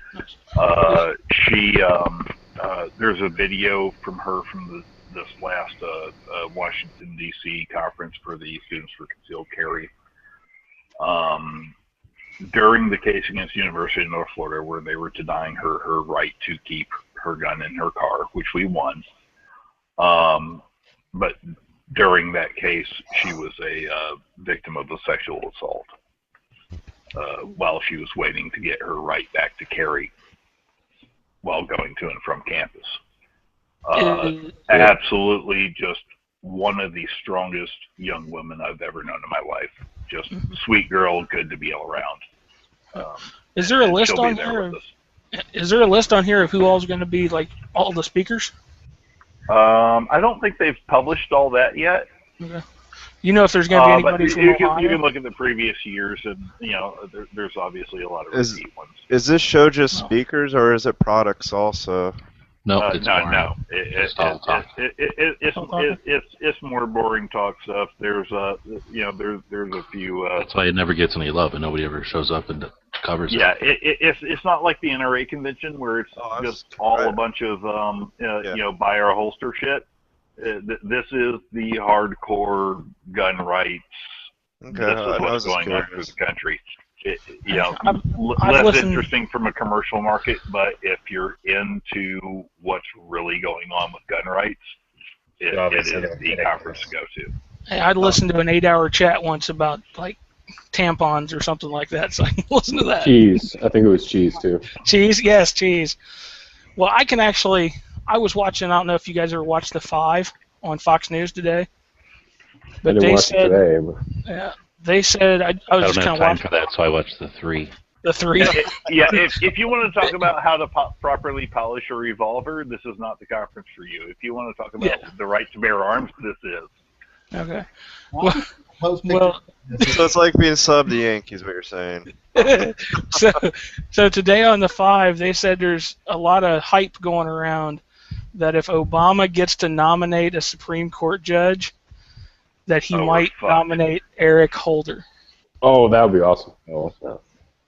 There's a video from her from this last Washington, D.C. conference for the Students for Concealed Carry. During the case against the University of North Florida, where they were denying her right to keep her gun in her car, which we won. But during that case, she was a victim of a sexual assault while she was waiting to get her right back to carry while going to and from campus. Absolutely just one of the strongest young women I've ever known in my life. Just sweet girl, good to be all around. Is there a list on here? Is there a list on here of who all's going to be like all the speakers? I don't think they've published all that yet. Okay. You know if there's going to be But anybody from you Ohio? can look at the previous years, and there's obviously a lot of repeat ones. Is this show just speakers, or is it products also? No, no. It's more boring talk stuff. There's a few. That's why it never gets any love, and nobody ever shows up and covers it. Yeah, it's not like the NRA convention where it's just all a bunch of buy our holster shit. This is the hardcore gun rights. Okay, This is what's going on through the country. I've Less listened- interesting from a commercial market, but if you're into what's really going on with gun rights, it is the conference to go to. Hey, I'd listened to an 8-hour chat once about like tampons or something like that, so I can listen to that. Cheese. I think it was cheese too. Cheese, yes, cheese. Well, I was watching. I don't know if you guys ever watched The Five on Fox News today, but I didn't they watch said, it today. But... yeah, they said I I was don't just kind have of time watching for that, so I watched the 3. the 3. If you want to talk about how to properly polish a revolver, this is not the conference for you. If you want to talk about the right to bear arms, this is. Okay. Well, So it's like being sub the Yankees, what you're saying. so today on The Five, they said there's a lot of hype going around that if Obama gets to nominate a Supreme Court judge, that he might nominate Eric Holder. Oh, that would be awesome. Oh, no.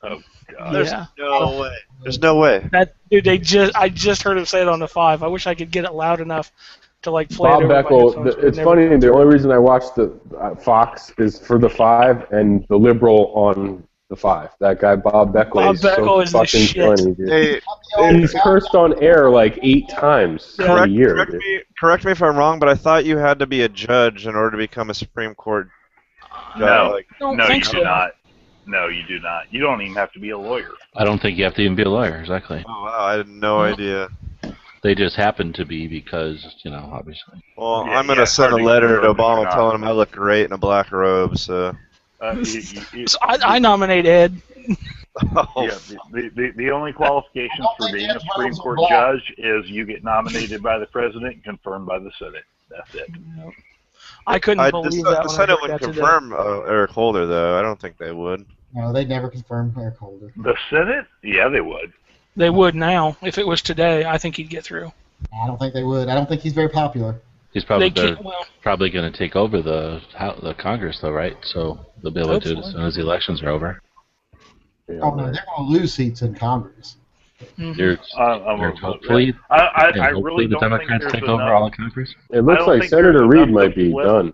Oh God. There's Yeah. no way. There's no way. That dude, I just heard him say it on The Five. I wish I could get it loud enough to like play Bob it over my Beckel. headphones, but It's never funny. got The to only it. reason I watched the Fox is for The Five and the liberal on The Five. That guy Bob Beckel Bob is so Beckel is the fucking shit. funny, dude. Hey, He's cursed on air like 8 times a year. dude. correct me if I'm wrong, but I thought you had to be a judge in order to become a Supreme Court judge. No, Don't no, you think do so. not. No, you do not. You don't even have to be a lawyer. I don't think you have to even be a lawyer, exactly. Oh, wow, I had no idea. They just happen to be because, obviously. Well, Yeah, I'm going to it's send a hard to letter to confirm if Obama you're not. telling him I look great in a black robe, so... So I nominate Ed. Yeah, the only qualifications for being a Supreme Court judge is you get nominated by the president and confirmed by the Senate. That's it. I couldn't believe that The when I Senate heard would that today. confirm Eric Holder, though. I don't think they would. No, they'd never confirm Eric Holder. The Senate? Yeah, they would. They would now. If it was today, I think he'd get through. I don't think they would. I don't think he's very popular. He's probably They can't- well- probably going to take over the Congress, though, right? So they'll be able to do it as soon as the elections are over. Oh no, they're going to lose seats in Congress. You're, hopefully, I hopefully really the don't Democrats think take there's over enough. all the Congress. It looks don't like think Senator there's Reid enough might to be flip. done.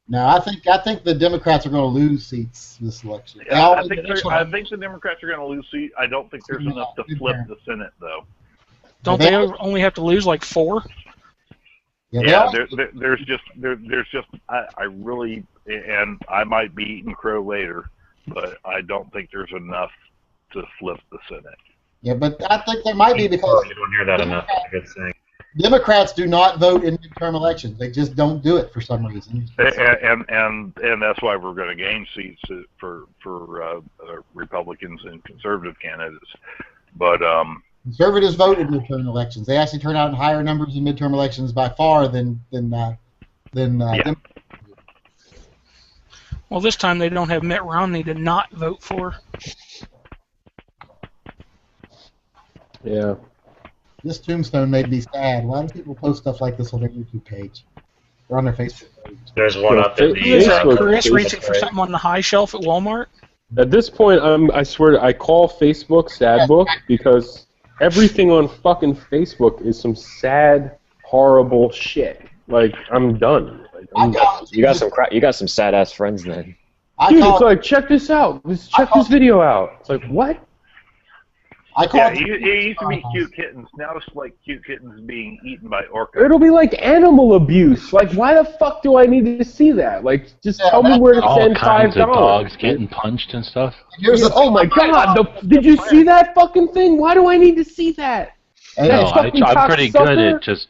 No, I think the Democrats are going to lose seats this election. They I always- think the Democrats are going to lose seats. I don't think there's enough to flip the Senate, though. Don't they only have to lose like 4? Yeah, there's just I really, and I might be eating crow later, but I don't think there's enough to flip the Senate. Yeah, but I think there might be because You don't hear that enough. That's a good thing. Democrats do not vote in midterm elections. They just don't do it for some reason. And that's why we're going to gain seats for Republicans and conservative candidates. But Conservatives vote in midterm elections. They actually turn out in higher numbers in midterm elections by far than Well, this time they don't have Mitt Romney to not vote for. Yeah. This tombstone made me sad. Why do people post stuff like this on their YouTube page or on their Facebook page? There's one up in Who is that, the. Chris reaching for something on the high shelf at Walmart? At this point, I swear, I call Facebook sad book because everything on fucking Facebook is some sad, horrible shit. Like, I'm done. You got some sad ass friends then. Dude, it's like, check this out. Check this video out. It's like, what? it used to be cute kittens. Now it's like cute kittens being eaten by orcas. It'll be like animal abuse. Like, why the fuck do I need to see that? Like, just tell me where to all send kinds $5. of dogs getting punched and stuff. Oh my god! Did you see that fucking thing? Why do I need to see that? No, I'm pretty good at just.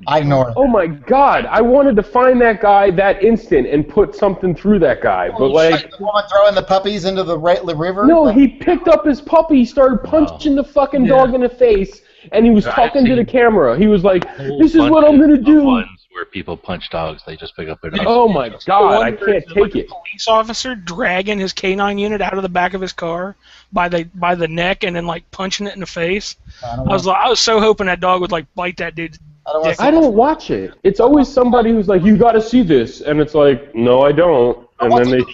I ignore it. Oh my god! I wanted to find that guy that instant and put something through that guy, but like. The woman throwing the puppies into the river? No, he picked up his puppy, he started punching the fucking dog in the face, and he was talking to the camera. He was like, "This is what I'm gonna do." where people punch dogs. They just pick up their dogs. Oh my God, I can't take it. Police officer dragging his canine unit out of the back of his car by the neck and then like punching it in the face. I was so hoping that dog would like bite that dude's dick. I don't watch it. It's always somebody who's like, "You got to see this," and it's like, "No, I don't." And then they.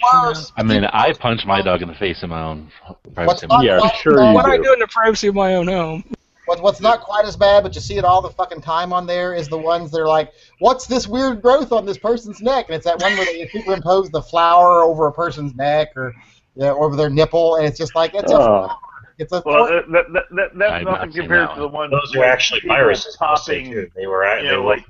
I mean, I punch my dog in the face in my own privacy. Yeah, sure you What do. I do in the privacy of my own home. What's not quite as bad, but you see it all the fucking time on there, is the ones that are like, what's this weird growth on this person's neck? And it's that one where they superimpose the flower over a person's neck or over their nipple, and it's just like, it's a flower. It's a that's nothing compared to the ones. Those are actually viruses. Popping. They were like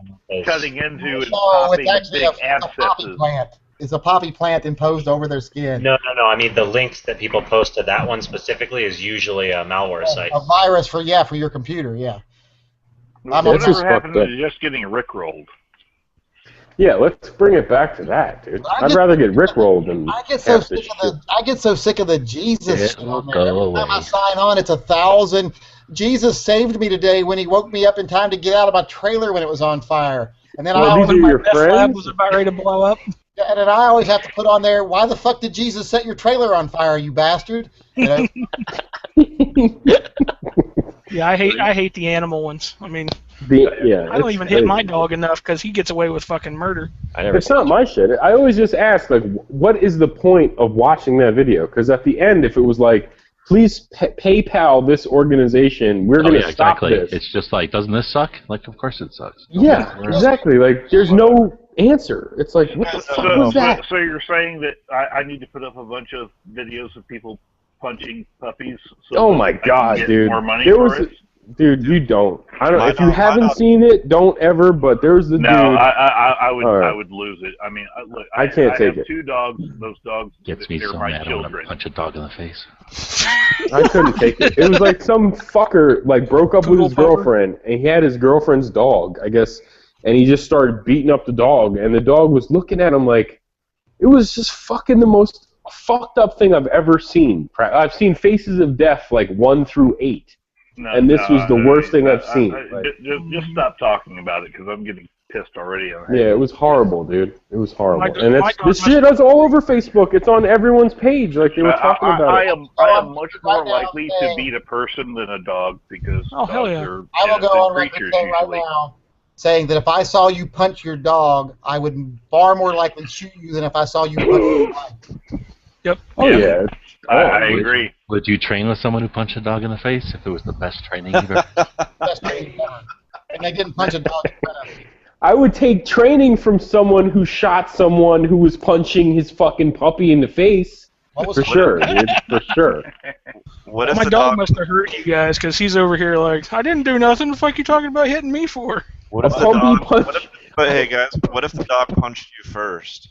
cutting into and Oh, popping it's actually big a poppy abscesses. plant. It's a poppy plant imposed over their skin. No. I mean, the links that people post to that one specifically is usually a malware site. A virus for your computer, yeah. Whatever happened to just getting rickrolled? Yeah, let's bring it back to that, dude. I'd rather get rickrolled than. I get so sick of the Jesus. It will man. go Every away. time I sign on, it's 1,000. Jesus saved me today when he woke me up in time to get out of my trailer when it was on fire. And then Well, these are your Meth lab friends. was about ready to blow up. and then I always have to put on there, why the fuck did Jesus set your trailer on fire, you bastard? You know? Yeah, I hate the animal ones. I mean, I I don't even hit my dog enough because he gets away with fucking murder. It's not my shit. I always just ask, like, what is the point of watching that video? Because at the end, if it was like, please PayPal this organization, we're going to stop exactly. this. It's just like, doesn't this suck? Like, of course it sucks. Yeah, exactly. Like, there's no answer. It's like, what the fuck was that? So you're saying that I need to put up a bunch of videos of people punching puppies? So Oh that my I can God, get dude! More money There for was, it? dude, you don't. I don't. If you haven't seen it, don't ever. But there's the No, dude. I would All right. I would lose it. I mean, look, I can't take have it. 2 dogs. Those dogs Gets me they're so my mad. I want to children. punch a dog in the face. I couldn't take it. It was like some fucker like broke up with his girlfriend, and he had his girlfriend's dog, I guess, and he just started beating up the dog, and the dog was looking at him like, it was just fucking the most fucked up thing I've ever seen. I've seen Faces of Death like 1 through 8, and this was the worst thing I've seen. Like, Just stop talking about it because I'm getting pissed already. yeah, it was horrible, dude. It was horrible, and my dog this shit is all over Facebook. It's on everyone's page, like they were talking about I it. am much more likely to beat a person than a dog because Oh, hell dogs yeah. are I will go on record creatures saying right usually. now, saying that if I saw you punch your dog, I would far more likely shoot you than if I saw you punch your wife. Yep. Oh yeah. I agree. Would you train with someone who punched a dog in the face if it was the best training you've ever? Best training ever. And they didn't punch a dog in front of me. I would take training from someone who shot someone who was punching his fucking puppy in the face. For sure, dude. For sure. What if My the dog must have hurt you guys because he's over here like, I didn't do nothing. The fuck you talking about hitting me for? What if the dog? But hey guys, what if the dog punched you first?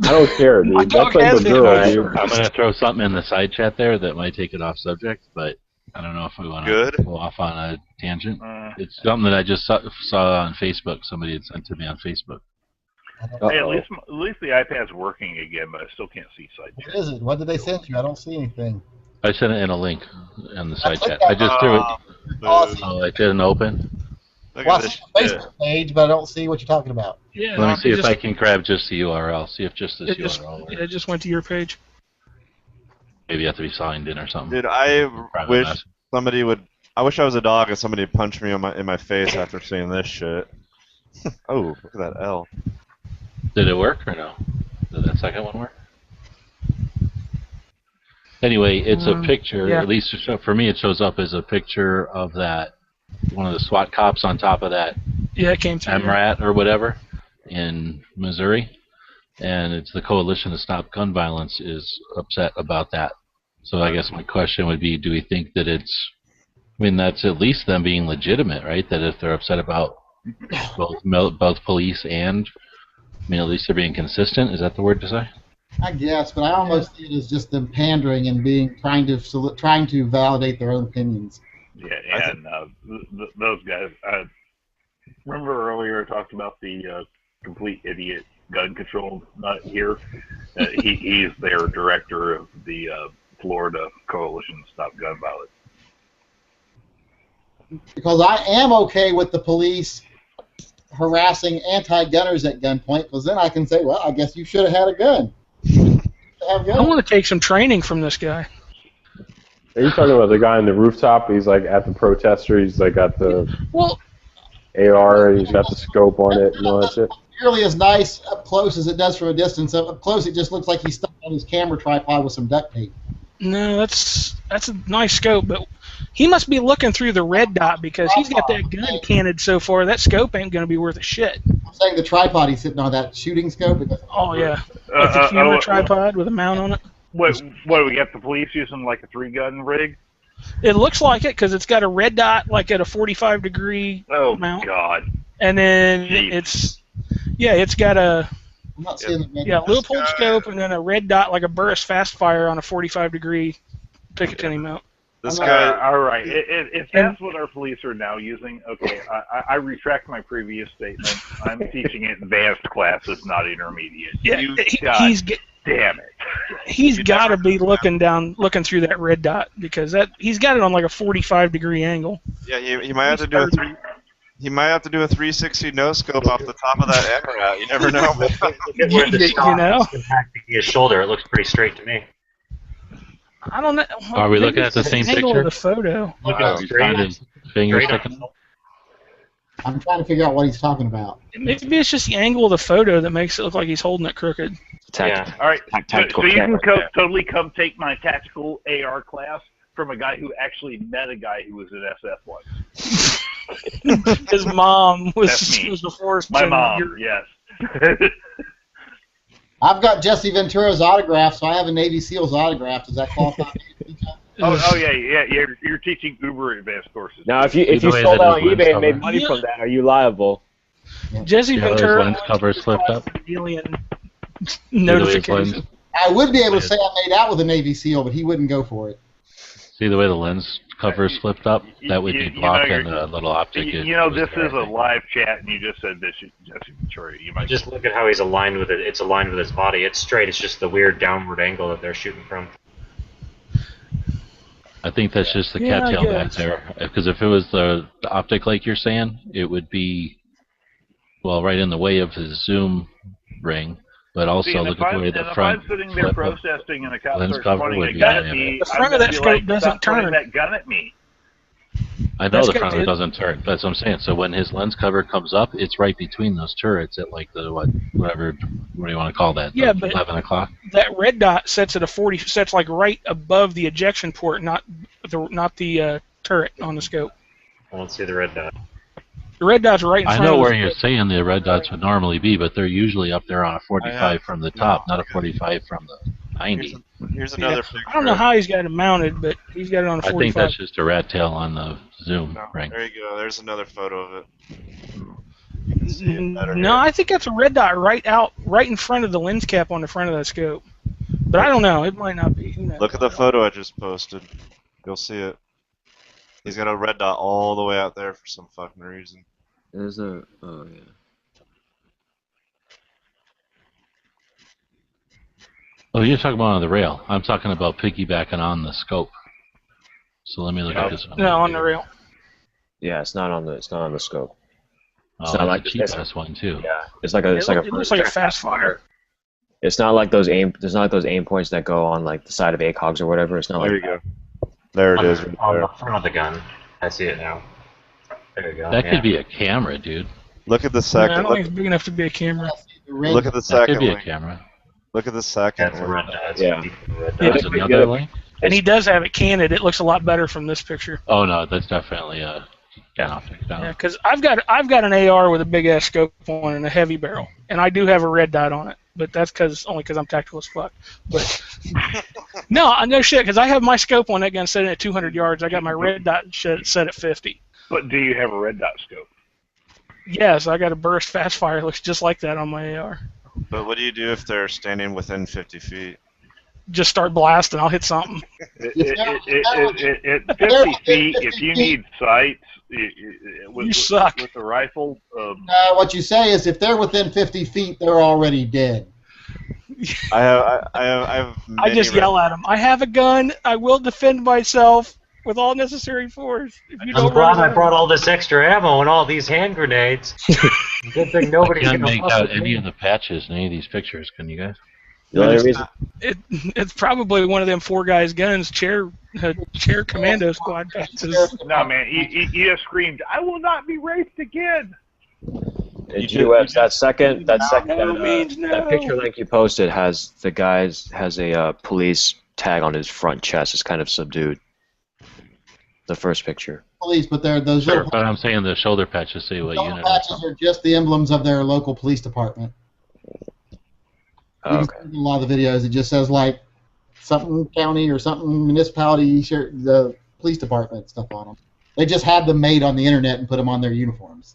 I don't care, dude. That's like a girl, dude. I'm gonna throw something in the side chat there that might take it off subject, but I don't know if we want to go off on a tangent. It's something that I just saw on Facebook. Somebody had sent to me on Facebook. Hey, at least the iPad's working again, but I still can't see side chat. What is it? What did they send you? I don't see anything. I sent it in a link in the side chat. I just threw it. Oh, it didn't open. Well, I see the Facebook page, but I don't see what you're talking about. Yeah. Let me see if I can grab just the URL. See if just this URL. It just went to your page. Maybe you have to be signed in or something. Dude, I Private wish message. somebody would. I wish I was a dog and somebody would punch me in my face after seeing this shit. Oh, look at that L. Did it work or no? Did that second one work? Anyway, it's a picture. yeah. At least for me, it shows up as a picture of that one of the SWAT cops on top of that Yeah, it came through. MRAT or whatever in Missouri, and it's the Coalition to Stop Gun Violence is upset about that. So I guess my question would be, do we think that it's? I mean, that's at least them being legitimate, right? That if they're upset about both police and, I mean, at least they're being consistent. Is that the word to say? I guess, but I almost see it as just them pandering and trying to validate their own opinions. Yeah, and those guys. Remember earlier I talked about the complete idiot gun control nut here. He's their director of the Florida Coalition to Stop Gun Violence. Because I am okay with the police harassing anti-gunners at gunpoint, because then I can say, well, I guess you should have had a gun. I want to take some training from this guy. Are you talking about the guy on the rooftop? He's like at the protester. He's like got the AR. He's got the scope on it and all that shit. Nearly as nice up close as it does from a distance. Up close, it just looks like he's stuck on his camera tripod with some duct tape. No, that's a nice scope, but he must be looking through the red dot because he's got that gun canted so far. That scope ain't going to be worth a shit. I'm saying the tripod he's sitting on, that shooting scope. Oh yeah, like the camera tripod with a mount on it. What do we got? The police using like a 3-gun rig? It looks like it because it's got a red dot like at a 45-degree mount. Oh God! And then it's got a I'm not seeing the red Leupold scope and then a red dot like a Burris fast fire on a 45-degree Picatinny mount. This guy. All right. If that's what our police are now using, okay, I retract my previous statement. I'm teaching advanced classes, not intermediate. Yeah, damn it. He's got to be looking through that red dot because he's got it on like a 45-degree angle. Yeah, he might have to do He might have to do a 360 no scope off the top of that MRAT. You never know. You know, his shoulder. It looks pretty straight to me. I don't know. Are we looking at the same angle picture? Of the photo. His fingers sticking up? I'm trying to figure out what he's talking about. Maybe it's just the angle of the photo that makes it look like he's holding it crooked. Yeah. All right. So you can totally come take my tactical AR class from a guy who actually met a guy who was an SF once. His mom was the force. My mom, yes. I've got Jesse Ventura's autograph, so I have a Navy SEAL's autograph. Does that qualify? yeah. You're teaching uber advanced courses. Now, if you sold out on eBay and made money from that, are you liable? Jesse Ventura lens covers flipped up. Alien notification. I would be able to say I made out with a Navy SEAL, but he wouldn't go for it. See the way the lens cover is flipped up? That would be blocking the little optic. This is a live chat, and you just said this is Jesse Ventura. You might just look at how he's aligned with it. It's aligned with his body. It's straight. It's just the weird downward angle that they're shooting from. I think that's just the cattail back there. Because if it was the optic like you're saying, it would be, well, right in the way of his zoom ring. But also look at the way the front. If I'm sitting there protesting and a cop lens starts cover pointing would a be gun at me, the front of that scope doesn't turn. That gun at me. I know the front of it doesn't turn. That's what I'm saying. So when his lens cover comes up, it's right between those turrets at like the what do you want to call that? Yeah, but 11 o'clock. That red dot sets at a 40. Sets like right above the ejection port, not the turret on the scope. I won't see the red dot. The red dot's right in front. I know of where you're saying the red dots would normally be, but they're usually up there on a 45 from the top, not a 45 from the 90. Here's another picture. I don't know how he's got it mounted, but he's got it on a 45. I think that's just a rat tail on the zoom ring. There you go. There's another photo of it. You can see it better No, here. I think that's a red dot right in front of the lens cap on the front of that scope. But I don't know. It might not be. Look at the photo I just posted. You'll see it. He's got a red dot all the way out there for some fucking reason. There's a yeah. Oh, you're talking about on the rail. I'm talking about piggybacking on the scope. So let me look at this one. No, on the rail. Yeah, it's not on the scope. Oh, that's like a cheap ass one too. Yeah, it looks like a fast fire. It's not like those aim. There's not like those aim points that go on like the side of ACOGs or whatever. It's not There like you go. There it is. On the front of the gun. I see it now. There you go. That could be a camera, dude. Look at the Yeah, I second. don't think it's big enough to be a camera. Look at the That second could be a link. camera. Look at the second That's a link. red dot. Yeah. That's another link. And he does have it canned. It looks a lot better from this picture. Oh no, that's definitely a optic. Yeah, because I've got an AR with a big ass scope on and a heavy barrel, and I do have a red dot on it. But that's only because I'm tactical as fuck. But no shit, because I have my scope on that gun set at 200 yards. I got my red dot set at 50. But do you have a red dot scope? Yes, I got a burst fast fire. It looks just like that on my AR. But what do you do if they're standing within 50 feet? Just start blasting. I'll hit something. At 50 feet, if you need sights, with the rifle. What you say is if they're within 50 feet, they're already dead. I have I just yell at them. I have a gun. I will defend myself. with all necessary force. If you I'm don't glad run I it brought all this extra ammo and all these hand grenades. Good thing I nobody's can't gonna make fuss out with any me. of the patches in any of these pictures. Can you guys? The only reason it's probably one of them 4 guys guns chair commando squad patches. No, man, you just screamed, "I will not be raped again." Did you have that second that no. picture link you posted has a police tag on his front chest. It's kind of subdued. The first picture. Police, but they're those Sure, little but I'm saying the shoulder patches say what shoulder unit. patches are just the emblems of their local police department. Oh, You okay. can see in a lot of the videos, it just says like something county or something municipality, the police department stuff on them. They just had them made on the internet and put them on their uniforms.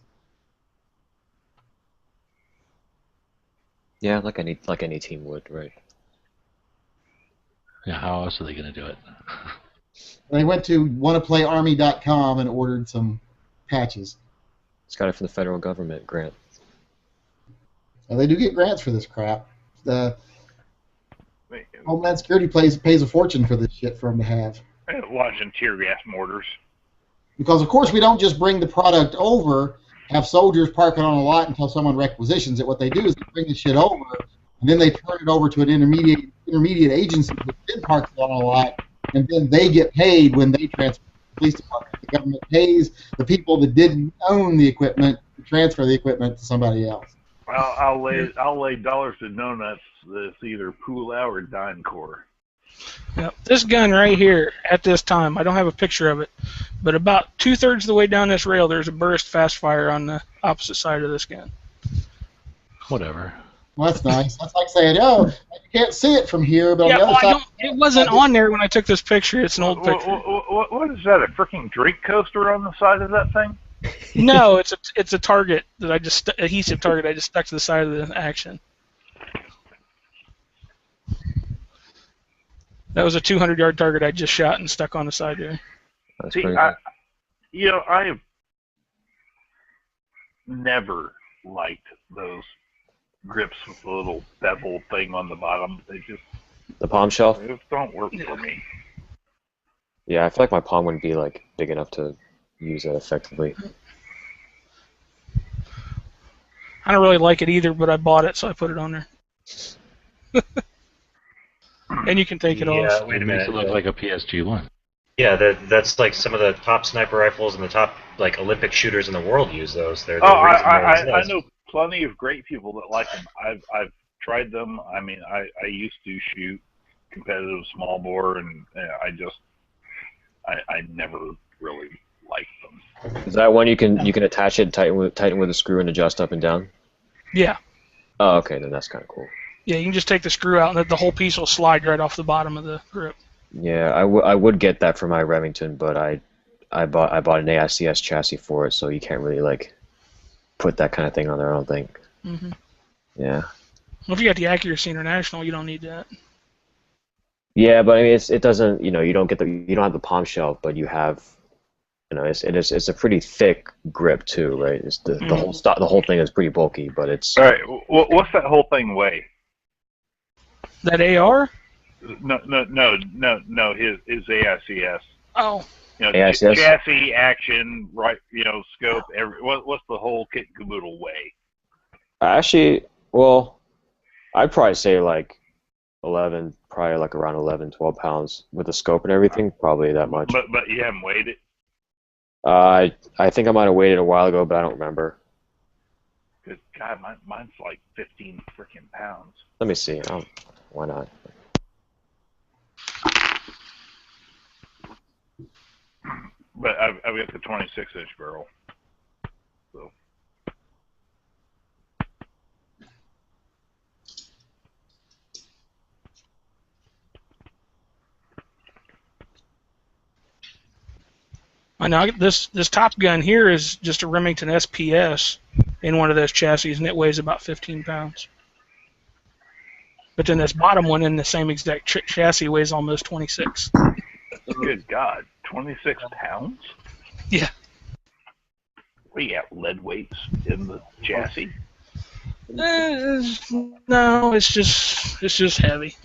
Yeah, like any team would, right? Yeah, how else are they going to do it? They went to wannaplayarmy.com and ordered some patches. It's got it from the federal government grant. And they do get grants for this crap. The Homeland Security pays a fortune for this shit for them to have. Watching tear gas mortars. Because, of course, we don't just bring the product over, have soldiers park it on a lot until someone requisitions it. What they do is they bring the shit over, and then they turn it over to an intermediate agency that then parks it on a lot, and then they get paid when they transfer to the police department. The government pays the people that didn't own the equipment to transfer the equipment to somebody else. Well, I'll lay dollars to donuts that's either Pula or DynCorp. Yep. This gun right here, at this time, I don't have a picture of it, but about 2/3 of the way down this rail, there's a burst fast fire on the opposite side of this gun. Whatever. Well, that's nice. That's like saying, oh, you can't see it from here, but Yeah, on the well, other side... it wasn't on there when I took this picture. It's an old picture. What is that? A freaking drink coaster on the side of that thing? No, it's a target that I just adhesive target I just stuck to the side of the action. That was a 200-yard target I just shot and stuck on the side there. That's See, pretty good. I have never liked those grips with the little bevel thing on the bottom. They just The palm shelf? don't work for me. Yeah, I feel like my palm wouldn't be like big enough to use it effectively. I don't really like it either, but I bought it, so I put it on there. And you can take it off. Yeah, wait a It makes minute. it look like a PSG-1. Yeah, that's like some of the top sniper rifles and the top like Olympic shooters in the world use those. They're the reason I those. know plenty of great people that like them. I've tried them. I mean, I used to shoot competitive small bore, and I never really liked them. Is that one you can attach it and tighten with a screw and adjust up and down? Yeah. Oh, okay, then that's kind of cool. Yeah, you can just take the screw out, and the whole piece will slide right off the bottom of the grip. Yeah, I would get that for my Remington, but I bought an AICS chassis for it, so you can't really like put that kind of thing on there. I don't think. Mm-hmm. Yeah. Well, if you got the Accuracy International, you don't need that. Yeah, but I mean, it doesn't. You don't have the palm shelf, but you have. It's a pretty thick grip too, right? It's the whole thing is pretty bulky, but it's. All right, what's that whole thing weigh? That AR? No. His AICS. Oh. AICS? Chassis, action, right? Scope. What's the whole kit and caboodle weigh? Actually, well, I'd probably say like 11, probably like around 11, 12 pounds with the scope and everything. Probably that much. But you haven't weighed it. I think I might have weighed it a while ago, but I don't remember. Cause God, mine's like 15 freaking pounds. Let me see. Why not? But I've got the 26-inch barrel. So. I know this Top Gun here is just a Remington SPS in one of those chassis, and it weighs about 15 pounds. But then this bottom one in the same exact chassis weighs almost 26. Good God, 26 pounds? Yeah. What, you got lead weights in the chassis? No, it's just heavy.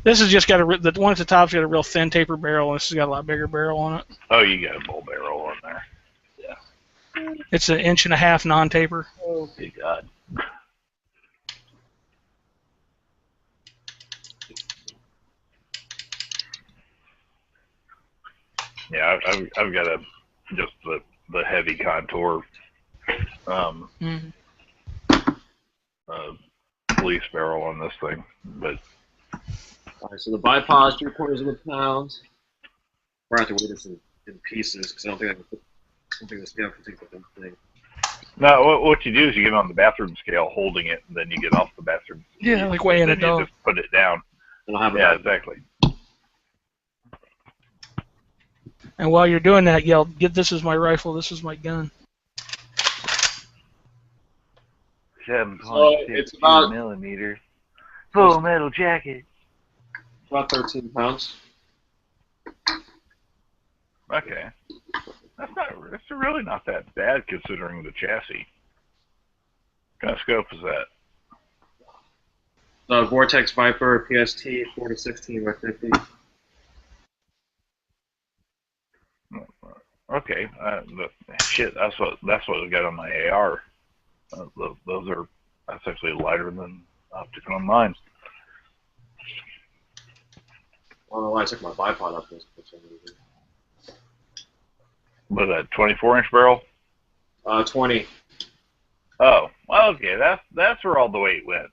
This has just got the one at the top's got a real thin taper barrel, and this has got a lot bigger barrel on it. Oh, you got a bull barrel on there. It's 1.5 inch non-taper. Oh, good God. Yeah, I've got just the heavy contour police barrel on this thing, but. All right, so the bipod is 3/4 of a pound. We're going to have to weigh this in pieces because I don't think the scale can take the whole thing. No, what you do is you get on the bathroom scale holding it, and then you get off the bathroom. Yeah, like weighing a dog. You just put it down. Yeah, exactly. And while you're doing that, yell, "This is my rifle. This is my gun." 7.62 millimeters. Full metal jacket. About 13 pounds. Okay. That's really not that bad considering the chassis. What kind of scope is that? The Vortex Viper PST 4016 by 50. Okay. Shit, that's what I got on my AR. Those are actually lighter than optic on mine. I don't know why I took my bipod up this. Was that 24-inch barrel? 20. Oh, well, okay. That's where all the weight went.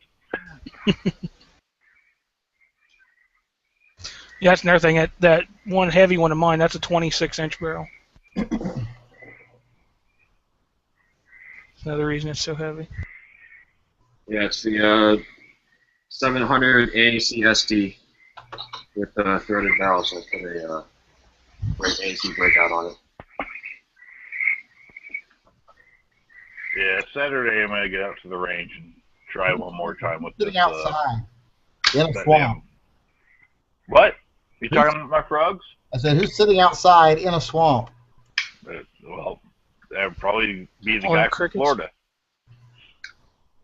Yeah, that's another thing. That one heavy one of mine, that's a 26-inch barrel. Another reason it's so heavy. Yeah, it's the 700 AAC SD with a threaded barrel, so I put a AAC breakout on it. Yeah, Saturday I'm gonna get out to the range and try one more time with Sitting this. outside in a swamp. What? You talking about my frogs? I said, who's sitting outside in a swamp? Well, that would probably be the Oh, guy from crickets? Florida.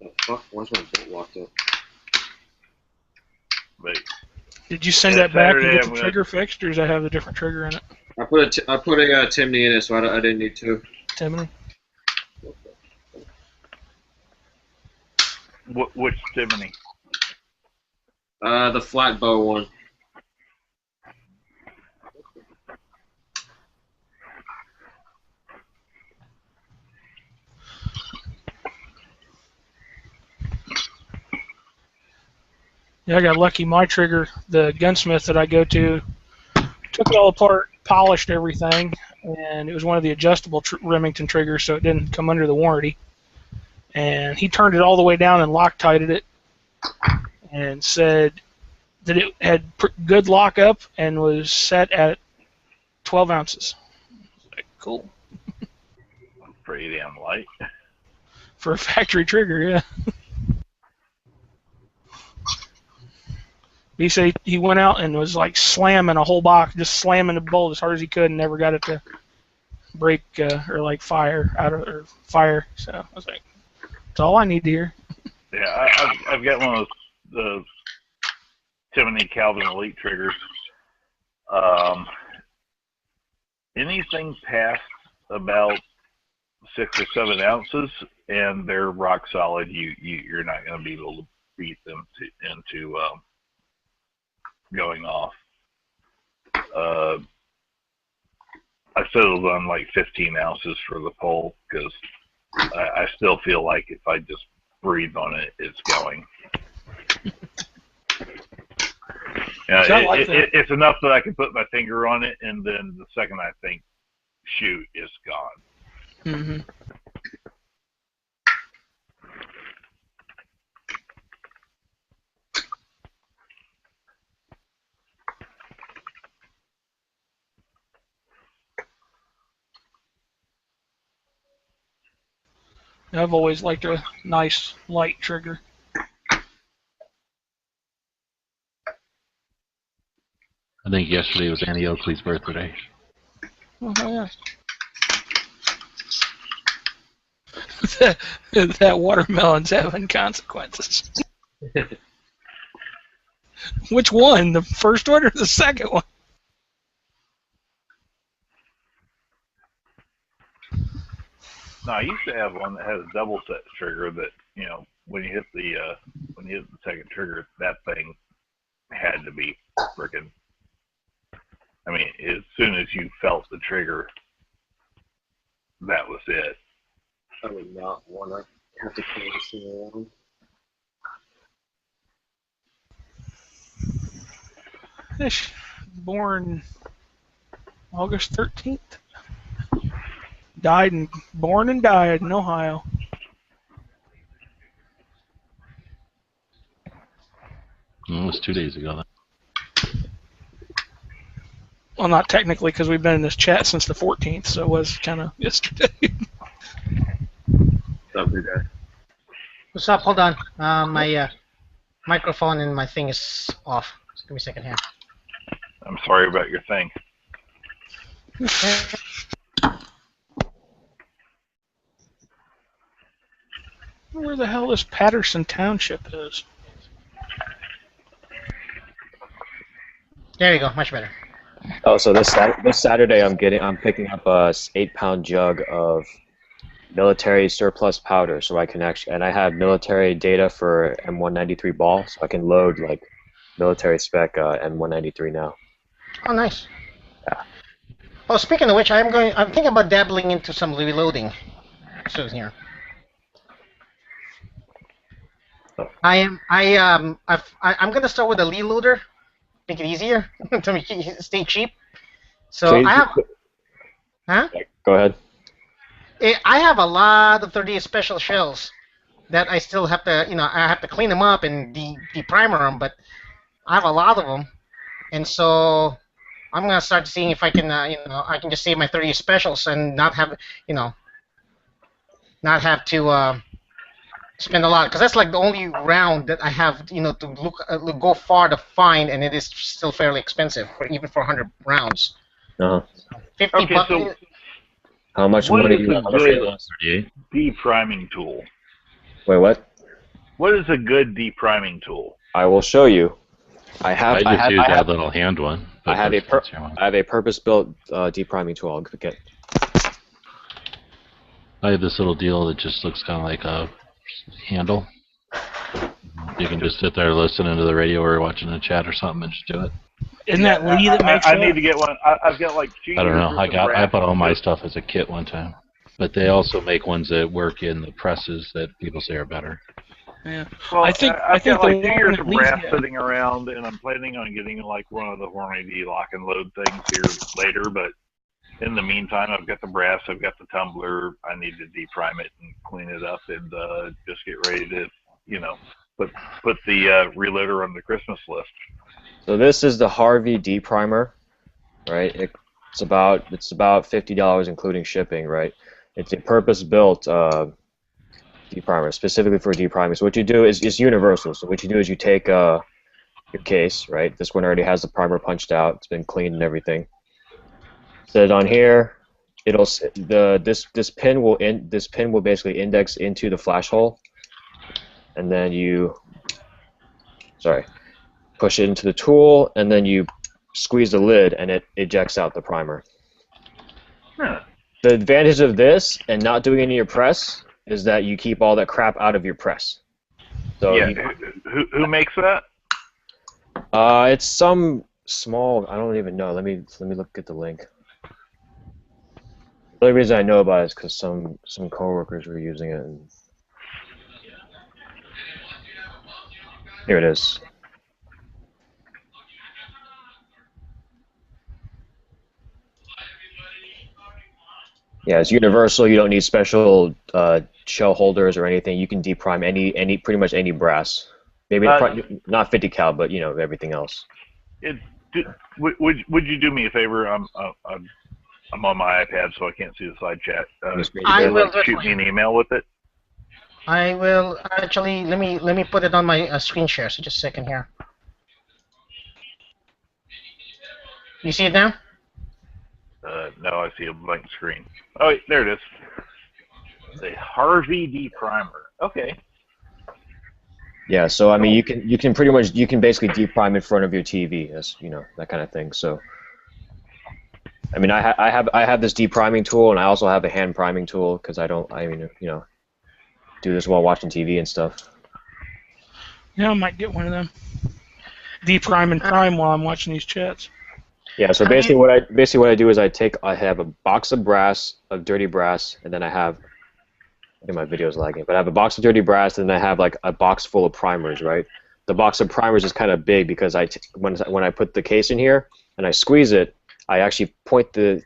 Oh, fuck, why's my bolt locked up? But Did you send Yeah, that back and Saturday get I'm the gonna- trigger fixed, or does that have a different trigger in it? I put a Timney in it, so I didn't need to. Timony? which Timony? The flat bow one. Yeah, I got lucky. My trigger, the gunsmith that I go to, took it all apart, polished everything, and it was one of the adjustable Remington triggers, so it didn't come under the warranty. And he turned it all the way down and Loctited it, and said that it had good lockup and was set at 12 ounces. Like, cool. Pretty damn light. For a factory trigger, yeah. He said he went out and was like slamming a whole box, just slamming the bolt as hard as he could, and never got it to break or like fire out of or fire. So I was like, that's all I need to hear. Yeah, I've got one of those Timony Calvin Elite triggers. Anything past about 6 or 7 ounces, and they're rock solid. You're not going to be able to beat them into going off. I settled on like 15 ounces for the pole because I still feel like if I just breathe on it, it's going. It's enough that I can put my finger on it, and then the second I think, shoot, it's gone. Mm-hmm. I've always liked a nice light trigger. I think yesterday was Annie Oakley's birthday. Oh, yeah. That watermelon's having consequences. Which one? The first one or the second one? No, I used to have one that had a double set trigger that, when you hit the second trigger, that thing had to be freaking. I mean, as soon as you felt the trigger, that was it. I would not want to have to carry this thing around. Fish, born August 13th. Born and died in Ohio. It was 2 days ago. Well, not technically, because we've been in this chat since the 14th, so it was kind of yesterday. What's up? Hold on. My microphone and my thing is off. Just give me a second here. I'm sorry about your thing. Where the hell this Patterson Township is? There you go. Much better. Oh, so this Saturday I'm picking up a 8-pound jug of military surplus powder, so I can actually, and I have military data for M193 ball, so I can load like military spec M193 now. Oh, nice. Yeah. Oh, speaking of which, I'm thinking about dabbling into some reloading soon here. I'm gonna start with a Lee loader, make it easier to stay cheap. So I have. Huh? Go ahead. I have a lot of 38 special shells that I still have to, I have to clean them up and de-primer them, but I have a lot of them, and so I'm gonna start seeing if I can, I can just save my 38 specials and not have, not have to spend a lot, because that's like the only round that I have, to go far to find, and it is still fairly expensive, even for 100 rounds. Uh-huh. 50 bucks. So how much what money is do you a have? good de-priming tool? Wait, what? What is a good de-priming tool? I will show you. I have that little hand one. I have a purpose-built de-priming tool. I'll get. I have this little deal that just looks kind of like a handle. You can just sit there listening to the radio or watching a chat or something and just do it. Isn't that Lee that makes I need to get one. I've got like. I don't know. I bought all my stuff as a kit one time, but they also make ones that work in the presses that people say are better. Yeah. Well, I think I've got like 2 years that of Lee's brass got- sitting around, and I'm planning on getting like one of the Hornady lock and load things here later. But in the meantime, I've got the brass, I've got the tumbler. I need to de-prime it and clean it up, and just get ready to, put the reloader on the Christmas list. So this is the Harvey de-primer, right? It's about $50 including shipping, right? It's a purpose-built de-primer specifically for de-priming. So what you do is it's universal. So what you do is you take your case, right? This one already has the primer punched out. It's been cleaned and everything. Set it on here. This pin will basically index into the flash hole, and then you push it into the tool, and then you squeeze the lid, and it ejects out the primer. Huh. The advantage of this and not doing any of your press is that you keep all that crap out of your press. So yeah, who makes that? It's some small. I don't even know. Let me look at the link. The only reason I know about it is because some coworkers were using it. And here it is. Yeah, it's universal. You don't need special shell holders or anything. You can de-prime pretty much any brass. Maybe not 50 cal, but everything else. Would you do me a favor? I'm on my iPad, so I can't see the side chat. I will shoot me an email with it. I will actually. Let me put it on my screen share. So just a second here. You see it now? No, I see a blank screen. Oh, wait, there it is. The Harvey de-primer. Okay. Yeah, so I mean, you can pretty much basically deprime in front of your TV, as that kind of thing. So, I mean, I have this depriming tool, and I also have a hand priming tool because I do this while watching TV and stuff. Yeah, I might get one of them. Deprime and prime while I'm watching these chats. Yeah, so basically what I do is I have a box of brass, of dirty brass, and then I think my video's lagging, but I have a box of dirty brass, and then I have like a box full of primers, right? The box of primers is kind of big because when I put the case in here and I squeeze it, I actually point the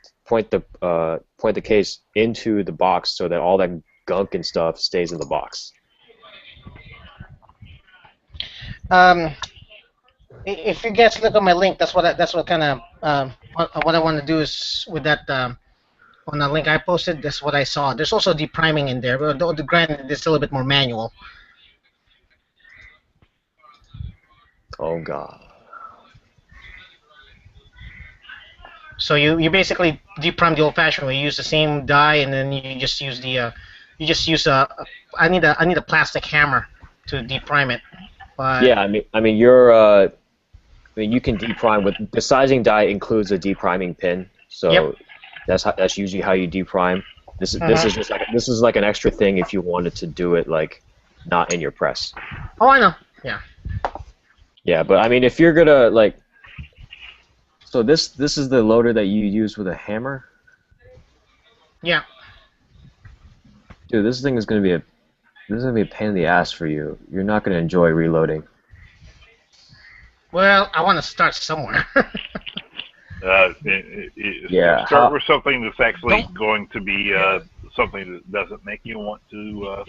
case into the box so that all that gunk and stuff stays in the box. If you guys look at my link, that's what kind of what I want to do is with that. On the link I posted, that's what I saw. There's also depriming in there, but granted, it's still a bit more manual. Oh God. So you basically deprime the old-fashioned way. You use the same die, and then you just use I need a plastic hammer to deprime it. But yeah, I mean you can deprime with the sizing die includes a depriming pin, so. Yep. That's usually how you deprime. This is like an extra thing if you wanted to do it like not in your press. Oh, I know. Yeah. Yeah, but I mean if you're gonna like, so this is the loader that you use with a hammer. Yeah. Dude, this thing is gonna be a pain in the ass for you. You're not gonna enjoy reloading. Well, I want to start somewhere. Yeah. Start with something that's actually going to be something that doesn't make you want to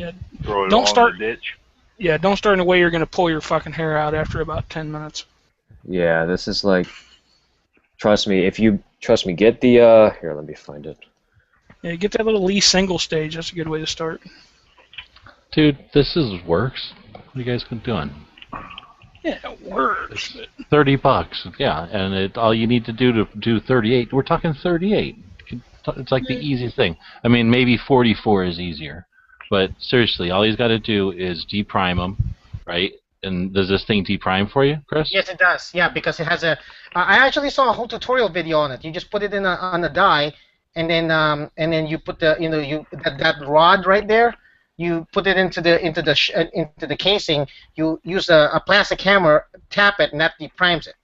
throw it all in the ditch. Yeah, don't start in a way you're going to pull your fucking hair out after about 10 minutes. Yeah, this is like, trust me, get the, here, let me find it. Yeah, get that little Lee single stage, that's a good way to start. Dude, works. What are you guys doing? Yeah, it works. $30, yeah, and all you need to do 38. We're talking 38. It's like the easiest thing. I mean, maybe 44 is easier, but seriously, all he's got to do is deprime them, right? And does this thing deprime for you, Chris? Yes, it does. Yeah, because it has a. I actually saw a whole tutorial video on it. You just put it in on a die, and then you put that rod right there. You put it into the casing. You use a plastic hammer, tap it, and that deprimes it.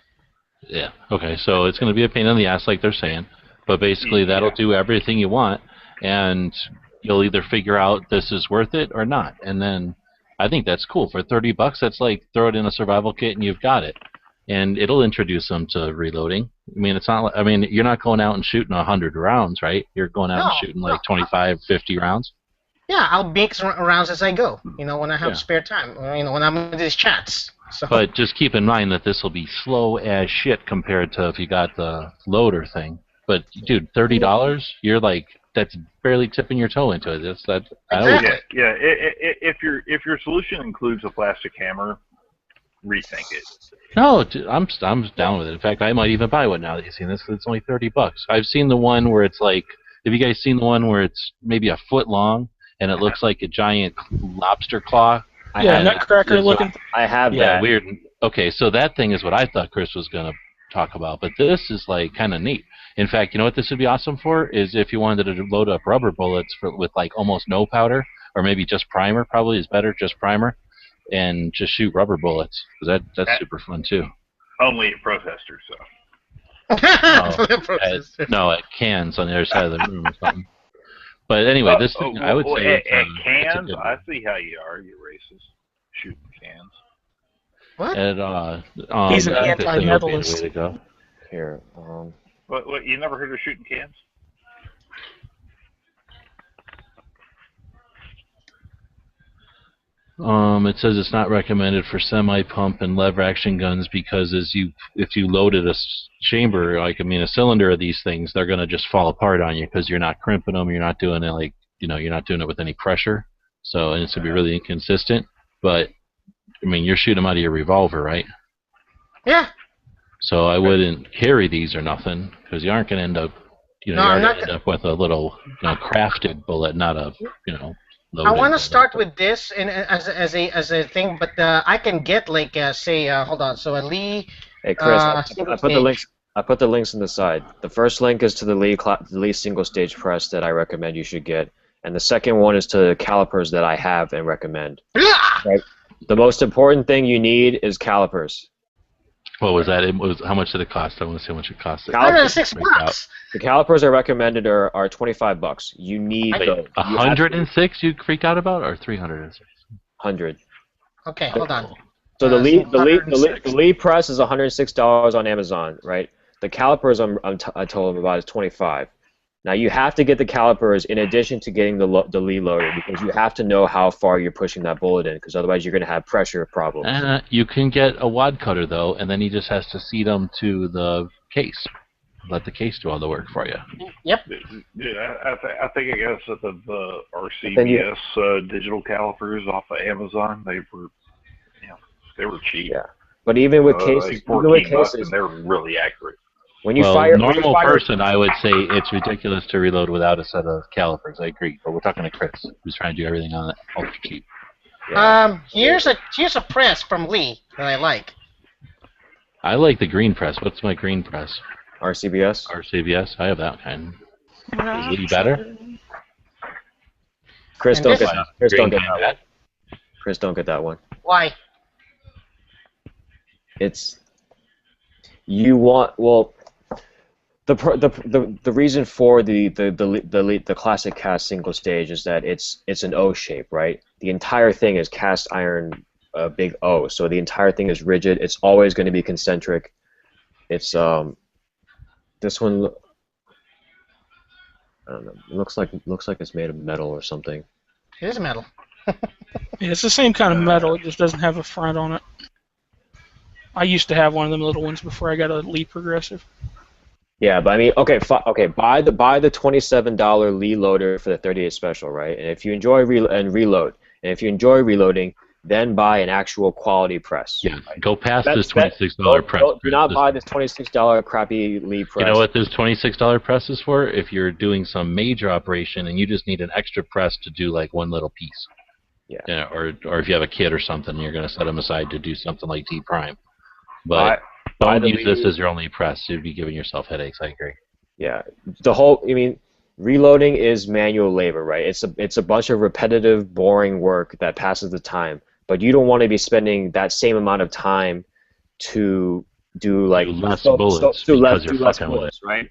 Yeah. Okay. So it's going to be a pain in the ass, like they're saying, but basically that'll do everything you want, and you'll either figure out this is worth it or not. And then I think that's cool for $30. That's like throw it in a survival kit and you've got it, and it'll introduce them to reloading. I mean, it's not. I mean, you're not going out and shooting 100 rounds, right? You're going out and shooting like 25, 50 rounds. Yeah, I'll make rounds as I go. When I have spare time. When I'm in these chats. So. But just keep in mind that this will be slow as shit compared to if you got the loader thing. But dude, $30, you're like that's barely tipping your toe into it. Exactly. Yeah. If your solution includes a plastic hammer, rethink it. No, dude, I'm down with it. In fact, I might even buy one now that you've seen this. It's only $30. I've seen the one where it's like. Have you guys seen the one where it's maybe a foot long? And it looks like a giant lobster claw. Yeah, nutcracker looking. I have that. Yeah, weird. Okay, so that thing is what I thought Chris was going to talk about, but this is like kind of neat. In fact, you know what this would be awesome for? Is if you wanted to load up rubber bullets with like almost no powder, or maybe just primer, probably is better, just primer, and just shoot rubber bullets, because that's super fun too. Only at protesters, so. No, at cans on the other side of the room or something. But anyway, this thing, I would say... At cans? I see how you are, you racist. Shooting cans. What? He's an anti-medalist. Here, What, you never heard of shooting cans? It says it's not recommended for semi-pump and lever action guns because if you loaded a chamber, a cylinder of these things, they're going to just fall apart on you because you're not crimping them, you're not doing it you're not doing it with any pressure, so and it's going to be really inconsistent. But you're shooting them out of your revolver, right? Yeah. So I wouldn't carry these or nothing because you aren't going to end up, you're going to end up with a little crafted bullet, not a loading. I want to start with this and as a thing, but I can get like say hold on. So a Lee. Hey Chris, I put the links on the side. The first link is to the Lee single stage press that I recommend you should get, and the second one is to calipers that I have and recommend. Right? The most important thing you need is calipers. What was that? How much did it cost? I want to see how much it cost. $106. The calipers I recommended are $25. You need those. 106 you freak out about, or 306? 100. Okay, hold on. So the Lee press is $106 on Amazon, right? The calipers I told them about is $25. Now you have to get the calipers in addition to getting the Lee loader, because you have to know how far you're pushing that bullet in, because otherwise you're going to have pressure problems. You can get a wad cutter though, and then he just has to seat them to the case. Let the case do all the work for you. Yep. Yeah, I think I guess that the RCBS digital calipers off of Amazon, they were cheap. Yeah. But even with cases, and they're really accurate. When you fire normal person, I would say it's ridiculous to reload without a set of calipers. I agree, but we're talking to Chris, who's trying to do everything on it ultra cheap. Yeah. Here's a press from Lee that I like. I like the green press. What's my green press? RCBS. RCBS. I have that kind. Is Lee better? Chris, don't get that. Chris, don't get that one. Why? The reason for the classic cast single stage is that it's an O shape, right? The entire thing is cast iron, big O, so the entire thing is rigid. It's always going to be concentric. It's this one. I don't know. It looks like it's made of metal or something. It is metal. Yeah, it's the same kind of metal. It just doesn't have a front on it. I used to have one of them little ones before I got a Lee Progressive. Yeah, but I mean, okay, buy the $27 Lee loader for the 38 special, right? And if you enjoy reloading, then buy an actual quality press. Yeah, go past this $26 press. Do not buy this $26 crappy Lee press. You know what this $26 press is for? If you're doing some major operation and you just need an extra press to do like one little piece. Yeah. Or if you have a kid or something, you're going to set them aside to do something like D prime. But don't use this as your only press. You'd be giving yourself headaches. I agree. Yeah, reloading is manual labor, right? It's a bunch of repetitive, boring work that passes the time. But you don't want to be spending that same amount of time to do like less bullets, right?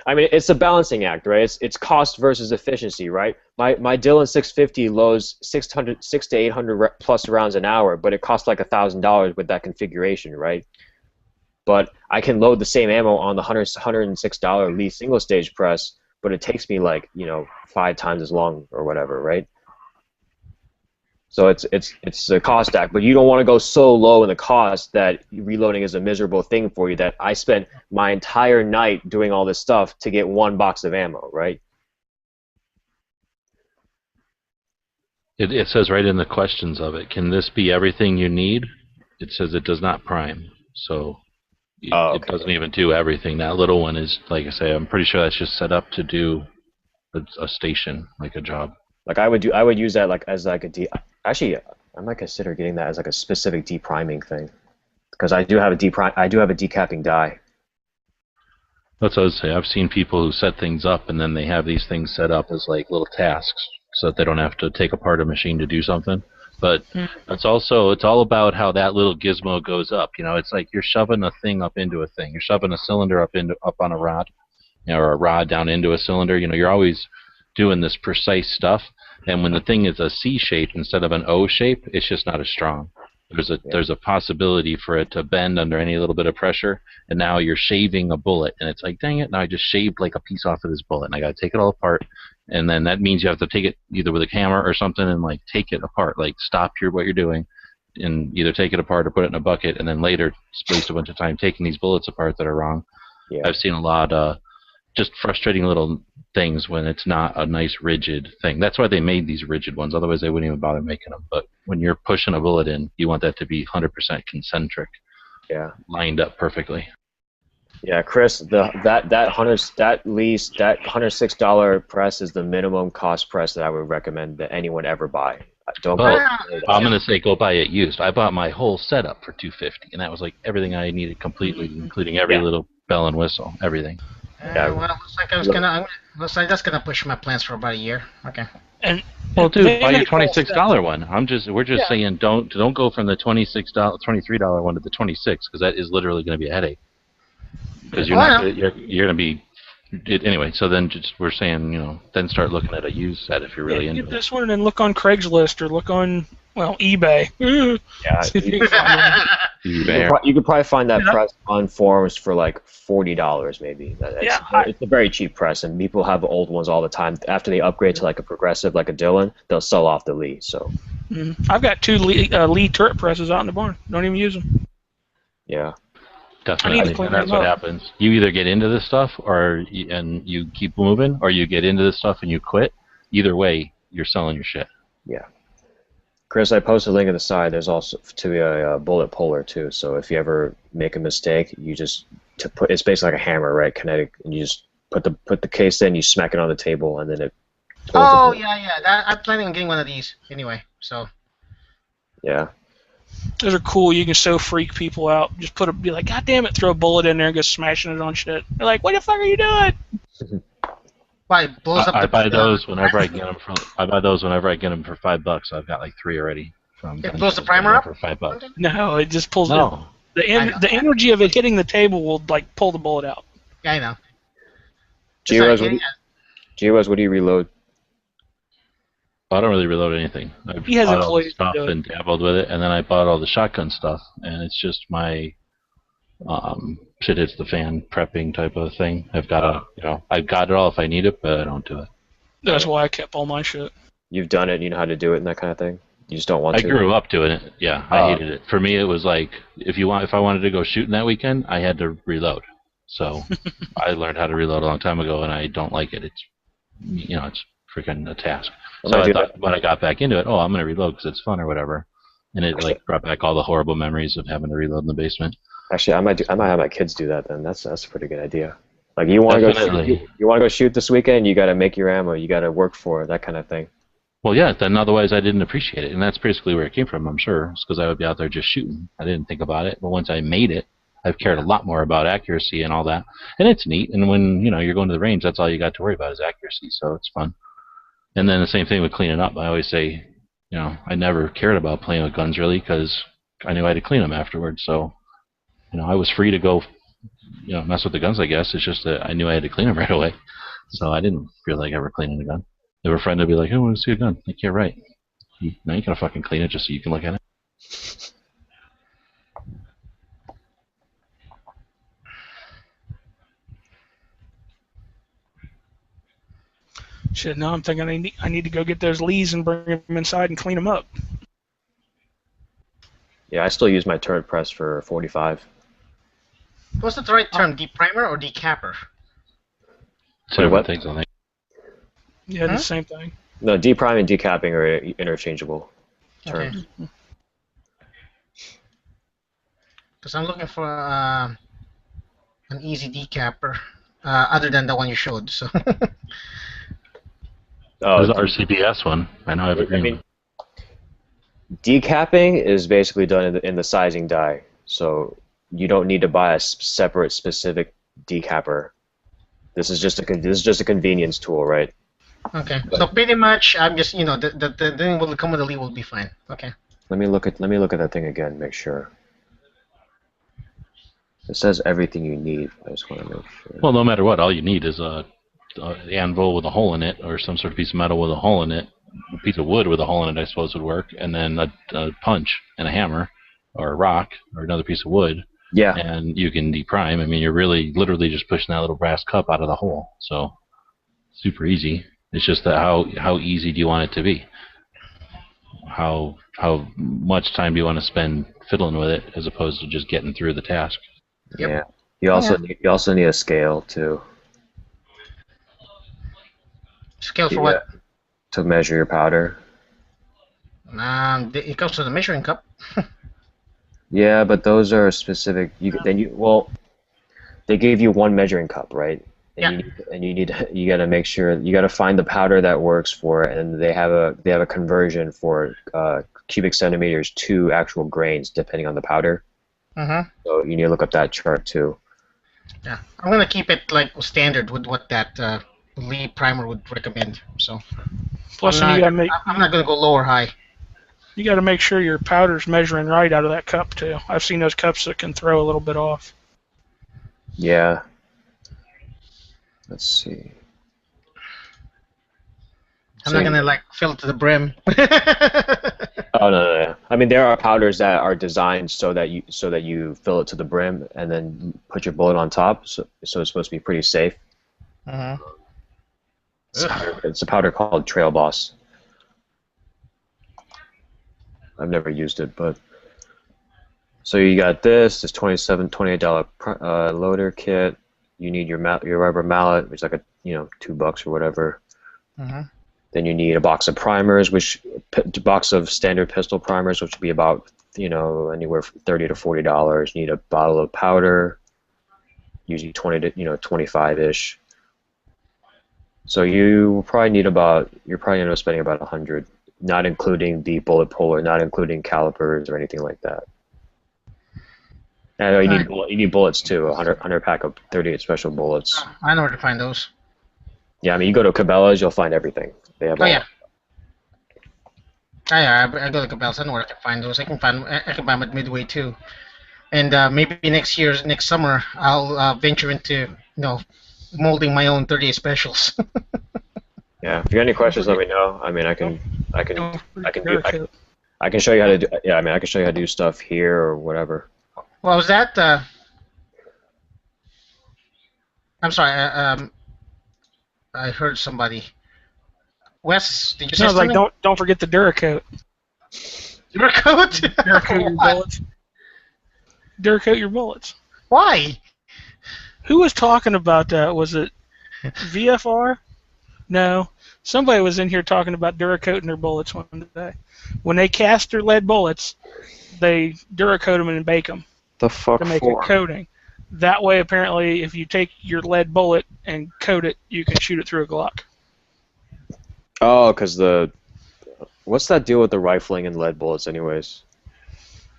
I mean, it's a balancing act, right? It's cost versus efficiency, right? My Dillon 650 loads 600 to 800 plus rounds an hour, but it costs like $1,000 with that configuration, right? But I can load the same ammo on the $106 Lee single stage press, but it takes me like 5 times as long or whatever, right? So it's a cost act, but you don't want to go so low in the cost that reloading is a miserable thing for you. That I spent my entire night doing all this stuff to get 1 box of ammo, right? It says right in the questions of it, can this be everything you need? It says it does not prime, so it doesn't even do everything. That little one is, like I say, I'm pretty sure that's just set up to do a station, like a job. Like I would use that as a actually, I might consider getting that as like a specific depriming thing, because I do have a decapping die. That's what I would say. I've seen people who set things up and then they have these things set up as like little tasks so that they don't have to take apart a machine to do something. But it's all about how that little gizmo goes up. It's like you're shoving a thing up into a thing. You're shoving a cylinder up on a rod, or a rod down into a cylinder. You're always doing this precise stuff. And when the thing is a C shape instead of an O shape, it's just not as strong. There's a possibility for it to bend under any little bit of pressure, and now you're shaving a bullet, and it's like, dang it, now I just shaved like a piece off of this bullet, and I got to take it all apart, and then that means you have to take it either with a camera or something and like take it apart, like stop what you're doing, and either take it apart or put it in a bucket, and then later waste a bunch of time taking these bullets apart that are wrong. Yeah. I've seen a lot just frustrating little things when it's not a nice rigid thing. That's why they made these rigid ones. Otherwise, they wouldn't even bother making them. But when you're pushing a bullet in, you want that to be 100% concentric. Yeah. Lined up perfectly. Yeah, Chris, that $106 press is the minimum cost press that I would recommend that anyone ever buy. Don't Well, buy I'm gonna say go buy it used. I bought my whole setup for $250, and that was like everything I needed completely, including every little bell and whistle, everything. Well, looks like looks like that's gonna push my plans for about a year. Okay. And well, dude, buy your $26 one. We're just saying don't go from the $23 one to the 26 because that is literally going to be a headache. Because you're going to be anyway. So then we're saying then start looking at a used set if you're really into get it. this one and then look on Craigslist or look on eBay. You could probably find that press on forums for like $40 maybe. It's a very cheap press, and people have old ones all the time. After they upgrade to like a progressive, like a Dillon, they'll sell off the Lee. So I've got 2 Lee turret presses out in the barn. Don't even use them. Yeah. Definitely, and that's what happens. You either get into this stuff, and you keep moving, or you get into this stuff and you quit. Either way, you're selling your shit. Yeah. Chris, I posted a link on the side. There's also to be a bullet puller too. So if you ever make a mistake, you just it's basically like a hammer, right? Kinetic, and you just put the case in, you smack it on the table, and then it. Oh yeah. I'm planning on getting one of these anyway. So. Yeah. Those are cool. You can so freak people out. Just be like, God damn it, throw a bullet in there and go smashing it on shit. They're like, what the fuck are you doing? Why blows up? I buy those whenever I get them for $5. I've got like 3 already. It blows the primer up for $5. No, it just pulls the energy of it hitting the table will like pull the bullet out. Yeah, I know. G-Rose, what do you reload? I don't really reload anything. He has bought all the employees stuff to do it. and dabbled with it, and then I bought all the shotgun stuff, and it's just my shit hits the fan prepping type of thing. I've got I've got it all if I need it, but I don't do it. That's why I kept all my shit. You've done it, you know how to do it and that kind of thing. You just don't want to. I grew up doing it. Yeah, I hated it. For me, it was like if I wanted to go shooting that weekend, I had to reload. So I learned how to reload a long time ago, and I don't like it. It's it's freaking a task. So I thought when I got back into it, I'm going to reload because it's fun or whatever, and it brought back all the horrible memories of having to reload in the basement. Actually, I might have my kids do that then. That's a pretty good idea. Like you want to go shoot this weekend, you got to make your ammo, you got to work for it, that kind of thing. Well, yeah. Then otherwise, I didn't appreciate it, and that's basically where it came from. I'm sure it's because I would be out there just shooting. I didn't think about it, but once I made it, I've cared a lot more about accuracy and all that, and it's neat. And when you're going to the range, that's all you got to worry about is accuracy, so it's fun. And then the same thing with cleaning up. I always say, I never cared about playing with guns really because I knew I had to clean them afterwards. So, I was free to go, mess with the guns. I guess it's just that I knew I had to clean them right away. So I didn't feel like ever cleaning a gun. If a friend would be like, "Oh, I want to see a gun," like, "You're right. Now you gotta fucking clean it just so you can look at it." Shit, now I'm thinking I need to go get those Lees and bring them inside and clean them up. Yeah, I still use my turret press for 45. What's the right term, deprimer or decapper? What things, I think. Yeah, the same thing. No, deprime and decapping are interchangeable terms. Because I'm looking for an easy decapper, other than the one you showed. So. There's the RCBS one. I know I have agreement. Decapping is basically done in the sizing die, so you don't need to buy a separate specific decapper. This is just a convenience tool, right? Okay. So pretty much, I'm just the thing will come with the Lee will be fine. Okay. Let me look at that thing again, make sure. It says everything you need. I just want to make sure. Well, no matter what, all you need is a anvil with a hole in it, or some sort of piece of metal with a hole in it. A piece of wood with a hole in it, I suppose, would work, and then a punch and a hammer, or a rock, or another piece of wood. Yeah. And you can deprime. I mean, you're really literally just pushing that little brass cup out of the hole. So, super easy. It's just that how easy do you want it to be? How much time do you want to spend fiddling with it, as opposed to just getting through the task? Yep. Yeah. You also need a scale too. Scale for what? To measure your powder. It comes to the measuring cup. Yeah, but those are specific. they give you one measuring cup, right? And you gotta make sure you gotta find the powder that works for it, and they have a conversion for cubic centimeters to actual grains depending on the powder. So you need to look up that chart too. Yeah, I'm gonna keep it like standard with what that Lee primer would recommend. So Plus, I'm you gotta make. I'm not gonna go low or high. You got to make sure your powder's measuring right out of that cup too. I've seen those cups that can throw a little bit off. Yeah. Let's see. I'm not gonna like fill it to the brim. Oh no. I mean, there are powders that are designed so that you fill it to the brim and then put your bullet on top. So it's supposed to be pretty safe. It's a powder called Trail Boss. I've never used it, but so you got this $28 loader kit. You need your rubber mallet, which is like $2 or whatever. Then you need a box of primers, box of standard pistol primers, which would be about anywhere from $30 to $40. You need a bottle of powder, usually 20 to 25-ish. So you're probably end up spending about $100, not including the bullet puller, not including calipers or anything like that. And you need bullets too, 100 pack of 38 special bullets. I know where to find those. Yeah, I mean, you go to Cabela's, you'll find everything. They have all. Yeah. I go to Cabela's. I know where I can find those. I can buy them at Midway too. And maybe next summer, I'll venture into molding my own 38 specials. Yeah. If you got any questions, let me know. I mean, I can show you how to do. Yeah, I mean, I can show you how to do stuff here or whatever. Well, was that? I'm sorry. I heard somebody. Wes, did you say something? Like don't forget the Duracoat. Duracoat? Duracoat your bullets. Duracoat your bullets. Why? Who was talking about that? Was it VFR? No. Somebody was in here talking about Duracoating their bullets one day. When they cast their lead bullets, they Duracoat them and bake them. The fuck to make for? a coating. That way, apparently, if you take your lead bullet and coat it, you can shoot it through a Glock. Oh, because what's that deal with the rifling and lead bullets, anyways?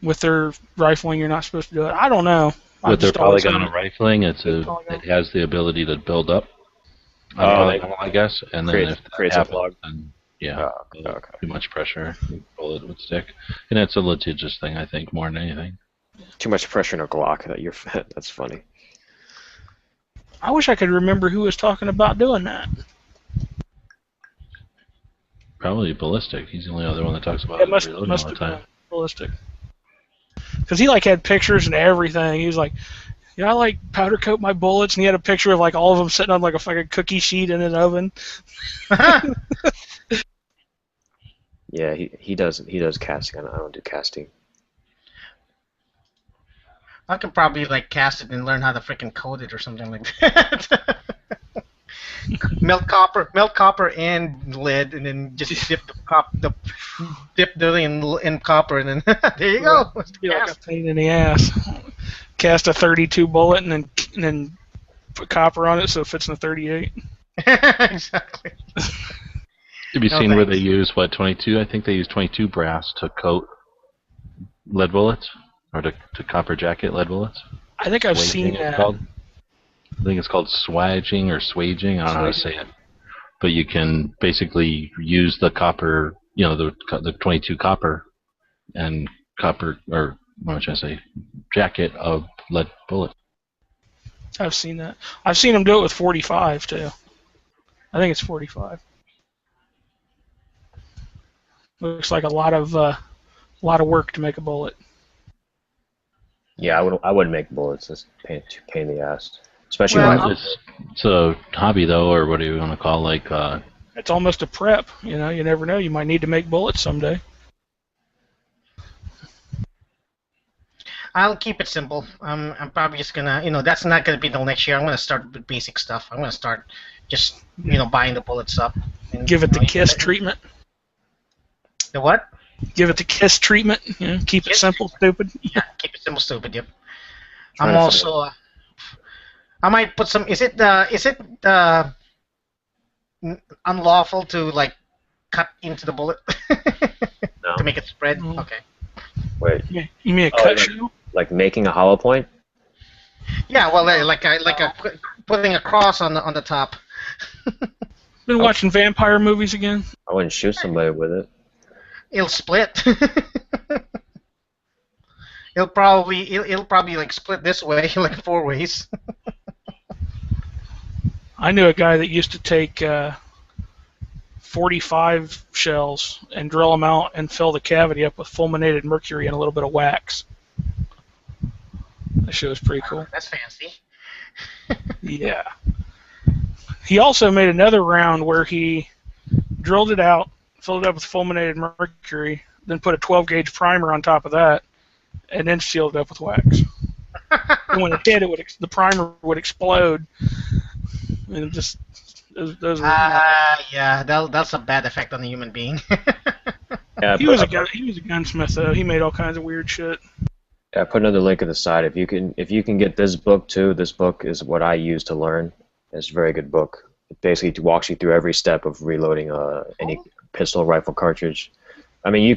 With their rifling, you're not supposed to do it. I don't know. With their polygonal rifling, it has the ability to build up. I guess, and then if that happens, then too much pressure, the bullet would stick, and it's a litigious thing, I think, more than anything. Too much pressure in a Glock. That's funny. I wish I could remember who was talking about doing that. Probably Ballistic. He's the only other one that talks about reloading all the time. Ballistic. Because he had pictures and everything. He was like, I like powder coat my bullets, and he had a picture of all of them sitting on a fucking cookie sheet in an oven. Yeah, he does casting. I don't do casting. I could probably cast it and learn how to freaking coat it or something like that. melt copper and lead, and then just dip the in copper, and then there you go. Be like a pain in the ass. Cast a 32 bullet and then put copper on it so it fits in a 38. Exactly. Have you seen where they use 22? I think they use 22 brass to coat lead bullets, or to copper jacket lead bullets. I think I've seen that. I think it's called swaging or swaging. I don't know how to say it. But you can basically use the copper, the 22 copper and copper, or what should I say, jacket of lead bullet. I've seen that. I've seen them do it with 45 too. I think it's 45. Looks like a lot of work to make a bullet. Yeah, I wouldn't make bullets. It's a pain in the ass. Especially it's a hobby though, or what do you want to call it's almost a prep. You never know. You might need to make bullets someday. I'll keep it simple. I'm probably just gonna, that's not gonna be till next year. I'm gonna start with basic stuff. I'm gonna start just, buying the bullets up. And, give it the KISS treatment. The what? Give it the KISS treatment. Keep it simple, stupid. Yeah, keep it simple, stupid. Yep. I'm also I might put some. Is it unlawful to like cut into the bullet to make it spread? Okay. Wait. You mean a cut shoe? Like making a hollow point? Yeah, well, putting a cross on the top. Been watching vampire movies again? I wouldn't shoot somebody with it. It'll split. it'll probably like split this way, like 4 ways. I knew a guy that used to take 45 shells and drill them out and fill the cavity up with fulminated mercury and a little bit of wax. That shit was pretty cool. That's fancy. Yeah. He also made another round where he drilled it out, filled it up with fulminated mercury, then put a 12-gauge primer on top of that, and then sealed it up with wax. And when it hit, the primer would explode. And it just those were. Yeah, that's a bad effect on the human being. Yeah, he was a gunsmith though. He made all kinds of weird shit. Yeah, put another link in the side. If you can get this book too, this book is what I use to learn. It's a very good book. It basically walks you through every step of reloading any pistol, rifle, cartridge. I mean,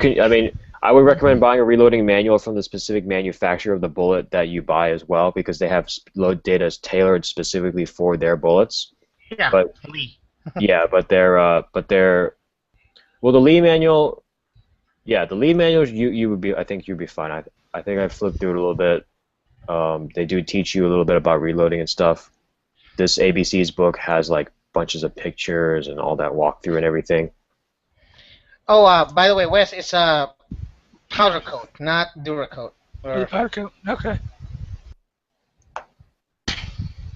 I would recommend buying a reloading manual from the specific manufacturer of the bullet that you buy as well, because they have load data tailored specifically for their bullets. Yeah, but Lee. Yeah, but they're well, the Lee manual. Yeah, the Lee manuals you would be. I think you'd be fine. I think I flipped through it a little bit. They do teach you a little bit about reloading and stuff. This ABC's book has like bunches of pictures and all that walkthrough and everything. Oh, by the way, Wes, it's a powder coat, not Duracoat. Powder coat. Okay.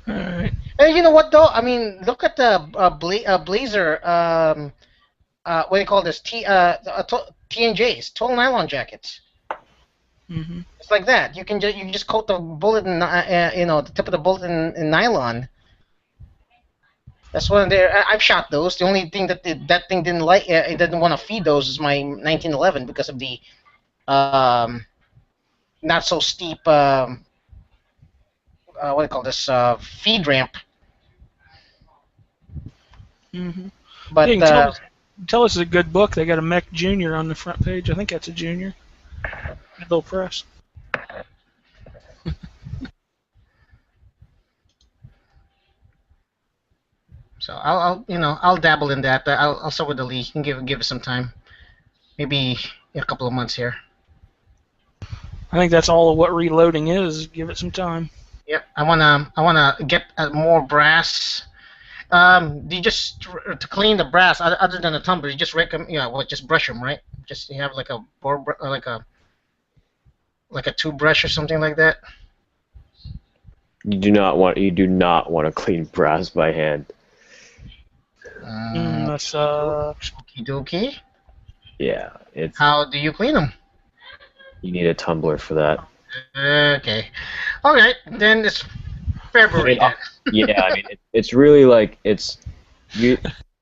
All right. Hey, you know what though? I mean, look at the Blazer. What do you call this? TNJs, total nylon jackets. Mm-hmm. It's like that. You can just coat the bullet in the tip of the bullet in nylon. That's one of their. I've shot those. The only thing that thing didn't like, it didn't want to feed those is my 1911 because of the not so steep. What do you call this? Feed ramp. Mm-hmm. But yeah, tell us it's a good book. They got a Mech Junior on the front page. I think that's a Junior. Good little press. So I'll dabble in that. I'll start with the Lee. You can give it some time. Maybe a couple of months here. I think that's all of what reloading is. Give it some time. Yep. I wanna get more brass. Do you just to clean the brass other than the tumbler? You just just brush them, right? Just you have like a tube brush or something like that. You do not want to clean brass by hand. That sucks. Okie dokie. Yeah, it's. How do you clean them? You need a tumbler for that. Okay. All right, then it's February. Yeah, I mean, it's really like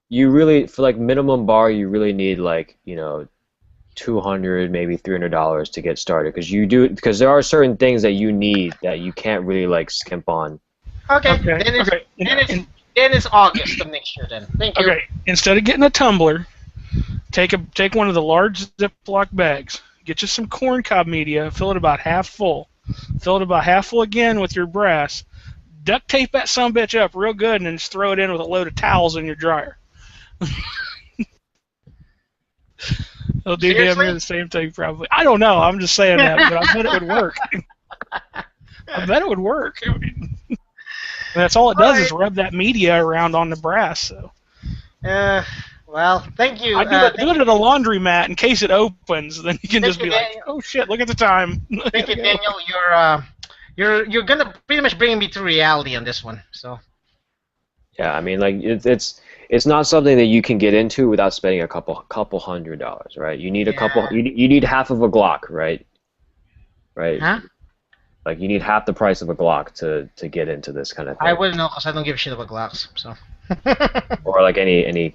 you really for like minimum bar you really need like $200 maybe $300 to get started because there are certain things that you need that you can't really like skimp on. Okay. Then it's August of next year then. Thank you. Okay. Instead of getting a tumbler, take one of the large Ziploc bags. Get you some corn cob media. Fill it about half full. Fill it about half full again with your brass. Duct tape that sumbitch up real good and then just throw it in with a load of towels in your dryer. They'll do damn near the same thing probably. I don't know. I'm just saying that, but I bet it would work. I bet it would work. I mean, that's all it does is rub that media around on the brass. So. Well, thank you. I do it at a laundromat in case it opens. Then you can just be like, "Oh shit! Look at the time." Thank you, Daniel. You're gonna pretty much bring me to reality on this one. So. Yeah, I mean, like it's not something that you can get into without spending a couple $100, right? You need a couple. You need half of a Glock, right? Right. Huh? Like you need half the price of a Glock to get into this kind of thing. I wouldn't know because I don't give a shit about Glocks. So. Or like any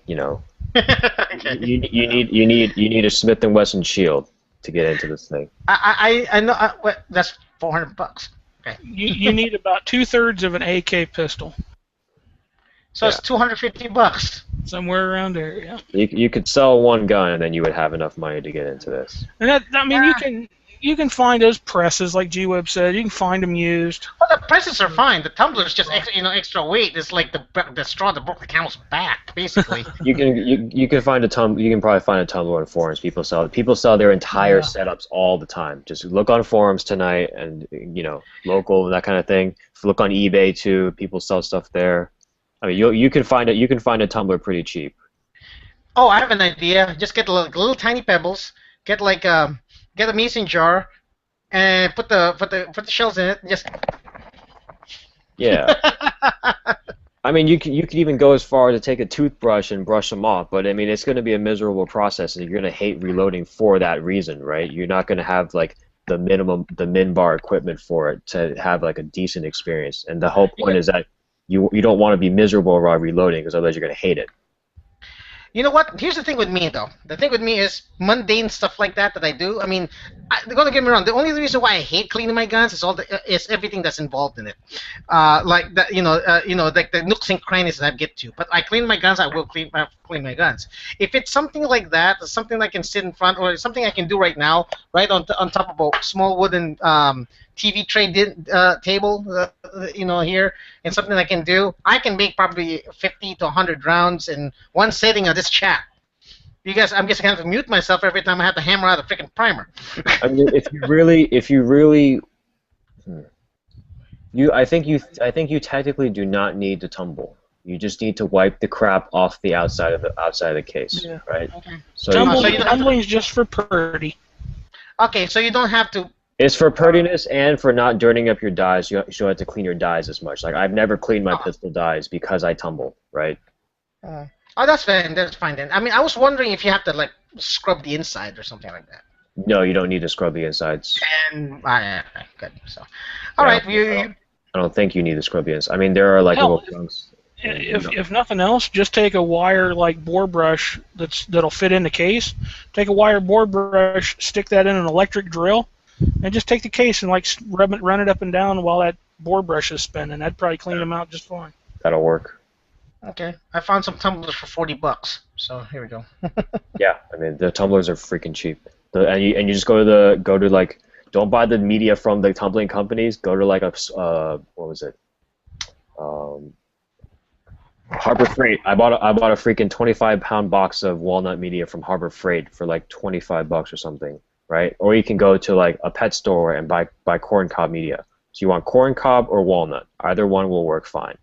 Okay. You need a Smith & Wesson shield to get into this thing. I know. That's $400. Okay. You need about 2/3 of an AK pistol. So it's $250. Somewhere around there, yeah. You could sell one gun and then you would have enough money to get into this. And that, I mean, you can find those presses, like G-Web said. You can find them used. Well, the presses are fine. The tumbler's just extra weight. It's like the straw that broke the camel's back, basically. You can find a you can probably find a tumbler on forums. People sell their entire setups all the time. Just look on forums tonight, and local and that kind of thing. Look on eBay too. People sell stuff there. I mean, you can find a tumbler pretty cheap. Oh, I have an idea. Just get little tiny pebbles. Get a mason jar, and put the shells in it. And just yeah. I mean, you could even go as far as to take a toothbrush and brush them off, but I mean, it's going to be a miserable process, and you're going to hate reloading for that reason, right? You're not going to have like the min bar equipment for it to have like a decent experience, and the whole point is that you don't want to be miserable while reloading, because otherwise you're going to hate it. You know what? Here's the thing with me, though. The thing with me is mundane stuff like that I do. I mean, don't get me wrong. The only reason why I hate cleaning my guns is everything that's involved in it, like that. Like the nooks and crannies that I get to. But I clean my guns. I will clean my guns. If it's something like that, something I can sit in front, or something I can do right now, right on top of a small wooden TV tray table, here, and something I can do, I can make probably 50 to 100 rounds in one setting of this chat. Because I'm just going to have to mute myself every time I have to hammer out a freaking primer. I mean, if you really, I think you technically do not need to tumble. You just need to wipe the crap off the outside of the case, right? Okay. So tumbling is just for purdy. Okay, so you don't have to. It's for purtiness and for not dirtying up your dies. You don't have to clean your dies as much. Like, I've never cleaned my pistol dies because I tumble, right? Oh, that's fine. That's fine then. I mean, I was wondering if you have to like scrub the inside or something like that. No, you don't need to scrub the insides. And good. So, all right. I don't think you need to scrub the inside. I mean, there are like little chunks. If nothing else, just take a wire like bore brush that'll fit in the case. Take a wire bore brush, stick that in an electric drill, and just take the case and like run it up and down while that bore brush is spinning. That'd probably clean them out just fine. That'll work. Okay, I found some tumblers for $40. So here we go. Yeah, I mean the tumblers are freaking cheap. And you just go to like, don't buy the media from the tumbling companies. Go to like a what was it? Harbor Freight. I bought a freaking 25-pound box of walnut media from Harbor Freight for like $25 or something, right? Or you can go to like a pet store and buy corn cob media. So you want corn cob or walnut? Either one will work fine.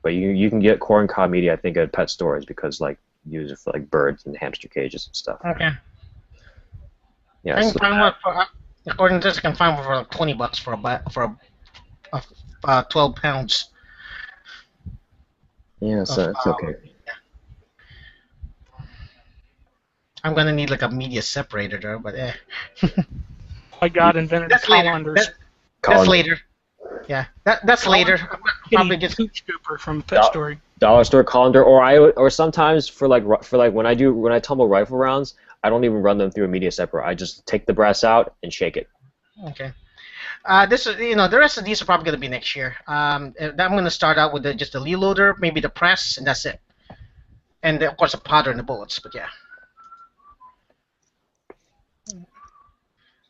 But you can get corn cob media, I think, at pet stores because like use it for like birds and hamster cages and stuff. Okay. Yeah. I can find one for, according to this, I can find one for like $20 for 12 pounds. Yeah, so it's okay. I'm gonna need like a media separator though, but My God invented colanders. That's later. Yeah, that's later. Probably just Hooch Scooper from Pet Story. Dollar store colander, or sometimes for like when I tumble rifle rounds, I don't even run them through a media separator. I just take the brass out and shake it. Okay. The rest of these are probably going to be next year. I'm going to start out with just the lead loader, maybe the press, and that's it. And of course the powder and the bullets, but yeah.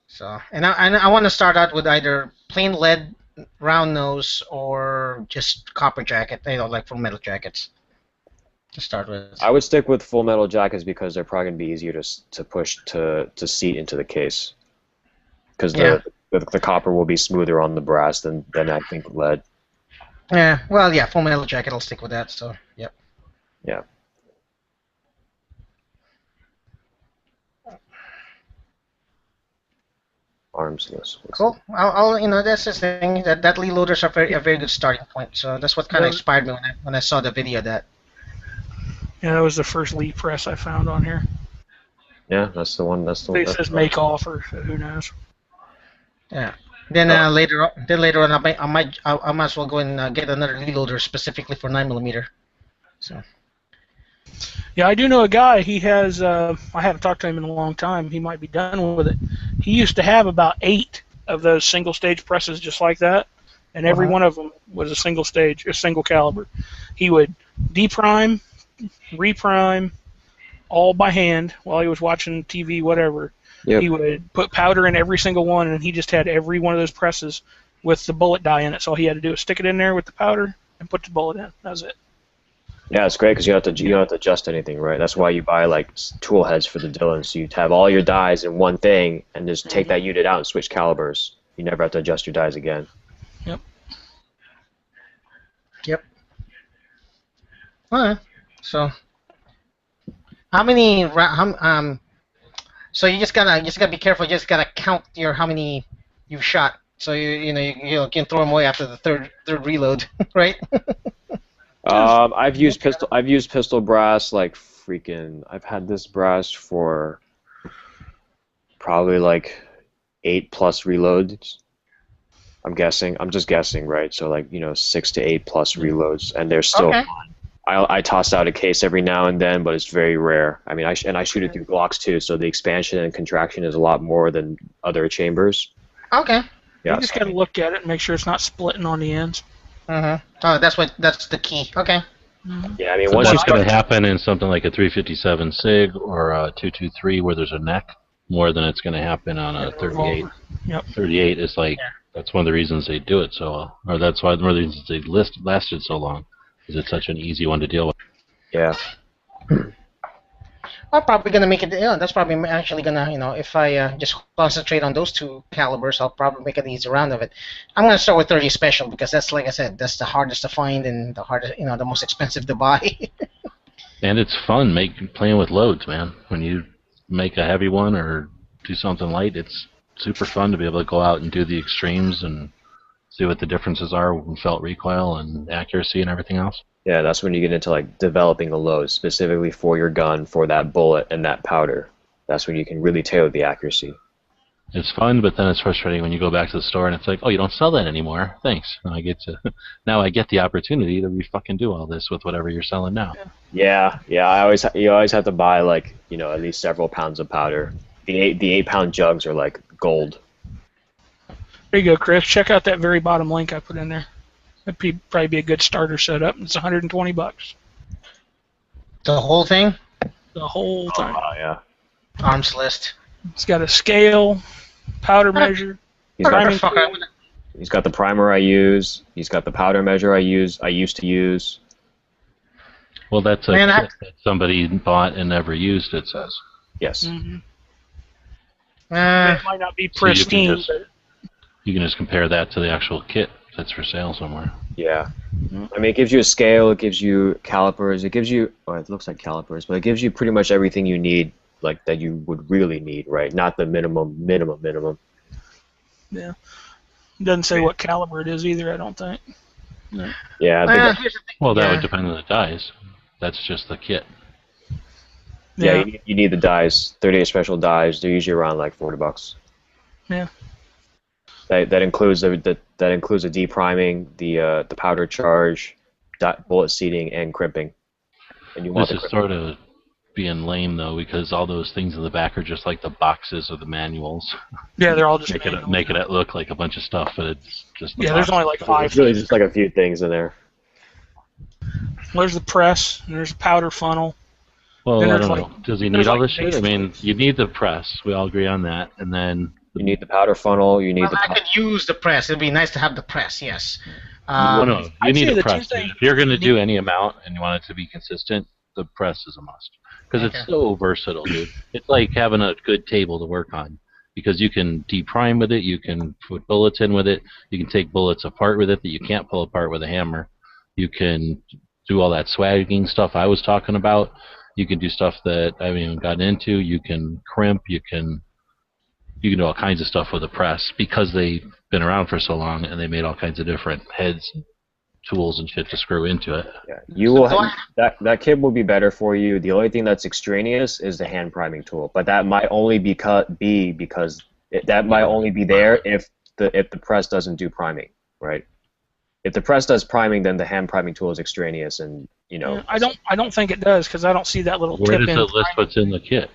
So, and I want to start out with either plain lead round nose or just copper jacket, like Full Metal jackets to start with. I would stick with Full Metal jackets because they're probably going to be easier to push to seat into the case. Because the copper will be smoother on the brass than I think lead. Yeah, well, yeah, Full Metal jacket, I'll stick with that, so, yep. Yeah. Armsless. Cool. That's the thing. That lead loaders are a very good starting point. So that's what kind of inspired me when I saw the video of that. Yeah, that was the first lead press I found on here. Yeah, that's the one. That's the one. It says make offer, so who knows? Yeah. Then later on, I might as well go and get another lead loader specifically for 9mm. So. Yeah, I do know a guy. He has. I haven't talked to him in a long time. He might be done with it. He used to have about 8 of those single-stage presses just like that, and every one of them was a single stage, a single caliber. He would deprime, reprime, all by hand while he was watching TV, whatever. Yep. He would put powder in every single one, and he just had every one of those presses with the bullet die in it. So all he had to do was stick it in there with the powder and put the bullet in. That was it. Yeah, it's great because you don't have to adjust anything, right? That's why you buy like tool heads for the Dillon, so you have all your dies in one thing and just take that unit out and switch calibers. You never have to adjust your dies again. Yep. Yep. All right. So, how many? So you just gotta be careful. You just gotta count how many you've shot. So you can throw them away after the third reload, right? I've used pistol brass like freaking. I've had this brass for probably like 8+ reloads. I'm guessing. I'm just guessing, right? So like 6 to 8+ reloads, and they're still fine. I toss out a case every now and then, but it's very rare. I mean, I shoot it through Glocks too, so the expansion and contraction is a lot more than other chambers. Okay. Yeah. You just gotta look at it and make sure it's not splitting on the ends. Oh, that's the key. Okay. Yeah, I mean, so that's going to happen in something like a 357 SIG or a 223 where there's a neck more than it's going to happen on a 38. Yep. 38 is like that's one of the reasons they do it so well, or that's one of the reasons they lasted so long, because it's such an easy one to deal with. Yeah. I'm probably gonna make it. That's probably actually gonna, if I just concentrate on those two calibers, I'll probably make an easy round of it. I'm gonna start with 30 special because that's, like I said, that's the hardest to find and the hardest, the most expensive to buy. And it's fun playing with loads, man. When you make a heavy one or do something light, it's super fun to be able to go out and do the extremes and see what the differences are in felt recoil and accuracy and everything else. Yeah, that's when you get into like developing a load specifically for your gun, for that bullet and that powder. That's when you can really tailor the accuracy. It's fun, but then it's frustrating when you go back to the store and it's like, oh, you don't sell that anymore. Thanks. Now I get the opportunity to fucking do all this with whatever you're selling now. Yeah. You always have to buy like at least several pounds of powder. The 8-pound jugs are like gold. There you go, Chris. Check out that very bottom link I put in there. That'd probably be a good starter setup. It's $120. The whole thing? The whole thing. Oh, yeah. Arms list. It's got a scale, powder measure. He's got the primer I use. He's got the powder measure I used to use. Well, that's a kit that somebody bought and never used, it says. Yes. Mm-hmm. It might not be pristine, so you can just compare that to the actual kit that's for sale somewhere. Yeah. I mean, it gives you a scale, it gives you calipers, it gives you, it looks like calipers, but it gives you pretty much everything you need, like that you would really need, right? Not the minimum. Yeah. It doesn't say what caliber it is either, I don't think. No. Yeah. Well, that would depend on the dies. That's just the kit. Yeah, you need the dies. 38 special dies. They're usually around like $40. Yeah. That includes the depriming, the powder charge, bullet seating, and crimping. And you want this is sort of being lame though, because all those things in the back are just like the boxes or the manuals. Yeah, they're all just making it look like a bunch of stuff, but it's just there's only like 5. It's really just like a few things in there. There's the press, and there's a powder funnel. Well, I don't know. Does he need all this shit? I mean, you need the press. We all agree on that, and then you need the powder funnel. You need I could use the press. It'd be nice to have the press. Yes. You need the press. If you're going to do any amount and you want it to be consistent, the press is a must. Because it's so versatile, dude. It's like having a good table to work on. Because you can deprime with it, you can put bullets in with it, you can take bullets apart with it that you can't pull apart with a hammer. You can do all that swagging stuff I was talking about. You can do stuff that I haven't even gotten into. You can crimp. You can do all kinds of stuff with a press because they've been around for so long and they made all kinds of different heads, tools, and shit to screw into it. Yeah, you will. That kit will be better for you. The only thing that's extraneous is the hand priming tool, but that might only be that might only be there if the press doesn't do priming, right? If the press does priming, then the hand priming tool is extraneous, and I don't think it does because I don't see that little tip in. Where does it list what's in the kit?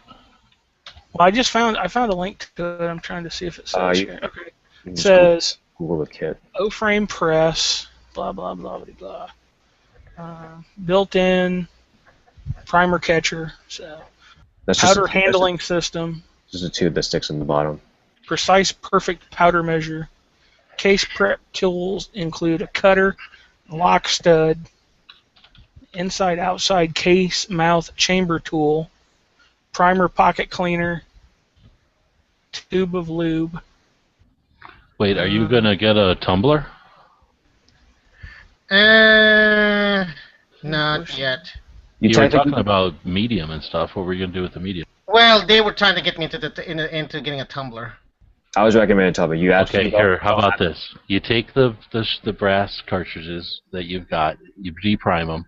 Well, I found a link to it. I'm trying to see if it says here. Okay. It says Google the kit. O-frame press, blah, blah, blah, blah, blah. Built-in primer catcher, so That's just powder handling system. Just a tube that sticks in the bottom. Precise, perfect powder measure. Case prep tools include a cutter, lock stud, inside-outside case mouth chamber tool, primer pocket cleaner, tube of lube. Wait, are you gonna get a tumbler? Not yet. You were talking about medium and stuff. What were you gonna do with the medium? Well, they were trying to get me into getting a tumbler. I was recommending tumbler. You asked Okay, here. How about this? You take the brass cartridges that you've got, you deprime them,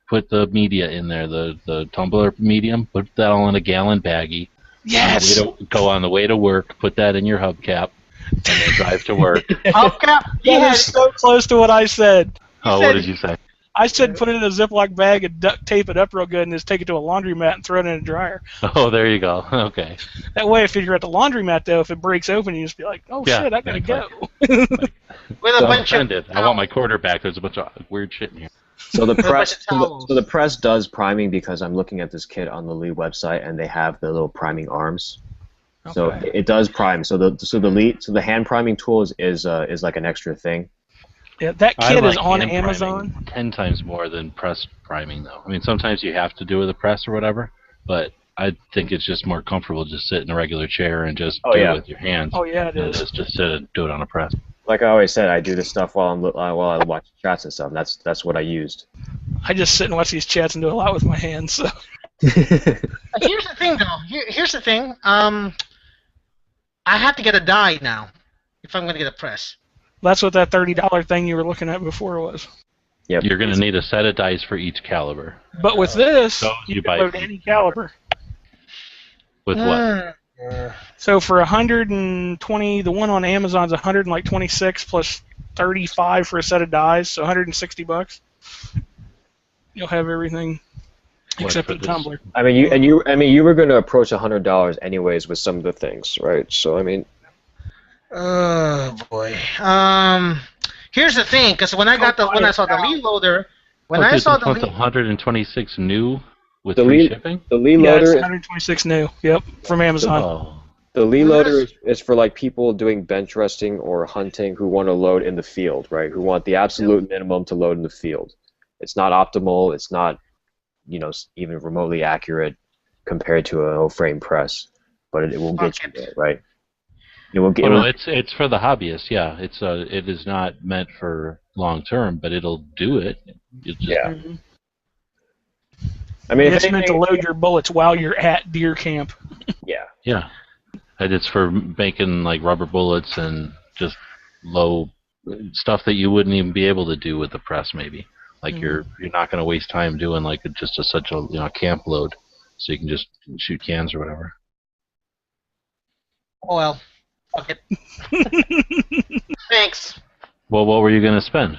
put the media in there, the tumbler medium, put that all in a gallon baggie. Yes. Go on the way to work. Put that in your hubcap, and then drive to work. Hubcap? That is so close to what I said. Oh, what did you say? I said put it in a Ziploc bag and duct tape it up real good and just take it to a laundromat and throw it in a dryer. Oh, there you go. Okay. That way, if you're at the laundromat, though, if it breaks open, you just be like, oh, Yeah, shit, I gotta go. With a bunch of I want my quarterback. There's a bunch of weird shit in here. So the press, so the press does priming because I'm looking at this kit on the Lee website and they have the little priming arms. So it does prime. So the hand priming tool is like an extra thing. Yeah, that kit is on hand Amazon. priming 10 times more than press priming, though. I mean, sometimes you have to do it with a press or whatever, but I think it's just more comfortable to just sit in a regular chair and just do it with your hands. Oh, yeah, it is. Just sit and do it on a press. Like I always said, I do this stuff while I watch chats and stuff. And that's what I used. I just sit and watch these chats and do a lot with my hands. So. Here's the thing, though. Here's the thing. I have to get a die now if I'm going to get a press. That's what that $30 thing you were looking at before was. Yep. You're going to need a set of dice for each caliber. But with this, you can buy load any caliber. With what? So for 120, the one on Amazon's 126 plus 35 for a set of dies, so $160. You'll have everything except the tumbler. I mean, you were going to approach $100 anyways with some of the things, right? So I mean. Oh boy. Here's the thing, because when I saw the Lee loader, I saw the Lee 126 new with the free shipping. The Lee loader. 126 new. Yep, from Amazon. The Lee loader is for like people doing bench resting or hunting who want to load in the field, right? Who want the absolute minimum to load in the field. It's not optimal. It's not, even remotely accurate compared to an O-frame press, but it will get you there, right? It's for the hobbyists, yeah. It is not meant for long term, but it'll do it. I mean, it's meant to load your bullets while you're at deer camp. Yeah. Yeah. And it's for making like rubber bullets and just low stuff that you wouldn't even be able to do with the press, maybe. Like you're not going to waste time doing like such a camp load, so you can just shoot cans or whatever. Oh well. Fuck it. Thanks. Well, what were you going to spend?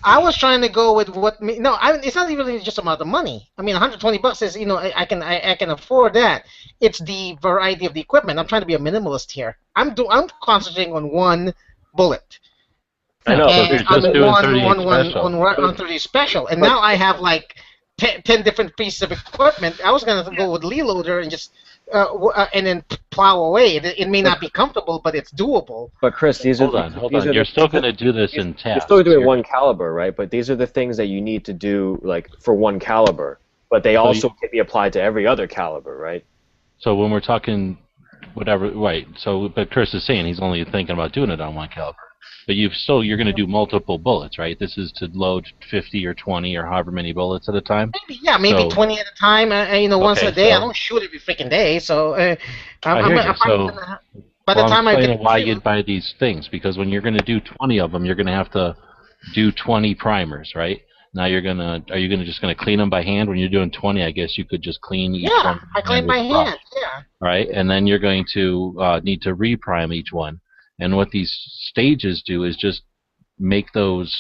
I was trying to go with it's not even just about the money. I mean, $120 is, I can afford that. It's the variety of the equipment. I'm trying to be a minimalist here. I'm concentrating on one bullet. I know. And You're just doing 30 special. And now I have like 10 different pieces of equipment. I was going to go with Lee loader and just and then plow away. It may not be comfortable, but it's doable. But Chris, hold on. You're still going to do this in tasks. You're still doing one caliber, right? But these are the things that you need to do, like for one caliber. But they also can be applied to every other caliber, right? So when we're talking whatever, right? So, but Chris is saying he's only thinking about doing it on one caliber. But you're going to do multiple bullets, right? This is to load 50 or 20 or however many bullets at a time. Maybe 20 at a time. Once a day. I don't shoot every freaking day, so. By the time I get why you'd buy these things, because when you're going to do 20 of them, you're going to have to do 20 primers, right? Now are you just going to clean them by hand? When you're doing 20, I guess you could just clean each one. I clean by hand. Yeah. Right, and then you're going to need to reprime each one. And what these stages do is just make those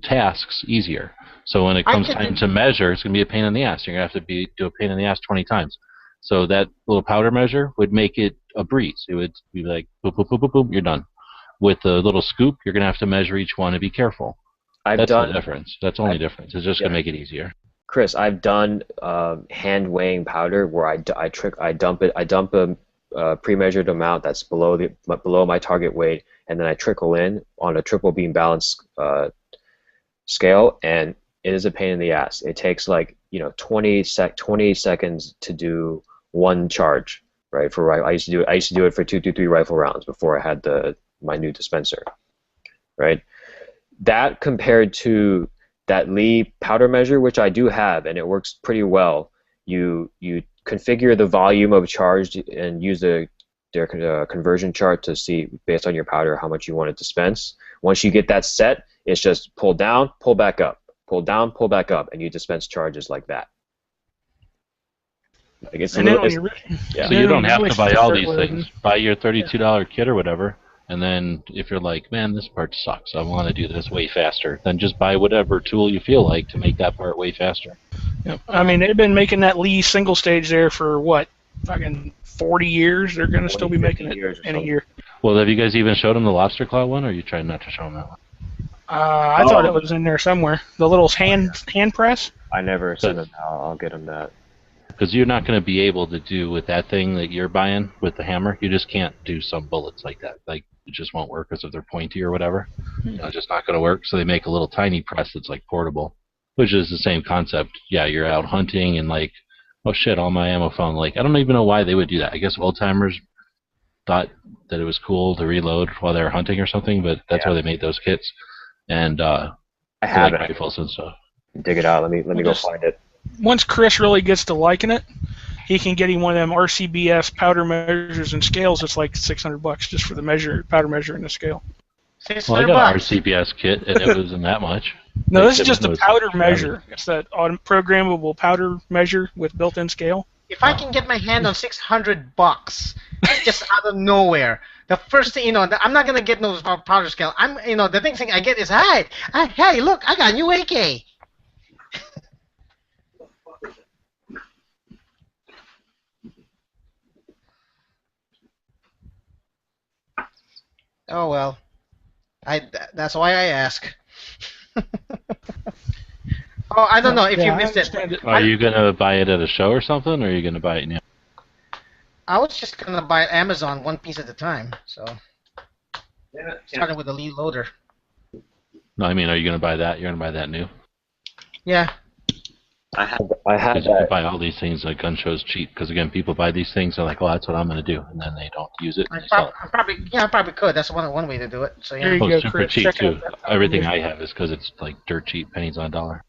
tasks easier. So when it comes time to measure, it's going to be a pain in the ass. You're going to have to do a pain in the ass 20 times. So that little powder measure would make it a breeze. It would be like, boop, boop, boop, boop, boop, you're done. With the little scoop, you're going to have to measure each one and be careful. That's the difference. That's the only difference. It's just going to make it easier. Chris, I've done hand weighing powder where I dump a pre-measured amount that's below my target weight, and then I trickle in on a triple beam balance scale, and it is a pain in the ass. It takes like 20 seconds to do one charge, right? I used to do it for 223 rifle rounds before I had my new dispenser, right? That compared to that Lee powder measure, which I do have, and it works pretty well. You configure the volume of charge and use their conversion chart to see, based on your powder, how much you want to dispense. Once you get that set, it's just pull down, pull back up, pull down, pull back up, and you dispense charges like that. Like So you don't have to buy all these things. Buy your $32 kit or whatever, and then if you're like, man, this part sucks, I want to do this way faster, then just buy whatever tool you feel like to make that part way faster. Yep. I mean, they've been making that Lee single stage there for what, fucking 40 years. They're going to still be making it in a year. Well, have you guys even showed them the lobster claw one, or are you trying not to show them that one? I thought it was in there somewhere. The little hand press. I never said it. I'll get them that. Because you're not going to be able to do with that thing that you're buying with the hammer. You just can't do some bullets like that. Like, it just won't work because if they're pointy or whatever. It's just not going to work. So they make a little tiny press that's like portable, which is the same concept. Yeah, you're out hunting and like, oh shit, all my ammo found. Like, I don't even know why they would do that. I guess old timers thought that it was cool to reload while they were hunting or something, but that's why they made those kits. And I have like rifles and stuff. Dig it out. Let me go find it. Once Chris really gets to liking it, he can get him one of them RCBS powder measures and scales. It's like $600 just for the powder measure and the scale. Well, I got an RCBS kit, and it wasn't that much. No, this is just a powder measure. It's that programmable powder measure with built-in scale. If I can get my hand on $600, just out of nowhere, the first thing, I'm not gonna get no powder scale. The next thing I get is, hey, look, I got a new AK. Oh well, that's why I ask. Oh, I don't know if you missed it. Are you gonna buy it at a show or something, or are you gonna buy it now? I was just gonna buy it Amazon one piece at a time. So starting with the lead loader. No, I mean, are you gonna buy that? You're gonna buy that new? Yeah. I had you can buy all these things at gun shows cheap because again, people buy these things. They're like, "Oh, that's what I'm going to do," and then they don't use it. I probably could. That's one way to do it. So yeah. There you go, super Chris. cheap too. Everything I have is because it's like dirt cheap, pennies on a dollar.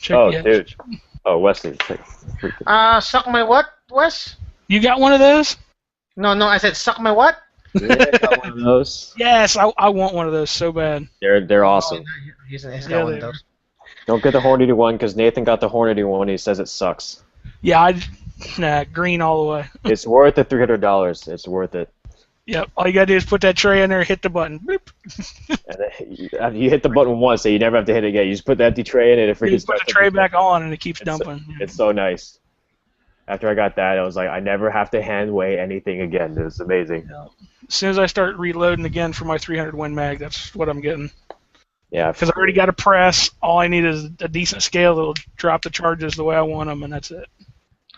Dude. Oh, Wesley. Suck my what, Wes? You got one of those? No, I said suck my what? Yeah, got one of those. Yes, I want one of those so bad. They're awesome. He's got one of those. Don't get the Hornady one because Nathan got the Hornady one. He says it sucks. Yeah, green all the way. It's worth the $300. It's worth it. Yep. All you gotta do is put that tray in there, hit the button. And you hit the button once, so you never have to hit it again. You just put the empty tray in, and it freaking put the tray back on, and it keeps dumping. It's so nice. After I got that, I was like, I never have to hand weigh anything again. It was amazing. Yeah. As soon as I start reloading again for my 300 Win Mag, that's what I'm getting. Yeah. Because I already got a press. All I need is a decent scale that'll drop the charges the way I want them, and that's it.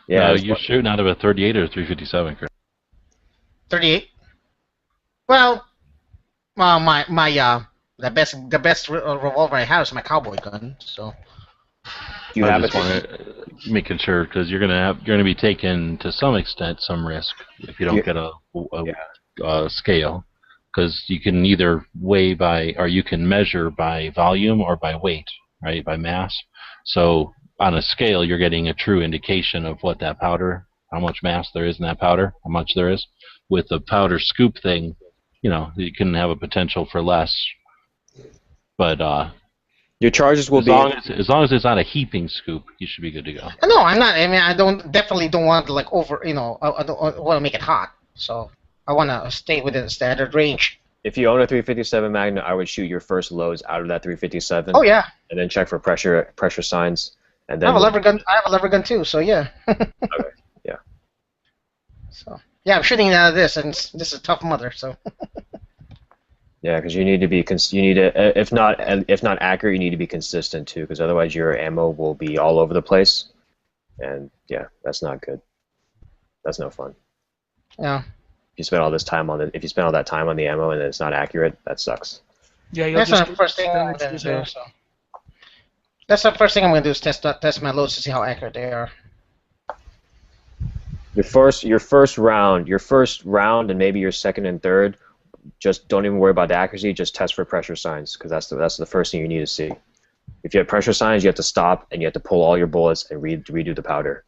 Yeah. You're shooting out of a 38 or a 357, Chris? 38. Well, the best revolver I have is my cowboy gun. So. You have it. Making sure because you're gonna be taking to some extent some risk if you don't get a scale. Because you can either weigh by, or you can measure by volume or by weight, right? By mass. So on a scale, you're getting a true indication of what that powder, how much mass there is in that powder, how much there is. With the powder scoop thing, you can have a potential for less. But your charges will as long as it's not a heaping scoop, you should be good to go. No, I'm not. I mean, I definitely don't want to I don't want to make it hot. So. I want to stay within the standard range. If you own a 357 Magnum, I would shoot your first loads out of that 357. Oh yeah. And then check for pressure signs. And I then have a lever gun. I have a lever gun too. So yeah. Okay. Yeah. So yeah, I'm shooting out of this, and this is Tough Mudder. So. Yeah, because you need to be you need to if not accurate, you need to be consistent too, because otherwise your ammo will be all over the place, and yeah, that's not good. That's no fun. Yeah. If you spend all this time on it, if you spend all that time on the ammo and it's not accurate, that sucks. Yeah, that's the first thing I'm gonna do. So. That's the first thing I'm gonna do is test my loads to see how accurate they are. Your first round, and maybe your second and third. Just don't even worry about the accuracy. Just test for pressure signs, because that's the first thing you need to see. If you have pressure signs, you have to stop and you have to pull all your bullets and redo the powder.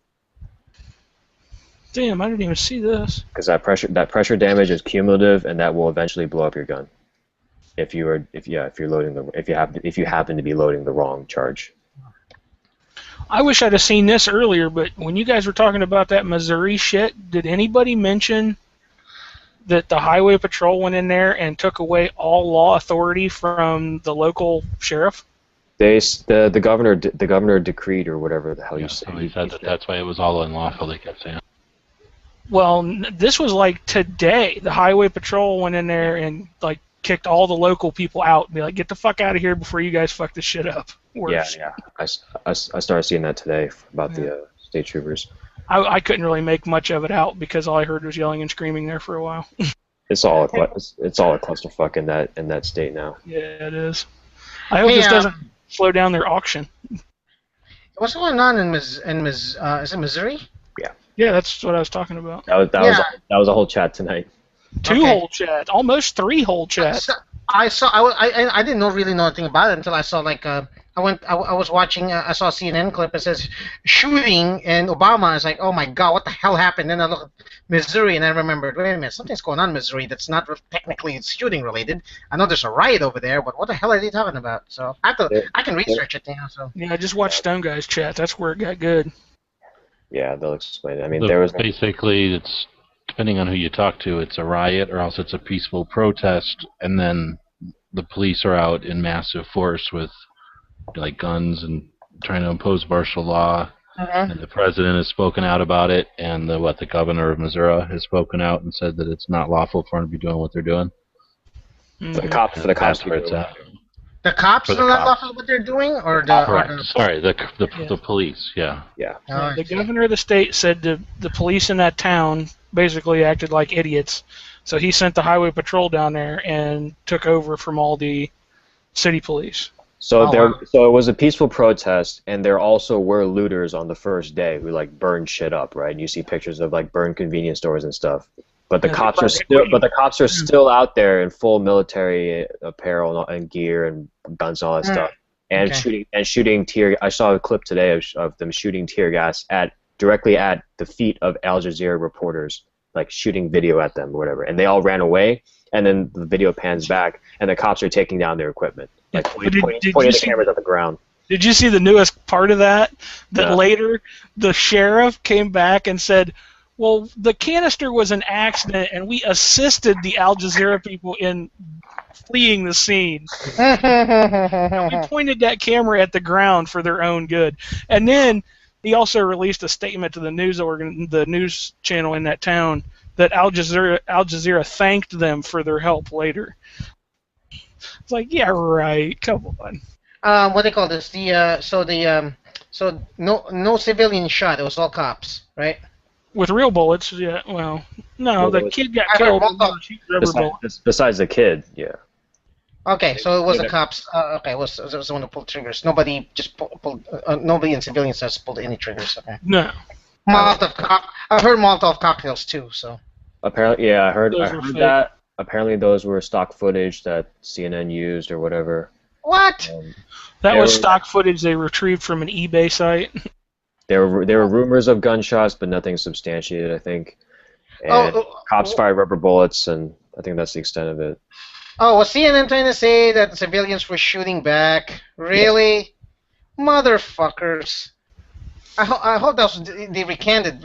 Damn, I didn't even see this. Because that pressure damage is cumulative, and that will eventually blow up your gun. If you happen to be loading the wrong charge. I wish I'd have seen this earlier, but when you guys were talking about that Missouri shit, did anybody mention that the highway patrol went in there and took away all law authority from the local sheriff? The governor decreed, or whatever the hell you say. He said that's why it was all unlawful. They kept saying. Well, this was like today. The highway patrol went in there and like kicked all the local people out and be like, "Get the fuck out of here before you guys fuck this shit up." Worse. Yeah. I started seeing that today about the state troopers. I couldn't really make much of it out because all I heard was yelling and screaming there for a while. It's all a clusterfuck in that state now. Yeah, it is. I hope this doesn't slow down their auction. What's going on in is it Missouri? Yeah. Yeah, that's what I was talking about. That was a whole chat tonight. Two whole chat, almost 3 whole chats. I didn't really know anything about it until I saw I was watching I saw a CNN clip. It says shooting in Obama. It's like, oh my god, what the hell happened? Then I look at Missouri and I remembered, wait a minute, something's going on in Missouri that's not technically shooting related. I know there's a riot over there, but what the hell are they talking about? So I can research it now. So yeah, I just watched Stone Guy's chat. That's where it got good. Yeah, they'll explain it. I mean, there was basically it's depending on who you talk to, it's a riot or else it's a peaceful protest, and then the police are out in massive force with like guns and trying to impose martial law. And the president has spoken out about it, and the governor of Missouri has spoken out and said that it's not lawful for them to be doing what they're doing. For the cops where it's at. The cops are not lawful what they're doing, or the Sorry, the police. Yeah. Yeah. The governor of the state said the police in that town basically acted like idiots, so he sent the highway patrol down there and took over from all the city police. So so it was a peaceful protest, and there also were looters on the first day who like burned shit up, right? And you see pictures of like burned convenience stores and stuff. But the cops are still out there in full military apparel and gear and guns and all that stuff, and shooting tear. I saw a clip today of them shooting tear gas directly at the feet of Al Jazeera reporters, like shooting video at them or whatever, and they all ran away. And then the video pans back, and the cops are taking down their equipment, like pointing the cameras at the ground. Did you see the newest part of that? That later the sheriff came back and said, well, the canister was an accident, and we assisted the Al Jazeera people in fleeing the scene. We pointed that camera at the ground for their own good. And then he also released a statement to the news channel in that town that Al Jazeera thanked them for their help later. It's like, yeah, right. Come on. What do they call this? So no civilian shot. It was all cops, right? With real bullets, yeah. Well, no, the kid got killed with rubber bullets. Besides the kid, yeah. Okay, so it wasn't cops. Okay, it was someone who pulled triggers. Nobody just pulled. Nobody in civilians has pulled any triggers. Okay. No. I've heard Molotov cocktails too. So. Apparently, yeah, I heard that. Apparently, those were stock footage that CNN used or whatever. What? That was stock footage they retrieved from an eBay site. There were rumors of gunshots, but nothing substantiated, I think. And cops fired rubber bullets, and I think that's the extent of it. Oh, was CNN trying to say that the civilians were shooting back? Really? Yes. Motherfuckers. I hope they recanted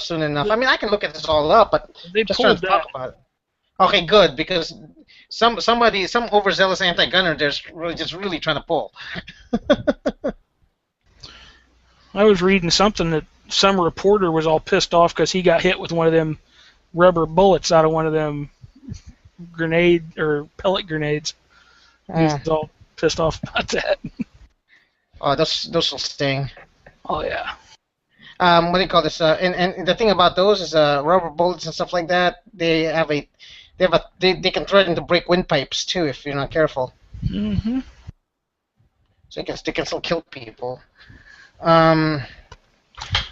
soon enough. I mean, I can look at this all up, but they just trying to talk about it. Okay, good, because some overzealous anti-gunner there's just really trying to pull. I was reading something that some reporter was all pissed off because he got hit with one of them rubber bullets out of one of them grenade or pellet grenades. He was all pissed off about that. Oh, those will sting. Oh yeah. What do you call this? And the thing about those is rubber bullets and stuff like that. They can threaten to break windpipes too if you're not careful. Mm-hmm. So they can still kill people.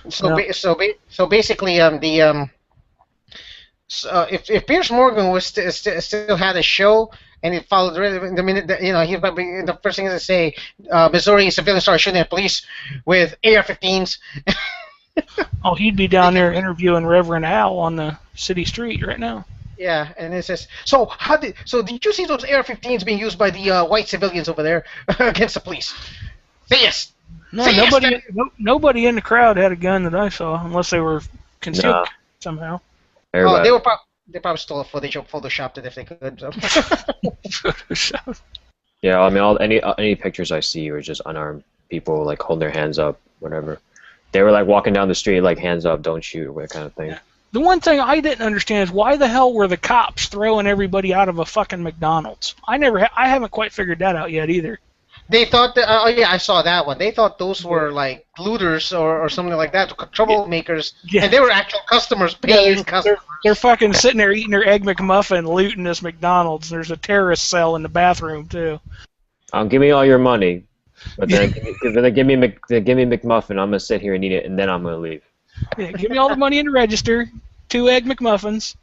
So basically, if Piers Morgan was still had a show and he followed the minute that, he probably the first thing is to say, Missouri civilians started shooting at police with AR-15s. Oh, he'd be down there interviewing Reverend Al on the city street right now. Yeah, and it says, so did you see those AR-15s being used by the white civilians over there against the police? Say yes. No, Say nobody in the crowd had a gun that I saw, unless they were concealed somehow. Oh, they probably stole footage or photoshopped it if they could. So. Photoshop. Yeah, I mean, any pictures I see are just unarmed people like holding their hands up, whatever. They were like walking down the street like hands up, don't shoot, or that kind of thing. Yeah. The one thing I didn't understand is why the hell were the cops throwing everybody out of a fucking McDonald's? I haven't quite figured that out yet either. They thought that, oh yeah, I saw that one. They thought those were like looters or something like that, troublemakers, and they were actual customers, paying customers. They're fucking sitting there eating their Egg McMuffin, looting this McDonald's. There's a terrorist cell in the bathroom too. Give me all your money, but then give me McMuffin. I'm gonna sit here and eat it, and then I'm gonna leave. Yeah, give me all the money in the register, 2 Egg McMuffins,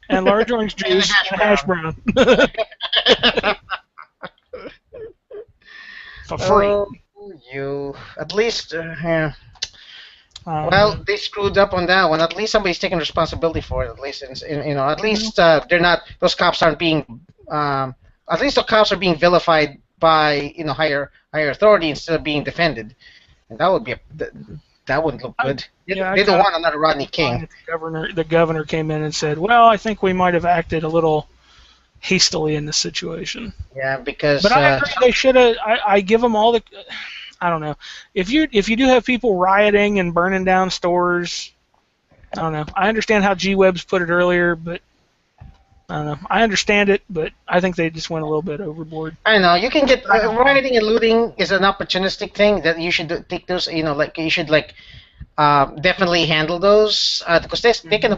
and large orange juice and hash brown. For free. Oh, you. At least, yeah. Well, they screwed up on that one. At least somebody's taking responsibility for it. At least, at least they're not. Those cops aren't being. At least the cops are being vilified by higher authority instead of being defended, and that would be that wouldn't look good. They don't want another Rodney King. The governor came in and said, "Well, I think we might have acted a little hastily in this situation." Yeah, because. But I agree they should have. I give them all the. I don't know. If you do have people rioting and burning down stores, I don't know. I understand how G-Webs put it earlier, but I don't know. I understand it, but I think they just went a little bit overboard. I know. You can get rioting and looting is an opportunistic thing that you should take those. You should definitely handle those because they can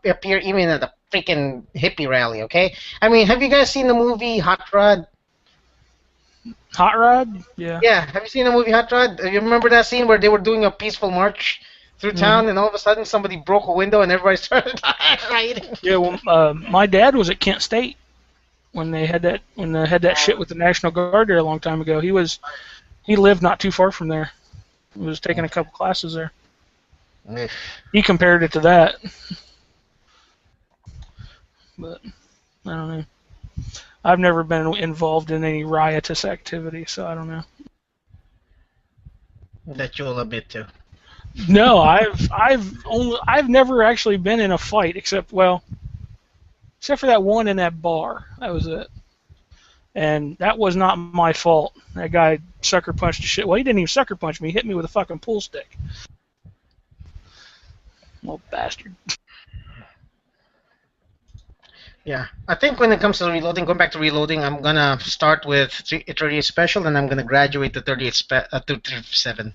appear even at a freaking hippie rally. Okay. I mean, have you guys seen the movie Hot Rod? Hot Rod? Yeah. Yeah. Have you seen the movie Hot Rod? You remember that scene where they were doing a peaceful march through town, and all of a sudden somebody broke a window and everybody started rioting? Yeah. Well, my dad was at Kent State when they had that shit with the National Guard there a long time ago. He lived not too far from there. He was taking a couple classes there. He compared it to that. But I don't know. I've never been involved in any riotous activity, so I don't know. That you'll admit to. No, I've never actually been in a fight except for that one in that bar. That was it. And that was not my fault. That guy sucker punched the shit. Well, he didn't even sucker punch me. He hit me with a fucking pool stick. Little bastard. Yeah, I think when it comes to going back to reloading, I'm gonna start with 38 Special, and I'm gonna graduate to 37.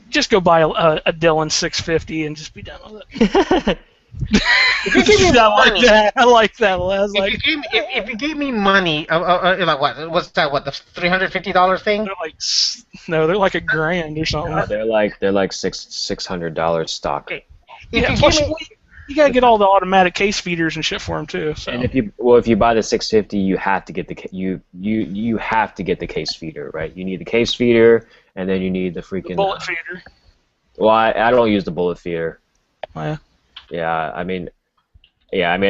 Just go buy a Dillon 650 and just be done with it. If you give me money, I like that. If you gave me money, like what? What's that? What, the $350 thing? They're like $1,000 or something. No, they're like $600 stock. Okay. You gotta get all the automatic case feeders and shit for them too. So. And if you buy the 650, you have to get you have to get the case feeder, right? You need the case feeder, and then you need the freaking bullet feeder. Well, I don't use the bullet feeder. Oh, yeah. Yeah, I mean,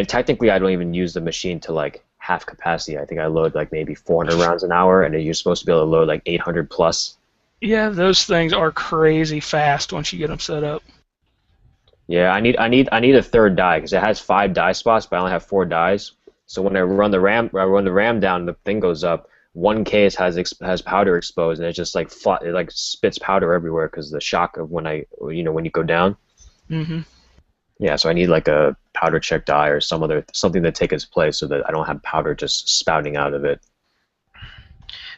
technically I don't even use the machine to like half capacity. I think I load like maybe 400 rounds an hour, and then you're supposed to be able to load like 800 plus. Yeah, those things are crazy fast once you get them set up. Yeah, I need a third die because it has 5 die spots, but I only have 4 dies. So when I run the RAM down, the thing goes up. one case has powder exposed, and it just like it like spits powder everywhere because the shock of when you go down. Mm-hmm. Yeah, so I need like a powder check die or something to take its place so that I don't have powder just spouting out of it.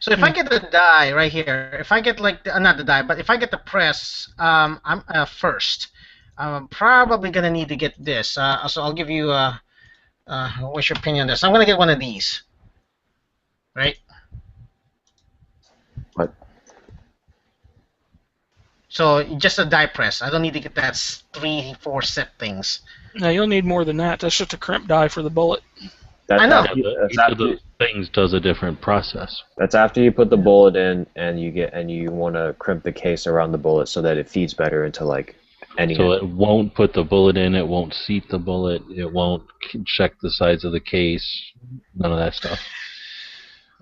So if I get the die right here, if I get like not the die, but if I get the press, I'm first. I'm probably gonna need to get this. So I'll give you what's your opinion on this? I'm gonna get one of these. Right? What? So just a die press. I don't need to get that 3-4 set things. No, you'll need more than that. That's just a crimp die for the bullet. I know. Each of those things does a different process. That's after you put the bullet in and you want to crimp the case around the bullet so that it feeds better into like any. So it won't put the bullet in. It won't seat the bullet. It won't check the sides of the case. None of that stuff.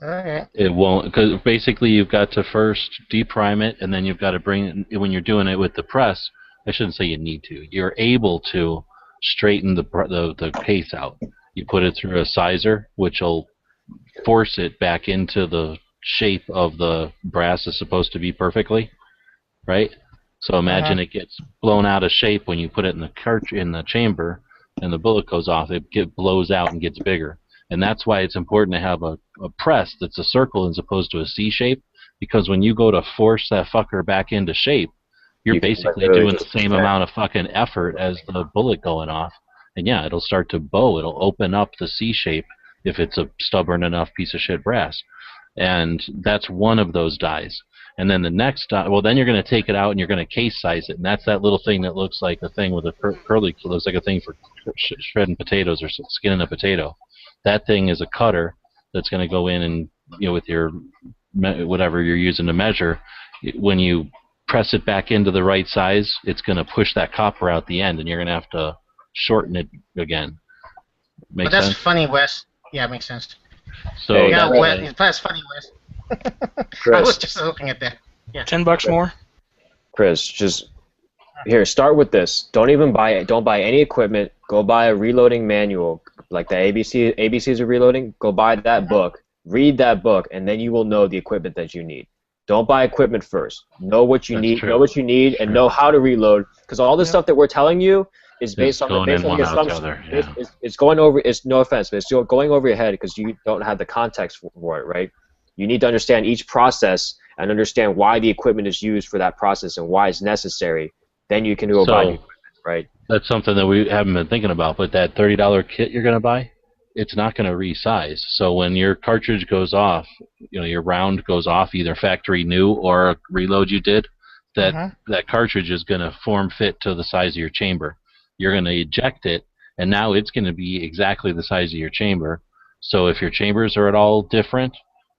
Okay. It won't, because basically you've got to first deprime it, and then you've got to bring it, when you're doing it with the press, I shouldn't say you need to, you're able to straighten the case out. You put it through a sizer, which will force it back into the shape of the brass is supposed to be perfectly, right? So imagine it gets blown out of shape when you put it in the chamber, and the bullet goes off, it blows out and gets bigger. And that's why it's important to have a press that's a circle as opposed to a C shape, because when you go to force that fucker back into shape, you're basically doing the same amount of fucking effort as the bullet going off. And yeah, it'll start to bow. It'll open up the C shape if it's a stubborn enough piece of shit brass. And that's one of those dies. And then the next die, well, then you're going to take it out and you're going to case size it. And that's that little thing that looks like a thing with a curly, looks like a thing for shredding potatoes or skinning a potato. That thing is a cutter that's going to go in and, with your whatever you're using to measure, when you press it back into the right size, it's going to push that copper out the end, and you're going to have to shorten it again. But that's funny, Wes. Yeah, it makes sense. So yeah, that's funny, Wes. I was just looking at that. Yeah. $10 more. Chris, just here. Start with this. Don't buy any equipment. Go buy a reloading manual. Like the ABCs of reloading, go buy that book, read that book, and then you will know the equipment that you need. Don't buy equipment first. Know what you need, and know how to reload. Because all the stuff that we're telling you is based on the assumption. It's going over. It's no offense, but it's going over your head because you don't have the context for it, right? You need to understand each process and understand why the equipment is used for that process and why it's necessary. Then you can go buy the equipment, right? That's something that we haven't been thinking about, but that $30 kit you're going to buy, it's not going to resize. So when your cartridge goes off, your round goes off, either factory new or a reload you did, that cartridge is going to form fit to the size of your chamber. You're going to eject it, and now it's going to be exactly the size of your chamber. So if your chambers are at all different,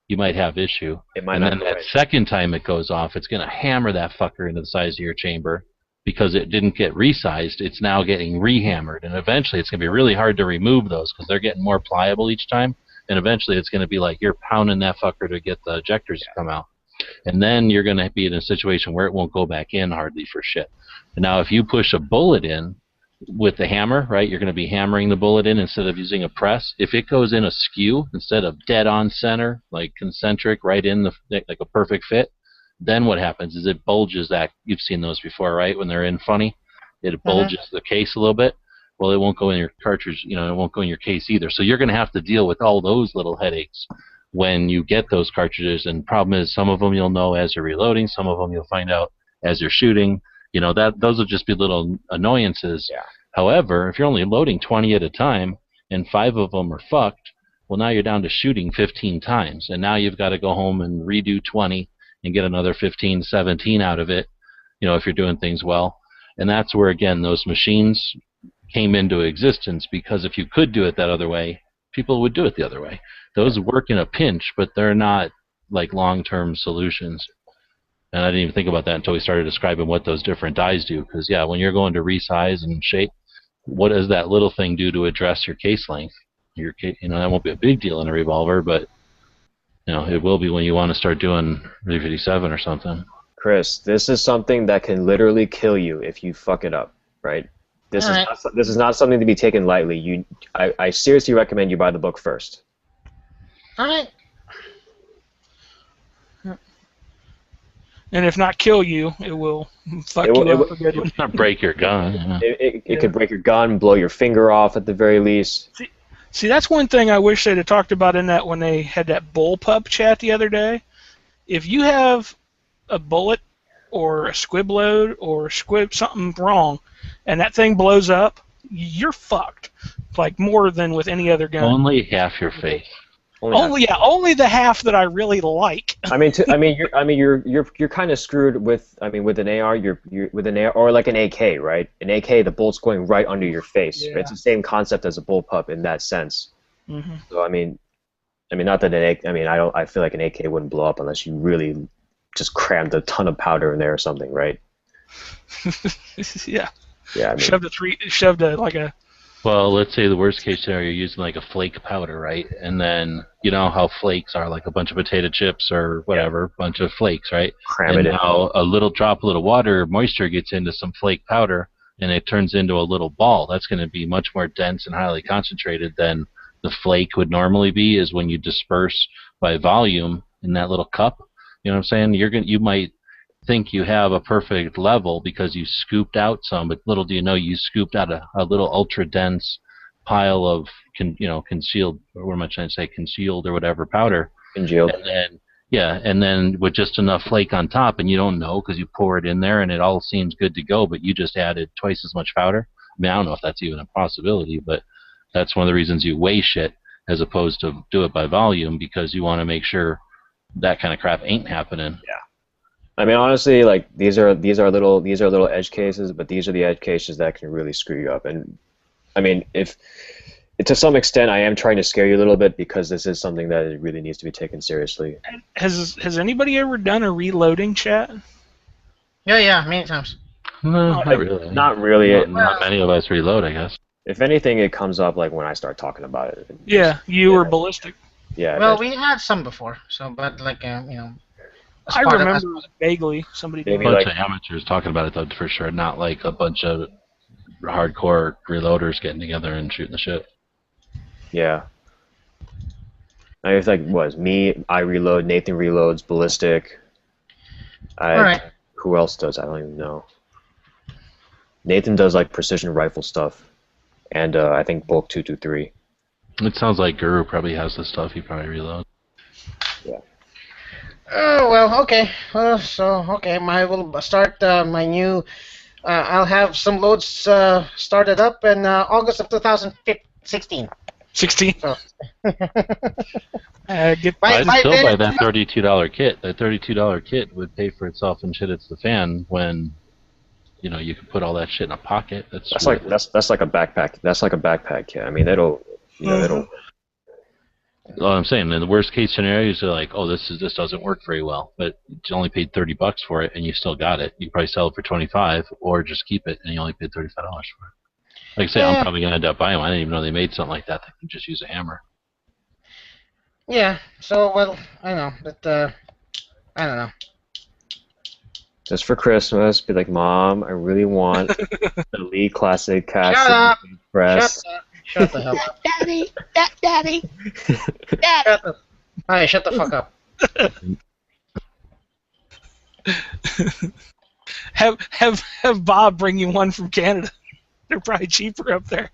you might have issue. And then that second time it goes off, it's going to hammer that fucker into the size of your chamber. Because it didn't get resized, it's now getting rehammered, and eventually it's going to be really hard to remove those because they're getting more pliable each time, and eventually it's going to be like you're pounding that fucker to get the ejectors to come out. And then you're going to be in a situation where it won't go back in hardly for shit. And now if you push a bullet in with the hammer, right, you're going to be hammering the bullet in instead of using a press. If it goes in askew instead of dead on center, like concentric, right in like a perfect fit, then what happens is it bulges that. You've seen those before, right? When they're in funny, it bulges the case a little bit. Well, it won't go in your cartridge, it won't go in your case either. So you're going to have to deal with all those little headaches when you get those cartridges. And the problem is some of them you'll know as you're reloading, some of them you'll find out as you're shooting. Those will just be little annoyances. Yeah. However, if you're only loading 20 at a time and 5 of them are fucked, well, now you're down to shooting 15 times. And now you've got to go home and redo 20 and get another 15, 17 out of it, if you're doing things well. And that's where, again, those machines came into existence, because if you could do it that other way, people would do it the other way. Those work in a pinch, but they're not like long-term solutions. And I didn't even think about that until we started describing what those different dies do. Because, yeah, when you're going to resize and shape, what does that little thing do to address your case length? That won't be a big deal in a revolver, but it will be when you want to start doing 357 or something. Chris, this is something that can literally kill you if you fuck it up, right? This is not something to be taken lightly. I seriously recommend you buy the book first. All right. And if not kill you, it will fuck you up a good one. Not break your gun. It could break your gun, blow your finger off at the very least. See, that's one thing I wish they'd have talked about in that when they had that bullpup chat the other day. If you have a bullet or a squib load or something wrong, and that thing blows up, you're fucked. Like more than with any other gun. Only half your face. Only the half that I really like. You're kind of screwed with. I mean, with an AR, you're with an AR or like an AK, right? An AK, the bullet's going right under your face. Yeah. Right? It's the same concept as a bullpup in that sense. Mm-hmm. So I mean, not that an AK. I mean, I feel like an AK wouldn't blow up unless you really just crammed a ton of powder in there or something, right? Yeah. Yeah. I mean, shoved a. Well, let's say the worst case scenario, you're using like a flake powder, right? And then you know how flakes are, like a bunch of potato chips or whatever, bunch of flakes, right? Cram and it in. now a little drop of water, moisture gets into some flake powder, and it turns into a little ball. That's going to be much more dense and highly concentrated than the flake would normally be. Is when you disperse by volume in that little cup. You know what I'm saying? You might think you have a perfect level because you scooped out some, but little do you know you scooped out a little ultra dense pile of concealed, or what am I trying to say, concealed or whatever powder. Congealed. And then with just enough flake on top, and you don't know because you pour it in there and it all seems good to go, but you just added twice as much powder. I mean, I don't know if that's even a possibility, but that's one of the reasons you weigh shit as opposed to do it by volume, because you want to make sure that kind of crap ain't happening. Yeah. I mean, honestly, like these are little edge cases, but these are the edge cases that can really screw you up. And I mean, if to some extent, I am trying to scare you a little bit because this is something that really needs to be taken seriously. Has anybody ever done a reloading chat? Yeah, many times. No, not really. Not really. Not many of us reload, I guess. If anything, it comes up like when I start talking about it. Yeah, you were ballistic. Yeah. Well, we had some before, so but like I remember vaguely somebody a bunch of amateurs talking about it though, for sure. Not like a bunch of hardcore reloaders getting together and shooting the shit. Yeah. I mean, it's like me. I reload. Nathan reloads. Ballistic. All right. Who else does? I don't even know. Nathan does like precision rifle stuff, and I think Bulk 223. It sounds like Guru probably has the stuff. He probably reloads. Yeah. Oh well, okay. I will start my new. I'll have some loads started up in August of 2016. 16. So. I'd still buy that $32 kit. That $32 kit would pay for itself and shit. It's the fan when, you can put all that shit in a pocket. That's like a backpack. That's like a backpack kit. I mean, that'll. Well, I'm saying in the worst case scenarios, they're like, oh, this doesn't work very well, but you only paid $30 for it and you still got it. You probably sell it for $25 or just keep it and you only paid $35 for it. Like I say, I'm probably gonna end up buying one. I didn't even know they made something like that. They can just use a hammer. Yeah. So I know, but I don't know. Just for Christmas, be like, Mom, I really want the Lee Classic Cast. Shut up! Press. Shut the hell up. Daddy! Daddy! Alright, shut the fuck up. Have Bob bring you one from Canada. They're probably cheaper up there.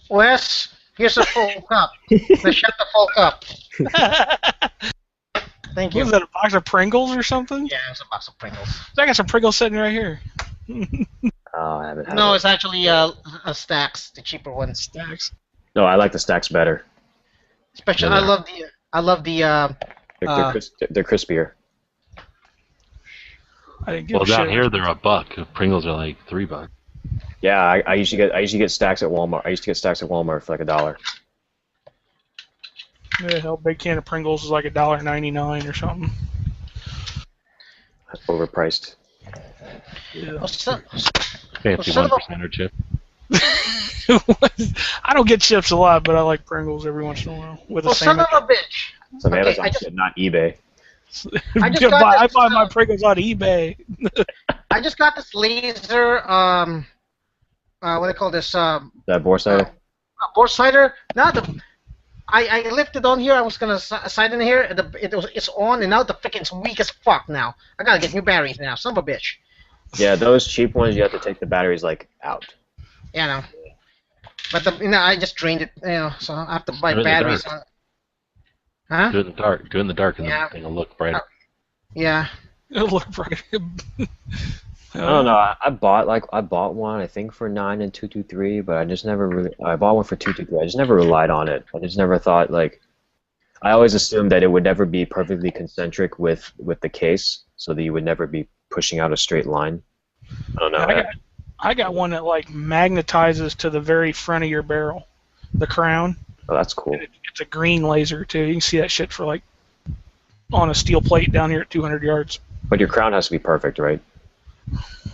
Wes, here's a full cup. Now shut the full cup. Thank you. Was that a box of Pringles or something? Yeah, it's a box of Pringles. I got some Pringles sitting right here. Oh, I haven't had No, it. it's actually a Stacks, the cheaper one. Stacks. No, I like the Stacks better. Especially, I love the. They're crispier. I didn't give Well, a shit. down here they're $1. Pringles are like $3. Yeah, I usually get Stacks at Walmart. I used to get Stacks at Walmart for like $1. Yeah, hell, big can of Pringles is like $1.99 or something. Overpriced. Yeah. Fancy 1% chip. I don't get chips a lot, but I like Pringles every once in a while with a son sandwich. of a bitch. Some Amazon shit, not eBay. I buy my Pringles on eBay. I just got this laser. What do they call this? That Borsighter? Borsighter. Not the. I left it on here. I was gonna sign in here. And it's on, and now the freaking's weak as fuck. Now I gotta get new batteries now. Son of a bitch. Yeah, those cheap ones you have to take the batteries like out. Yeah, I know. But I just drained it. So I have to buy batteries. Huh? Do it in the dark. Do it in the dark, and the thing will look brighter. Yeah. It'll look bright. I don't know. I bought one I think for 9 and 223, but I just never really. I bought one for 223. I just never relied on it. I just never thought like. I always assumed that it would never be perfectly concentric with the case, so that you would never be pushing out a straight line. I don't know. I got one that like magnetizes to the very front of your barrel, the crown. Oh, that's cool. It's a green laser too. You can see that shit for like on a steel plate down here at 200 yards. But your crown has to be perfect, right?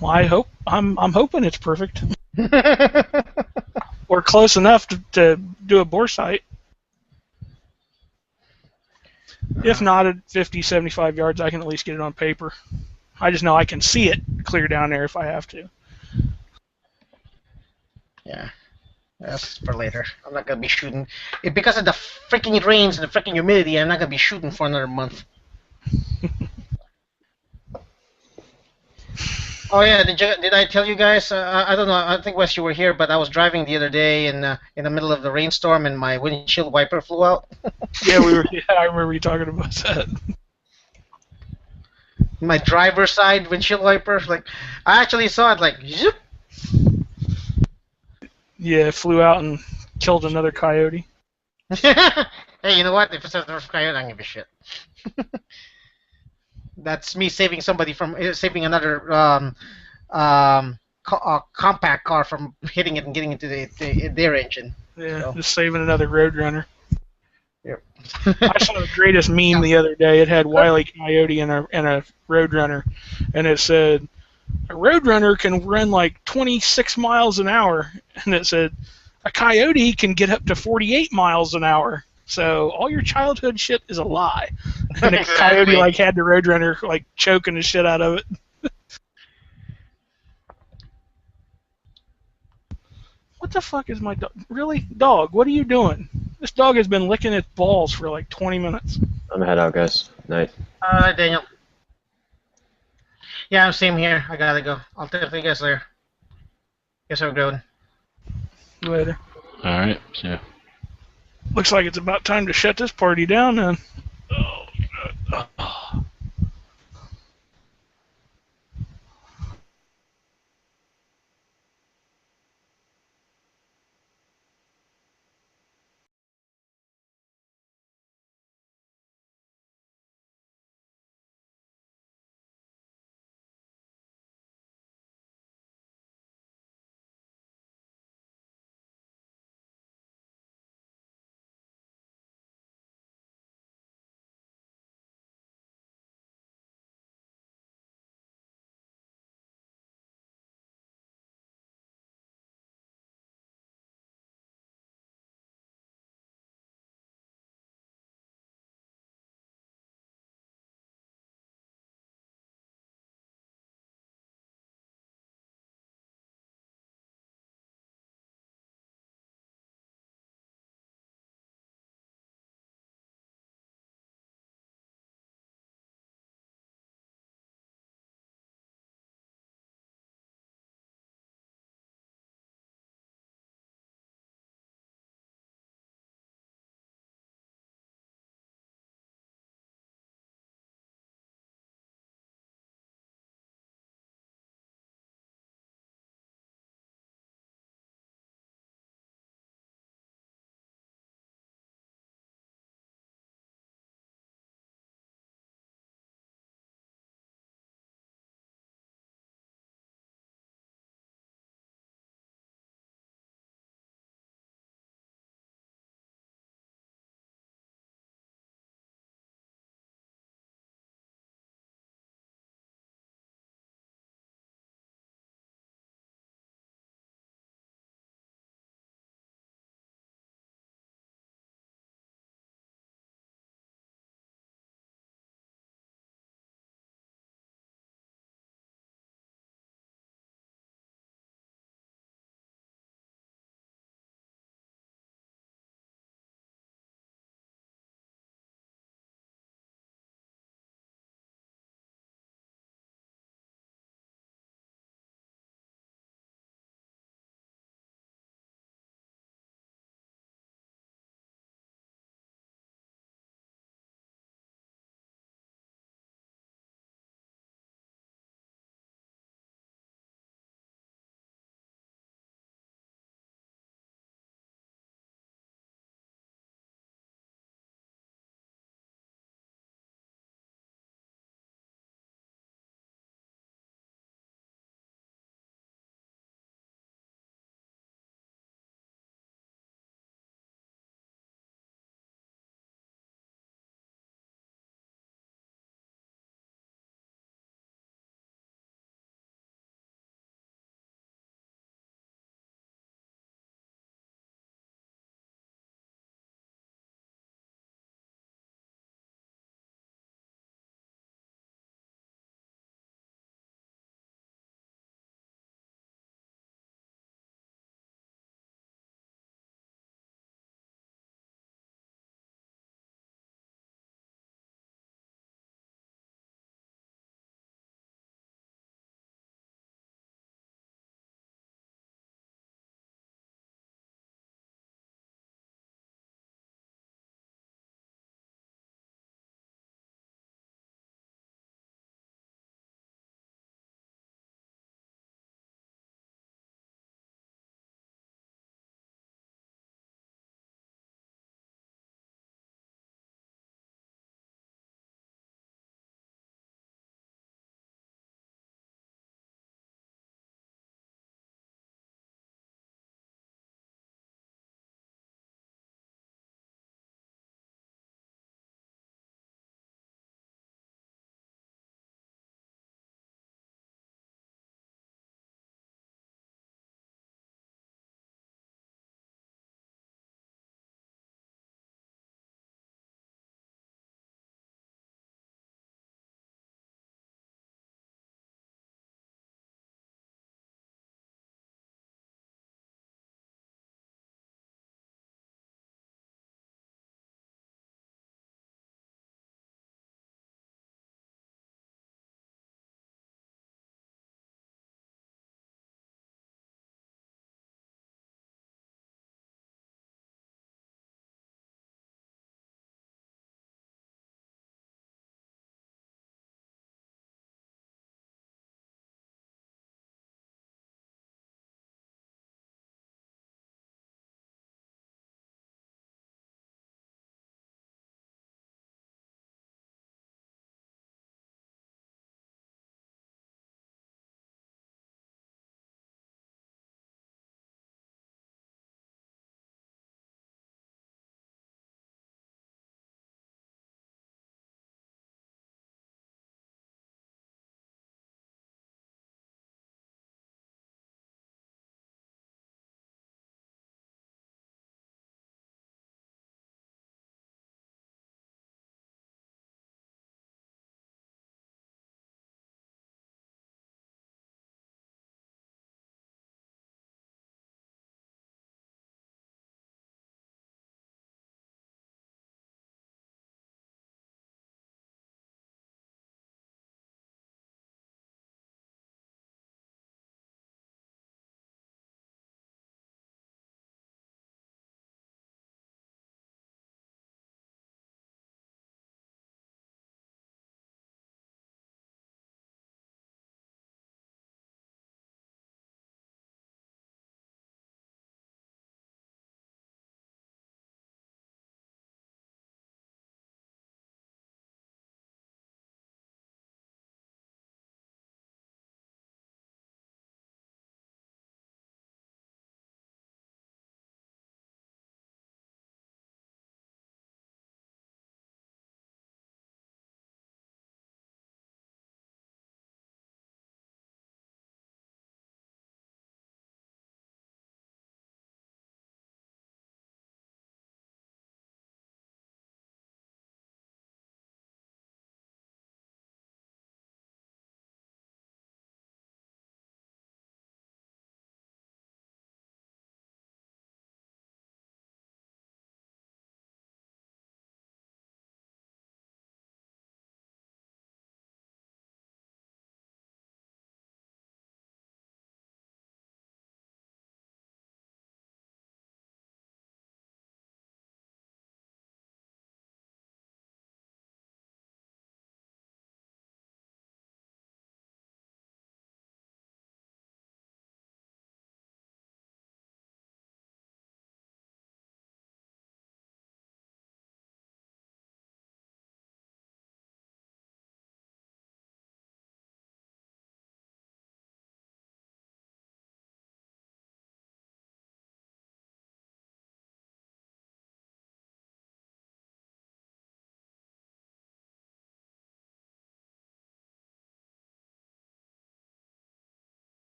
Well, I'm hoping it's perfect. Or close enough to do a bore sight. If not at 50, 75 yards, I can at least get it on paper. I just know I can see it clear down there if I have to. Yeah. That's for later. I'm not going to be shooting. Because of the freaking rains and the freaking humidity, I'm not going to be shooting for another month. Oh yeah, did I tell you guys? I don't know. I think Wes, you were here, but I was driving the other day in the middle of the rainstorm, and my windshield wiper flew out. Yeah, we were. Yeah, I remember you talking about that. My driver's side windshield wiper, like I actually saw it, like zoop. Yeah, it flew out and killed another coyote. Hey, you know what? If it's a coyote, I don't give a shit. That's me saving somebody from saving another compact car from hitting it and getting into their engine. Yeah, so. Just saving another Roadrunner. Yep. I saw the greatest meme the other day. It had Wile E. Coyote and a Roadrunner, and it said, a Roadrunner can run like 26 miles an hour, and it said, a coyote can get up to 48 miles an hour. So all your childhood shit is a lie. And the coyote like had the Roadrunner like choking the shit out of it. What the fuck is my dog? Really? Dog, what are you doing? This dog has been licking its balls for like 20 minutes. I'm gonna head out, guys. Night. Daniel. Yeah, same here. I gotta go. I'll talk to you guys later. Guess I'm going. Later. Alright, see ya. Looks like it's about time to shut this party down then.